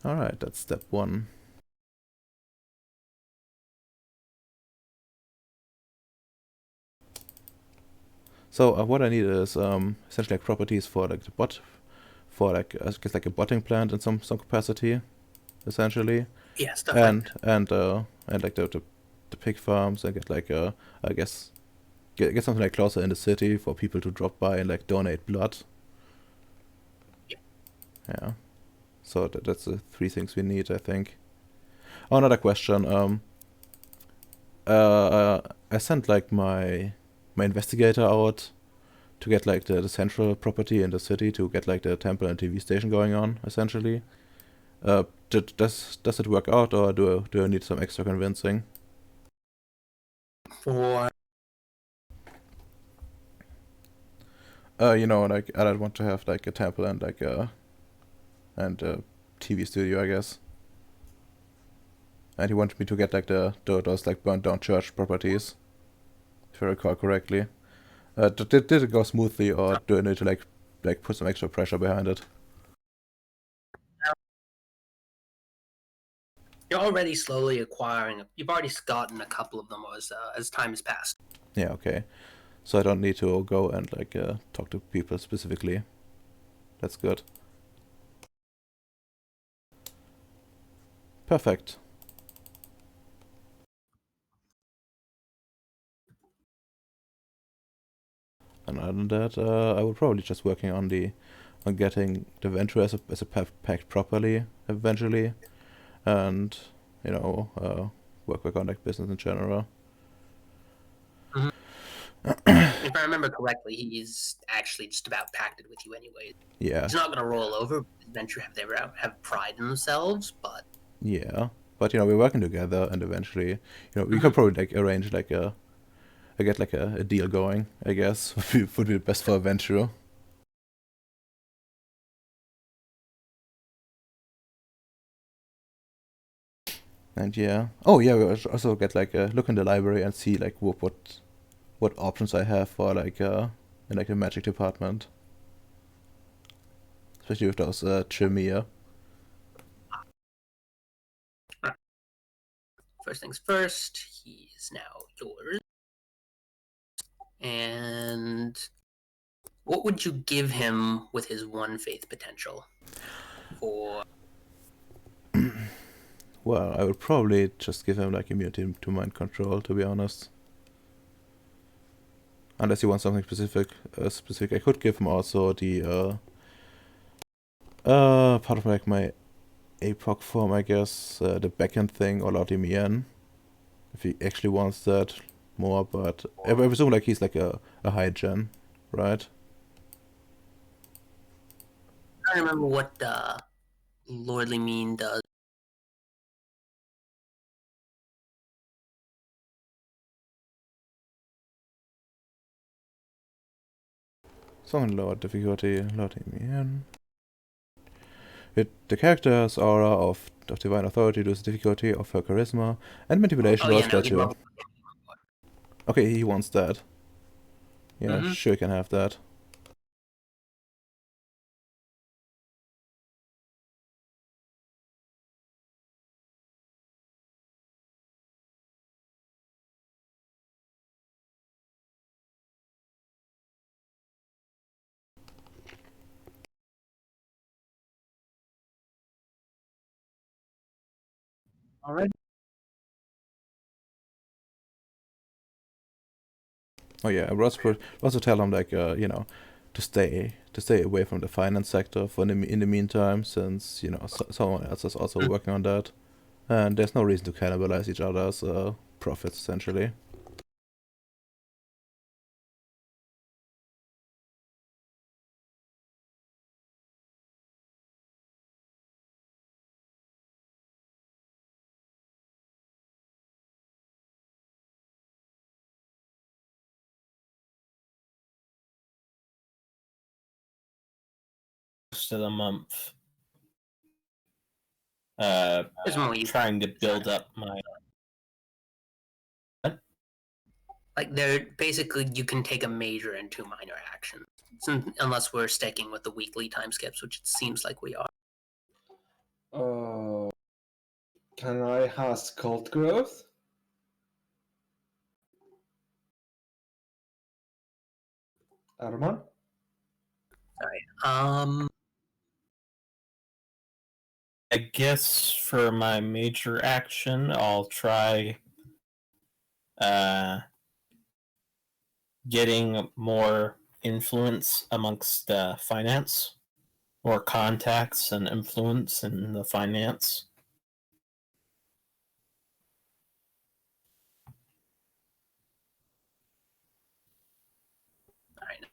Alright, that's step one. So what I need is essentially like properties for like the bot, for like I guess like a botting plant in some capacity, essentially. Yeah, stuff and like that. and like the pig farms, and get like I guess get something like closer in the city for people to drop by and like donate blood. Yeah. Yeah. So that's the three things we need, I think. Oh, another question. I sent like my investigator out to get like the central property in the city to get like the temple and TV station going on, essentially. Does it work out, or do I need some extra convincing? For You know, like I don't want to have like a temple and like a TV studio, I guess. And he wanted me to get like those like burnt down church properties, if I recall correctly. Did it go smoothly, or do I need to like put some extra pressure behind it? you're already slowly acquiring. You've already gotten a couple of them as time has passed. Yeah, okay. So I don't need to go and like talk to people specifically. That's good. Perfect. And other than that, I will probably just working on getting the venture as a packed properly eventually, and you know work on like business in general. If I remember correctly, he's actually just about packed it with you anyway. Yeah. He's not going to roll over. Venture have pride in themselves, but Yeah, but you know we're working together, and eventually, you know, we could probably like arrange like get like a deal going. I guess would be best for a venture. And yeah, oh yeah, we also get like a look in the library and see like what options I have for like in like the magic department, especially with those Tremere. first things first, he is now yours. And what would you give him with his 1 faith potential? For Well, I would probably just give him like immunity to mind control, to be honest. Unless you want something specific, I could give him also the part of like my APOC form, I guess, the backend thing, or let him in, if he actually wants that more. But I presume like he's like a high gen, right? I don't remember what Lordly Mean does. Something lower difficulty, let him in. The character's aura of divine authority reduces difficulty of her charisma and manipulation Oh, rolls yeah, no, by he 2. leveled. Okay, he wants that. Yeah, Mhm. sure, you can have that. All right. Oh yeah, I was also tell him like you know, to stay away from the finance sector for in the meantime, since you know someone else is also working on that, and there's no reason to cannibalize each other's profits essentially. Most of the month. It's more easy. Trying to build up my. Like, they're basically, you can take a major and 2 minor actions. Unless we're sticking with the weekly time skips, which it seems like we are. Can I ask cult growth? Arman? I guess for my major action, I'll try getting more influence amongst finance, more contacts and influence in the finance.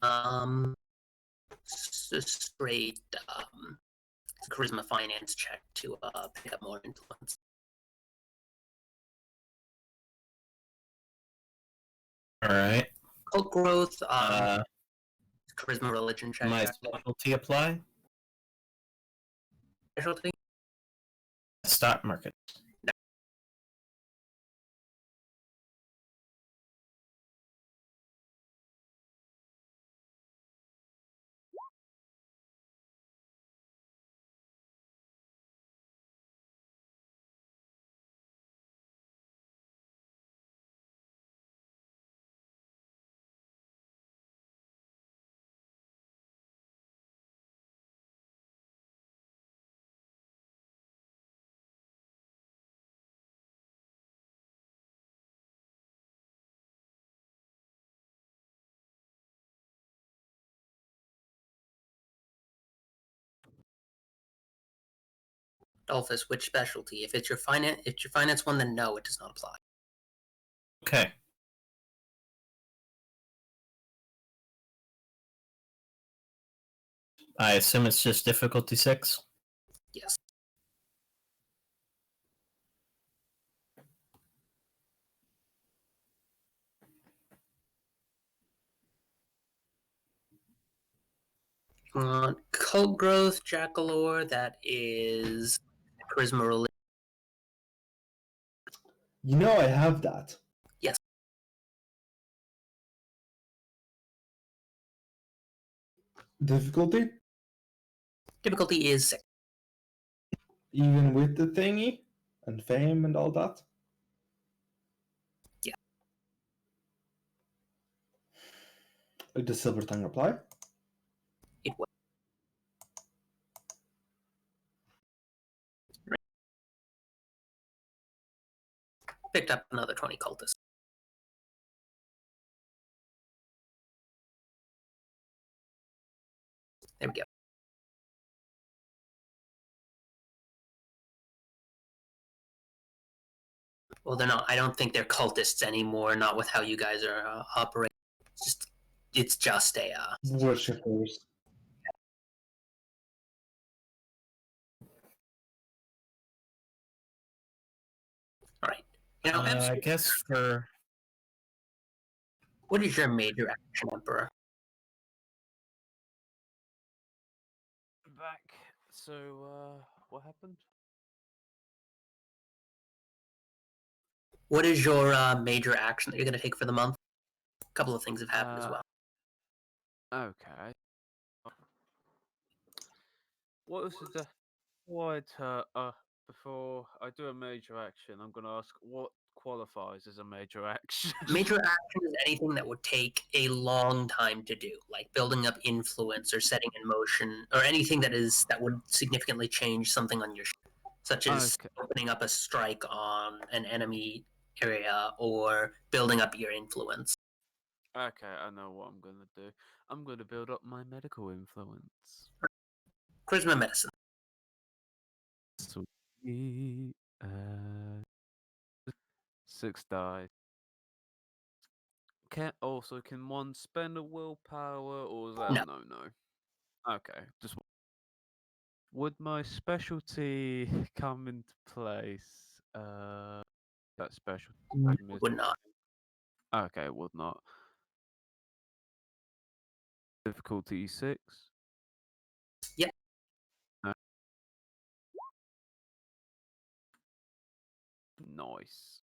Alright, straight charisma finance check to pick up more influence. All right. Cult growth, charisma religion check. My specialty apply. Specialty? Stock market. Dolphus, which specialty? If it's your finance one, then no, it does not apply. Okay. I assume it's just difficulty 6. Yes. Cult growth, Jackalore, that is charisma religion. You know I have that. Yes. Difficulty? Difficulty is 6. Even with the thingy? And fame and all that? Does Silver Tongue apply? It would. Picked up another 20 cultists. There we go. Well, they're not. I don't think they're cultists anymore. Not with how you guys are operating. It's just a. Worshippers. All right. You know, I guess for what is your major action, Emperor? Back. So, what happened? What is your major action that you're going to take for the month? A couple of things have happened as well. Okay. What was the before I do a major action, I'm gonna ask what qualifies as a major action. Major action is anything that would take a long time to do, like building up influence or setting in motion, or anything that would significantly change something on your ship, such as Okay. opening up a strike on an enemy area or building up your influence. Okay, I know what I'm gonna do. I'm gonna build up my medical influence. Charisma medicine. Sweet. 6 dice. Can one spend a willpower, or is that No. no? Okay, just would my specialty come into place? That specialty Would not. Okay, it would not. Difficulty 6. Yep. Nice.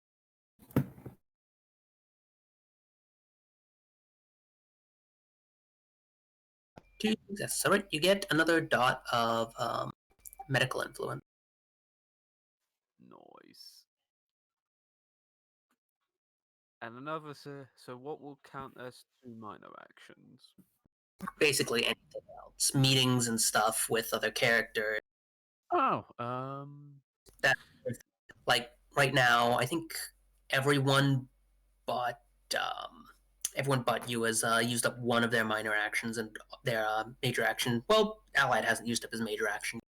Two successes. All right, you get another dot of medical influence. Nice. And another, so what will count as 2 minor actions? Basically anything else, meetings and stuff with other characters. Oh, That, like right now, I think everyone but you has used up one of their minor actions, and their major action. Well, Allied hasn't used up his major action.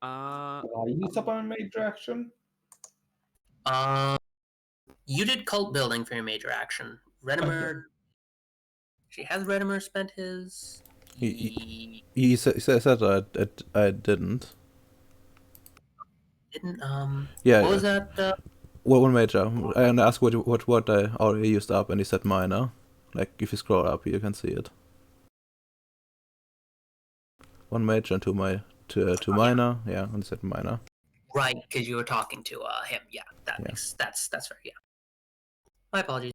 I use up my major action. You did cult building for your major action. Redimer. She has Redimer spent his. He said I didn't. Didn't Yeah. What was that? One major. I asked what I already used up, and he said minor. Like if you scroll up, you can see it. One major and two minor. Yeah, and he said minor. Right, because you were talking to him. Yeah, that's fair. Yeah. My apologies.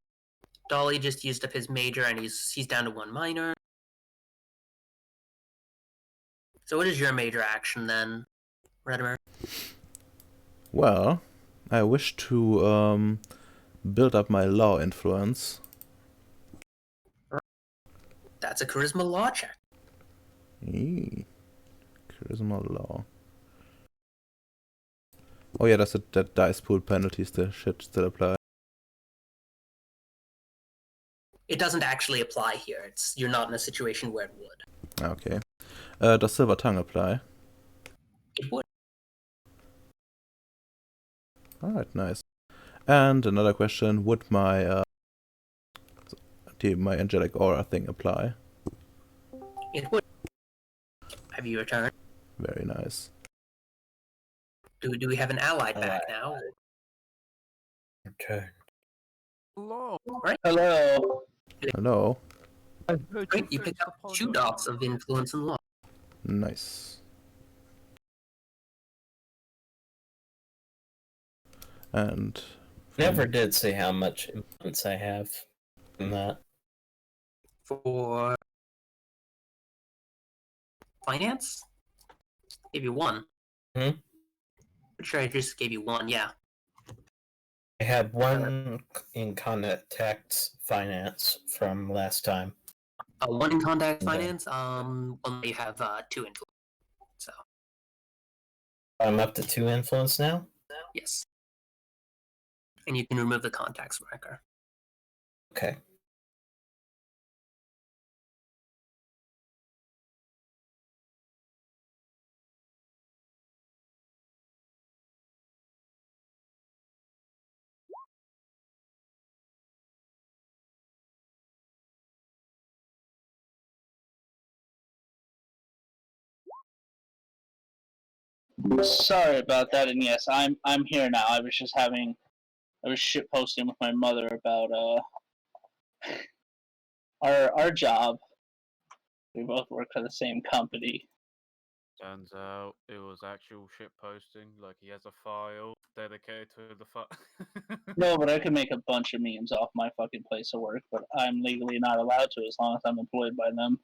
Dolly just used up his major, and he's down to one minor. So what is your major action then, Redimer? Well, I wish to build up my law influence. That's a charisma law check. Charisma law. Oh yeah, that dice pool penalties should still apply. It doesn't actually apply here. You're not in a situation where it would. Okay. Does Silver Tongue apply? It would. Alright, nice. And another question, would my my angelic aura thing apply? It would. Have you returned? Very nice. Do we have an allied back now? Okay. Hello. Right. Hello. Hello. Great, you picked up 2 dots of influence and law. Nice. And Never did see how much influence I have in that. For finance? Gave you 1. Hmm? Pretty sure I just gave you 1, yeah. I had one in contact finance from last time. One in contact Okay. finance. Well, you have 2 influence. So I'm up to 2 influence now. yes, and you can remove the contacts marker. Okay. Sorry about that, and yes, I'm here now. I was shit posting with my mother about our job. We both work for the same company. Turns out it was actual shit posting. Like he has a file dedicated to the No, but I could make a bunch of memes off my fucking place of work, but I'm legally not allowed to as long as I'm employed by them.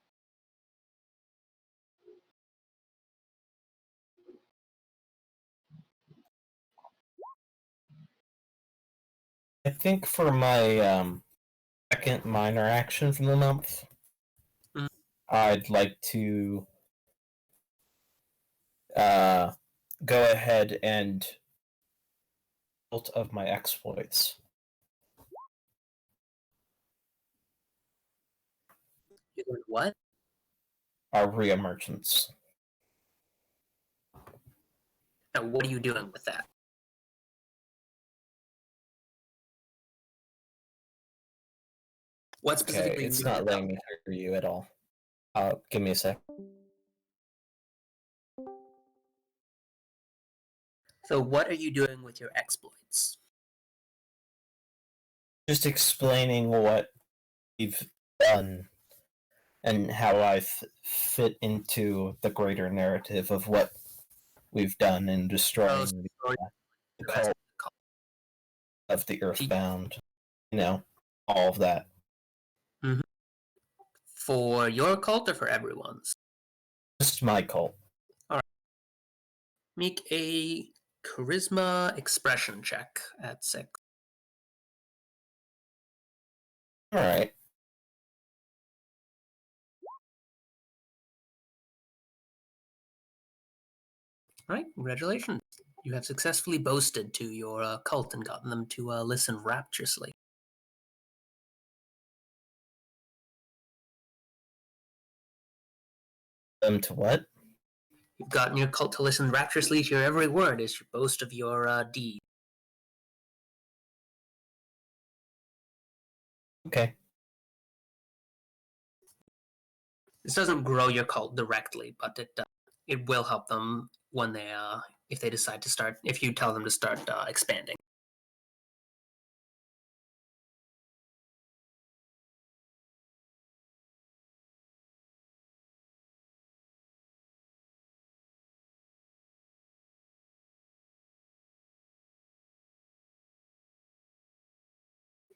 I think for my second minor action from the month, I'd like to go ahead and build of my exploits. You're doing what? Aria merchants. Now, what are you doing with that? What Okay, specifically? it's not letting me hear you at all. Give me a sec. So, what are you doing with your exploits? Just explaining what we've done and how I fit into the greater narrative of what we've done in destroying the cult of the Earthbound. You know, all of that. Mm-hmm. For your cult or for everyone's? Just my cult. All right. Make a charisma expression check at 6. All right. All right, congratulations. You have successfully boasted to your cult and gotten them to listen rapturously. Them to what? You've gotten your cult to listen rapturously to your every word as you boast of your deed. Okay. This doesn't grow your cult directly, but it will help them when they if they decide to start, if you tell them to start expanding.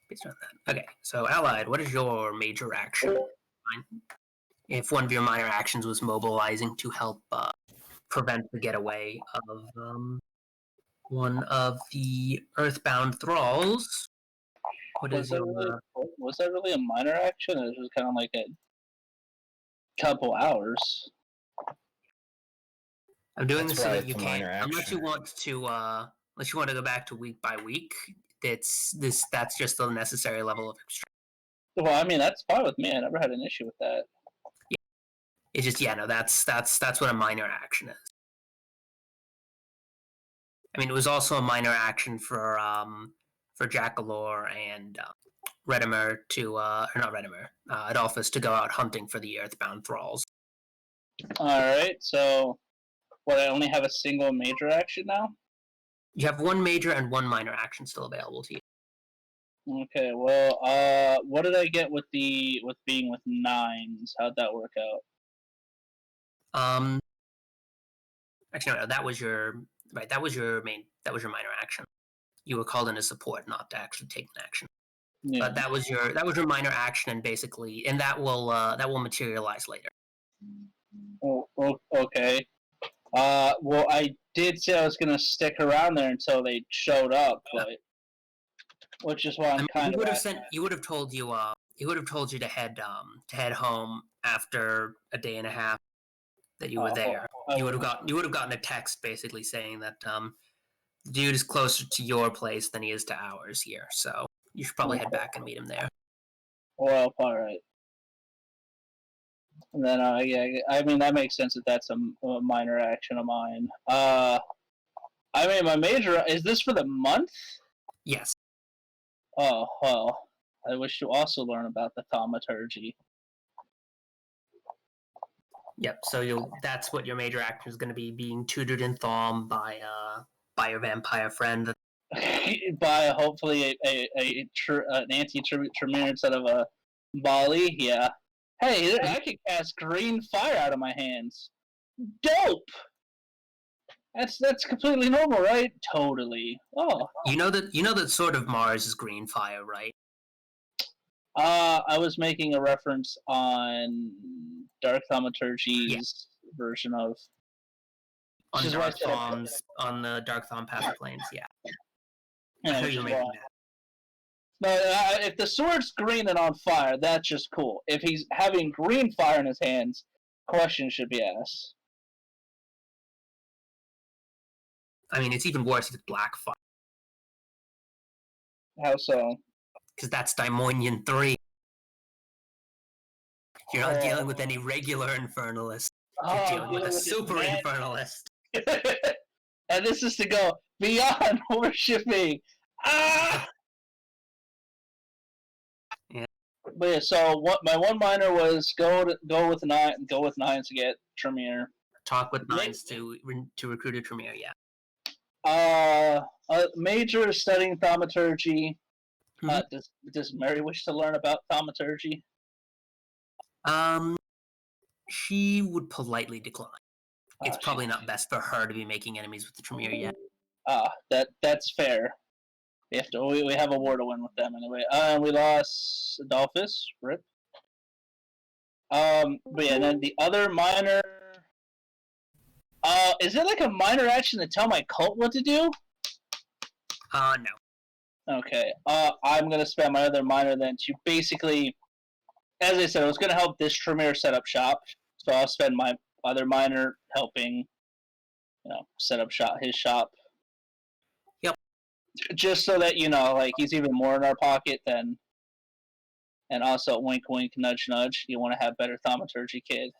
Based on that. Okay, so Allied, what is your major action? If one of your minor actions was mobilizing to help prevent the getaway of one of the Earthbound thralls, what is your... Was that really a minor action? It was just kind of like a couple hours. I'm doing That's this so why that you it's a can't, minor unless you action. want to go back to week by week. That's just the necessary level of abstraction. Well, I mean, that's fine with me. I never had an issue with that. Yeah. It's just, yeah, no, that's what a minor action is. I mean, it was also a minor action for Jackalore and Redimer to, or not Redimer, Adolphus to go out hunting for the Earthbound thralls. Alright, so what, I only have a single major action now? You have one major and one minor action still available to you. Okay, well, what did I get with being with 9s? How'd that work out? Actually, no, that was your minor action. You were called in as support, not to actually take an action. Yeah. But that was your minor action, and basically, and that will materialize later. Oh, okay. Well, I did say I was gonna stick around there until they showed up, but which is why I'm kind he of. would have sent. He would have told you. He would have told you to head home after a day and a half that you were there. You would have gotten a text basically saying that the dude is closer to your place than he is to ours here. So you should probably head back and meet him there. Well, all right. And then, yeah, I mean that makes sense that that's a minor action of mine. I mean, my major is this for the month? Yes. Oh well, I wish to also learn about the thaumaturgy. Yep. So that's what your major action is going to be: being tutored in Thom by your vampire friend. By hopefully an anti-Tremere instead of a Bali. Yeah. Hey, I can cast green fire out of my hands. Dope. That's completely normal, right? Totally. Oh. You know that Sword of Mars is green fire, right? I was making a reference on Dark Thaumaturgy's version of. On the Dark Thom Path of Planes, yeah. I know you were making that. But if the sword's green and on fire, that's just cool. If he's having green fire in his hands, questions should be asked. I mean, it's even worse if it's black fire. How so? Because that's Daimonian 3. You're not dealing with any regular Infernalist. You're dealing with a super Infernalist. And this is to go beyond worshipping. Ah! Yeah. But yeah, so what my one minor was go with nines to get Tremere. Talk with nines to recruit a Tremere, yeah. Major is studying thaumaturgy. Mm-hmm. Does Mary wish to learn about thaumaturgy? She would politely decline. It's probably not best for her to be making enemies with the Tremere yet. That's fair. We have a war to win with them anyway. We lost Adolphus, rip. But yeah, and then the other minor. Is it like a minor action to tell my cult what to do? No. Okay. I'm gonna spend my other minor then to basically, as I said, I was gonna help this Tremere set up shop, so I'll spend my other minor helping, set up his shop. Yep. Just so that like he's even more in our pocket than. And also, wink, wink, nudge, nudge. You want to have better thaumaturgy, kid.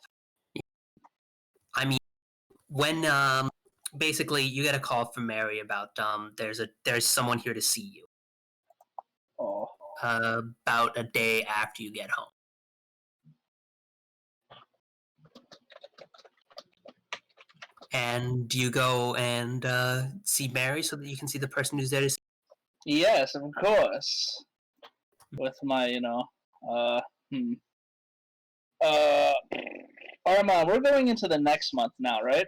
I mean, when basically you get a call from Mary about there's someone here to see you. Oh. About a day after you get home. And you go and see Mary so that you can see the person who's there to see you? Yes, of course. With my, Armand, we're going into the next month now, right?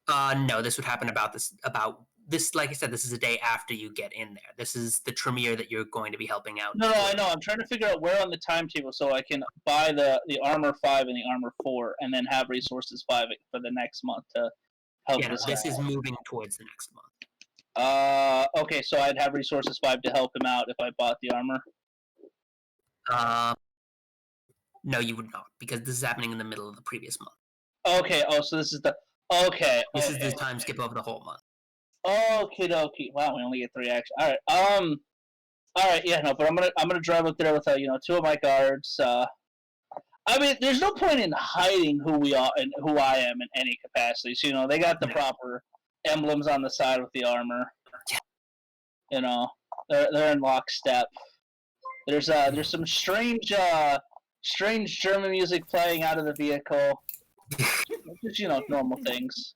No, this would happen about this, like I said, this is a day after you get in there. This is the Tremere that you're going to be helping out. No, I know. I'm trying to figure out where on the timetable so I can buy the Armor 5 and the Armor 4 and then have Resources 5 for the next month to help this this guy. is moving towards the next month. Okay, so I'd have Resources 5 to help him out if I bought the armor? No, you would not, because this is happening in the middle of the previous month. Okay, so this is the... Okay. This is the time skip over the whole month. Okie dokie. Wow, we only get 3 actions. Alright, alright, yeah, no, but I'm gonna drive up there with, 2 of my guards. I mean, there's no point in hiding who we are and who I am in any capacity. So, they got the proper emblems on the side with the armor. Yeah. They're in lockstep. There's some strange German music playing out of the vehicle. Just normal things.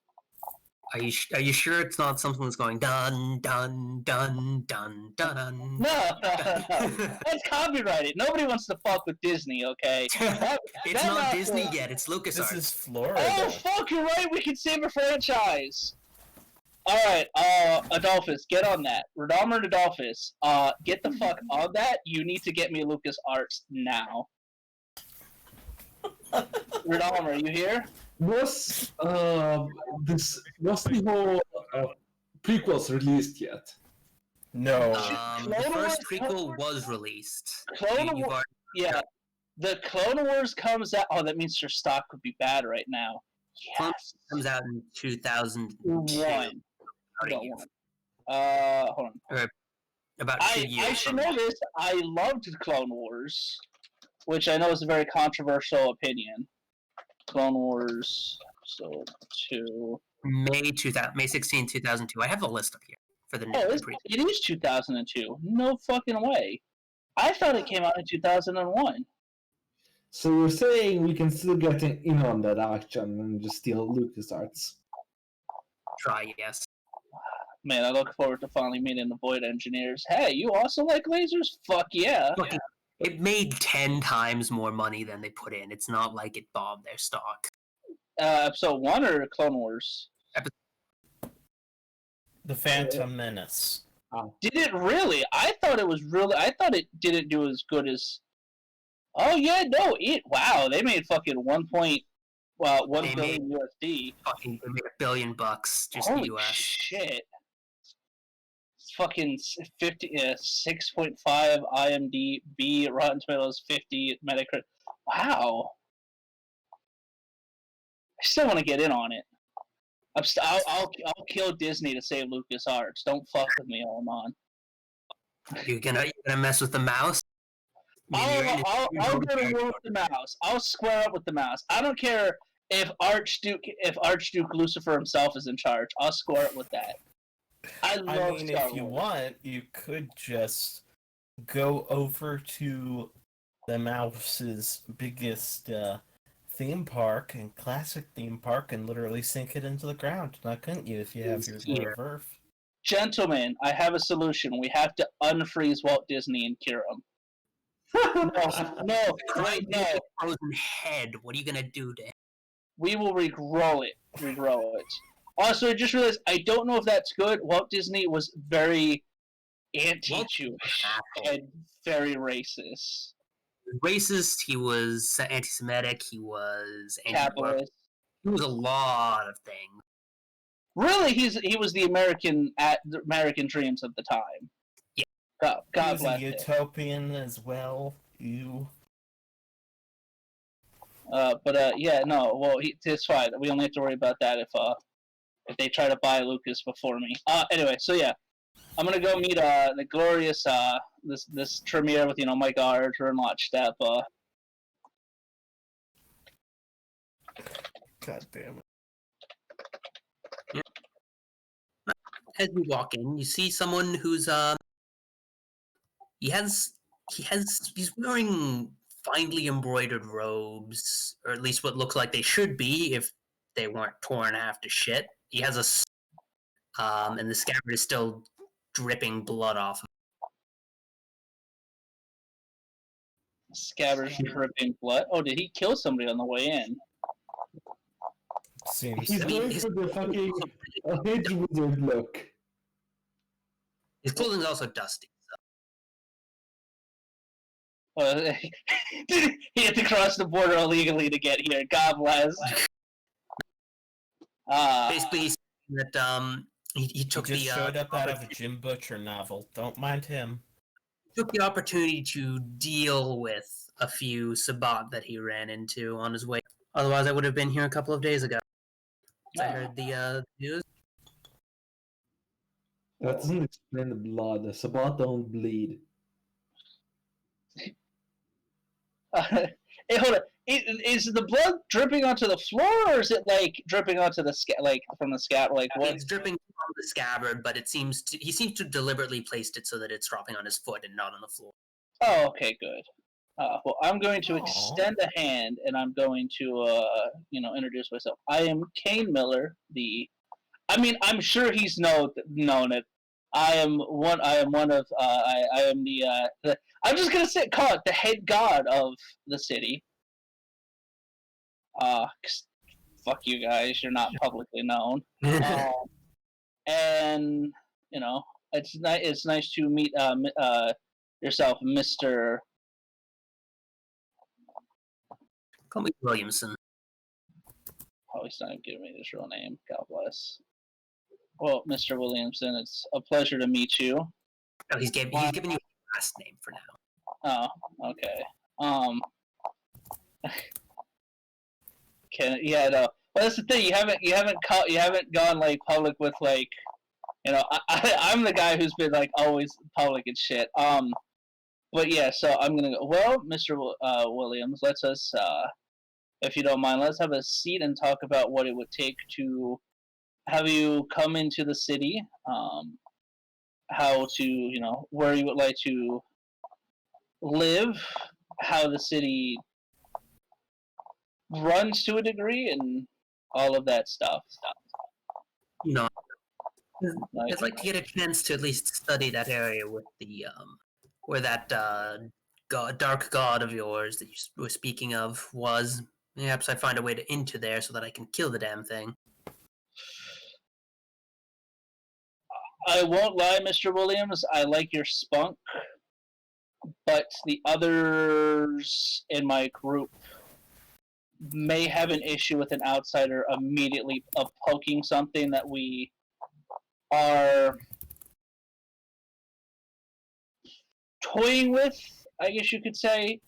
Are you sure it's not something that's going dun dun dun dun dun? No. That's copyrighted. Nobody wants to fuck with Disney, okay? It's not Disney yet. It's LucasArts. This is Florida. Oh fuck! You're right. We can save a franchise. All right, Adolphus, get on that. Radammer and Adolphus, get the fuck on that. You need to get me LucasArts now. Radammer, are you here? Was the whole prequels released yet? No. The Clone first Wars- prequel was released. Clone You've Wars- already- Yeah, the Clone Wars comes out. Oh, that means your stock would be bad right now. Clone Yes. comes out in 2002. One. About a Got year- one. Hold on. About 2 years. I should from know now. this. I loved Clone Wars, which I know is a very controversial opinion. Clone Wars episode 2. May 16, 2002. I have the list up here for the new Oh, and prequel. it is 2002. No fucking way. I thought it came out in 2001. So you're saying we can still get in on that action and just steal LucasArts? Try, yes. Man, I look forward to finally meeting the Void Engineers. Hey, you also like lasers? Fuck yeah. Fucking- It made 10 times more money than they put in. It's not like it bombed their stock. Episode 1 or Clone Wars? The Phantom Menace. Did it really? I thought it didn't do as good as. Oh yeah, no, wow, they made fucking 1 They billion USD. Fucking they made $1 billion just Holy the US. shit! It's fucking 6.5 IMDb, Rotten Tomatoes 50, Metacritic. Wow. I still want to get in on it. I'll kill Disney to save LucasArts. Don't fuck with me, Oman. You're gonna mess with the mouse? I mean, I'll go to war with the mouse. I'll square up with the mouse. I don't care if Archduke Lucifer himself is in charge. I'll square up with that. I love mean, Star if you Wars. want, you could just go over to the mouse's biggest theme park and classic theme park and literally sink it into the ground. Now, couldn't you if you have your Here. reverse? Gentlemen, I have a solution. We have to unfreeze Walt Disney and cure him. No, wait, no. Frozen head. What are you gonna do to him? We will regrow it. Also, I just realized I don't know if that's good. Walt Disney was very anti-Jewish and very racist. Racist. He was anti-Semitic. He was anti-work. Capitalist. He was a lot of things. Really, he was the American dreams of the time. Yeah. God He was a bless him. utopian as well. You. Yeah, no. Well, it's fine. We don't have to worry about that if they try to buy Lucas before me. Anyway, so yeah, I'm gonna go meet the glorious this Tremere with Mike Archer and Lockstep. God damn it. As you walk in, you see someone who's he's wearing finely embroidered robes, or at least what looks like they should be if they weren't torn half to shit. He has and the scabbard is still dripping blood off. Scabbard dripping blood. Oh, did he kill somebody on the way in? Seems. He's I mean, going he's- for the fucking hedge wizard look. His clothing's also dusty. He had to cross the border illegally to get here. God bless. Basically, he's saying that he took Just the showed up out of a Jim Butcher novel. Don't mind him. took the opportunity to deal with a few Sabbat that he ran into on his way. Otherwise, I would have been here a couple of days ago. I heard the news. That doesn't explain the blood. The Sabbat don't bleed. Hey, hold on. Is the blood dripping onto the floor, or is it like dripping onto the from the scab? Like what? It's dripping from the scabbard, but he seems to deliberately placed it so that it's dropping on his foot and not on the floor. Oh, okay, good. Well, I'm going to Aw. extend a hand, and I'm going to, introduce myself. I am Kane Miller. I'm sure he's known it. I am one of. I am the. I'm just gonna call it the head god of the city. 'Cause fuck you guys, you're not publicly known. And it's nice to meet yourself, Mr. Call me Williamson. Oh, he's not even giving me his real name. God bless. Well, Mr. Williamson, it's a pleasure to meet you. Oh, he's giving you a last name for now. Oh, okay. Yeah, no. Well, that's the thing. You haven't gone like public with like, I'm the guy who's been like always public and shit. But yeah, so I'm gonna go. Well, Mr. Williams, if you don't mind, let's have a seat and talk about what it would take to have you come into the city. How to, where you would like to live, how the city runs to a degree, and all of that stuff. No, I'd like to get a chance to at least study that area with the where that dark god of yours that you were speaking of was. Perhaps I find a way to into there so that I can kill the damn thing. I won't lie, Mr. Williams, I like your spunk, but the others in my group may have an issue with an outsider immediately poking something that we are toying with, I guess you could say.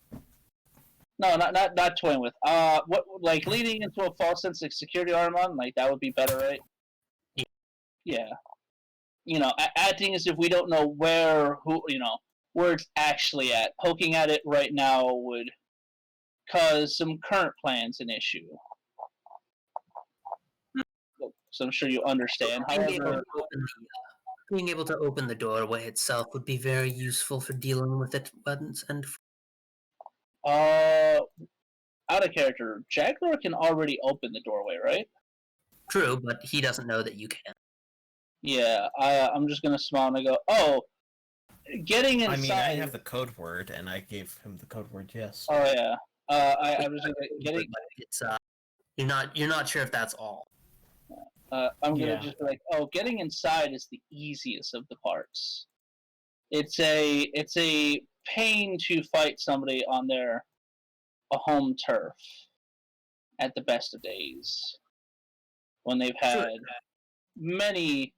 No, not toying with. What, like leading into a false sense of security, Armand? Like that would be better, right? Yeah. Acting as if we don't know where it's actually at. Poking at it right now would cause some current plans an issue. So I'm sure you understand. However, being able to open the doorway itself would be very useful for dealing with it. out of character, Jaguar can already open the doorway, right? True, but he doesn't know that you can. Yeah, I'm just gonna smile and go, oh, getting inside. I mean, I have the code word, and I gave him the code word. Yes. Oh yeah. I was gonna getting. It's you're not sure if that's all. I'm gonna just be like, oh, getting inside is the easiest of the parts. It's a pain to fight somebody on their home turf at the best of days when they've had many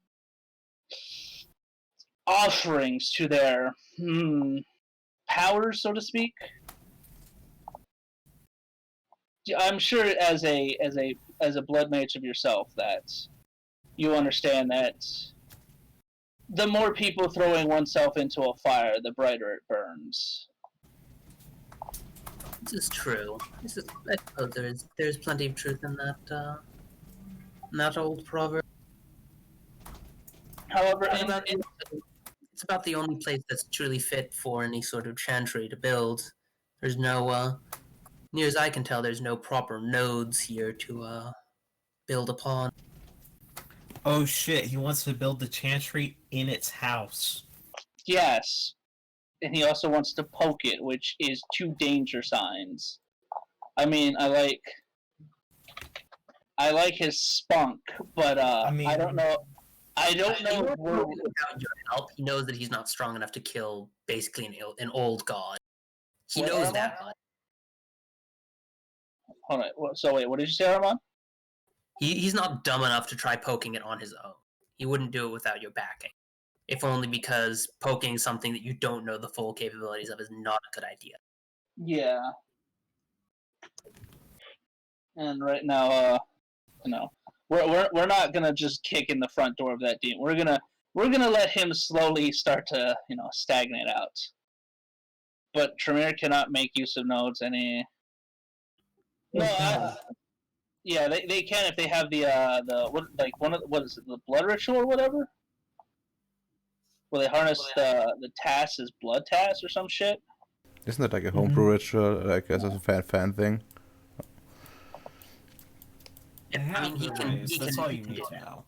offerings to their powers, so to speak. I'm sure as a blood mage of yourself that you understand that the more people throwing oneself into a fire, the brighter it burns. This is true. I suppose there's plenty of truth in that old proverb. However, it's about the only place that's truly fit for any sort of chantry to build. There's no, near as I can tell, there's no proper nodes here to build upon. Oh shit! He wants to build the chantry in its house. yes, and he also wants to poke it, which is 2 danger signs. I mean, I like his spunk, but I don't know. I don't know. Without your help, he knows that he's not strong enough to kill basically an old god. He knows that much. Hold on. So wait, what did you say, Armand? He's not dumb enough to try poking it on his own. He wouldn't do it without your backing. If only because poking something that you don't know the full capabilities of is not a good idea. Yeah. And right now, we're not gonna just kick in the front door of that demon. We're gonna let him slowly start to stagnate out. But Tremere cannot make use of nodes any. No, yeah, they can if they have what is it, the blood ritual or whatever, where they harness the task as blood task or some shit. Isn't that like a homebrew ritual, like as a fan thing? Yeah, I mean, he can. That's all you need to know.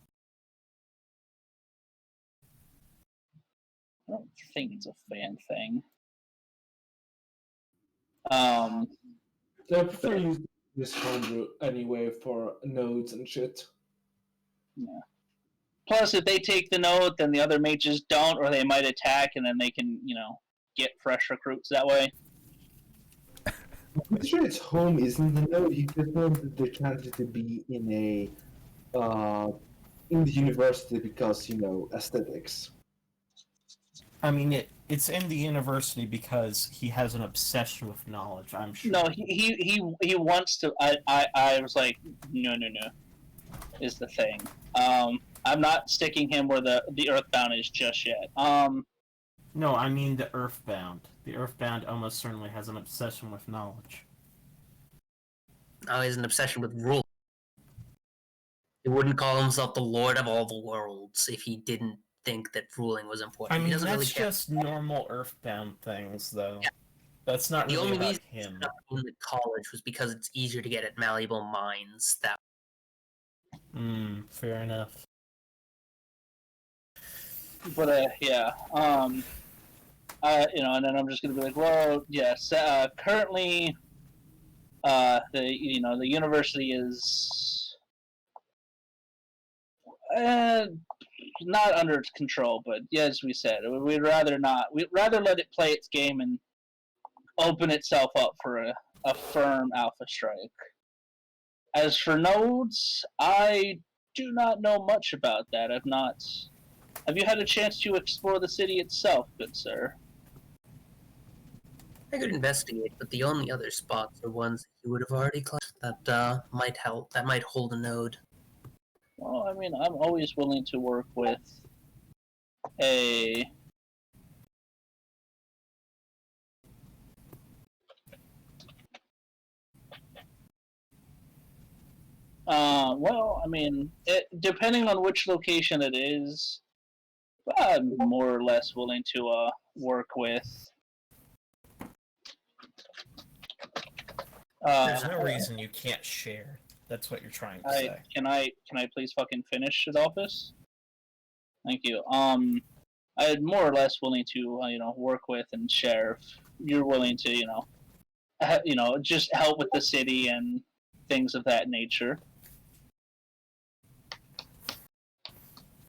I don't think it's a fan thing. I prefer using this homebrew anyway for nodes and shit. Yeah. Plus, if they take the node, then the other mages don't, or they might attack, and then they can, get fresh recruits that way. I'm sure its home isn't the node. He just wanted the chance to be in in the university because aesthetics. I mean, it's in the university because he has an obsession with knowledge, I'm sure. No, he wants to. I was like, no, is the thing. I'm not sticking him where the Earthbound is just yet. No, I mean the Earthbound. The Earthbound almost certainly has an obsession with knowledge. Oh, he has an obsession with rule. He wouldn't call himself the Lord of all the worlds if he didn't think that ruling was important. I He mean, doesn't that's really care. just normal Earthbound things, though. Yeah. That's not The really only about reason him. in the college was because it's easier to get at malleable minds. That Fair enough. But yeah. And then I'm just gonna be like, well, yes. Currently, the university is not under its control, but yeah, as we said, we'd rather not. We'd rather let it play its game and open itself up for a firm alpha strike. As for nodes, I do not know much about that. I've not. Have you had a chance to explore the city itself, good sir? I could investigate, but the only other spots are ones that you would have already claimed that might help. That might hold a node. Well, I mean, I'm always willing to work with a. Well, I mean, depending on which location it is, I'm more or less willing to work with. There's no reason you can't share. That's what you're trying to say. Can I please fucking finish, Adolphus? Thank you. I'm more or less willing to work with and share. If you're willing to just help with the city and things of that nature.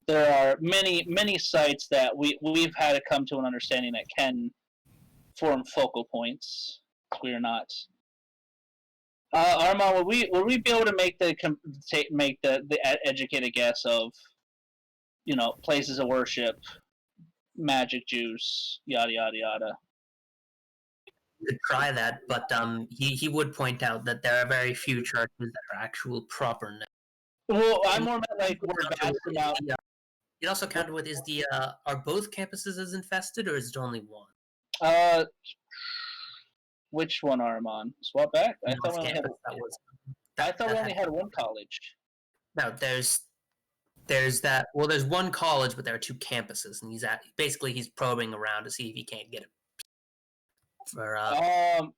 There are many sites that we've had to come to an understanding that can form focal points. We are not. Armand, will we be able to make the educated guess of places of worship, magic juice, yada yada yada? You could try that, but he would point out that there are very few churches that are actual proper nodes. Well, I'm more meant like we're vast about. It also counted with is the are both campuses as infested or is it only one? Which one, Armand? Swap back? I thought we only had one college. No, there's that. Well, there's one college, but there are two campuses, and he's probing around to see if he can't get it.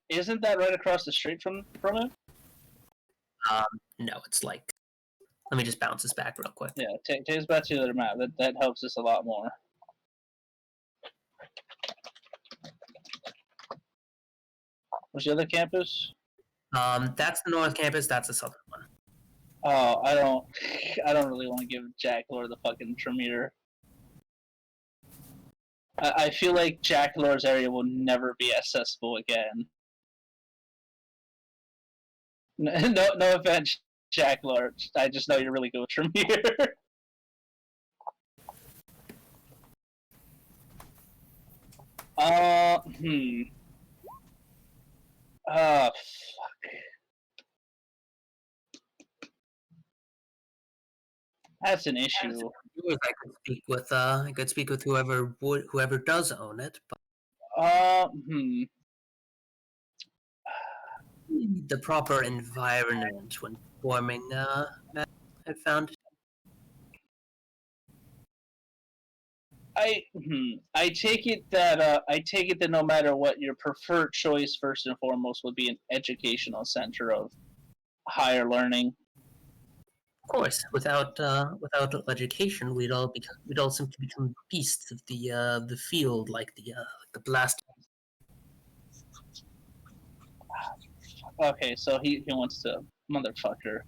Isn't that right across the street from it? No, it's like. Let me just bounce this back real quick. Yeah, take us back to the other map. That helps us a lot more. What's the other campus? That's the north campus. That's the southern one. Oh, I don't really want to give Jack Lord the fucking Tremere. I feel like Jack Lord's area will never be accessible again. No offense, Jack Lord. I just know you're really good with Tremere. Fuck. That's an issue. I could speak with whoever does own it. But the proper environment when forming I found. I take it that no matter what, your preferred choice first and foremost would be an educational center of higher learning. Of course, without education, we'd all simply become beasts of the field, like the blast. Okay, so he wants to motherfucker.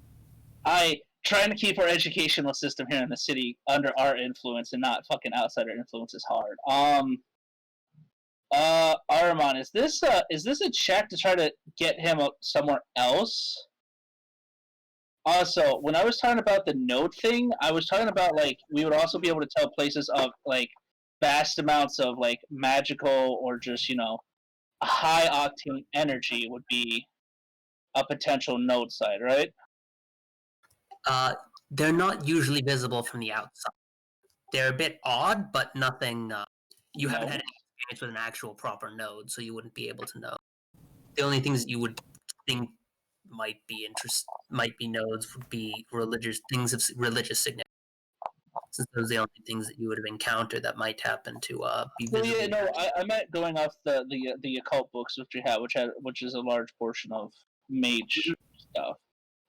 Trying to keep our educational system here in the city under our influence and not fucking outsider influence is hard. Armand, is this a check to try to get him up somewhere else? Also, when I was talking about the node thing, I was talking about like we would also be able to tell places of like vast amounts of like magical or just high octane energy would be a potential node side, right? They're not usually visible from the outside. They're a bit odd, but nothing. You haven't had any experience with an actual proper node, so you wouldn't be able to know. The only things that you would think might be nodes would be religious things of religious significance. Since those are the only things that you would have encountered that might happen to be Well, visible. yeah, no, I meant going off the occult books which we have, which is a large portion of mage stuff.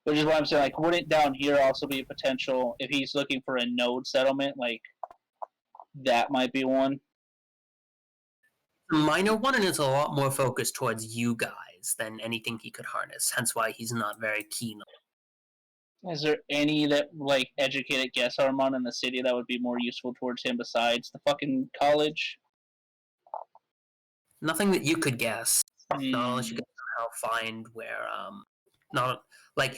Which is why I'm saying, like, wouldn't down here also be a potential if he's looking for a node settlement? Like, that might be one. Minor one, and it's a lot more focused towards you guys than anything he could harness. Hence why he's not very keen. Is there any that like educated guess Armand in the city that would be more useful towards him besides the fucking college? Nothing that you could guess. Hmm. Not unless you can somehow find where not like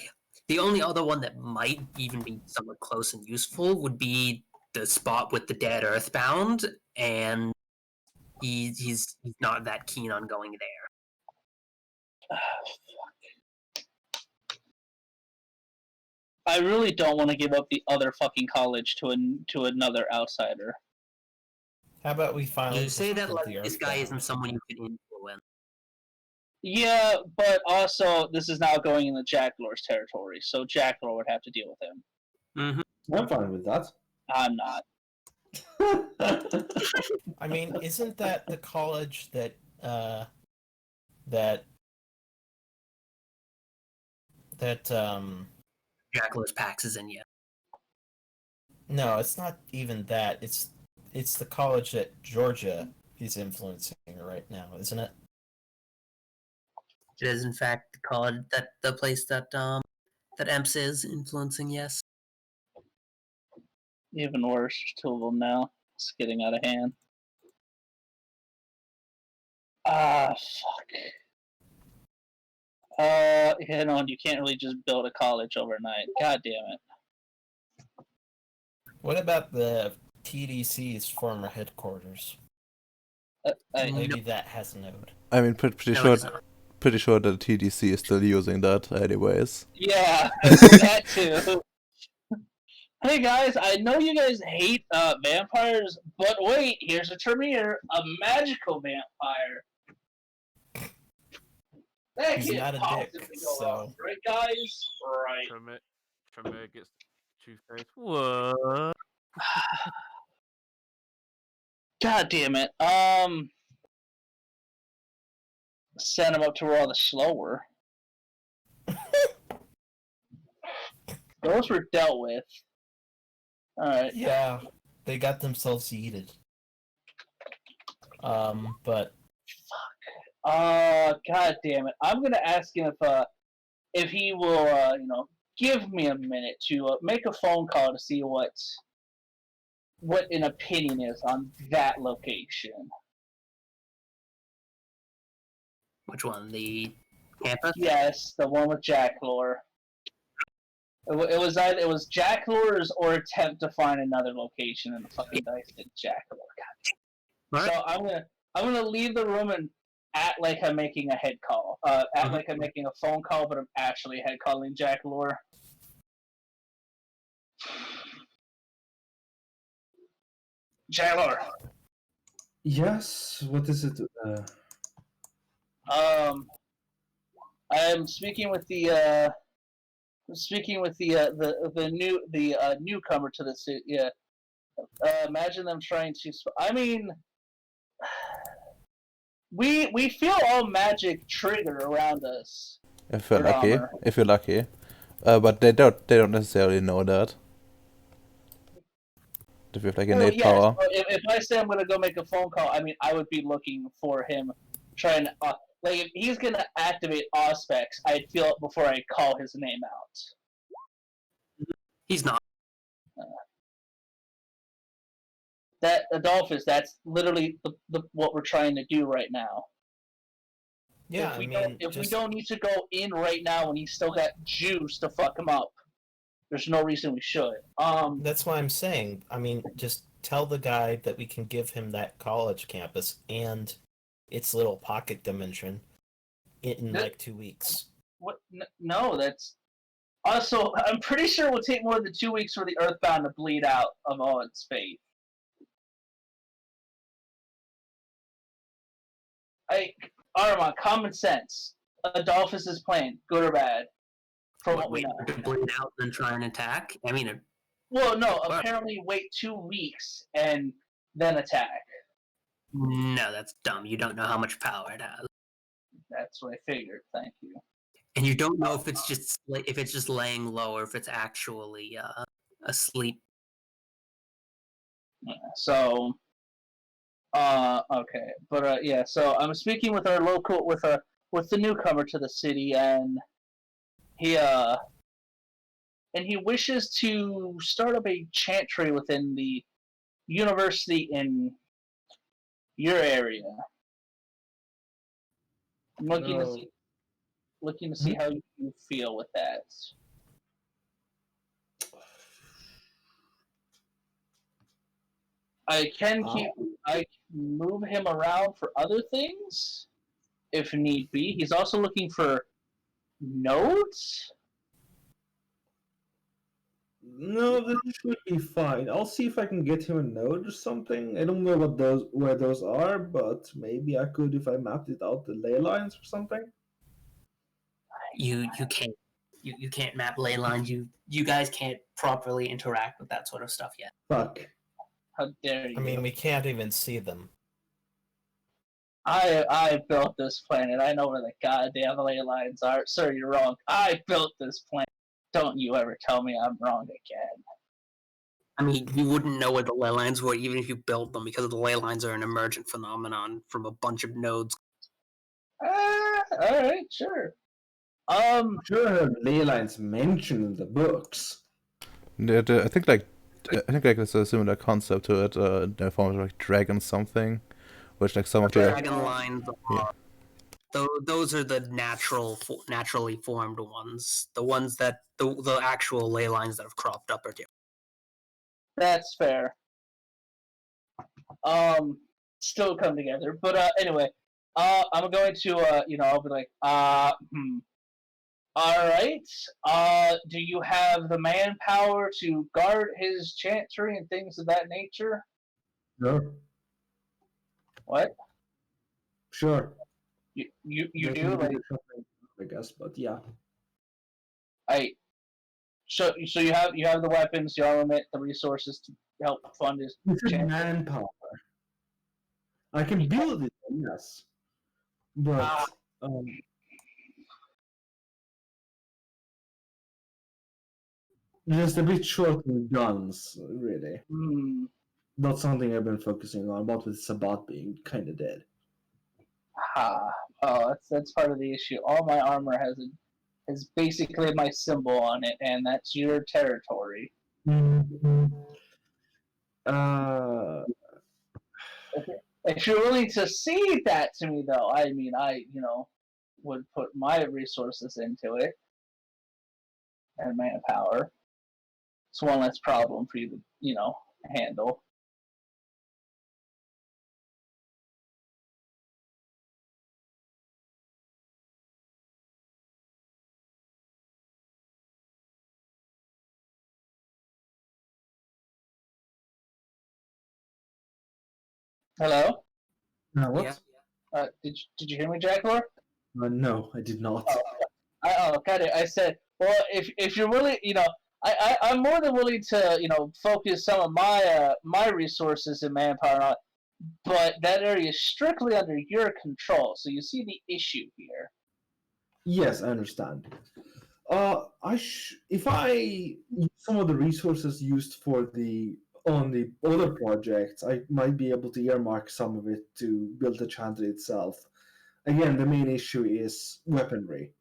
the only other one that might even be somewhat close and useful would be the spot with the dead earthbound, and he's not that keen on going there. I really don't want to give up the other fucking college to another outsider. How about we finally You say that put like the this guy Earthbound? isn't someone you could influence. Yeah, but also this is now going in the Jackalor's territory, so Jackalor would have to deal with him. Mm-hmm. I'm fine with that. I'm not. I mean, isn't that the college that Jackalor's Pax is in yet. no, it's not even that. It's the college that Georgia is influencing right now, isn't it? It is in fact the college that the place that EMPS is influencing, yes. Even worse, there's two of them now. It's getting out of hand. Ah, fuck. You can't really just build a college overnight. God damn it. What about the TDC's former headquarters? Maybe that has a node. I mean, pretty No, sure, it's not. pretty sure that TDC is still using that, anyways. Yeah, that too. Hey guys, I know you guys hate vampires, but wait, here's a Tremere, a magical vampire. That He's kid not a pops dick, if we go so- wrong, right, guys? Right. Tremere gets two-faced. What? God damn it. Send him up to where all the slower. Those were dealt with. Alright. Yeah, they got themselves yeeted. But God damn it. I'm gonna ask him if he will, give me a minute to make a phone call to see what an opinion is on that location. Which one? The campus? Yes, the one with Jackalor. It was either Jackalor's or attempt to find another location, and the fucking dice did Jackalor. All right. So I'm gonna leave the room and act like I'm making a head call. Act like I'm making a phone call, but I'm actually head calling Jackalor. Jackalor. Yes, what is it? I'm speaking with the newcomer to the city. Yeah. Imagine them trying to. I mean, we feel all magic trigger around us. If you're Your lucky, armor. but they don't necessarily know that. If you have like innate yes, power. but if I say I'm gonna go make a phone call, I mean I would be looking for him, trying to like if he's gonna activate Auspex, I'd feel it before I call his name out. He's not. That Adolphus, that's literally the what we're trying to do right now. yeah, If we don't need to go in right now when he's still got juice to fuck him up, there's no reason we should. that's why I'm saying. I mean, just tell the guy that we can give him that college campus and its little pocket dimension in like 2 weeks. What? No, that's also. I'm pretty sure it will take more than 2 weeks for the Earthbound to bleed out of all its faith. Armand, common sense. Adolphus's plan, good or bad? From what we Wait know. to bleed out and try and attack? I mean, Well, no. Apparently, wait 2 weeks and then attack. no, that's dumb. You don't know how much power it has. That's what I figured. Thank you. And you don't know if it's just laying low or if it's actually asleep. Yeah, so, okay, but yeah. So I'm speaking with our local, with the newcomer to the city, and he wishes to start up a chantry within the university in your area. I'm looking to see how you feel with that. I can move him around for other things if need be. He's also looking for nodes. No, that should be fine. I'll see if I can get him a node or something. I don't know where those are, but maybe I could if I mapped it out the ley lines or something. You can't you can't map ley lines. You guys can't properly interact with that sort of stuff yet. Fuck. How dare you? I mean, we can't even see them. I built this planet. I know where the goddamn ley lines are. Sir, you're wrong. I built this planet. Don't you ever tell me I'm wrong again. I mean, you wouldn't know where the ley lines were even if you built them because the ley lines are an emergent phenomenon from a bunch of nodes. Alright, sure. Sure, I have ley lines mentioned in the books. I think like there's a similar concept to it in the form of like dragon something, which like some of the Dragon lines are, those are the naturally formed ones. The ones that the actual ley lines that have cropped up are different. That's fair. Still come together. But anyway, I'm going to I'll be like, alright. Do you have the manpower to guard his chantry and things of that nature? Sure. What? Sure. You do? Like, I guess, but yeah. So you have the weapons, the armament, the resources to help fund his chantry? Manpower. I can build it, yes. But just a bit short with guns, really. Not something I've been focusing on, but with Sabat being kind of dead. Oh, that's part of the issue. All my armor has basically my symbol on it, and that's your territory. If you're willing to cede that to me, though, I mean, I would put my resources into it and manpower. It's one less problem for you to handle. Hello? What? Yeah. Did you hear me, Jacklor? No, I did not. Got it. I said, well, if you're willing, I'm more than willing to focus some of my resources and manpower on, but that area is strictly under your control. So you see the issue here. Yes, I understand. If I use some of the resources used on the other projects, I might be able to earmark some of it to build the chantry itself. Again, the main issue is weaponry.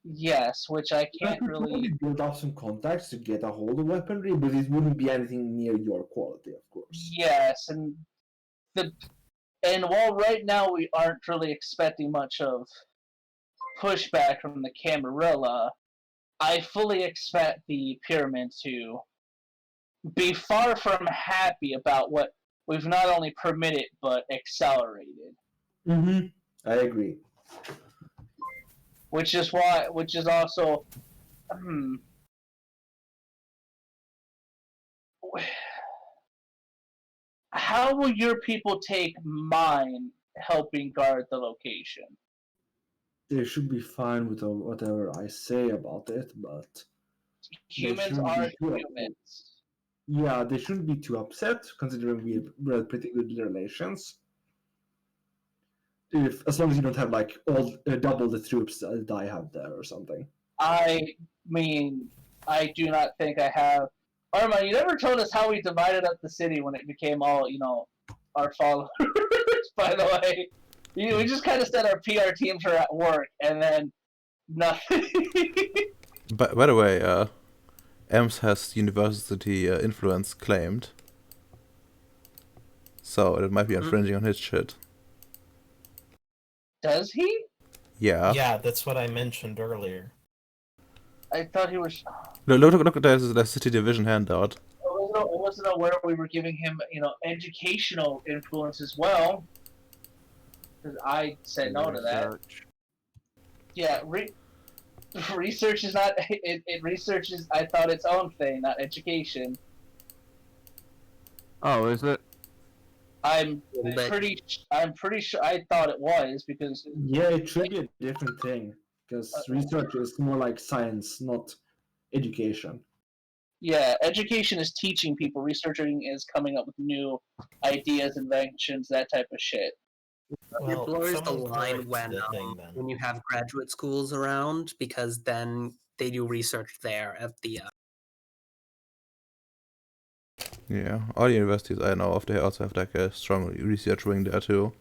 Yes, which I can't really build up some contacts to get a hold of weaponry, but it wouldn't be anything near your quality, of course. Yes, and while right now we aren't really expecting much of pushback from the Camarilla, I fully expect the pyramid to be far from happy about what we've not only permitted but accelerated. Mm-hmm. I agree. Which is also, how will your people take mine helping guard the location? They should be fine with whatever I say about it, but Humans shouldn't are be too upset. humans. Yeah, they shouldn't be too upset, considering we have pretty good relations. As long as you don't have like all double the troops that I have there or something. I mean, I do not think I have. Arma, you never told us how we divided up the city when it became all, our followers, by the way. We just kind of said our PR teams are at work, and then nothing. By the way, Ems has university influence claimed. So it might be infringing on his shit. Does he? Yeah. Yeah, that's what I mentioned earlier. I thought he was. Look, there's the city division handout. I wasn't aware we were giving him, educational influence as well. Because I said no to that. Yeah, research is not. Research is, I thought, its own thing, not education. Oh, is it? I'm pretty sure I thought it was because Yeah, it should be a different thing because research is more like science, not education. yeah, education is teaching people. Researching is coming up with new ideas, inventions, that type of shit. It blurs the someone line correct when the thing, then. when you have graduate schools around, because then they do research there at the. Yeah, all the universities I know of, they also have like a strong research wing there too.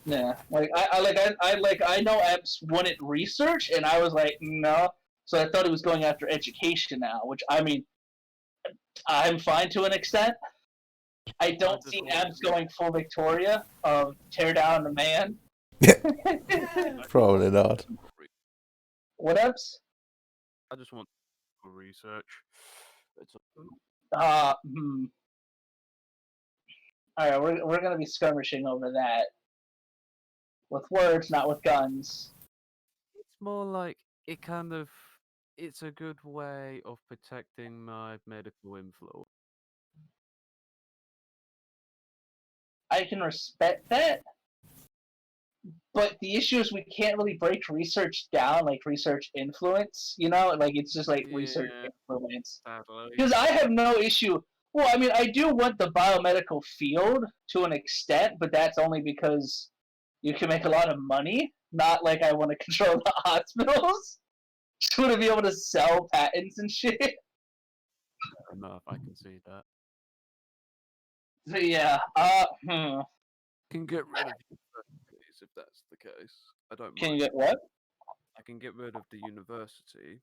Yeah, I know Epps wanted research, and I was like, no. So I thought he was going after education now, which I mean, I'm fine to an extent. I don't see Epps going full Victoria of tear down the man. Probably not. What Epps? I just want research. It's Alright, we're gonna be skirmishing over that. With words, not with guns. more like it's a good way of protecting my medical influence. I can respect that. But the issue is we can't really break research down, like research influence, Like, it's just like research influence. Because I have no issue. Well, I mean, I do want the biomedical field to an extent, but that's only because you can make a lot of money. Not like I want to control the hospitals. Just want to be able to sell patents and shit. Fair enough, I can see that. So, yeah, Can get rid of universities if that's the case. I don't Can you mind. get what? I can get rid of the university.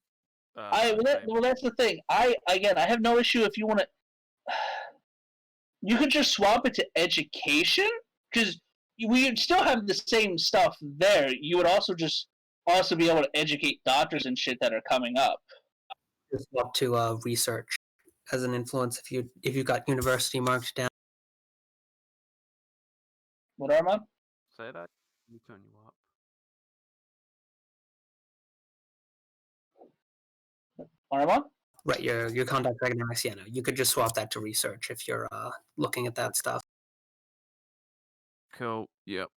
That's the thing. I have no issue if you want to. You could just swap it to education, because we would still have the same stuff there. You would also be able to educate doctors and shit that are coming up. Just up to research as an influence if you got university marked down. What, Armand? Say that. Let me turn you up. Armand? Right, your contact academics, yeah, no, you could just swap that to research if you're looking at that stuff. Cool. Yep.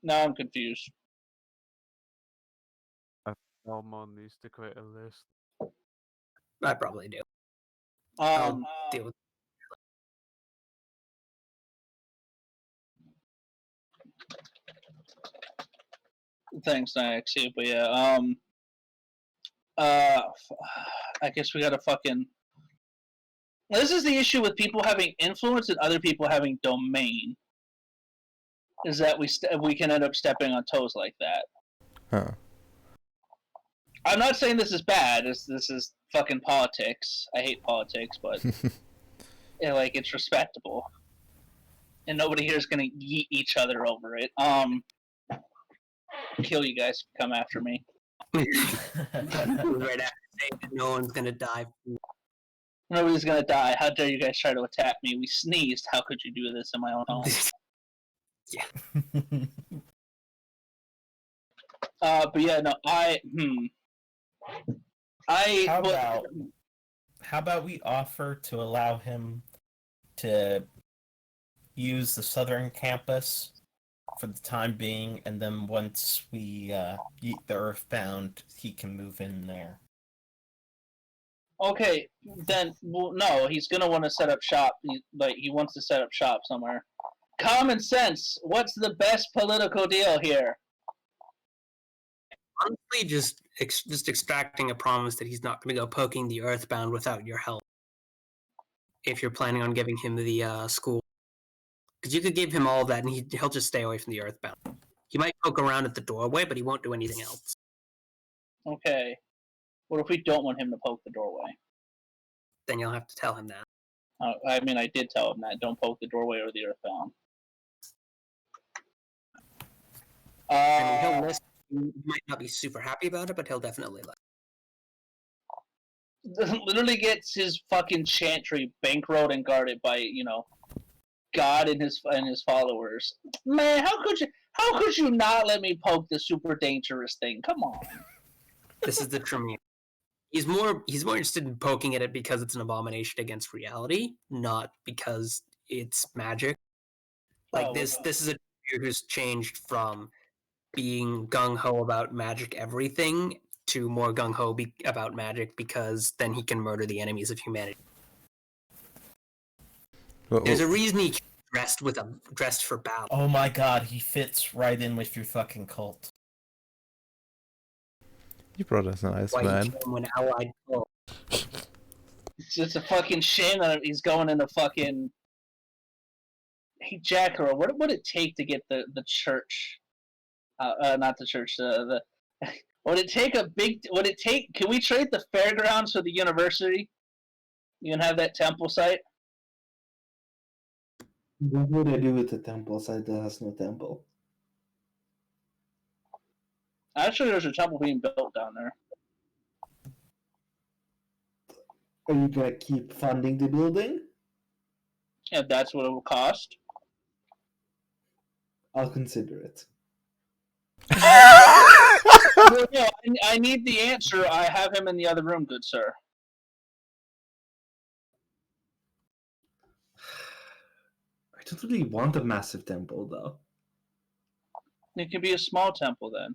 Now I'm confused. Almond needs to create a list. I probably do. I'll deal with. Thanks, Nixie. But yeah, I guess we gotta fucking. This is the issue with people having influence and other people having domain. Is that we can end up stepping on toes like that. Huh. I'm not saying this is bad. This is fucking politics. I hate politics, but it's respectable, and nobody here is gonna yeet each other over it. kill you guys if you come after me. Right after saying that no one's gonna die. Nobody's gonna die. How dare you guys try to attack me? We sneezed. How could you do this in my own home? But yeah, no, How about we offer to allow him to use the southern campus for the time being, and then once we yeet the Earthbound, he can move in there. Okay, then well, no, he's gonna want to set up shop. He wants to set up shop somewhere. Common sense. What's the best political deal here? Honestly, just extracting a promise that he's not going to go poking the Earthbound without your help. If you're planning on giving him the school, because you could give him all of that, and he'll just stay away from the Earthbound. He might poke around at the doorway, but he won't do anything else. Okay. What if we don't want him to poke the doorway? Then you'll have to tell him that. I mean, I did tell him that. Don't poke the doorway or the Earthbound. I mean, he'll listen. He might not be super happy about it, but he'll definitely listen. Literally gets his fucking chantry bankrolled and guarded by, God and his followers. Man, how could you not let me poke the super dangerous thing? Come on. This is the Tremere. He's more interested in poking at it because it's an abomination against reality, not because it's magic. Like this is a Tremere who's changed from being gung-ho about magic everything to more gung-ho about magic because then he can murder the enemies of humanity. There's a reason he dressed for battle. Oh my god, he fits right in with your fucking cult. Your brother's nice, Why man. he came when allied cult. It's just a fucking shame that he's going into fucking... Hey, Jackero, what would it take to get the church... not the church, would it take, can we trade the fairgrounds for the university? You can have that temple site? What would I do with the temple site that has no temple? Actually, there's a temple being built down there. Are you gonna keep funding the building? If that's what it will cost. I'll consider it. Well, no, I need the answer. I have him in the other room, good sir. I don't really want a massive temple, though. It could be a small temple then.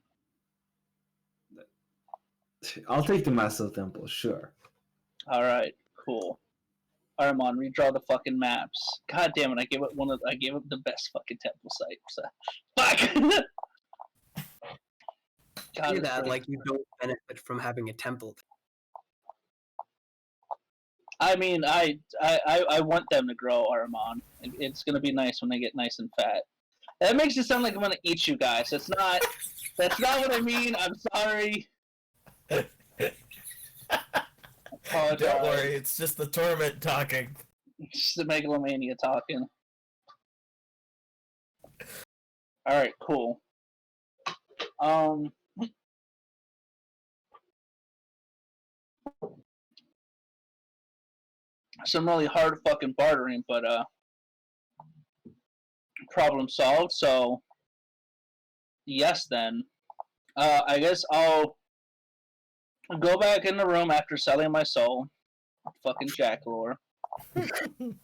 I'll take the massive temple, sure. Alright, cool. Armand, redraw the fucking maps. God damn it, I gave it the best fucking temple site. So. Fuck! God, Do that like you don't benefit from having a temple. I mean, I want them to grow, Armand. It's gonna be nice when they get nice and fat. That makes it sound like I'm gonna eat you guys. That's not what I mean. I'm sorry. Don't worry, it's just the torment talking. It's the megalomania talking. Alright, cool. Some really hard fucking bartering, but problem solved. So yes, then I guess I'll go back in the room after selling my soul. Fucking Jackalore. Fucking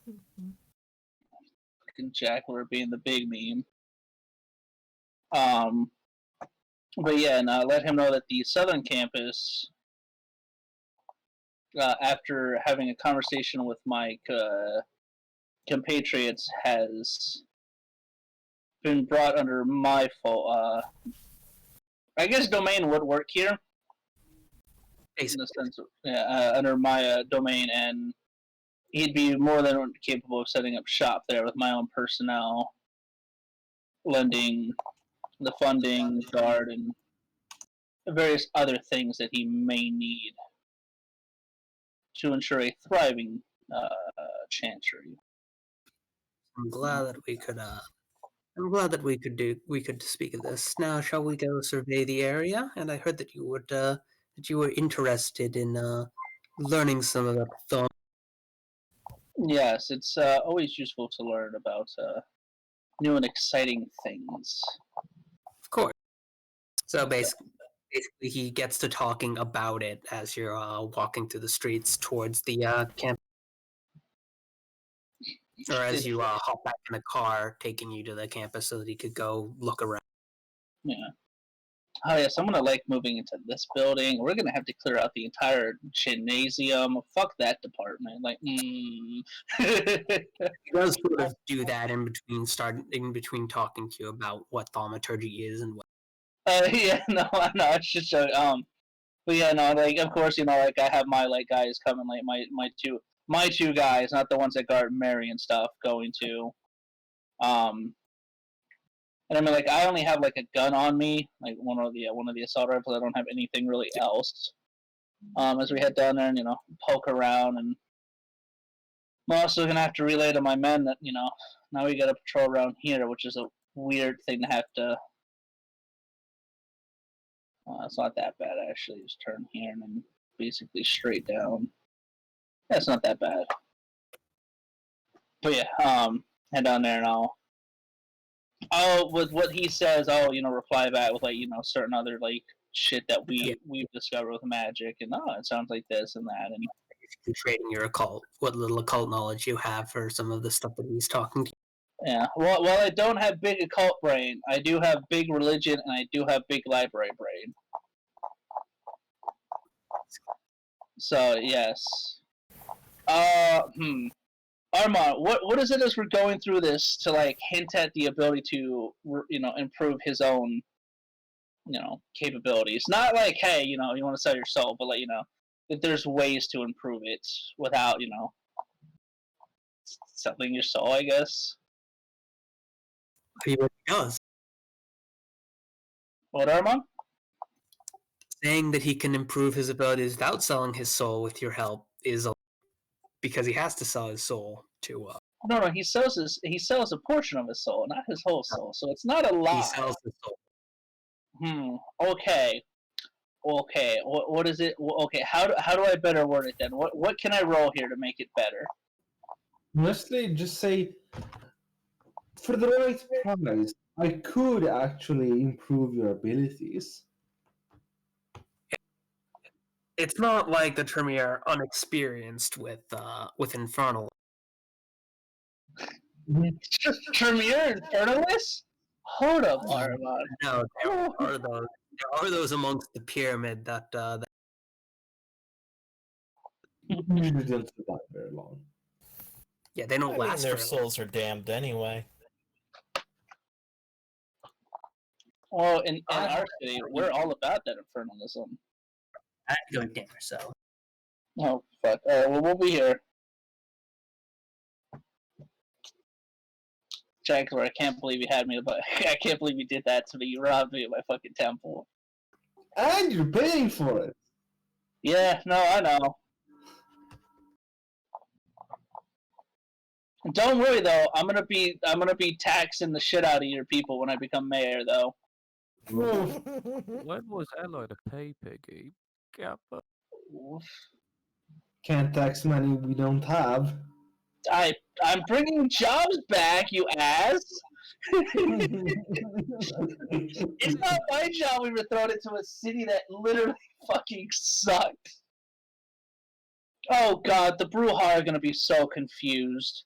Jackalore being the big meme. But yeah, and let him know that the Southern Campus, after having a conversation with my compatriots, has been brought under my fault. I guess domain would work here. In the sense of, under my domain, and he'd be more than capable of setting up shop there with my own personnel, lending the funding, guard, and various other things that he may need to ensure a thriving chantry. I'm glad that we could I'm glad that we could speak of this. Now, shall we go survey the area? And I heard that you were interested in learning some of the Yes, it's always useful to learn about new and exciting things. Of course. So basically, he gets to talking about it as you're walking through the streets towards the camp, or as you hop back in the car, taking you to the campus so that he could go look around. Yeah. Oh yes, I'm gonna like moving into this building. We're gonna have to clear out the entire gymnasium. Fuck that department. Like, He does sort of do that in between talking to you about what thaumaturgy is and what. yeah, no, it's just but yeah, no, like of course, like I have my like guys coming, like my two guys, not the ones that guard Mary and stuff, going to, and I mean like I only have like a gun on me, like one of the assault rifles. I don't have anything really else. As we head down there and poke around, and I'm also gonna have to relay to my men that now we got to patrol around here, which is a weird thing to have to. It's not that bad actually. Just turn here and then basically straight down. Yeah, it's not that bad. But yeah, head down there and I'll with what he says, I'll reply back with like certain other like shit that we've discovered with magic, and it sounds like this and that, and Trading your what little occult knowledge you have for some of the stuff that he's talking to. yeah. Well, while I don't have big occult brain, I do have big religion, and I do have big library brain. So yes. Armand, what is it as we're going through this to like hint at the ability to improve his own capabilities? Not like hey you want to sell your soul, but like that there's ways to improve it without selling your soul, I guess. He really does. What, Armand? Saying that he can improve his abilities without selling his soul with your help is because he has to sell his soul to. No, he sells a portion of his soul, not his whole soul. So it's not a lie. He sells his soul. Okay. What is it? Okay. How do I better word it then? What can I roll here to make it better? Honestly, just say, for the right price, I could actually improve your abilities. It's not like the Tremere are unexperienced with Infernal. Tremere Infernalist? Hold up, Armand. No, there are those amongst the pyramid that Usually don't survive very long. yeah, they don't last. Their souls are damned anyway. Well, in our city, we're all about that infernalism. I have to go to dinner, so. Oh fuck! All right, well we'll be here. Jackler, I can't believe you had me, but I can't believe you did that to me. You robbed me of my fucking temple. And you're paying for it. Yeah, no, I know. Don't worry though. I'm gonna be taxing the shit out of your people when I become mayor, though. When was Ally the pay piggy? Kappa. Can't tax money we don't have. I'm bringing jobs back, you ass. It's not my job we were thrown into a city that literally fucking sucked. Oh god, the Bruja are gonna be so confused.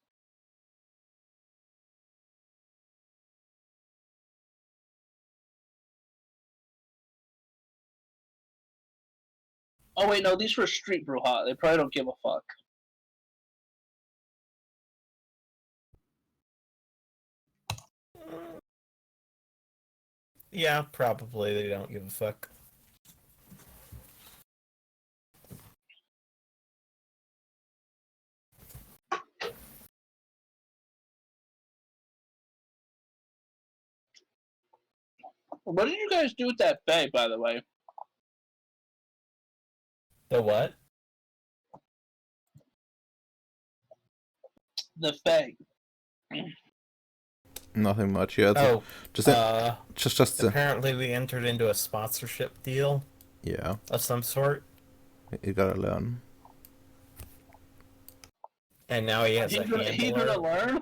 Oh wait, no, these were street Bruja. They probably don't give a fuck. Yeah, probably they don't give a fuck. What did you guys do with that bay, by the way? The what? The Fae. Nothing much yet. Oh, Just apparently we entered into a sponsorship deal yeah. of some sort, You gotta learn. and now he has He's a gonna handler. learn.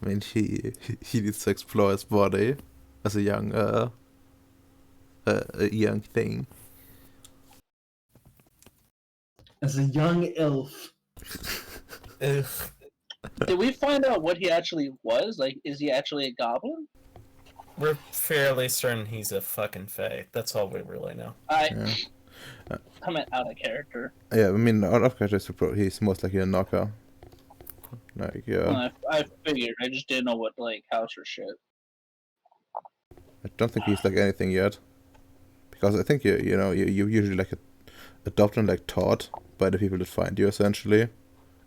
I mean, he needs to explore his body as a young thing. As a young elf. Ugh. Did we find out what he actually was? Like, is he actually a goblin? We're fairly certain he's a fucking fae. That's all we really know. Yeah. I'm out of character. Yeah, I mean, out of character, he's most likely a knocker. Like, yeah. I figured. I just didn't know what, like, house or shit. I don't think he's like anything yet. Because I think you usually like adopt and like taught by the people that find you, essentially.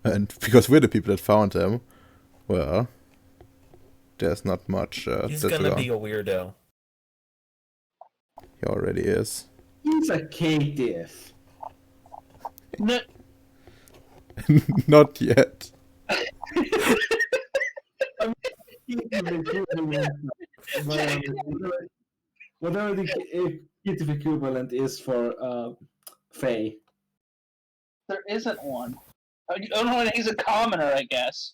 And because we're the people that found him, well, there's not much. He's that's gonna wrong. be a weirdo. He already is. He's a DtF. No, Not yet. Whatever the DtF equivalent is for Faye. there isn't one. Oh no, he's a commoner, I guess.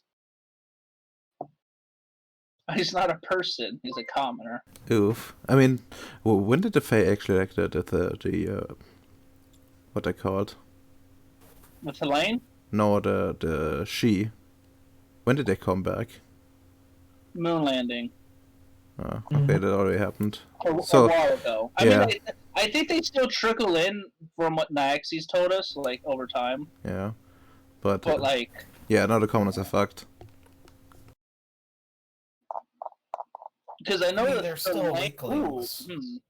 He's not a person. He's a commoner. Oof. I mean, when did the Fae actually like the what they called? With Helene? No, the she. When did they come back? Moon landing. Oh, okay, that already happened. A while ago. I mean, I think they still trickle in from what Niaxes told us, like, over time. Yeah, but like... yeah, now the commoners are fucked. Because I know that they're still Helene- weaklings. Ooh,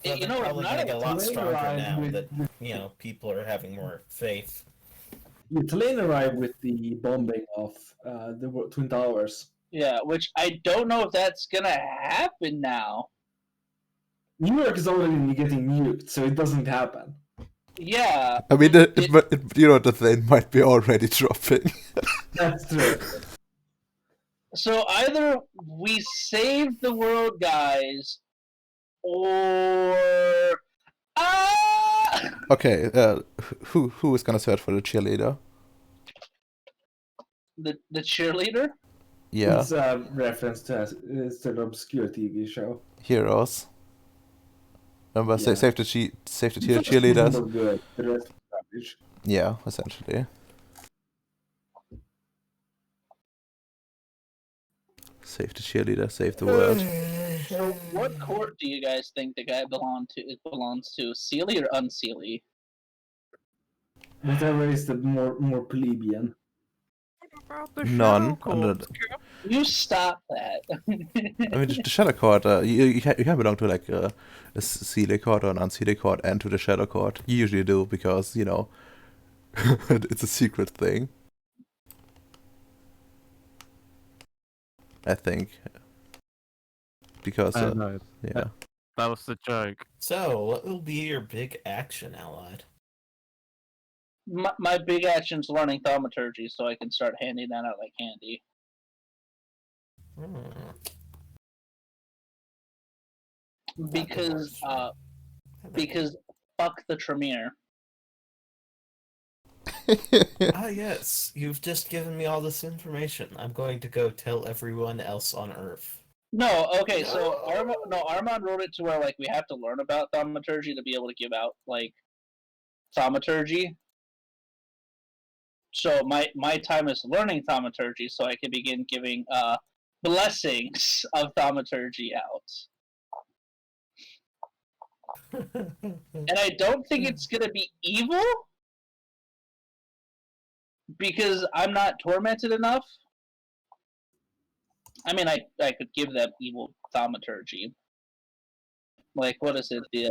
But You they're know, probably not gonna a get a lot Tulane stronger arrived now with- that people are having more faith. Tulane arrived with the bombing of the Twin Towers. Yeah, which I don't know if that's gonna happen now. New York is already getting nuked, so it doesn't happen. Yeah. I mean, you know, the thing might be already dropping. That's true. So either we save the world, guys, or Okay, who is gonna search for the cheerleader? the cheerleader. Yeah, It's a reference to an obscure TV show. heroes. Remember, Yeah. save the tier First season cheerleaders. was good, the rest is garbage. Yeah, essentially. Save the cheerleader, save the world. So what court do you guys think the guy belongs to? Sealy or unsealy? Whatever is the more plebeian. None. You stop that. I mean, the Shadow Court, you can belong to like a Sealy Court or an Unsealy Court and to the Shadow Court. You usually do because, you know, it's a secret thing. I think. Because, No, yeah. that was the joke. So, what will be your big action, Allied? My big action's learning thaumaturgy, so I can start handing that out like candy. Because fuck the Tremere. Ah, yes. You've just given me all this information. I'm going to go tell everyone else on Earth. No, okay, so Armand wrote it to where like we have to learn about thaumaturgy to be able to give out like thaumaturgy. So my time is learning thaumaturgy, so I can begin giving blessings of thaumaturgy out. And I don't think it's gonna be evil because I'm not tormented enough. I mean, I could give them evil thaumaturgy. Like, what is it? The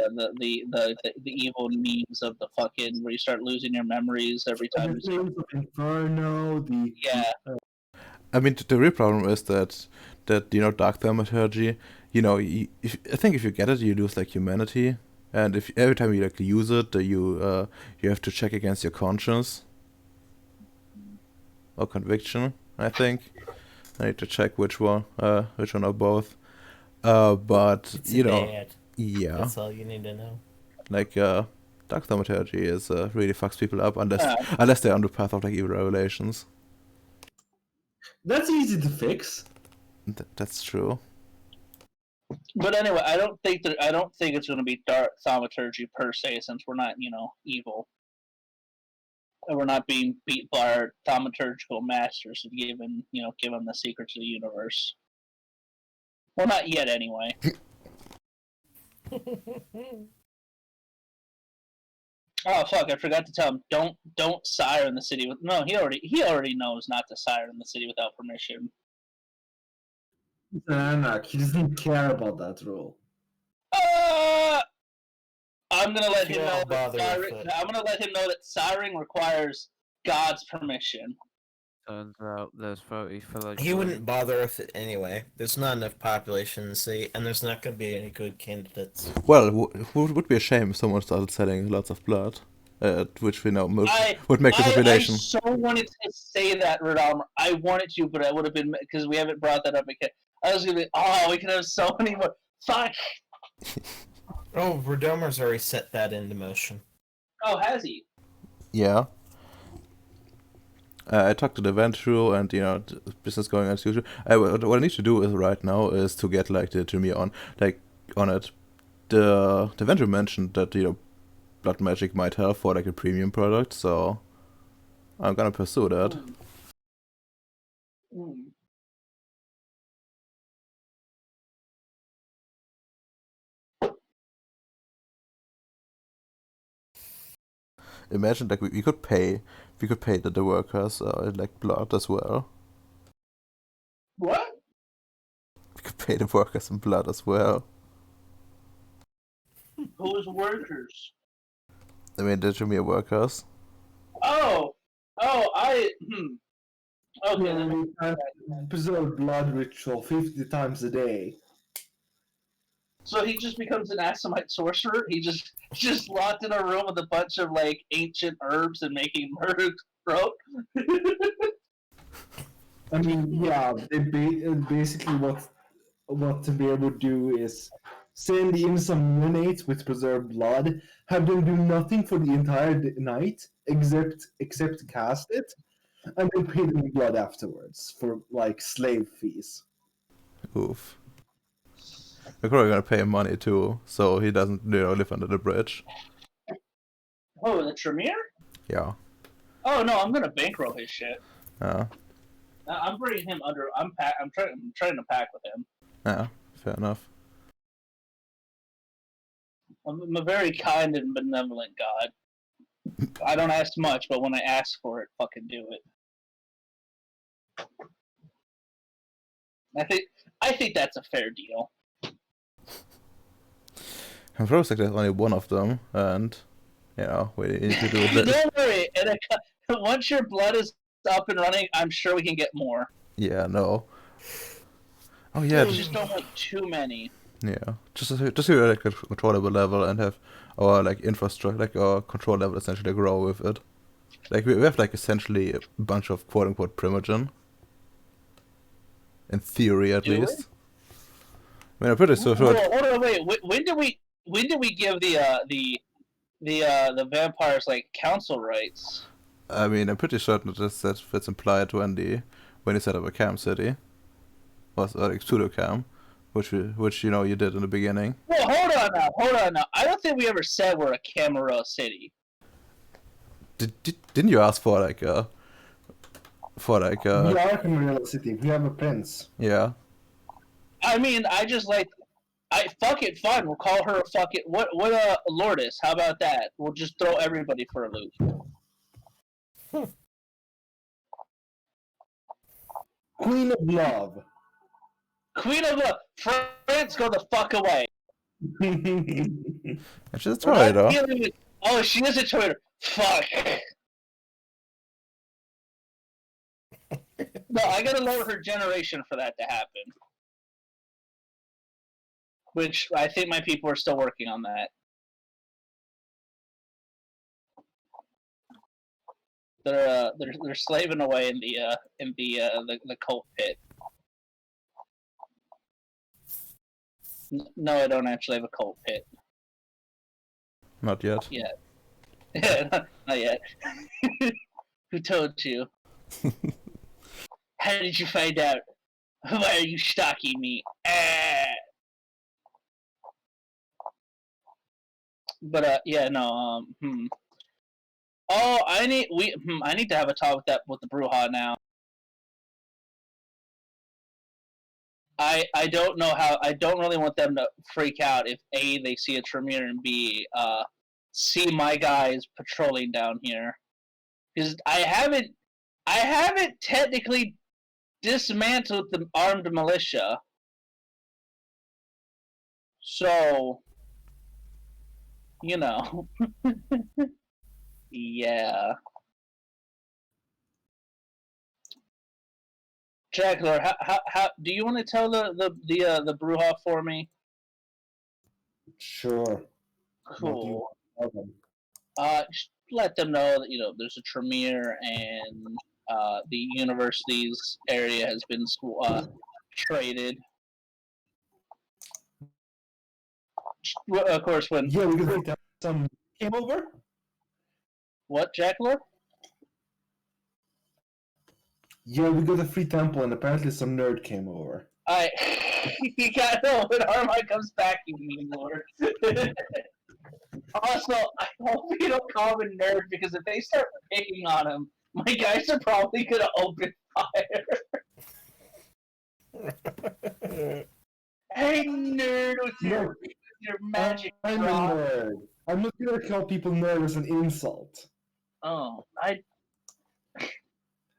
evil memes of the fucking where you start losing your memories every time. The Flames of Inferno, Yeah. I mean, the real problem is that you know, dark thaumaturgy, you know, I think if you get it, you lose like humanity, and if every time you like use it, you have to check against your conscience. or conviction. I think I need to check which one or both. But It's you know, bad. yeah, That's all you need to know. like dark thaumaturgy is really fucks people up unless Yeah. unless they're on the path of like evil revelations. That's easy to fix. That's true. But anyway, I don't think it's going to be dark thaumaturgy per se, since we're not, evil, and we're not being beat by our thaumaturgical masters and give them the secrets of the universe. Well, not yet, anyway. Oh fuck! I forgot to tell him don't siren the city with. No, he already knows not to siren the city without permission. Nah, he doesn't care about that rule. I'm gonna let You him know won't bother that with it. I'm gonna let him know that siren requires God's permission. Turns out there's 30 villagers. He wouldn't bother with it anyway. There's not enough population in the city, and there's not going to be any good candidates. Well, it would be a shame if someone started selling lots of blood, which we know would make the I population. so wanted to say that, Red Armor. I wanted to, but I would have been because we haven't brought that up again. I was gonna be, we can have so many more. Fuck. Oh, Redomer's already set that into motion. Oh, has he? Yeah. I talked to the Ventru and business going as usual. What I need to do right now is to get like the Jimmy on it. The Ventru mentioned that blood magic might help for like a premium product, so I'm gonna pursue that. Imagine like we could pay the workers like blood as well. What? We could pay the workers in blood as well. Who's workers? I mean the Jimmy workers. Okay. Yeah, we can't preserve blood ritual 50 times a day. So he just becomes an Assamite sorcerer. He just locked in a room with a bunch of like ancient herbs and making murder throat. I mean, yeah, basically what to be able to do is send in some neonates with preserved blood, have them do nothing for the entire night except cast it, and then pay them blood afterwards for like slave fees. Oof. We're probably gonna pay him money too, so he doesn't live under the bridge. Oh, the Tremere? Yeah. Oh no, I'm gonna bankroll his shit. Yeah. I'm bringing him under. I'm trying to pack with him. Yeah. Fair enough. I'm a very kind and benevolent god. I don't ask much, but when I ask for it, fucking do it. I think that's a fair deal. I'm probably like there's only one of them, and we need to do this. Don't worry. Once your blood is up and running, I'm sure we can get more. Yeah. No. Oh yeah. We just don't want too many. Yeah. Just to like a controllable level and have our like infrastructure, like our control level essentially grow with it. Like we have like essentially a bunch of quote unquote primogen. In theory, at least. I mean, I'm pretty sure. Hold on, wait. When do we give the vampires like council rights? I mean, I'm pretty certain that's implied when you set up a camp city, or like pseudo camp, which you did in the beginning. Well, hold on now. I don't think we ever said we're a Camarilla city. Didn't you ask for like a? We are Camarilla City. We have a prince. Yeah. I mean, fuck it, fine. We'll call her a fucking what Lourdes. How about that? We'll just throw everybody for a loop. Queen of Love. Queen of Love. France, go the fuck away. And she's a traitor. Oh, she is a traitor. Fuck. No, I gotta lower her generation for that to happen. Which I think my people are still working on that. They're slaving away in the coal pit. No, I don't actually have a coal pit Not yet. yet. Not yet. Who told you? How did you find out? Why are you stalking me? But yeah, no. Oh, I need to have a talk with the Bruja now. I don't know how. I don't really want them to freak out if A, they see a Tremere, and B, see my guys patrolling down here, because I haven't technically dismantled the armed militia. So, you know, yeah. Jackler, how do you want to tell the Bruja for me? Sure. Cool. What do you want? Just let them know that there's a Tremere and the university's area has been traded. Of course, when Yeah, we could have some came over. what, Jackler? Yeah, we got a free temple, and apparently some nerd came over. You gotta know when Armand comes back, you mean lord. Also, I hope you don't call him a nerd, because if they start picking on him, my guys are probably gonna open fire. Hey, nerd, with your magic I'm drop. a nerd. I'm not gonna call people nerd as an insult. Oh, I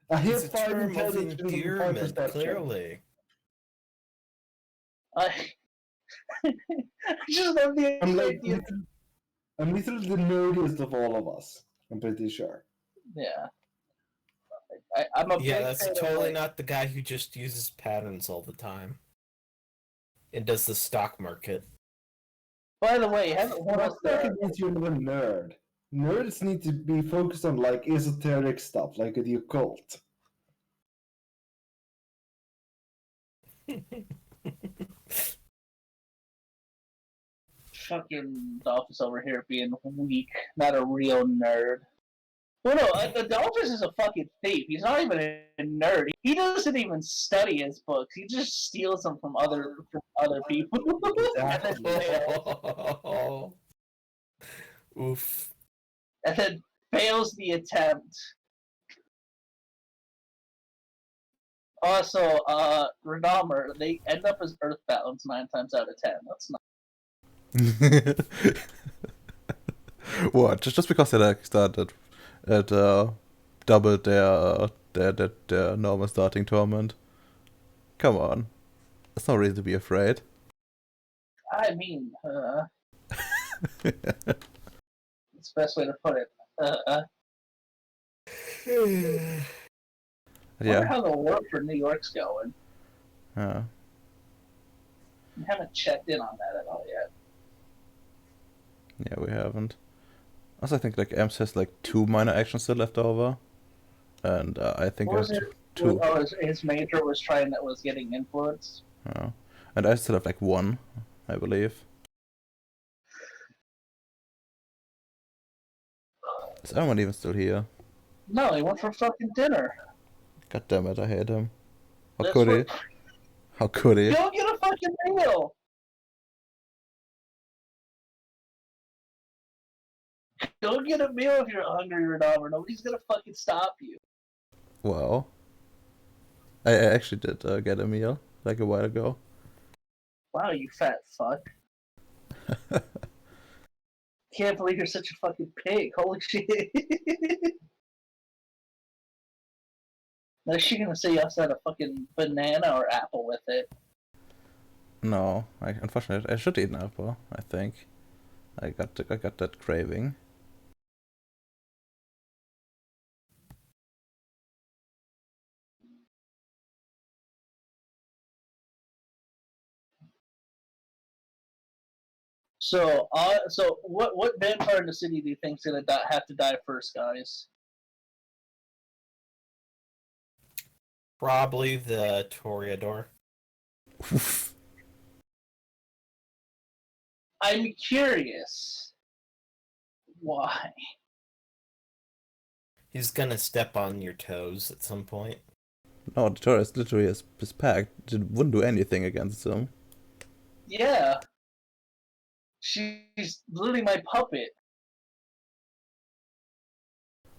It's have a 5 term of intelligence and 5 endearment, perception. clearly. I just love the I'm like, idea. I'm literally the nerdiest of all of us. I'm pretty sure. Yeah. I'm a Yeah, big that's fan of, totally like, not the guy who just uses patterns all the time. And does the stock market. By the way, haven't one of What's that the against you, a nerd? Nerds need to be focused on like esoteric stuff, like the occult. fucking Dolphus over here being weak, not a real nerd. Well, no, the Dolphus is a fucking thief. He's not even a nerd. He doesn't even study his books. He just steals them from other people. Oof. And then fails the attempt. Also, Renamer, they end up as Earthbounds 9 times out of 10. That's not. What? Just because they like started at doubled their normal starting torment? Come on, that's no reason to be afraid. I mean, it's the best way to put it. I wonder Yeah. how the work for New York's going. Yeah. I haven't checked in on that at all yet. Yeah, we haven't. Also, I think like Ems has like 2 minor actions still left over, and I think What I was have it? two. Oh, his major was getting influenced. Yeah. And I still have like 1, I believe. Is anyone even still here? No, he went for fucking dinner. God damn it, I hate him. How That's could he? what- How could he? Go get a fucking meal. Go get a meal if you're hungry or not. Nobody's gonna fucking stop you. Well, I actually did get a meal like a while ago. Wow, you fat fuck. Can't believe you're such a fucking pig. Holy shit. Now she gonna say you also had a fucking banana or apple with it. No, unfortunately, I should eat an apple. I think I got that craving. So, what vampire in the city do you think's gonna have to die first, guys? Probably the Toreador. I'm curious. Why? He's gonna step on your toes at some point. No, the Torah is literally his pack. It wouldn't do anything against him. Yeah. She's literally my puppet.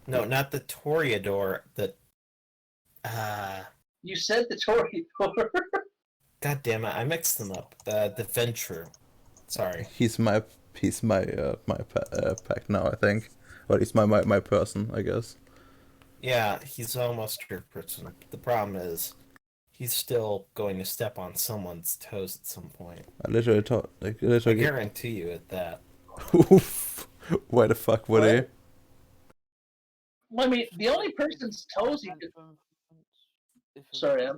No, not the Toreador. The You said the Toreador. God damn it! I mixed them up. The Venture. Sorry. He's my pack now, I think. Or he's my person, I guess. Yeah, he's almost your person. The problem is, he's still going to step on someone's toes at some point. I literally thought, like, I literally. guarantee you at that. Why the fuck would he? What? Well, I mean, the only person's toes you could. Sorry,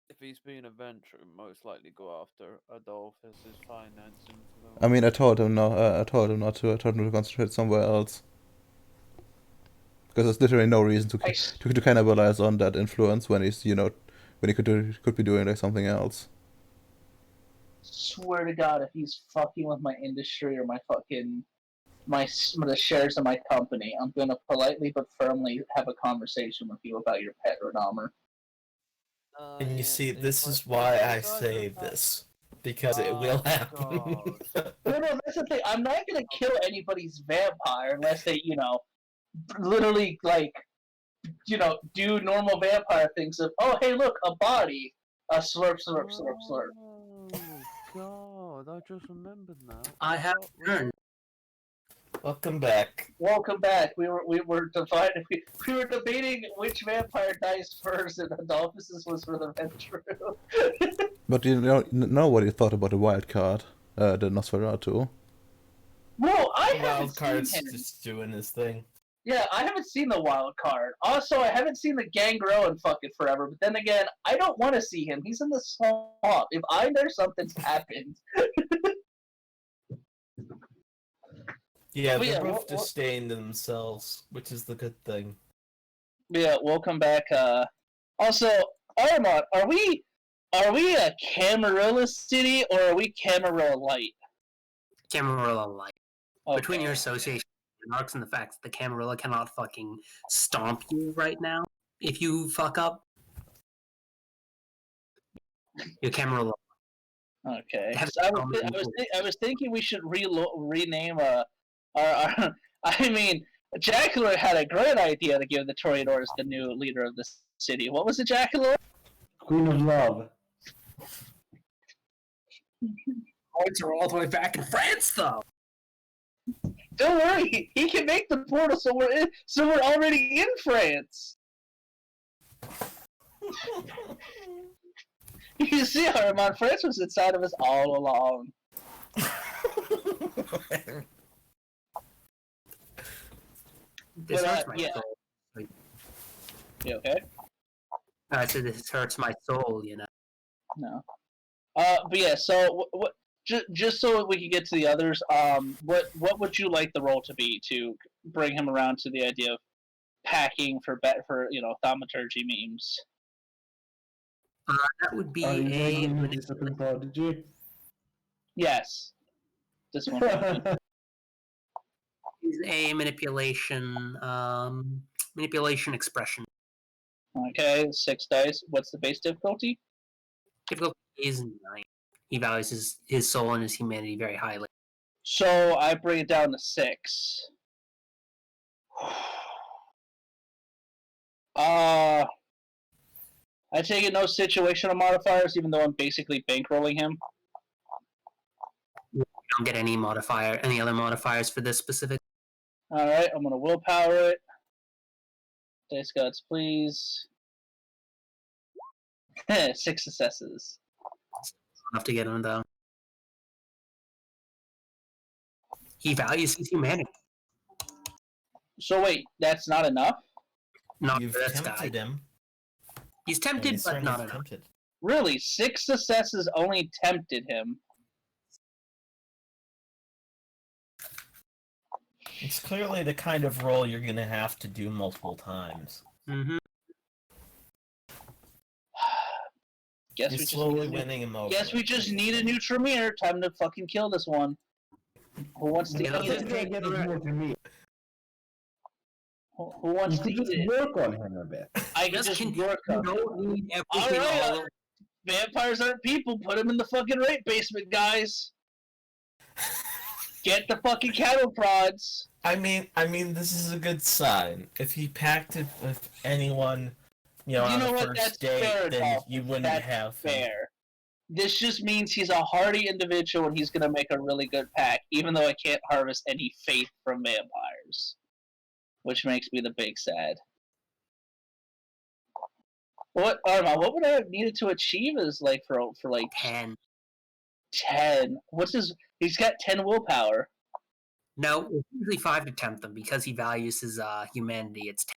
If he's being a venture, most likely go after Adolphus's financing. I mean, I told him no. I told him not to. I told him to concentrate somewhere else. Because there's literally no reason to cannibalize on that influence when he's, when he could be doing like something else. Swear to God, if he's fucking with my industry or the shares of my company, I'm gonna politely but firmly have a conversation with you about your pet Renamer. And you see, this is why I say this. Because it will happen. No, that's the thing. I'm not gonna kill anybody's vampire unless they, literally, do normal vampire things of, oh, hey, look, a body. A slurp, slurp, slurp, slurp. Oh God, I just remembered now. I have turned. Welcome back. Welcome back. We were debating which vampire dies first, and Adolphus's was for the Ventru. But you know what he thought about the wild card, the Nosferatu. No, I haven't Wild card's seen him. just doing his thing. Yeah, I haven't seen the wild card. Also, I haven't seen the Gangrel in fucking forever. But then again, I don't want to see him. He's in the swamp. If I'm there, something's happened. Yeah, But they're yeah, both just staying to themselves, which is the good thing. Yeah, welcome back. Also, Armand, are we a Camarilla city or are we Camarilla Light? Camarilla Light. Okay. Between your association remarks and the fact that the Camarilla cannot fucking stomp you right now, if you fuck up, you're Camarilla. Okay. Have So I was thinking we should rename our I mean, Jackalour had a great idea to give the Toreadors the new leader of the city. What was it, Jackalour? Queen of Love. Points are all the way back in France, though. Don't worry, he can make the portal, so we're already in France. You see, Armand, France was inside of us all along. This But, hurts my yeah. soul. You okay? I said this hurts my soul, No. But yeah. So what? Just so we can get to the others. What would you like the role to be to bring him around to the idea of packing for thaumaturgy memes? That would be Are you taking a me discipline prodigy? Yes. This one. manipulation expression. Okay, 6 dice. What's the base difficulty? Difficulty is 9. He values his soul and his humanity very highly. So I bring it down to 6. I take it no situational modifiers, even though I'm basically bankrolling him. You don't get any other modifiers for this specific. Alright, I'm gonna willpower it. Dice gods, please. 6 successes. Enough to get him though. He values his humanity. So wait, that's not enough? Not You've for this tempted guy. him. He's and tempted, he's but certainly not enough. tempted. Really? 6 successes only tempted him. It's clearly the kind of role you're gonna have to do multiple times. Mm-hmm. Guess You're we just slowly need a new- winning him over. Guess we just need a new Tremere. Time to fucking kill this one. Who wants to Yeah, eat this it? Gonna get it more to me. Who wants You to could just eat it? work on him a bit. I can Just just can work you on it. don't need All everything right, all vampires aren't people. Put them in the fucking rape basement, guys. Get the fucking cattle prods. I mean, this is a good sign. If he packed it with anyone, You on know the what? first That's date, fair, then Dolphins. you wouldn't That's have him. fair. This just means he's a hardy individual and he's gonna make a really good pack, even though I can't harvest any faith from vampires. Which makes me the big sad. What Arma, what would I have needed to achieve is like for like 10. 10. What's his he's got 10 willpower. No, it's usually 5 to tempt them because he values his humanity. It's 10.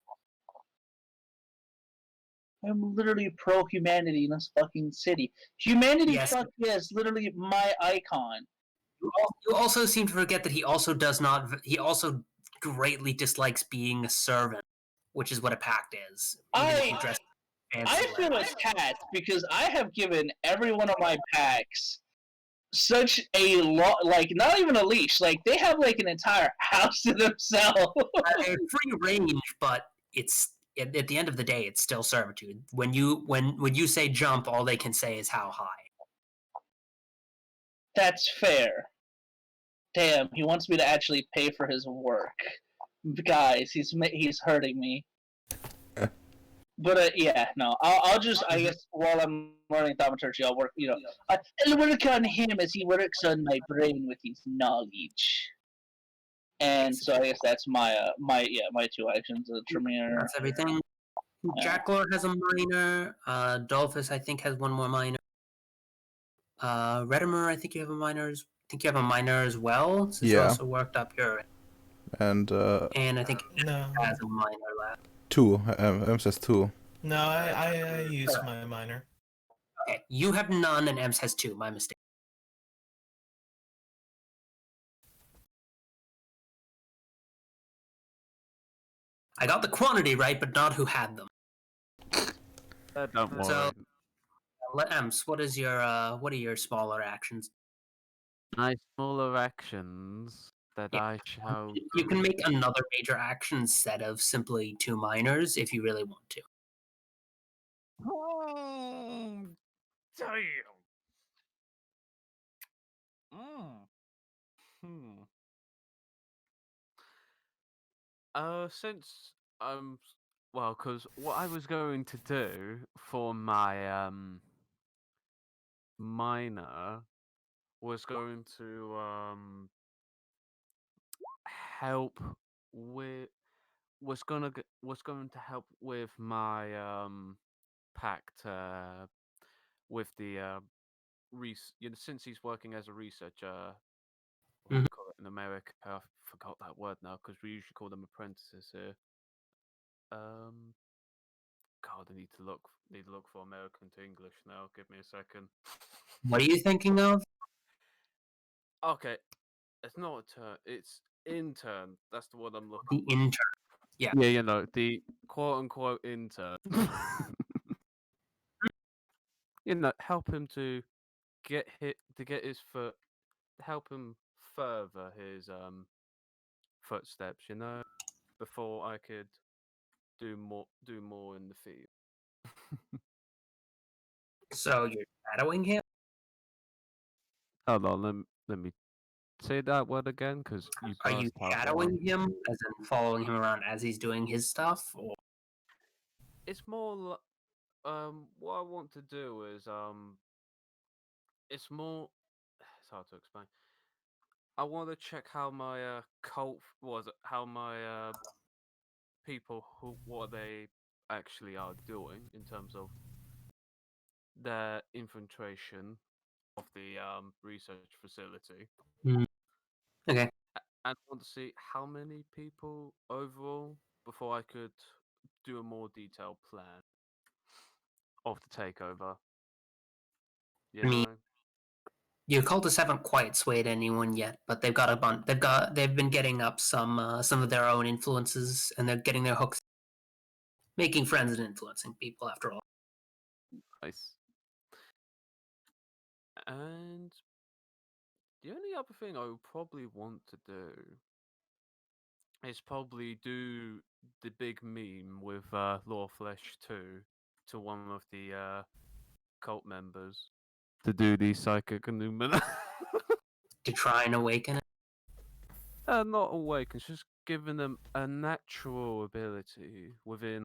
I'm literally pro humanity in this fucking city. Humanity Yes. fuck yes, literally my icon. You also seem to forget that he also does not. He also greatly dislikes being a servant, which is what a pact is. Even if you dress fancy I like feel that. attacked because I have given every one of my packs such a lot, like not even a leash. Like they have like an entire house to themselves. They're free range, but it's at the end of the day, it's still servitude. When you say jump, all they can say is how high. That's fair. Damn, he wants me to actually pay for his work. Guys, he's hurting me. But yeah, no, I'll just I guess while I'm learning thaumaturgy, I'll work. I'll work on him as he works on my brain with his knowledge. And so I guess that's my my 2 actions. Tremere. That's everything. Yeah. Jacklor has a minor. Dolphus, I think, has one more minor. Redimer, I think you have a minor. I think you have a minor as well. Since you Yeah. also worked up your. And And I think No, has a minor left. 2. Says 2. no, I used my minor. Okay, you have none, and Ems has 2. My mistake. I got the quantity right, but not who had them. Don't worry. So, Ems, what are your smaller actions? My smaller actions that Yeah. I shall. You can make another major action instead of simply 2 minors if you really want to. Oh, damn. Hmm. Since well, because what I was going to do for my minor was going to help with was going to help with my pact with the since he's working as a researcher. What do you call it in America? I forgot that word now because we usually call them apprentices here. God, I need to look for American to English now. Give me a second. What are you thinking of? Okay, it's not a turn. It's intern. That's the word I'm looking. The intern. Yeah, the quote unquote intern. Help him to get his foot. Help him further his footsteps. Before I could do more in the field. So you're shadowing him? Hold on, let me say that word again because you Are you burst out shadowing one. him, as in following him around as he's doing his stuff? Or It's more what I want to do is it's more it's hard to explain. I want to check how my how my people what they actually are doing in terms of their infiltration of the research facility. okay, And I want to see how many people overall before I could do a more detailed plan of the takeover. You I mean, know? Your cultists haven't quite swayed anyone yet, but they've got a bunch. They've been getting up some of their own influences, and they're getting their hooks, making friends and influencing people. After all, Nice. And the only other thing I would probably want to do is probably do the big meme with Lawflesh 2 to one of the cult members to do the psychic annulment. to try and awaken it. Not awaken, just giving them a natural ability within.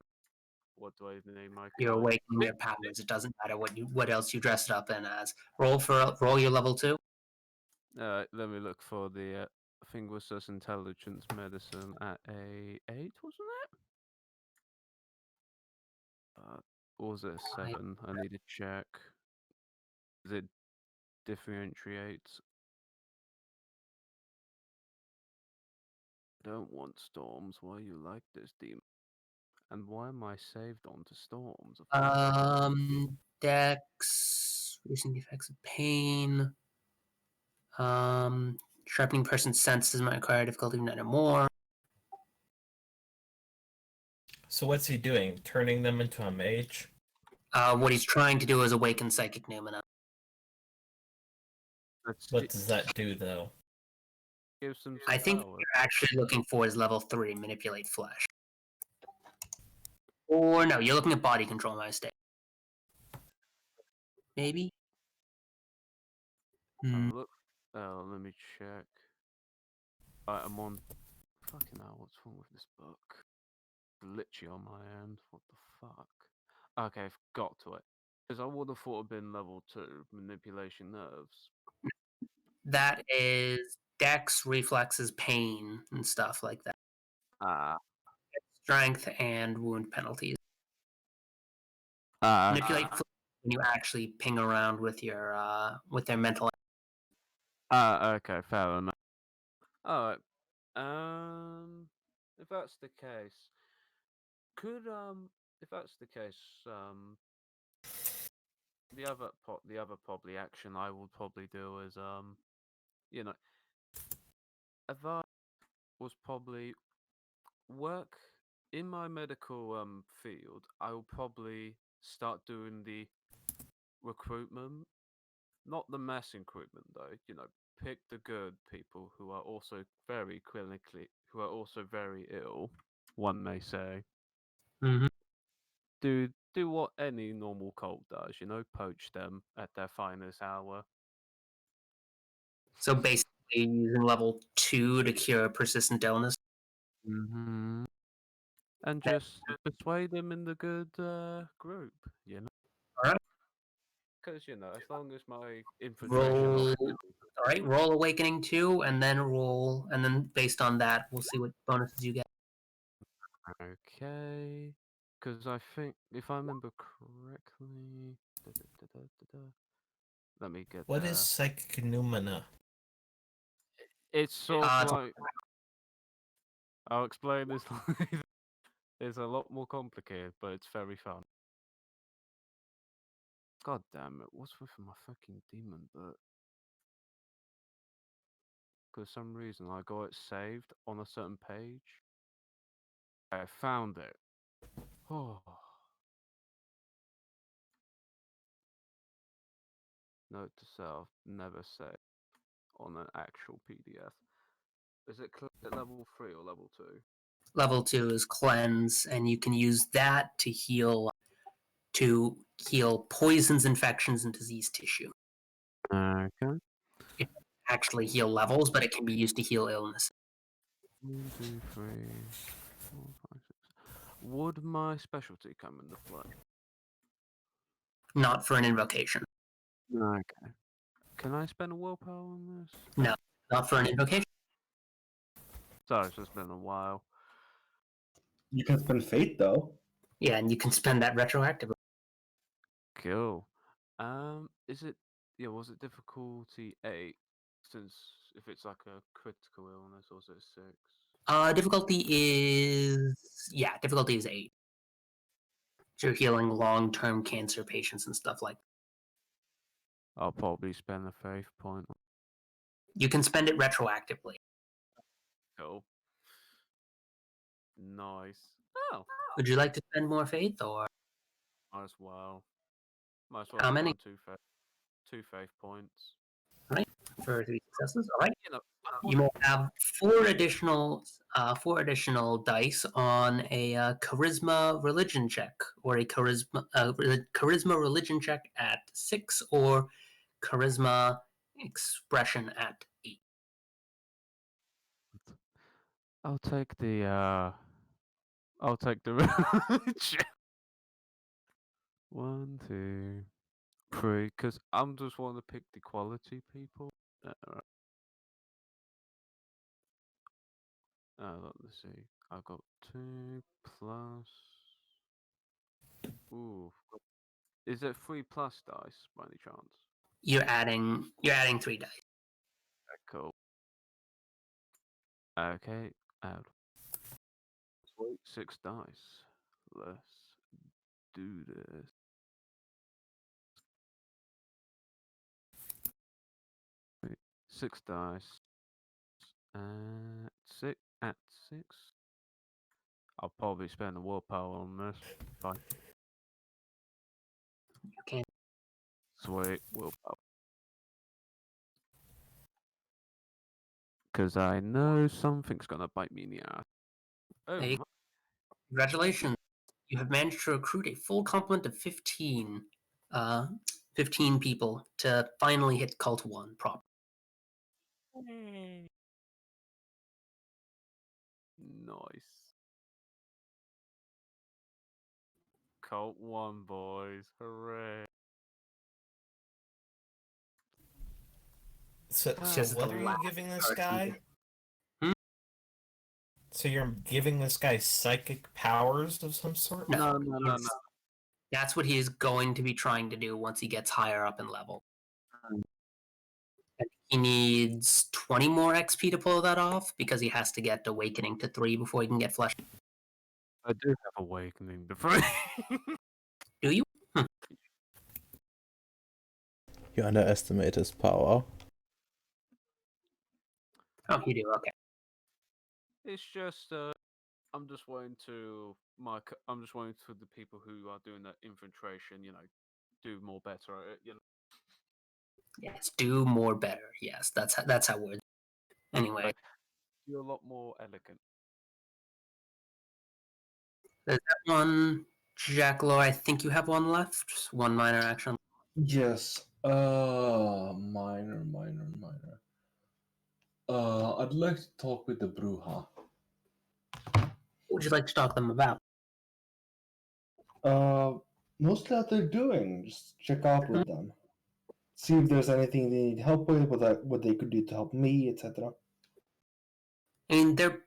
What do I name my? You're kind? awakening their powers. It doesn't matter what else you dress it up in as. Roll your level 2. Let me look for the thing was just intelligence medicine at a 8, wasn't it? Or was it a 7? I need to check. Is it differentiates? I don't want storms. Why you like this, demon? And why am I saved onto storms? Dex, reducing the effects of pain. Sharpening person's senses might require difficulty of 9 or more. So what's he doing? Turning them into a mage? What he's trying to do is awaken psychic pneumona. What does that do, though? Gives them I think power. what you're actually looking for is level 3, manipulate flesh. Or no, you're looking at body control, my mistake. Maybe? Look. Oh, let me check. I'm on. Fucking hell, what's wrong with this book? Glitchy on my end. What the fuck? Okay, I've got to it. Because I would have thought it'd been level 2, manipulation nerves. That is dex, reflexes, pain, and stuff like that. Strength and wound penalties. Manipulate when you actually ping around with your with their mental. Okay, fair enough. Alright. If that's the case, if that's the case, the other probably action I would probably do is advice was probably work in my medical field. I will probably start doing the recruitment, not the mass recruitment though. Pick the good people who are also very very ill. One may say. Mm-hmm. Do what any normal cult does. Poach them at their finest hour. So basically, using level 2 to cure persistent illness. Mm-hmm. And just persuade them in the good group. Alright. Because as long as my Roll. infiltration. All right, roll awakening 2, and then based on that, we'll see what bonuses you get. Okay. Because I think, if I remember correctly, let me get. What is psychic pneumona? It's sort of like. I'll explain this later. It's a lot more complicated, but it's very fun. God damn it! What's with my fucking demon book? Because some reason I got it saved on a certain page. I found it. Oh. Note to self: never save on an actual PDF. Is it at level 3 or level 2? Level 2 is cleanse, and you can use that to heal poisons, infections, and disease tissue. Okay. It actually heal levels, but it can be used to heal illness. 1, 2, 3, 4, 5, 6. Would my specialty come into play? Not for an invocation. Okay. Can I spend a willpower on this? No, not for an invocation. Sorry, it's just been a while. You can spend fate though. Yeah, and you can spend that retroactively. Cool. Is it? Yeah, was it difficulty 8? Since if it's like a critical illness, or is it 6? Difficulty is 8. So you're healing long-term cancer patients and stuff like I'll probably spend a faith point. You can spend it retroactively. Cool. Nice. Oh, Would you like to spend more faith, or might as well. Might as well How many? spend two faith points. for 3 successes? All right. You know, You may have four additional dice on a charisma religion check, or a charisma religion check at 6, or charisma expression at 8. I'll take the check. 1, 2, 3, because I'm just want to pick the quality people. Let's see. I've got 2 plus. Ooh, is it 3 plus dice by any chance? You're adding 3 dice. Cool. Okay, add. Sweet, 6 dice. Let's do this. Wait, 6 dice. At 6. I'll probably spend the willpower on this. Fine. You can. Sweet, willpower. Because I know something's gonna bite me in the ass. Oh, Hey. my- Congratulations. You have managed to recruit a full complement of 15 people to finally hit Cult 1 proper. Nice. Cult 1, boys. Hooray. So Just what the are you last giving this person guy? Hmm? So you're giving this guy psychic powers of some sort? No. Yes. That's what he is going to be trying to do once he gets higher up in level. And he needs 20 more XP to pull that off because he has to get Awakening to 3 before he can get Flesh. I do have Awakening to 3. Do you? You underestimate his power. Oh, you do. Okay. It's just, I'm just waiting to the people who are doing that infiltration, do more better at it, Yes, do more better. Yes, that's how we're. Anyway, Like, do a lot more elegant. there's that one. Jackalow, I think you have one left. One minor action. Yes. Minor. I'd like to talk with the Bruja. What would you like to talk to them about? Mostly what they're doing. Just check out with them. See if there's anything they need help with, what they could do to help me, etc. I mean, they're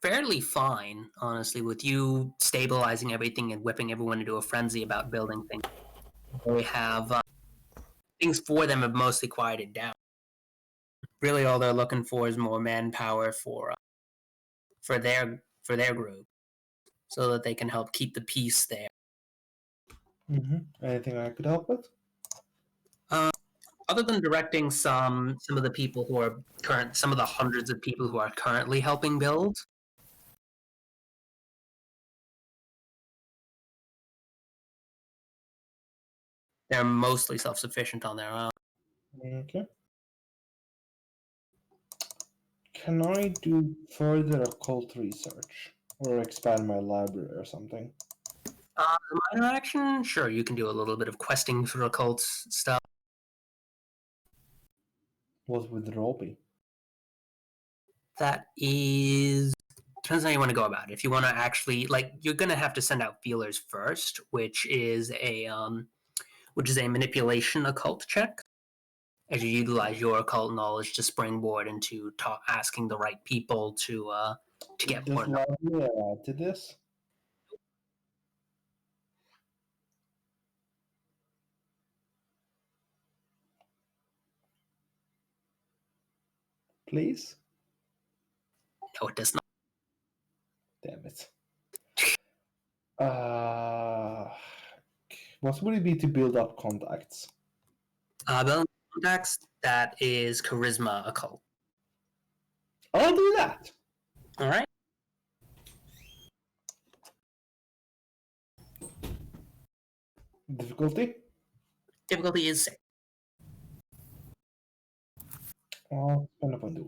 fairly fine, honestly, with you stabilizing everything and whipping everyone into a frenzy about building things. They have things for them have mostly quieted down. Really, all they're looking for is more manpower for their group, so that they can help keep the peace there. Anything I could help with? Other than directing some of the people who are some of the hundreds of people who are currently helping build, they're mostly self-sufficient on their own. Okay. Can I do further occult research or expand my library or something? Minor action, sure, you can do a little bit of questing for occult stuff. What would the role be? That is depends on how you want to go about it. If you want to actually you're going to have to send out feelers first, which is a manipulation occult check, as you utilize your occult knowledge to springboard into asking the right people to get Does more knowledge. library add to this? Please? No, it does not. Damn it. What would it be to build up contacts? Building contacts, that is charisma occult. I'll do that. All right. Difficulty? Difficulty is 6. Spänna på det.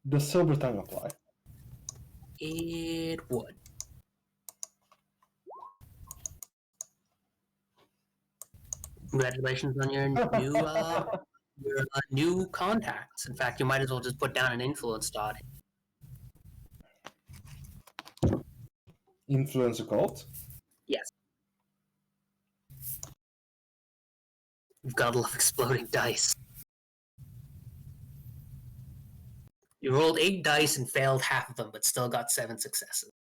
Does silver tongue apply? It would. Congratulations on your new contacts. In fact, you might as well just put down an influence dot. Influence occult? Yes. You've got to love exploding dice. You rolled 8 dice and failed half of them, but still got 7 successes.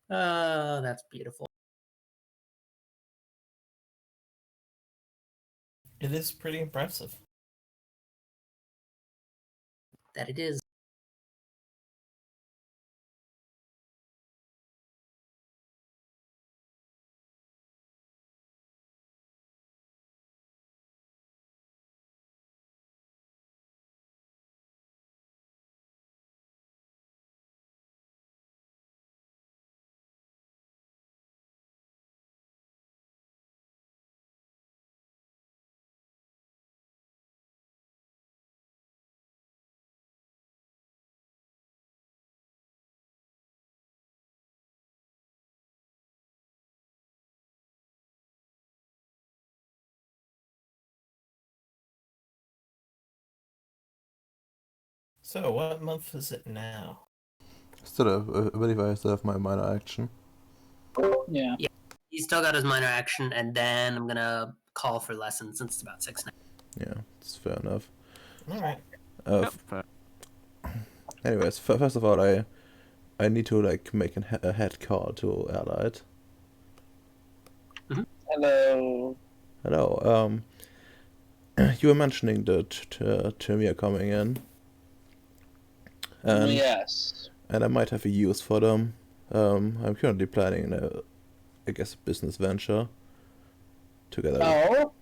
That's beautiful. It is pretty impressive. That it is. So, what month is it now? I believe I still have my minor action. Yeah. He's still got his minor action, and then I'm gonna call for lessons since it's about 6 now. Yeah, it's fair enough. Alright. Yep, fair. Anyways, first of all, I need to like make a head call to Allied. Hello. Hello. You were mentioning the Tremere coming in, and Yes. and I might have a use for them. I'm currently planning I guess, a business venture together. Oh.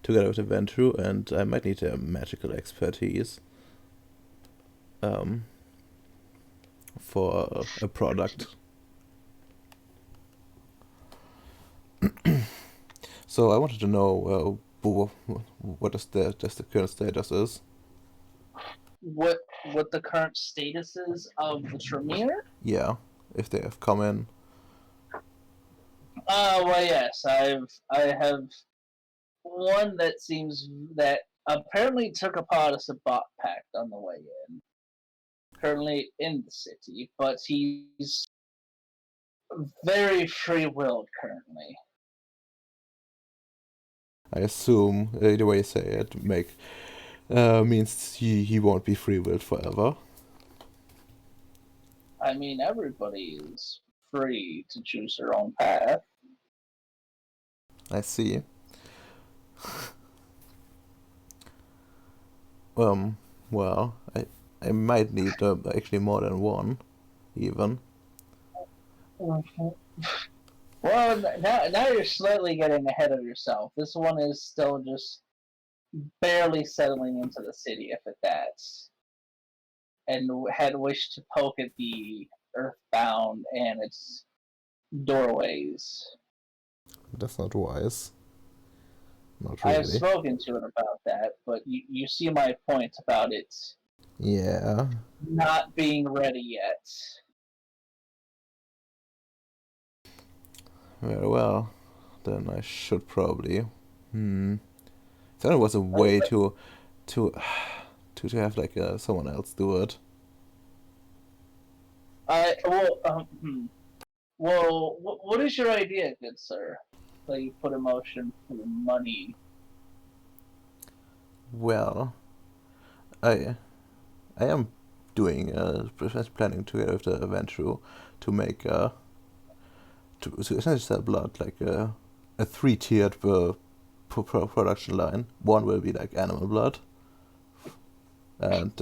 Together with a venture, and I might need their magical expertise. For a product. So I wanted to know what the current status is. What the current status is of the Tremere? Yeah, if they have come in. Well, yes, I have one that seems that apparently took a part of the bot pact on the way in. Currently in the city, but he's very free-willed currently. I assume the way you say it means he won't be free-willed forever. I mean, everybody is free to choose their own path. I see. Well, I might need actually more than one, even. Well, now you're slightly getting ahead of yourself. This one is still just barely settling into the city, if at that, and had wished to poke at the Earthbound and its doorways. That's not wise. Not I have really. spoken to it about that, but you see my point about it Yeah. not being ready yet. Very well. Then I should probably. If there was a way to have like someone else do it. Well, what is your idea, good sir? That you put in motion for money. Well, I am doing planning to get with the venture to make to essentially sell blood like a 3-tiered production line. One will be like animal blood, and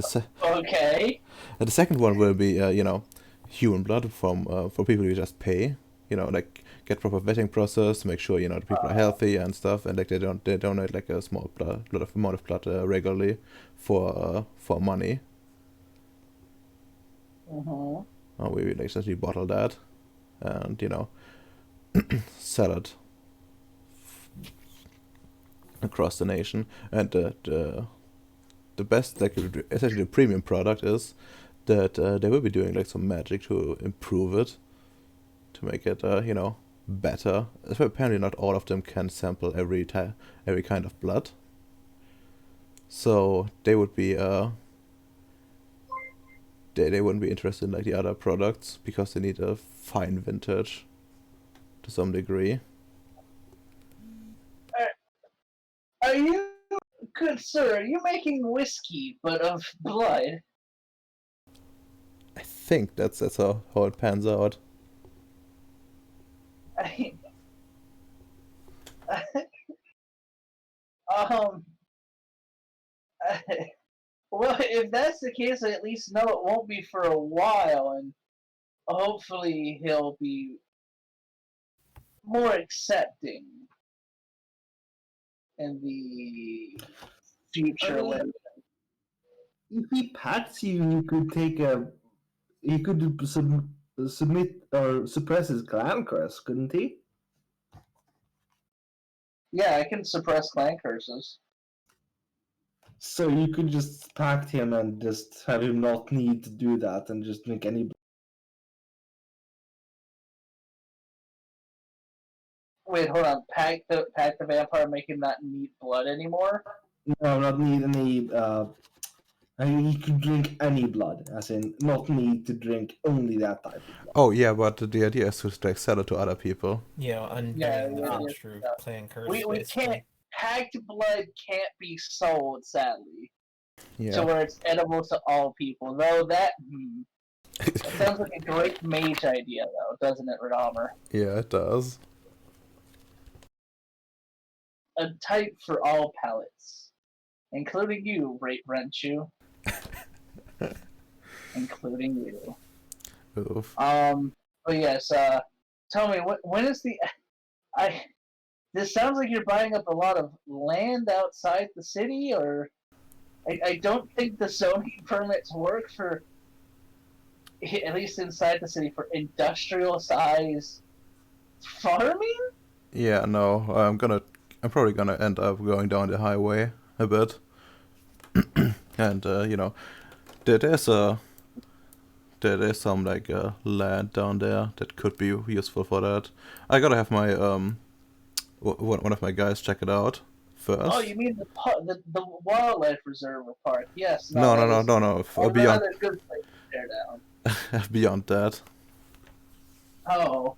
Okay. the second one will be human blood from people you just pay. You know, like get proper vetting process, make sure the people are healthy and stuff, and like they donate like a small amount of blood regularly for money. We like essentially bottle that, and sell it across the nation. And the best, like essentially the premium product is that they will be doing like some magic to improve it, to make it better. So apparently not all of them can sample every kind of blood, so they would be they wouldn't be interested in like the other products because they need a fine vintage to some degree. Are you, good sir, are you making whiskey, but of blood? I think that's how it pans out. Well, if that's the case, I at least know it won't be for a while, and hopefully he'll be more accepting in the future. If he pats you, you could take he could submit or suppress his clan curse, couldn't he? Yeah, I can suppress clan curses. So you could just pact him and just have him not need to do that and just drink any. Wait, hold on. Pack the vampire, make him not need blood anymore? No, not need any. I mean, he could drink any blood, as in not need to drink only that type of blood. Oh yeah, but the idea is to like sell it to other people. Undoing the true clan curse. We can't. Packed blood can't be sold, sadly. Yeah. To where it's edible to all people. Though that sounds like a great mage idea, though, doesn't it, Radammer? Yeah, it does. A type for all palates, including you, Renchu. Including you. Oof. But yes. Tell me, when is the? This sounds like you're buying up a lot of land outside the city, or I don't think the zoning permits work for, at least inside the city, for industrial size farming. Yeah, no, I'm probably gonna end up going down the highway a bit, and there's some like land down there that could be useful for that. I gotta have my one of my guys check it out first. Oh, you mean the wildlife reserve park? Yes. No. Beyond. Another good place to tear down. Beyond that. Oh,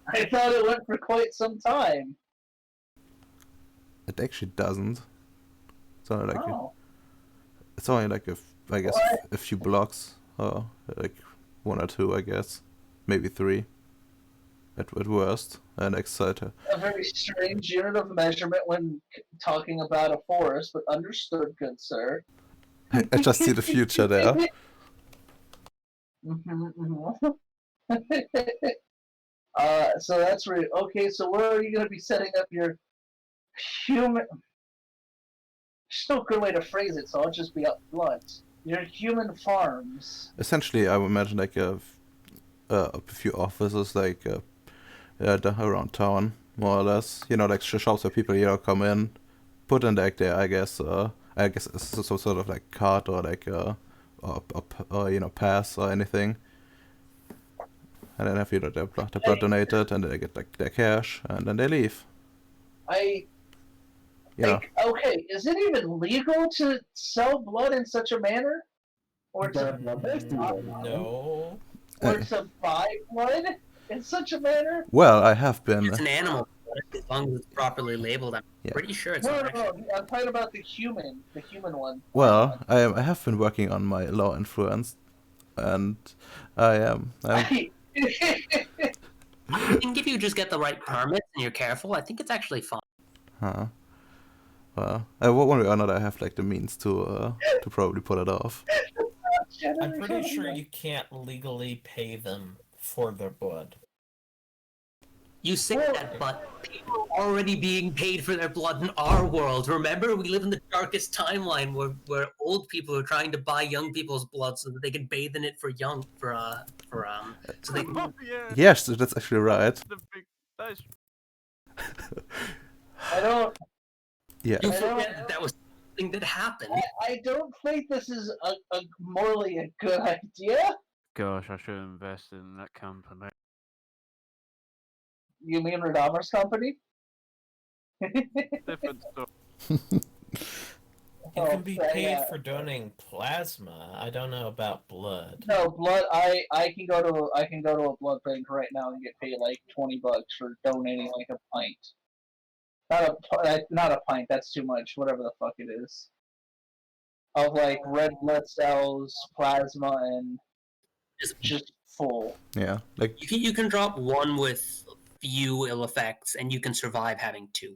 I thought it went for quite some time. It actually doesn't. It's only like Oh. it's only like a few blocks, or like 1 or 2, I guess, maybe 3. At worst, and excited. A very strange unit of measurement when talking about a forest, but understood, good sir. I just see the future there. So that's right. Okay, so where are you going to be setting up your human? There's no good way to phrase it, so I'll just be upfront. Your human farms. Essentially, I would imagine like a few offices, like around town, more or less. Like shops where people come in, put in like their I guess some sort of like card or like or pass or anything, and then have their blood donated, and then they get like their cash, and then they leave. Okay, is it even legal to sell blood in such a manner? Or to No. Or to buy blood in such a manner? Well, I have been. It's an animal, as long as it's properly labeled. I'm pretty sure it's not. No, I'm talking about the human one. Well, I have been working on my law influence, and I'm I think if you just get the right permits and you're careful, I think it's actually fine. Huh. Well, one way or another, I have like the means to probably pull it off. I'm pretty sure you can't legally pay them for their blood. You say that, but people are already being paid for their blood in our world. Remember, we live in the darkest timeline where old people are trying to buy young people's blood so that they can bathe in it so they can. Oh, yeah. Yes, that's actually right. The big. That's I don't. Yeah. You I don't- forget that was something that happened. I don't think this is a morally a good idea. gosh, I should have invested in that company. You mean Radamer's company? Different story. You can be Oh, paid yeah. for donating plasma. I don't know about blood. No blood. I can go to a blood bank right now and get paid like $20 for donating like a pint. Not a pint. That's too much. Whatever the fuck it is. Of like red blood cells, plasma, and just full. Yeah. Like You can drop one with few ill effects, and you can survive having two.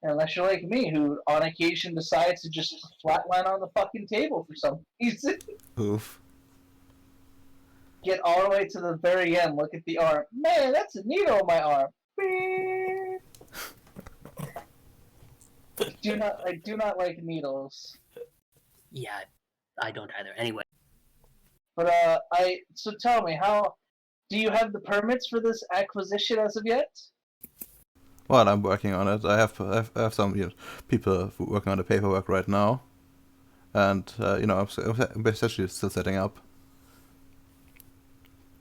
Unless you're like me, who on occasion decides to just flatline on the fucking table for some reason. oof. Get all the way to the very end, look at the arm. Man, that's a needle in my arm. I do not like needles. Yeah, I don't either. Anyway, But so tell me, how do you have the permits for this acquisition as of yet? Well, I'm working on it. I have some people working on the paperwork right now, and I'm essentially still setting up.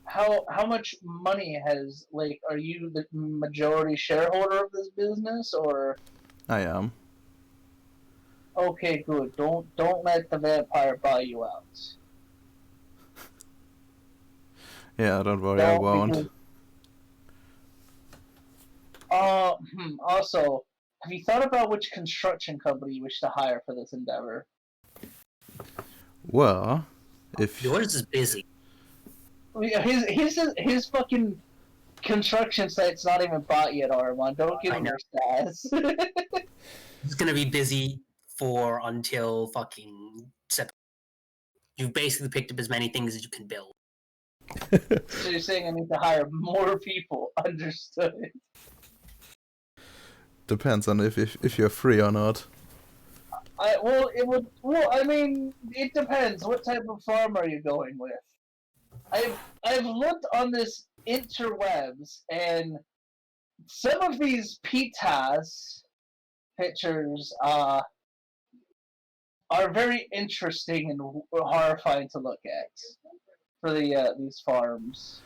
How much money has are you the majority shareholder of this business or? I am. Okay, good. Don't let the vampire buy you out. Yeah, don't worry, I Don't, won't. because- Also, have you thought about which construction company you wish to hire for this endeavor? Well, if yours is busy. His fucking construction site's not even bought yet, Armand. Don't give I him know. your stats. It's gonna be busy for until fucking September. You've basically picked up as many things as you can build. So you're saying I need to hire more people? Understood. depends on if you're free or not. I mean, it depends. What type of farm are you going with? I've looked on this interwebs, and some of these PTAS pictures are very interesting and horrifying to look at for these farms.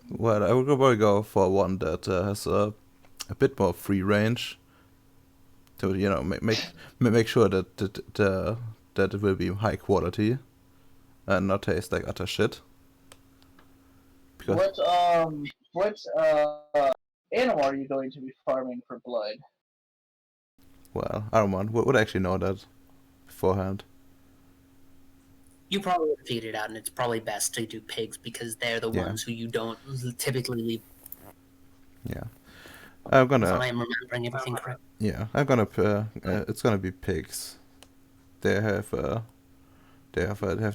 Well, I would probably go for one that has a bit more free range. To make sure that it will be high quality, and not taste like utter shit. Because What animal are you going to be farming for blood? well, Armand would actually know that beforehand. You probably would have figured it out, and it's probably best to do pigs because they're the Yeah. ones who you don't typically leave. Yeah, I'm If gonna. I am remembering everything correct. Yeah, I'm gonna. It's gonna be pigs. They have the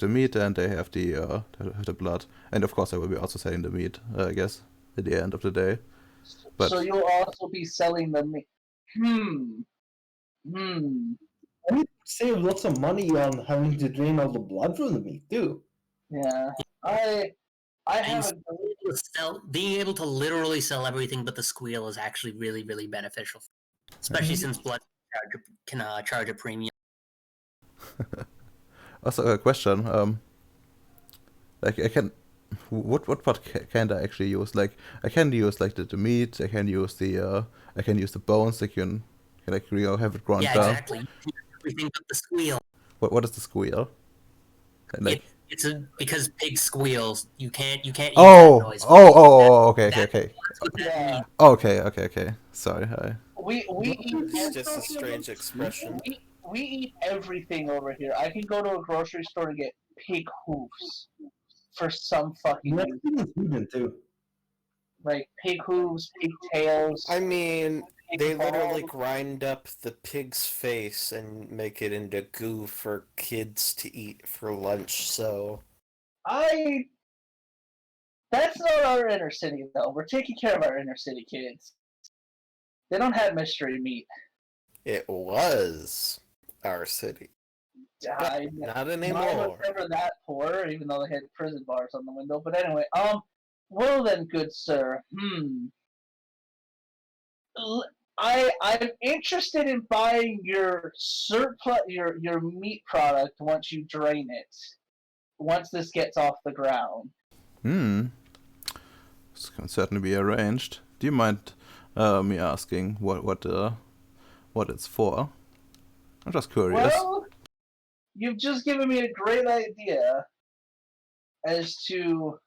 meat and they have the blood, and of course I will be also selling the meat. I guess at the end of the day. But So you'll also be selling the meat. And you save lots of money on having to drain all the blood from the meat too. Yeah, I have Being able to literally sell everything but the squeal is actually really, really beneficial, especially since blood can charge a premium. also a question. Like I can. What part can I actually use? Like I can use like the meat. I can use the bones. I can have it ground Yeah, down. exactly. You can use everything but the squeal. What is the squeal? Like Because pig squeals, you can't use that oh noise. okay. That's what that Yeah. means. Okay. Sorry. we eat It's just a strange expression. we eat everything over here. I can go to a grocery store and get pig hooves for some fucking That's reason. in Sweden too. Like pig hooves, pig tails. I mean, They literally grind up the pig's face and make it into goo for kids to eat for lunch, so... That's not our inner city, though. We're taking care of our inner city kids. They don't have mystery meat. It was our city. But not anymore. Mine was never that poor, even though they had prison bars on the window. But anyway, well then, good sir. I'm interested in buying your surplus, your meat product once you drain it. Once this gets off the ground. This can certainly be arranged. Do you mind me asking what it's for? I'm just curious. Well, you've just given me a great idea as to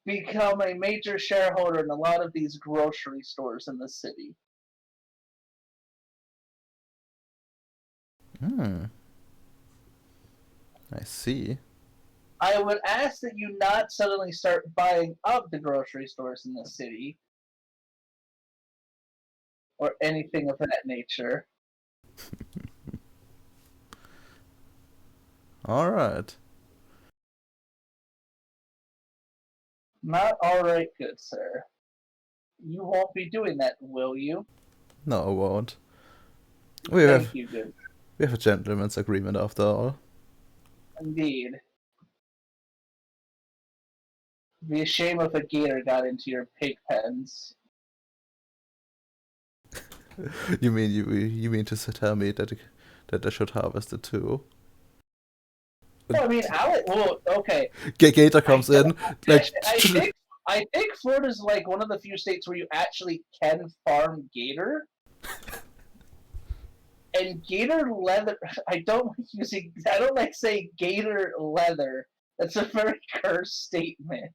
become a major shareholder in a lot of these grocery stores in the city. I see. I would ask that you not suddenly start buying up the grocery stores in the city. Or anything of that nature. Alright. Not alright, good sir. You won't be doing that, will you? No, I won't. Thank you, good. We have a gentleman's agreement after all. Indeed. It'd be a shame if a gator got into your pig pens. You mean to tell me that I should harvest it too? Well, I mean, well, okay. Gator comes in, like... I think Florida's like one of the few states where you actually can farm gator. And gator leather, I don't like saying gator leather. That's a very cursed statement.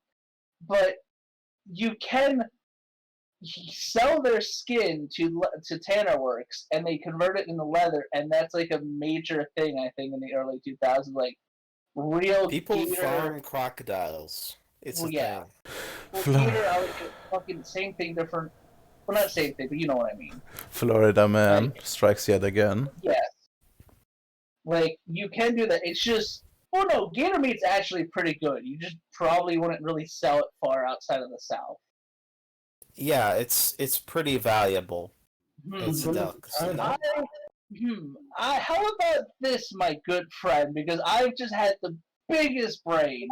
But you can sell their skin to tanner works, and they convert it into leather, and that's like a major thing, I think, in the early 2000s. Like, real people gator... farm crocodiles. It's a thing. Well, gator, I would fucking same thing, different... Well, not same thing, but you know what I mean. Florida man strikes yet again. Yes. Like, you can do that. It's just... Well, no, gator meat's actually pretty good. You just probably wouldn't really sell it far outside of the South. Yeah, it's pretty valuable. It's a delicacy. How about this, my good friend? Because I've just had the biggest brain.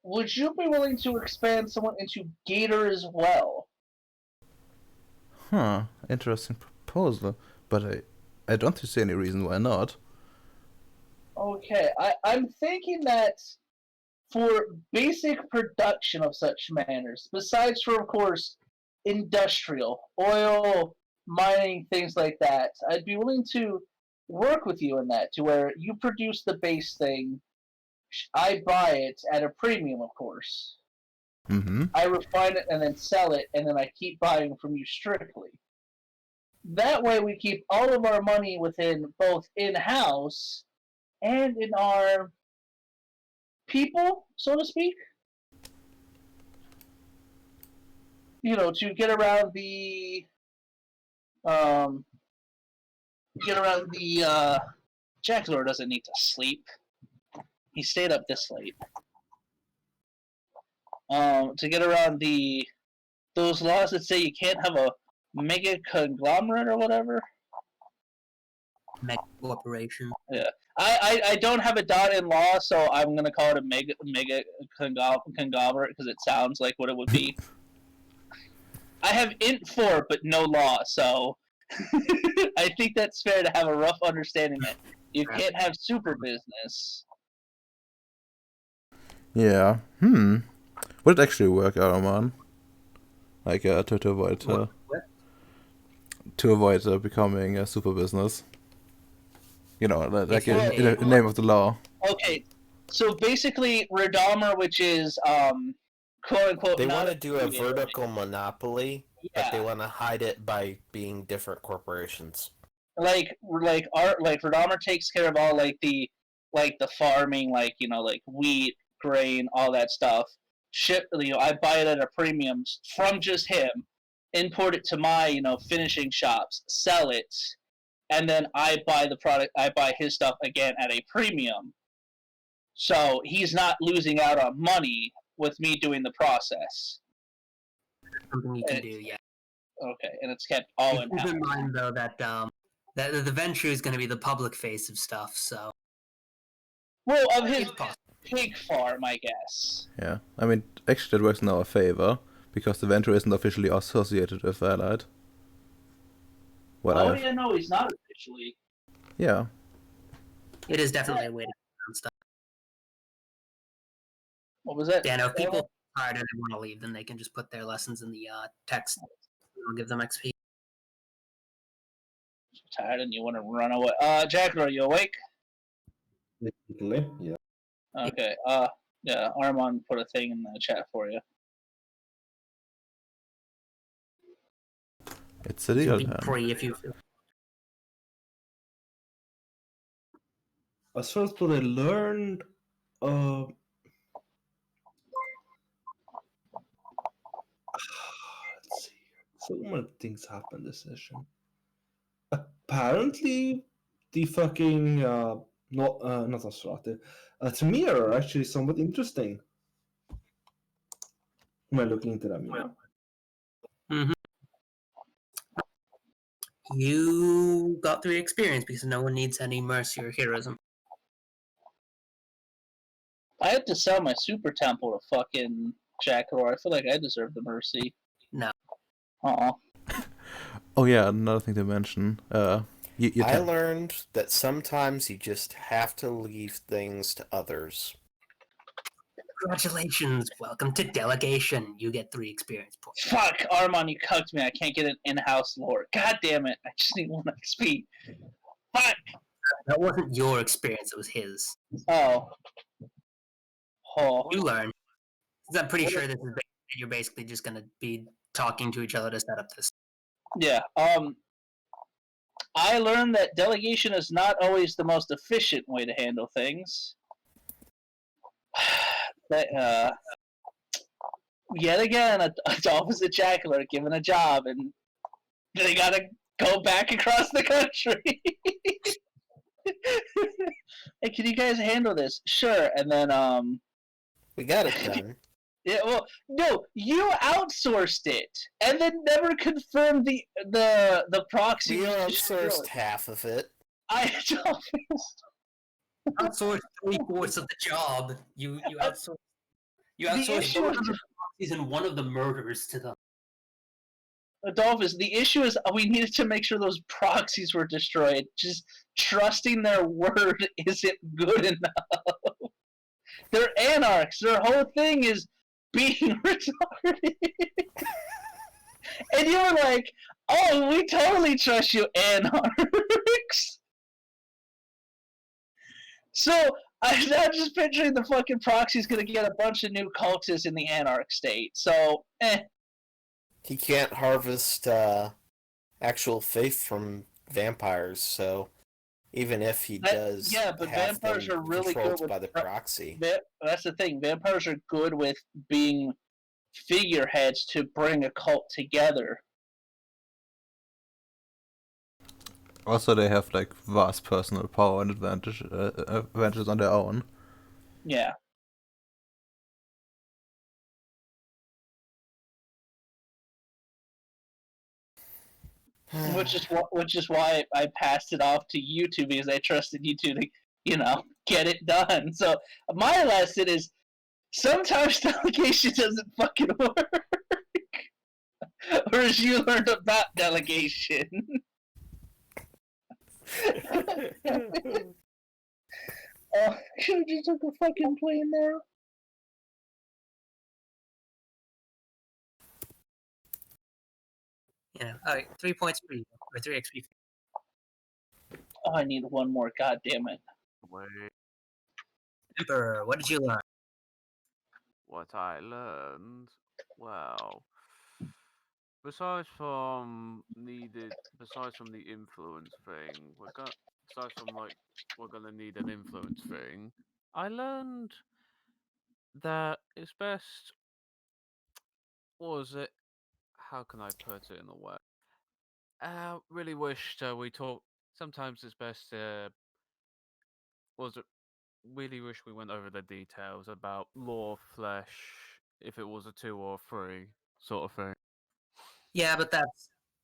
Would you be willing to expand someone into gator as well? Huh, interesting proposal, but I don't see any reason why not. Okay, I'm thinking that for basic production of such manners, besides for, of course, industrial, oil, mining, things like that, I'd be willing to work with you in that, to where you produce the base thing, I buy it at a premium, of course. Mm-hmm. I refine it and then sell it, and then I keep buying from you strictly. That way we keep all of our money within both in-house and in our people, so to speak. You know, to get around the Jackzor doesn't need to sleep. He stayed up this late. To get around those laws that say you can't have a mega conglomerate or whatever. Mega corporation. Yeah. I don't have a dot in law, so I'm gonna call it a mega conglomerate because it sounds like what it would be. I have int 4 but no law, so I think that's fair to have a rough understanding that you can't have super business. Yeah. Would it actually work, Araman? Like to avoid becoming a super business. You know, like in the name of the law. Okay, so basically, Redomer, which is quote unquote, they want to do a vertical monopoly, yeah. But they want to hide it by being different corporations. Like Redomer takes care of all like the like the farming, like like wheat, grain, all that stuff. I buy it at a premium from just him, import it to my finishing shops, sell it, and then I buy the product. I buy his stuff again at a premium. So he's not losing out on money with me doing the process. Something you can do, yeah. Okay, and it's kept all in Keep house. in mind though that that the venture is going to be the public face of stuff. So Well, of his it's possible. pig farm, I guess. Yeah, I mean, actually that works in our favor, because the venture isn't officially associated with Allied. Yeah, no, he's not officially. Yeah. It is definitely a way to get stuff. What was that? Yeah, no, if people are tired and they want to leave, then they can just put their lessons in the text. It'll give them XP. Tired and you want to run away. Jack, are you awake? Basically, yeah. Okay. Yeah. Armand put a thing in the chat for you. It's a deal, Be man. free if you feel. As far as what I learned, let's see. So many things happened this session. Apparently, the fucking not Nosferatu, Tremere are actually somewhat interesting. Am I looking into them? Mm-hmm. You got 3 experience because no one needs any mercy or heroism. I had to sell my super temple to fucking Jackal. I feel like I deserve the mercy. No. Oh yeah, another thing to mention. I learned that sometimes you just have to leave things to others. Congratulations, welcome to delegation. You get 3 experience points. Fuck, Armand, you cucked me. I can't get an in-house lore. God damn it! I just need 1 XP. Fuck. That wasn't your experience; it was his. Oh. You learn. I'm pretty sure this is you're basically just gonna be talking to each other to set up this. Yeah. I learned that delegation is not always the most efficient way to handle things. Yet again, a opposite Jackal given a job, and they gotta go back across the country. Hey, can you guys handle this? Sure. And then We got it done. Yeah, well, no, you outsourced it, and then never confirmed the proxy. We outsourced half of it. I outsourced 3/4 of the job. You outsourced. You outsourced both of the proxies and one of the murders to them. Adolphus, the issue is we needed to make sure those proxies were destroyed. Just trusting their word isn't good enough. They're anarchs. Their whole thing is being retarded. And you were like, oh, we totally trust you, anarchs. So I'm now just picturing the fucking proxy's gonna get a bunch of new cultists in the anarch state. So, He can't harvest actual faith from vampires, so even if he does, yeah, but have vampires them are really controlled good with by the proxy. That's the thing. Vampires are good with being figureheads to bring a cult together. Also, they have like vast personal power and advantages on their own. Yeah. Which is why I passed it off to you two, because I trusted you two to, get it done. So my lesson is sometimes delegation doesn't fucking work. Or as you learned about delegation. Should have just took a fucking plane there. Yeah. All right. 3 points for you, or 3 XP. Oh, I need 1 more. God damn it. Wait, Emperor, what did you learn? what I learned? Well, besides from the influence thing, aside from like we're gonna need an influence thing, I learned that it's best. What was it? How can I put it in a way? Really wished we talk. Sometimes it's best. Was it? Really wish we went over the details about law flesh. If it was a 2 or a 3 sort of thing. Yeah, but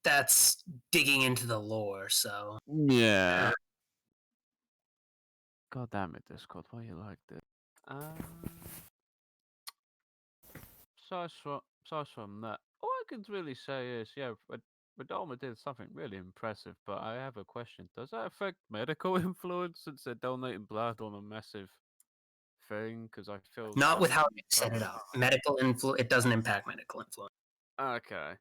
that's digging into the lore. So Yeah. God damn it, Discord! Why you like this? Aside from that, all I can really say is, yeah, Radoma did something really impressive. But I have a question: does that affect medical influence since they're donating blood on a massive thing? Because I feel not with how some- you set it up. Medical influence. It doesn't impact medical influence. Okay,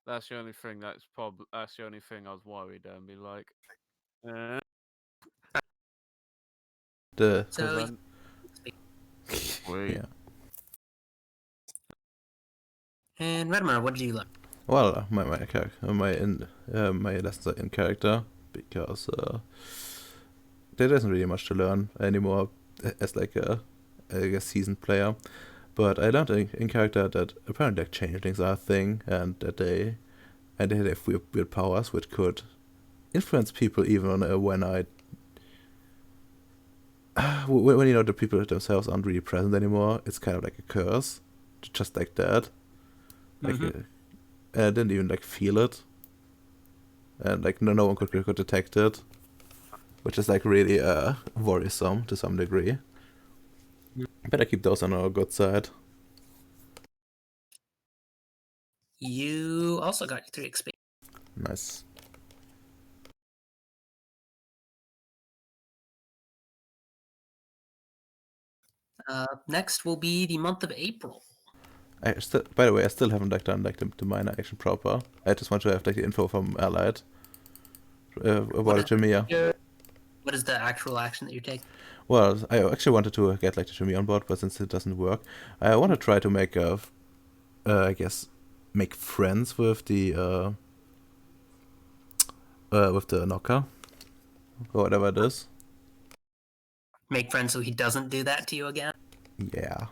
that's the only thing that's the only thing I was worried. And be like, The So because yeah. and Redmar, what did you learn? Well, my character, my lessons are in character because there isn't really much to learn anymore as like a seasoned player. But I learned in character that apparently like changelings are a thing, and that they have weird powers which could influence people even when when you know the people themselves aren't really present anymore. It's kind of like a curse, just like that. Like I didn't even like feel it, and like no one could detect it, which is like really worrisome to some degree. Better keep those on our good side. You also got your 3 XP. Nice. Next will be the month of April. By the way, I still haven't like done like the minor action proper. I just want to have like the info from Allied about the Jamiya. What is the actual action that you're taking? Well, I actually wanted to get like the Jamiya on board, but since it doesn't work, I want to try to make I guess, make friends with the knocker, or whatever it is. Make friends so he doesn't do that to you again? Yeah.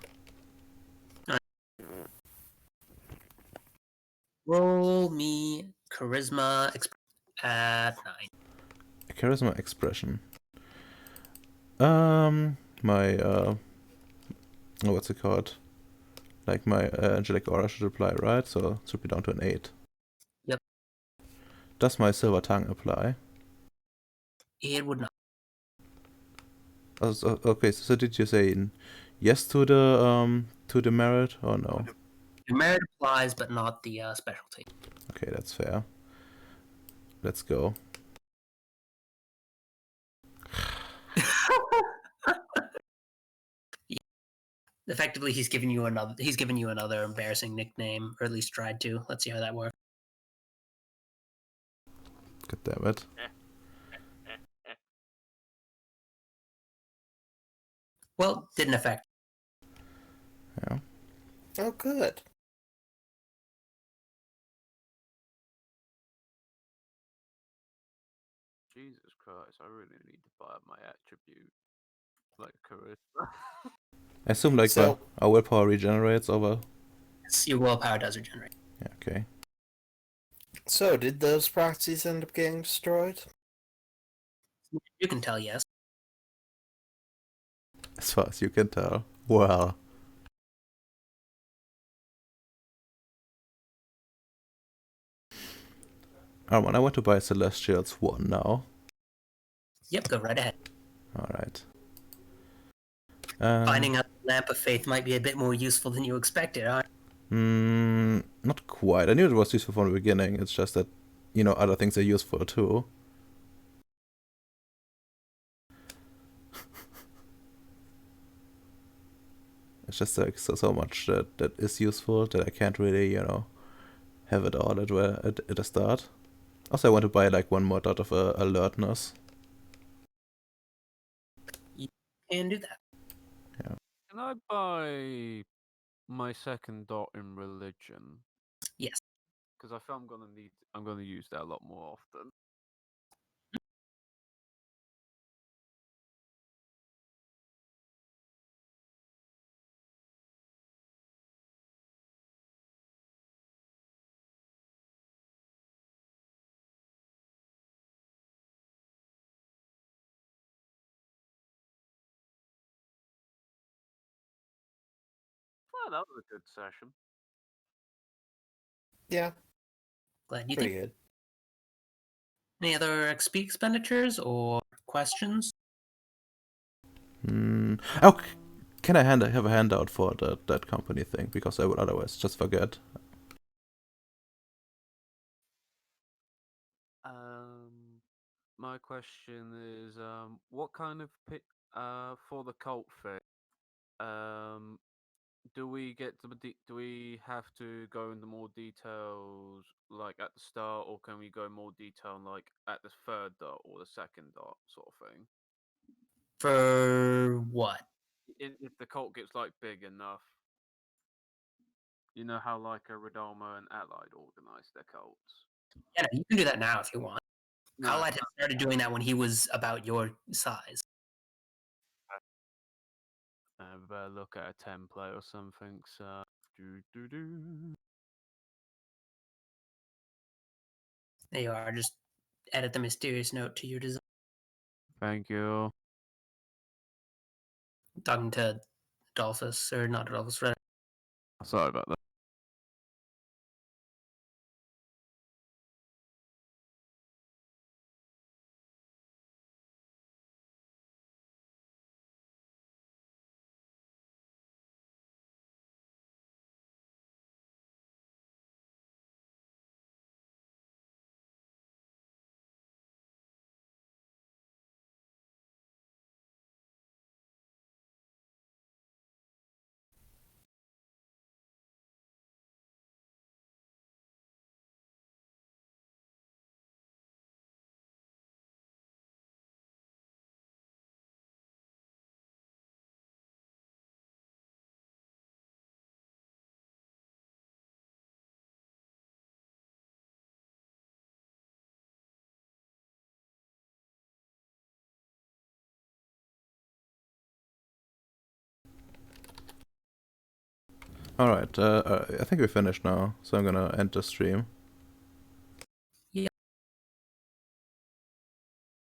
Roll me charisma at 9. Charisma expression. My what's it called? Like my angelic aura should apply, right? So it should be down to an 8. Yep. Does my silver tongue apply? It would not. Okay, so did you say yes to the merit or no? Your merit applies, but not the specialty. Okay, that's fair. Let's go. Effectively, he's given you another embarrassing nickname, or at least tried to. Let's see how that works. God damn it. Well, didn't affect. Yeah. Oh, good. Jesus Christ, I really need to buy up my attribute. Like charisma. I assume like So- our willpower regenerates over. Yes, your willpower does regenerate. Yeah, okay. So, did those proxies end up getting destroyed? You can tell yes. As far as you can tell. Well. Armand, I want to buy Celestials 1 now. Yep, go right ahead. Alright. Finding out the Lamp of Faith might be a bit more useful than you expected, huh? Not quite. I knew it was useful from the beginning. It's just that, other things are useful too. It's just like so much that is useful that I can't really, have it all at the start. Also, I want to buy like one more dot of alertness. You can do that. Can I buy my second dot in religion? Yes. Because I feel I'm gonna use that a lot more often. Oh, that was a good session. Yeah, Glad you pretty think. good. Any other XP expenditures or questions? Oh, can I have a handout for that company thing? Because I would otherwise just forget. My question is, what kind of for the cult thing? Do we get to do we have to go into more details like at the start, or can we go more detail like at the third dot or the second dot sort of thing? For what? If the cult gets like big enough, you know how like a Redoma and Allied organize their cults. Yeah, you can do that now if you want. No, Allied had started doing that when he was about your size. we better look at a template or something. So, There you are. Just edit the mysterious note to your design. Thank you. Talking to Adolphus, or not Adolphus, Red. Sorry about that. Alright, I think we're finished now, so I'm gonna end the stream.